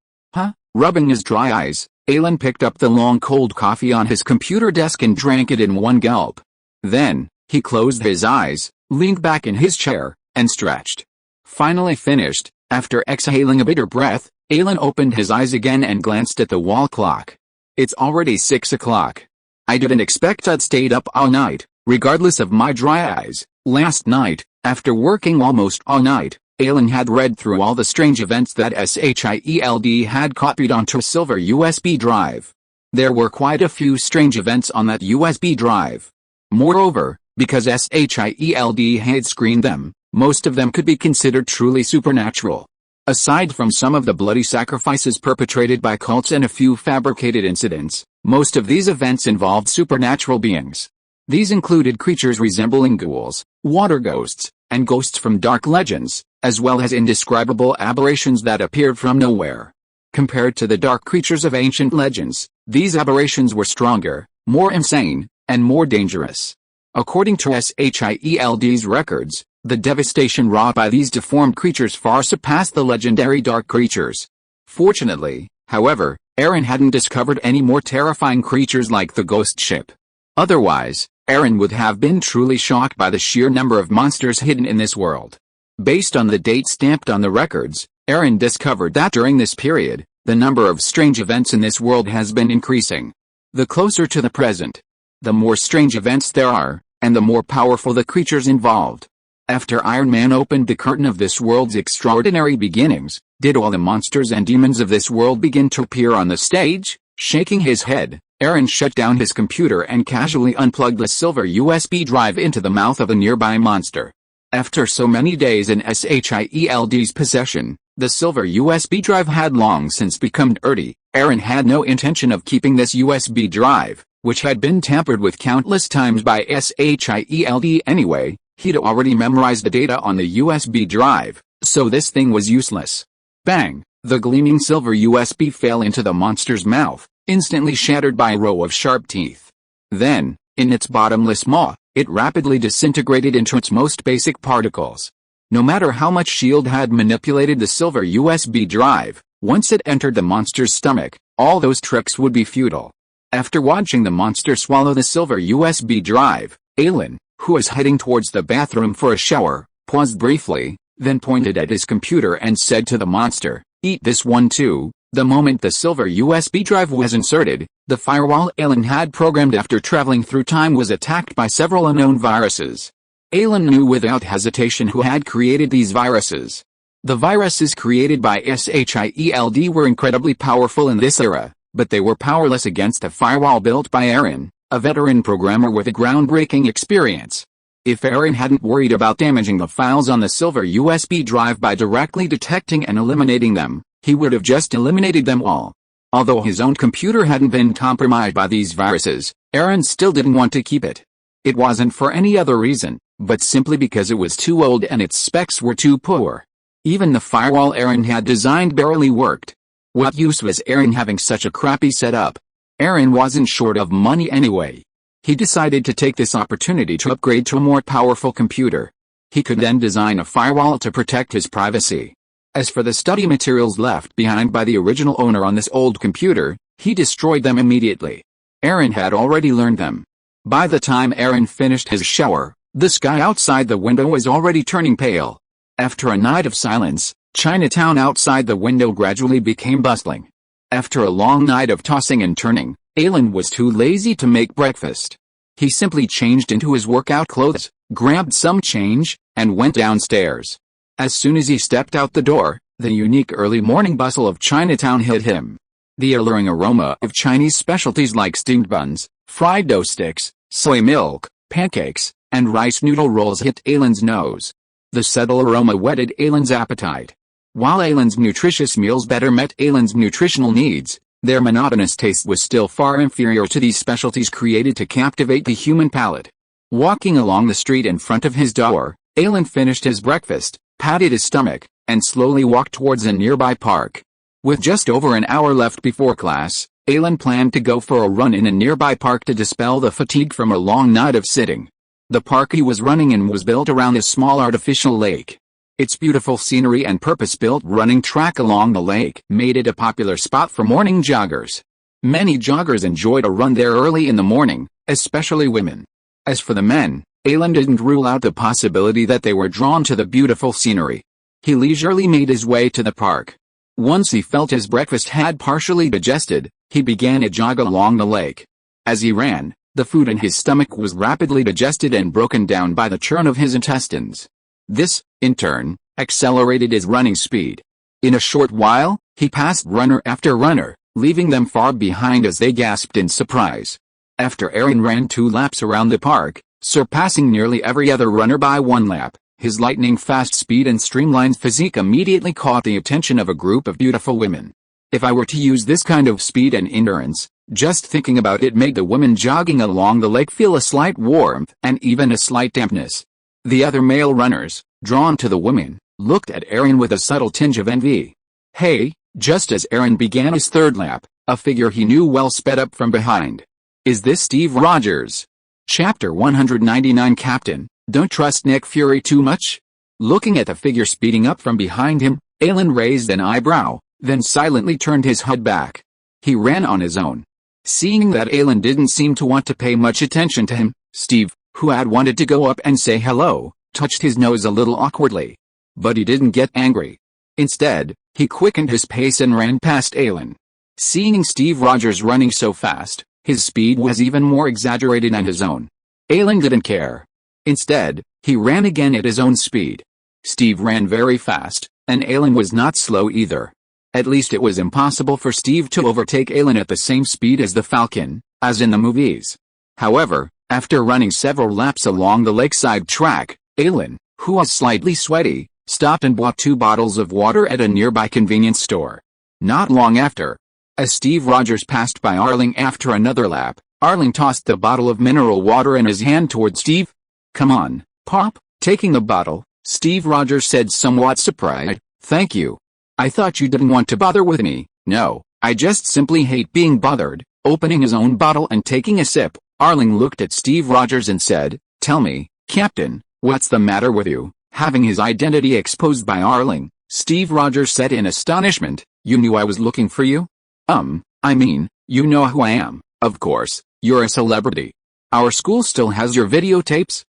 Speaker 1: Rubbing his dry eyes, Ailin picked up the long cold coffee on his computer desk and drank it in one gulp. Then, he closed his eyes, leaned back in his chair, and stretched. Finally finished, after exhaling a bitter breath, Ailin opened his eyes again and glanced at the wall clock. It's already 6 o'clock. I didn't expect I'd stayed up all night, regardless of my dry eyes. Last night, after working almost all night, Ailin had read through all the strange events that SYNOPSIS had copied onto a silver USB drive. There were quite a few strange events on that USB drive. Moreover, because SYNOPSIS had screened them, most of them could be considered truly supernatural. Aside from some of the bloody sacrifices perpetrated by cults and a few fabricated incidents, most of these events involved supernatural beings. These included creatures resembling ghouls, water ghosts, and ghosts from dark legends, as well as indescribable aberrations that appeared from nowhere. Compared to the dark creatures of ancient legends, these aberrations were stronger, more insane, and more dangerous. According to SYNOPSIS records, the devastation wrought by these deformed creatures far surpassed the legendary dark creatures. Fortunately, however, Ailin hadn't discovered any more terrifying creatures like the ghost ship. Otherwise, Ailin would have been truly shocked by the sheer number of monsters hidden in this world. Based on the date stamped on the records, Ailin discovered that during this period, the number of strange events in this world has been increasing. The closer to the present, the more strange events there are, and the more powerful the creatures involved. After Iron Man opened the curtain of this world's extraordinary beginnings, did all the monsters and demons of this world begin to appear on the stage? Shaking his head, Ailin shut down his computer and casually unplugged a silver USB drive into the mouth of a nearby monster. After so many days in SYNOPSIS possession, the silver USB drive had long since become dirty. Ailin had no intention of keeping this USB drive, which had been tampered with countless times by SYNOPSIS anyway. He'd already memorized the data on the USB drive, so this thing was useless. Bang! The gleaming silver USB fell into the monster's mouth, instantly shattered by a row of sharp teeth. Then, in its bottomless maw, it rapidly disintegrated into its most basic particles. No matter how much S.H.I.E.L.D. had manipulated the silver USB drive, once it entered the monster's stomach, all those tricks would be futile. After watching the monster swallow the silver USB drive, Ailin, who was heading towards the bathroom for a shower, paused briefly, then pointed at his computer and said to the monster, "Eat this one too." The moment the silver USB drive was inserted, the firewall Ailin had programmed after traveling through time was attacked by several unknown viruses. Ailin knew without hesitation who had created these viruses. The viruses created by SYNOPSIS were incredibly powerful in this era, but they were powerless against a firewall built by Ailin, a veteran programmer with a groundbreaking experience. If Ailin hadn't worried about damaging the files on the silver USB drive by directly detecting and eliminating them, he would have just eliminated them all. Although his own computer hadn't been compromised by these viruses, Ailin still didn't want to keep it. It wasn't for any other reason, but simply because it was too old and its specs were too poor. Even the firewall Ailin had designed barely worked. What use was Ailin having such a crappy setup? Ailin wasn't short of money anyway. He decided to take this opportunity to upgrade to a more powerful computer. He could then design a firewall to protect his privacy. As for the study materials left behind by the original owner on this old computer, he destroyed them immediately. Ailin had already learned them. By the time Ailin finished his shower, the sky outside the window was already turning pale. After a night of silence, Chinatown outside the window gradually became bustling. After a long night of tossing and turning, Ailin was too lazy to make breakfast. He simply changed into his workout clothes, grabbed some change, and went downstairs. As soon as he stepped out the door, the unique early morning bustle of Chinatown hit him. The alluring aroma of Chinese specialties like steamed buns, fried dough sticks, soy milk, pancakes, and rice noodle rolls hit Ailin's nose. The subtle aroma whetted Ailin's appetite. While Ailin's nutritious meals better met Ailin's nutritional needs, their monotonous taste was still far inferior to these specialties created to captivate the human palate. Walking along the street in front of his door, Ailin finished his breakfast, patted his stomach, and slowly walked towards a nearby park. With just over an hour left before class, Ailin planned to go for a run in a nearby park to dispel the fatigue from a long night of sitting. The park he was running in was built around a small artificial lake. Its beautiful scenery and purpose-built running track along the lake made it a popular spot for morning joggers. Many joggers enjoyed a run there early in the morning, especially women. As for the men, Ailin didn't rule out the possibility that they were drawn to the beautiful scenery. He leisurely made his way to the park. Once he felt his breakfast had partially digested, he began a jog along the lake. As he ran, the food in his stomach was rapidly digested and broken down by the churn of his intestines. This, in turn, accelerated his running speed. In a short while, he passed runner after runner, leaving them far behind as they gasped in surprise. After Ailin ran 2 laps around the park, surpassing nearly every other runner by 1 lap, his lightning-fast speed and streamlined physique immediately caught the attention of a group of beautiful women. If I were to use this kind of speed and endurance, just thinking about it made the women jogging along the lake feel a slight warmth and even a slight dampness. The other male runners, drawn to the women, looked at Ailin with a subtle tinge of envy. Hey, just as Ailin began his 3rd lap, a figure he knew well sped up from behind. Is this Steve Rogers? Chapter 199 Captain, don't trust Nick Fury too much? Looking at the figure speeding up from behind him, Ailin raised an eyebrow, then silently turned his head back. He ran on his own. Seeing that Ailin didn't seem to want to pay much attention to him, Steve, who had wanted to go up and say hello, touched his nose a little awkwardly. But he didn't get angry. Instead, he quickened his pace and ran past Ailin. Seeing Steve Rogers running so fast, his speed was even more exaggerated than his own. Ailin didn't care. Instead, he ran again at his own speed. Steve ran very fast, and Ailin was not slow either. At least it was impossible for Steve to overtake Ailin at the same speed as the Falcon, as in the movies. However, after running several laps along the lakeside track, Ailin, who was slightly sweaty, stopped and bought 2 bottles of water at a nearby convenience store. Not long after, as Steve Rogers passed by Ailin after another lap, Ailin tossed the bottle of mineral water in his hand toward Steve. Come on, Pop. Taking the bottle, Steve Rogers said somewhat surprised, thank you. I thought you didn't want to bother with me. No, I just simply hate being bothered. Opening his own bottle and taking a sip, Ailin looked at Steve Rogers and said, tell me, Captain, what's the matter with you? Having his identity exposed by Ailin, Steve Rogers said in astonishment, you knew I was looking for you? I mean, you know who I am, of course, you're a celebrity. Our school still has your videotapes,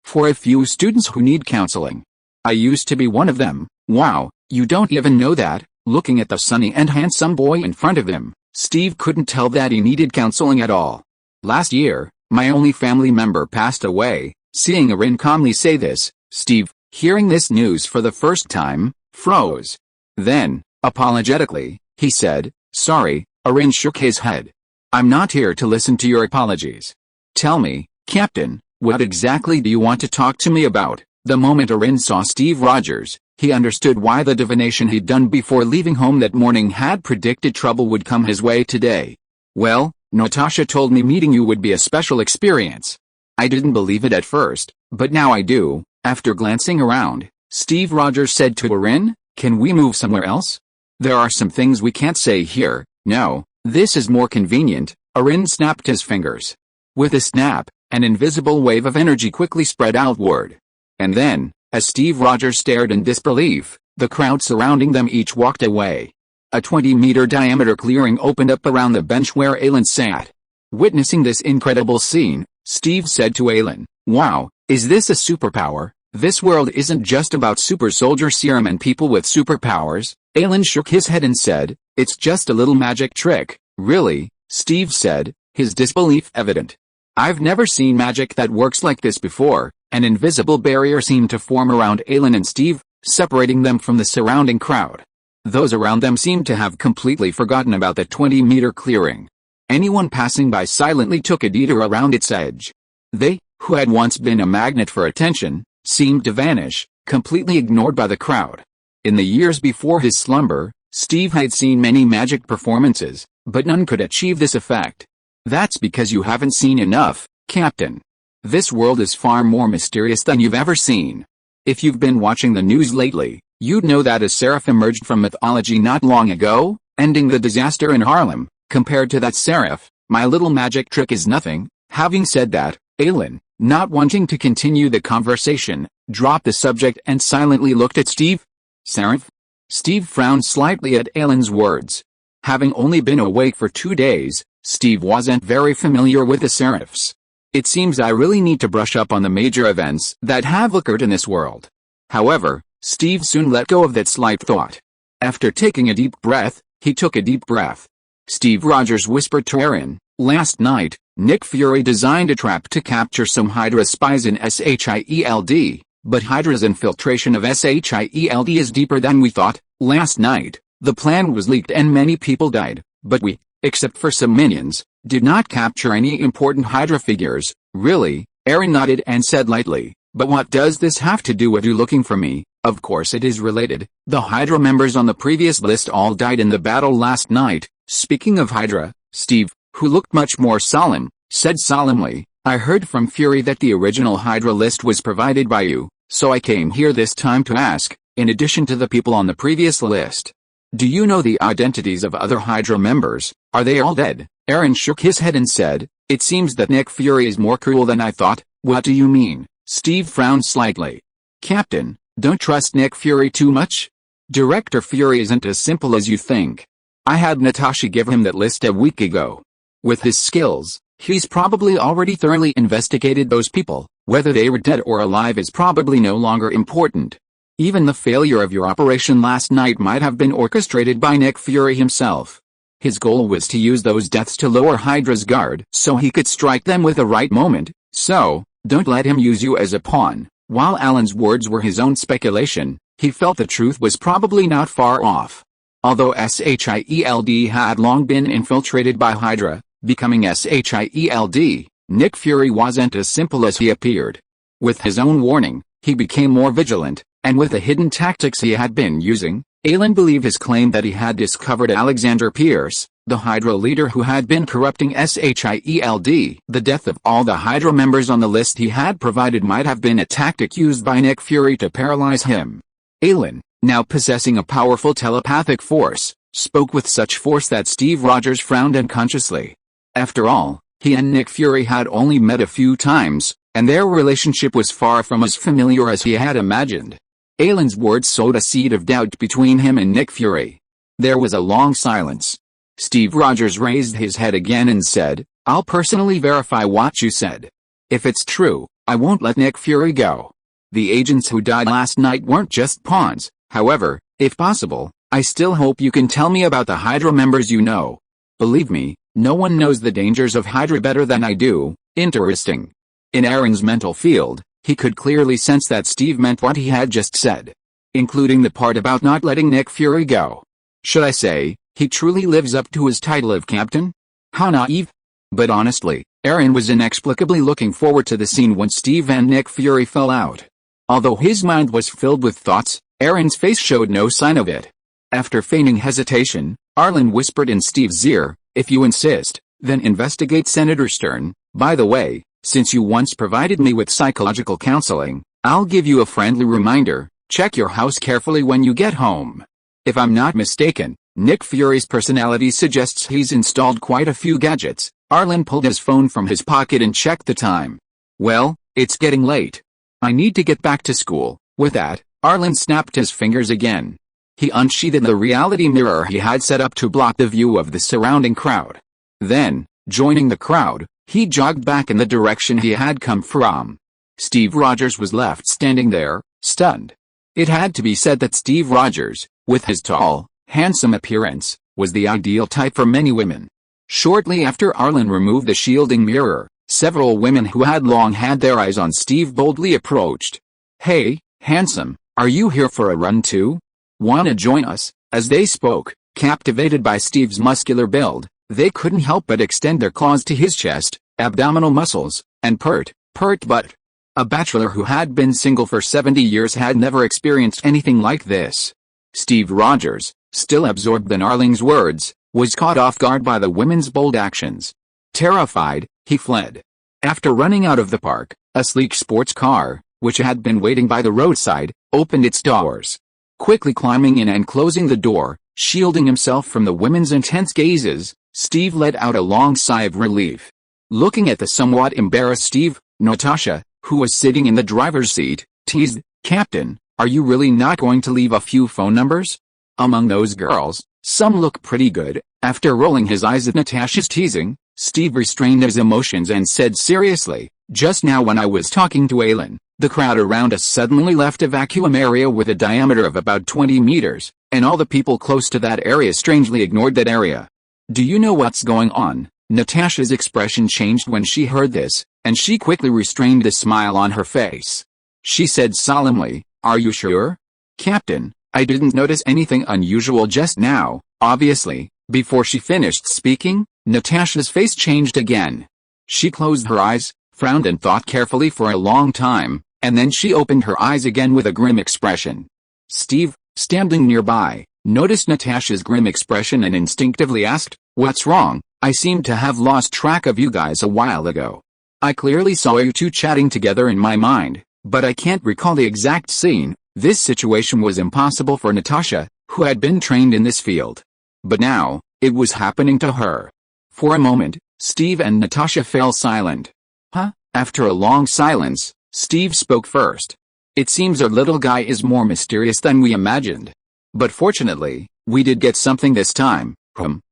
Speaker 1: for a few students who need counseling. I used to be one of them. Wow, you don't even know that. Looking at the sunny and handsome boy in front of him, Steve couldn't tell that he needed counseling at all. Last year, my only family member passed away. Seeing Ailin calmly say this, Steve, hearing this news for the first time, froze. Then, apologetically, he said, sorry. Ailin shook his head. I'm not here to listen to your apologies. Tell me, Captain, what exactly do you want to talk to me about? The moment Ailin saw Steve Rogers, he understood why the divination he'd done before leaving home that morning had predicted trouble would come his way today. Well, Natasha told me meeting you would be a special experience. I didn't believe it at first, but now I do. After glancing around, Steve Rogers said to Ailin, can we move somewhere else? There are some things we can't say here. No, this is more convenient. Ailin snapped his fingers. With a snap, an invisible wave of energy quickly spread outward. And then, as Steve Rogers stared in disbelief, the crowd surrounding them each walked away. A 20-meter diameter clearing opened up around the bench where Ailin sat. Witnessing this incredible scene, Steve said to Ailin, wow, is this a superpower? This world isn't just about super soldier serum and people with superpowers. Ailin shook his head and said, it's just a little magic trick. Really? Steve said, his disbelief evident. I've never seen magic that works like this before. An invisible barrier seemed to form around Ailin and Steve, separating them from the surrounding crowd. Those around them seemed to have completely forgotten about the 20-meter clearing. Anyone passing by silently took a detour around its edge. They, who had once been a magnet for attention, seemed to vanish, completely ignored by the crowd. In the years before his slumber, Steve had seen many magic performances, but none could achieve this effect. That's because you haven't seen enough, Captain. This world is far more mysterious than you've ever seen. If you've been watching the news lately, you'd know that a seraph emerged from mythology not long ago, ending the disaster in Harlem. Compared to that seraph, my little magic trick is nothing. Having said that, Ailin, not wanting to continue the conversation, dropped the subject and silently looked at Steve. Seraph? Steve frowned slightly at Ailin's words. Having only been awake for 2 days, Steve wasn't very familiar with the seraphs. It seems I really need to brush up on the major events that have occurred in this world. However, Steve soon let go of that slight thought. After taking a deep breath, he took a deep breath. Steve Rogers whispered to Ailin, last night, Nick Fury designed a trap to capture some Hydra spies in SHIELD, but Hydra's infiltration of SHIELD is deeper than we thought. Last night, the plan was leaked and many people died, But we, except for some minions, did not capture any important Hydra figures. Really? Ailin nodded and said lightly, but what does this have to do with you looking for me? Of course it is related. The Hydra members on the previous list all died in the battle last night. Speaking of Hydra, Steve, who looked much more solemn, said solemnly, I heard from Fury that the original Hydra list was provided by you, so I came here this time to ask, in addition to the people on the previous list, do you know the identities of other Hydra members? Are they all dead? Ailin shook his head and said, it seems that Nick Fury is more cruel than I thought. What do you mean? Steve frowned slightly. Captain, don't trust Nick Fury too much? Director Fury isn't as simple as you think. I had Natasha give him that list a week ago. With his skills, he's probably already thoroughly investigated those people. Whether they were dead or alive is probably no longer important. Even the failure of your operation last night might have been orchestrated by Nick Fury himself. His goal was to use those deaths to lower Hydra's guard so he could strike them with the right moment, so, don't let him use you as a pawn. While Ailin's words were his own speculation, he felt the truth was probably not far off. Although SHIELD had long been infiltrated by Hydra, becoming SHIELD, Nick Fury wasn't as simple as he appeared. With his own warning, he became more vigilant, and with the hidden tactics he had been using, Ailin believed his claim that he had discovered Alexander Pierce, the Hydra leader who had been corrupting SHIELD. The death of all the Hydra members on the list he had provided might have been a tactic used by Nick Fury to paralyze him. Ailin, now possessing a powerful telepathic force, spoke with such force that Steve Rogers frowned unconsciously. After all, he and Nick Fury had only met a few times, and their relationship was far from as familiar as he had imagined. Ailin's words sowed a seed of doubt between him and Nick Fury. There was a long silence. Steve Rogers raised his head again and said, I'll personally verify what you said. If it's true, I won't let Nick Fury go. The agents who died last night weren't just pawns. However, if possible, I still hope you can tell me about the Hydra members you know. Believe me, no one knows the dangers of Hydra better than I do. Interesting. In Ailin's mental field, he could clearly sense that Steve meant what he had just said, including the part about not letting Nick Fury go. Should I say, he truly lives up to his title of captain? How naive. But honestly, Ailin was inexplicably looking forward to the scene when Steve and Nick Fury fell out. Although his mind was filled with thoughts, Ailin's face showed no sign of it. After feigning hesitation, Ailin whispered in Steve's ear, if you insist, then investigate Senator Stern. By the way, since you once provided me with psychological counseling, I'll give you a friendly reminder, check your house carefully when you get home. If I'm not mistaken, Nick Fury's personality suggests he's installed quite a few gadgets. Ailin pulled his phone from his pocket and checked the time. Well, it's getting late. I need to get back to school. With that, Ailin snapped his fingers again. He unsheathed the reality mirror he had set up to block the view of the surrounding crowd. Then, joining the crowd, he jogged back in the direction he had come from. Steve Rogers was left standing there, stunned. It had to be said that Steve Rogers, with his tall, handsome appearance, was the ideal type for many women. Shortly after Ailin removed the shielding mirror, several women who had long had their eyes on Steve boldly approached. Hey, handsome, are you here for a run too? Wanna join us? As they spoke, captivated by Steve's muscular build, they couldn't help but extend their claws to his chest, abdominal muscles, and pert butt. A bachelor who had been single for 70 years had never experienced anything like this. Steve Rogers, still absorbed in Ailin's words, was caught off guard by the women's bold actions. Terrified, he fled. After running out of the park, a sleek sports car, which had been waiting by the roadside, opened its doors. Quickly climbing in and closing the door, shielding himself from the women's intense gazes, Steve let out a long sigh of relief. Looking at the somewhat embarrassed Steve, Natasha, who was sitting in the driver's seat, teased, Captain, are you really not going to leave a few phone numbers? Among those girls, some look pretty good. After rolling his eyes at Natasha's teasing, Steve restrained his emotions and said seriously, just now when I was talking to Ailin, the crowd around us suddenly left a vacuum area with a diameter of about 20 meters, and all the people close to that area strangely ignored that area. Do you know what's going on? Natasha's expression changed when she heard this, and she quickly restrained the smile on her face. She said solemnly, are you sure? Captain, I didn't notice anything unusual just now. Obviously, Before she finished speaking, Natasha's face changed again. She closed her eyes, frowned and thought carefully for a long time, and then she opened her eyes again with a grim expression. Steve, standing nearby, noticed Natasha's grim expression and instinctively asked, "What's wrong? I seem to have lost track of you guys a while ago. I clearly saw you two chatting together in my mind, but I can't recall the exact scene." This situation was impossible for Natasha, who had been trained in this field. But now, it was happening to her. For a moment, Steve and Natasha fell silent. "Huh?" After a long silence, Steve spoke first. "It seems our little guy is more mysterious than we imagined. But fortunately, we did get something this time."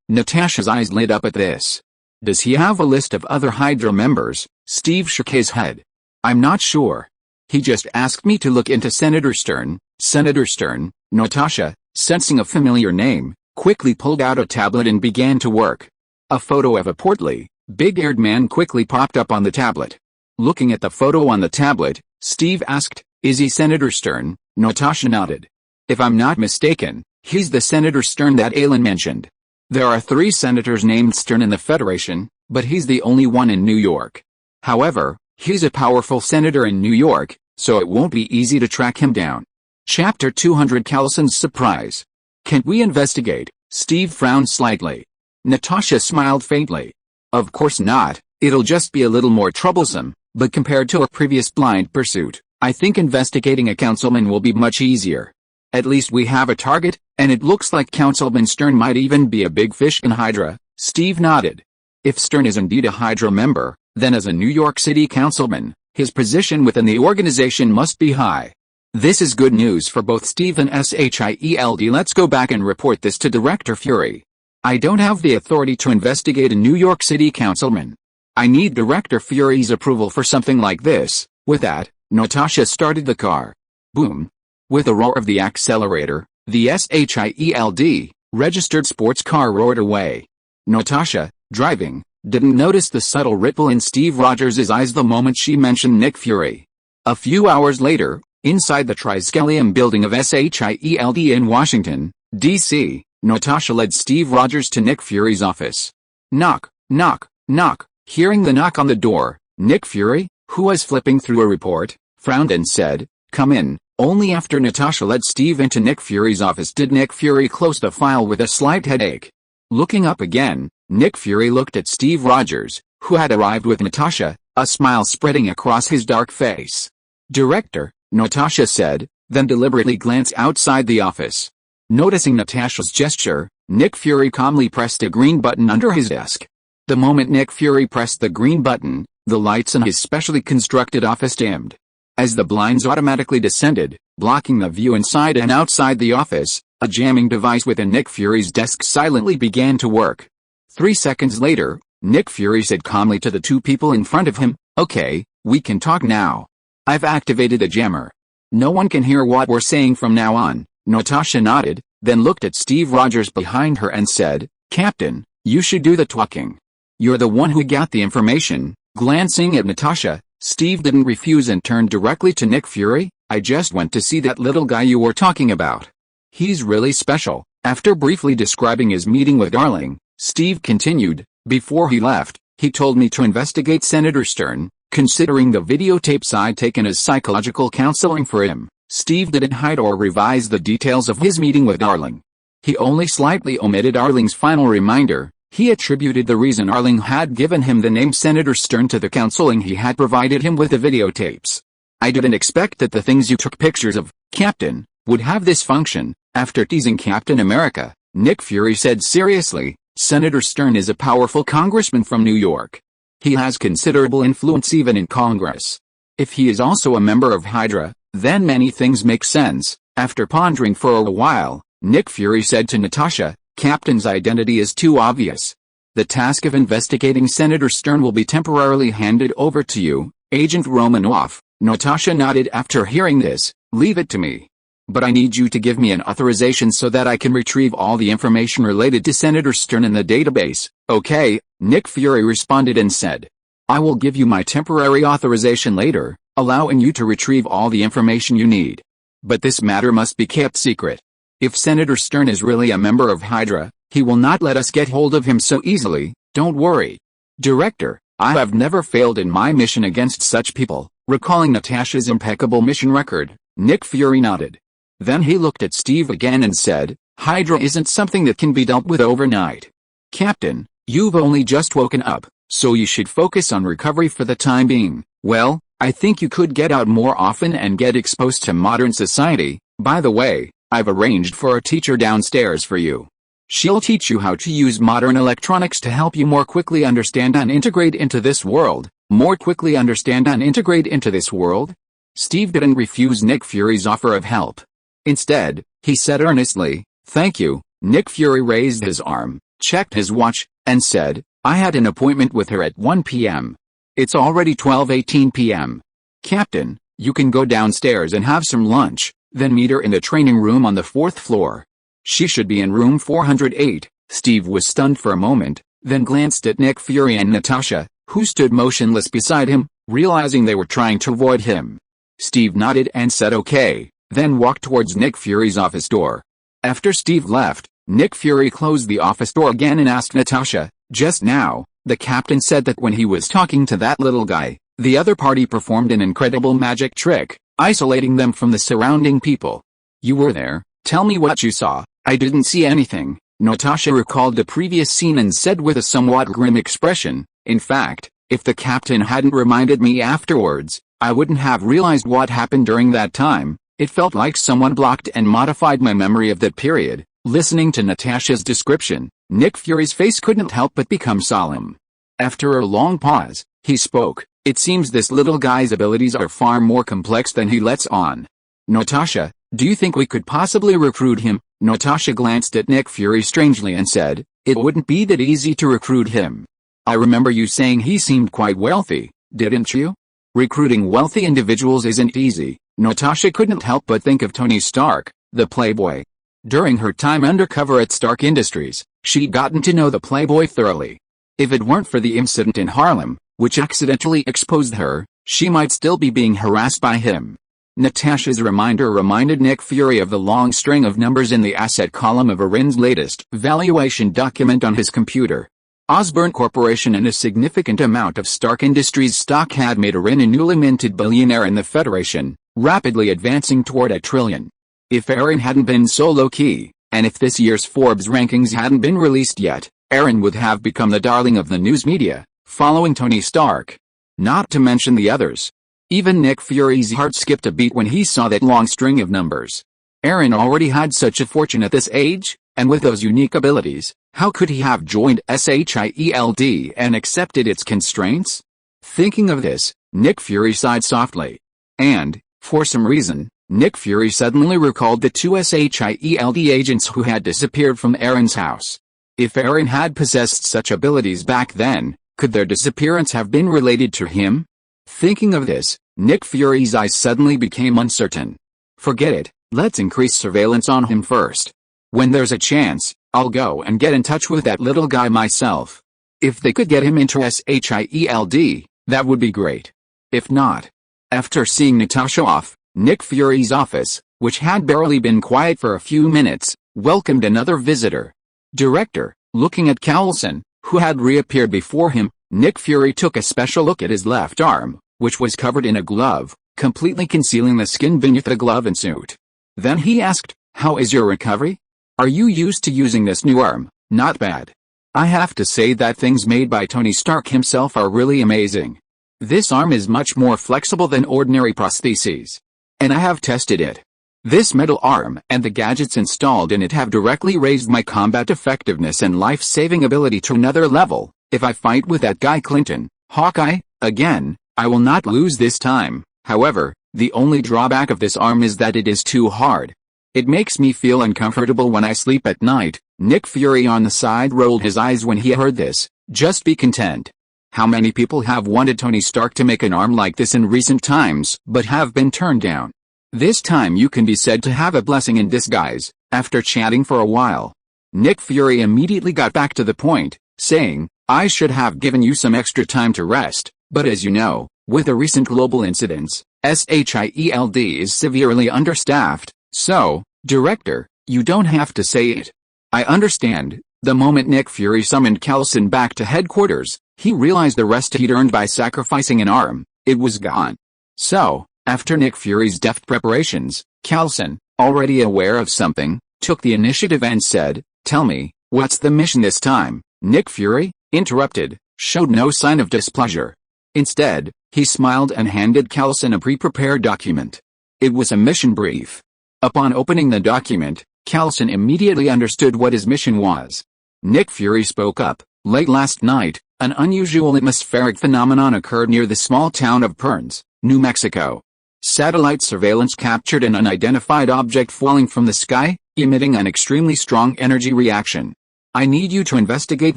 Speaker 1: Natasha's eyes lit up at this. "Does he have a list of other Hydra members?" Steve shook his head. "I'm not sure. He just asked me to look into Senator Stern." Senator Stern, Natasha, sensing a familiar name, quickly pulled out a tablet and began to work. A photo of a portly, big-eared man quickly popped up on the tablet. Looking at the photo on the tablet, Steve asked, "Is he Senator Stern?" Natasha nodded. "If I'm not mistaken, he's the Senator Stern that Ailin mentioned. There are 3 senators named Stern in the Federation, but he's the only one in New York. However, he's a powerful senator in New York, so it won't be easy to track him down." Chapter 200 Coulson's Surprise. "Can't we investigate?" Steve frowned slightly. Natasha smiled faintly. "Of course not, it'll just be a little more troublesome, but compared to our previous blind pursuit, I think investigating a councilman will be much easier. At least we have a target, and it looks like Councilman Stern might even be a big fish in Hydra." Steve nodded. If Stern is indeed a Hydra member, then as a New York City councilman, his position within the organization must be high. This is good news for both Steve and SHIELD. Let's go back and report this to Director Fury. I don't have the authority to investigate a New York City councilman. I need Director Fury's approval for something like this. With that, Natasha started the car. Boom. With a roar of the accelerator, the SHIELD registered sports car roared away. Natasha, driving, didn't notice the subtle ripple in Steve Rogers' eyes the moment she mentioned Nick Fury. A few hours later, inside the Triskelium building of SHIELD in Washington, D.C., Natasha led Steve Rogers to Nick Fury's office. Knock, knock, knock. Hearing the knock on the door, Nick Fury, who was flipping through a report, frowned and said, "Come in." Only after Natasha led Steve into Nick Fury's office did Nick Fury close the file with a slight headache. Looking up again, Nick Fury looked at Steve Rogers, who had arrived with Natasha, a smile spreading across his dark face. "Director," Natasha said, then deliberately glanced outside the office. Noticing Natasha's gesture, Nick Fury calmly pressed a green button under his desk. The moment Nick Fury pressed the green button, the lights in his specially constructed office dimmed. As the blinds automatically descended, blocking the view inside and outside the office, a jamming device within Nick Fury's desk silently began to work. 3 seconds later, Nick Fury said calmly to the 2 people in front of him, "Okay, we can talk now. I've activated the jammer. No one can hear what we're saying from now on." Natasha nodded, then looked at Steve Rogers behind her and said, "Captain, you should do the talking. You're the one who got the information." Glancing at Natasha, Steve didn't refuse and turned directly to Nick Fury. "I just went to see that little guy you were talking about. He's really special." After briefly describing his meeting with Darling, Steve continued, "Before he left, he told me to investigate Senator Stern, considering the videotapes I'd taken as psychological counseling for him." Steve didn't hide or revise the details of his meeting with Darling. He only slightly omitted Arling's final reminder. He attributed the reason Arling had given him the name Senator Stern to the counseling he had provided him with the videotapes. "I didn't expect that the things you took pictures of, Captain, would have this function." After teasing Captain America, Nick Fury said seriously, "Senator Stern is a powerful congressman from New York. He has considerable influence even in Congress. If he is also a member of Hydra, then many things make sense." After pondering for a while, Nick Fury said to Natasha, "Captain's identity is too obvious. The task of investigating Senator Stern will be temporarily handed over to you, Agent Romanoff." Natasha nodded after hearing this. "Leave it to me. But I need you to give me an authorization so that I can retrieve all the information related to Senator Stern in the database." "Okay," Nick Fury responded and said. "I will give you my temporary authorization later, allowing you to retrieve all the information you need. But this matter must be kept secret. If Senator Stern is really a member of Hydra, He will not let us get hold of him so easily, don't worry. Director, I have never failed in my mission against such people. Recalling Natasha's impeccable mission record, Nick Fury nodded. Then he looked at Steve again and said, Hydra isn't something that can be dealt with overnight. Captain, you've only just woken up, so you should focus on recovery for the time being. Well, I think you could get out more often and get exposed to modern society. By the way, I've arranged for a teacher downstairs for you. She'll teach you how to use modern electronics to help you more quickly understand and integrate into this world. More quickly understand and integrate into this world? Steve didn't refuse Nick Fury's offer of help. Instead, he said earnestly, Thank you. Nick Fury raised his arm, checked his watch, and said, I had an appointment with her at 1 p.m. It's already 12:18 p.m. Captain, you can go downstairs and have some lunch, then meet her in the training room on the 4th floor. She should be in room 408. Steve was stunned for a moment, then glanced at Nick Fury and Natasha, who stood motionless beside him, realizing they were trying to avoid him. Steve nodded and said okay, then walked towards Nick Fury's office door. After Steve left, Nick Fury closed the office door again and asked Natasha, just now, the captain said that when he was talking to that little guy, the other party performed an incredible magic trick, isolating them from the surrounding people. You were there, tell me what you saw. I didn't see anything. Natasha recalled the previous scene and said with a somewhat grim expression, in fact, if the captain hadn't reminded me afterwards, I wouldn't have realized what happened during that time. It felt like someone blocked and modified my memory of that period. Listening to Natasha's description, Nick Fury's face couldn't help but become solemn. After a long pause, he spoke, It seems this little guy's abilities are far more complex than he lets on. Natasha, do you think we could possibly recruit him? Natasha glanced at Nick Fury strangely and said, It wouldn't be that easy to recruit him. I remember you saying he seemed quite wealthy, didn't you? Recruiting wealthy individuals isn't easy. Natasha couldn't help but think of Tony Stark, the playboy. During her time undercover at Stark Industries, she'd gotten to know the playboy thoroughly. If it weren't for the incident in Harlem, which accidentally exposed her, she might still be being harassed by him. Natasha's reminder reminded Nick Fury of the long string of numbers in the asset column of Arin's latest valuation document on his computer. Osborne Corporation and a significant amount of Stark Industries stock had made Arin a newly minted billionaire in the Federation, rapidly advancing toward $1 trillion. If Arin hadn't been so low-key, and if this year's Forbes rankings hadn't been released yet, Arin would have become the darling of the news media, following Tony Stark. Not to mention the others. Even Nick Fury's heart skipped a beat when he saw that long string of numbers. Arin already had such a fortune at this age, and with those unique abilities, how could he have joined SYNOPSIS and accepted its constraints? Thinking of this, Nick Fury sighed softly. And, for some reason, Nick Fury suddenly recalled the 2 SYLD agents who had disappeared from Arin's house. If Arin had possessed such abilities back then, could their disappearance have been related to him? Thinking of this, Nick Fury's eyes suddenly became uncertain. Forget it, let's increase surveillance on him first. When there's a chance, I'll go and get in touch with that little guy myself. If they could get him into SYLD, that would be great. If not. After seeing Natasha off, Nick Fury's office, which had barely been quiet for a few minutes, welcomed another visitor. Director, looking at Coulson, who had reappeared before him, Nick Fury took a special look at his left arm, which was covered in a glove, completely concealing the skin beneath the glove and suit. Then he asked, How is your recovery? Are you used to using this new arm? Not bad. I have to say that things made by Tony Stark himself are really amazing. This arm is much more flexible than ordinary prostheses. And I have tested it. This metal arm and the gadgets installed in it have directly raised my combat effectiveness and life-saving ability to another level. If I fight with that guy Clinton, Hawkeye, again, I will not lose this time. However, the only drawback of this arm is that it is too hard. It makes me feel uncomfortable when I sleep at night. Nick Fury on the side rolled his eyes when he heard this. Just be content. How many people have wanted Tony Stark to make an arm like this in recent times, but have been turned down? This time you can be said to have a blessing in disguise. After chatting for a while, Nick Fury immediately got back to the point, saying, I should have given you some extra time to rest, but as you know, with the recent global incidents, SYLD is severely understaffed. So, Director, you don't have to say it. I understand. The moment Nick Fury summoned Coulson back to headquarters, he realized the rest he'd earned by sacrificing an arm, it was gone. So, after Nick Fury's deft preparations, Coulson, already aware of something, took the initiative and said, "Tell me, what's the mission this time?" Nick Fury, interrupted, showed no sign of displeasure. Instead, he smiled and handed Coulson a pre-prepared document. It was a mission brief. Upon opening the document, Coulson immediately understood what his mission was. Nick Fury spoke up. "Late last night, an unusual atmospheric phenomenon occurred near the small town of Perns, New Mexico. Satellite surveillance captured an unidentified object falling from the sky, emitting an extremely strong energy reaction. I need you to investigate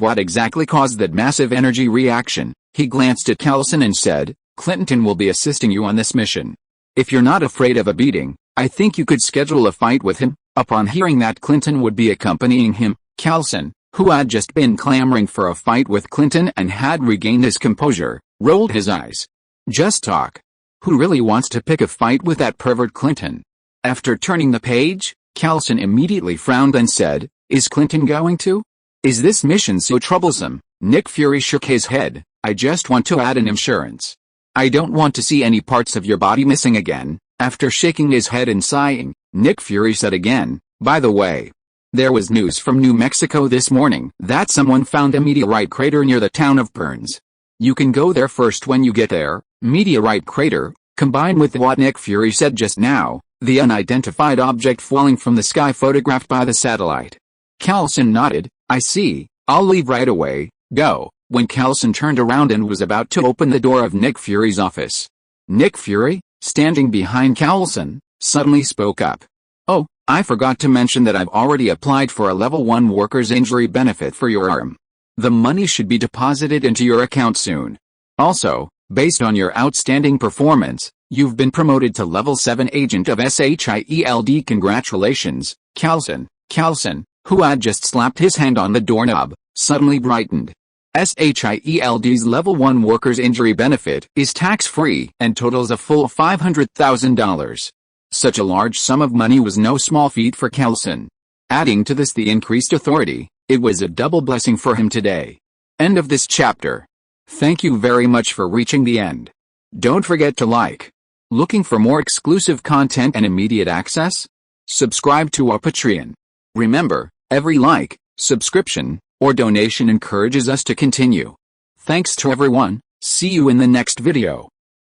Speaker 1: what exactly caused that massive energy reaction." He glanced at Coulson and said, "Clinton will be assisting you on this mission. If you're not afraid of a beating, I think you could schedule a fight with him." Upon hearing that Clinton would be accompanying him, Coulson, who had just been clamoring for a fight with Clinton and had regained his composure, rolled his eyes. Just talk. Who really wants to pick a fight with that pervert Clinton? After turning the page, Coulson immediately frowned and said, "Is Clinton going to? Is this mission so troublesome?" Nick Fury shook his head. "I just want to add an insurance. I don't want to see any parts of your body missing again." After shaking his head and sighing, Nick Fury said again, "By the way, there was news from New Mexico this morning that someone found a meteorite crater near the town of Perns. You can go there first when you get there." Meteorite crater, combined with what Nick Fury said just now, the unidentified object falling from the sky photographed by the satellite. Coulson nodded. "I see, I'll leave right away, go." When Coulson turned around and was about to open the door of Nick Fury's office, Nick Fury, standing behind Coulson, suddenly spoke up. "Oh, I forgot to mention that I've already applied for a level 1 workers' injury benefit for your arm. The money should be deposited into your account soon. Also, based on your outstanding performance, you've been promoted to level 7 agent of SYELD. Congratulations." Coulson, who had just slapped his hand on the doorknob, suddenly brightened. SYELD's level 1 workers' injury benefit is tax-free and totals a full $500,000. Such a large sum of money was no small feat for Coulson. Adding to this the increased authority, it was a double blessing for him today. End of this chapter. Thank you very much for reaching the end. Don't forget to like. Looking for more exclusive content and immediate access? Subscribe to our Patreon. Remember, every like, subscription, or donation encourages us to continue. Thanks to everyone. See you in the next video.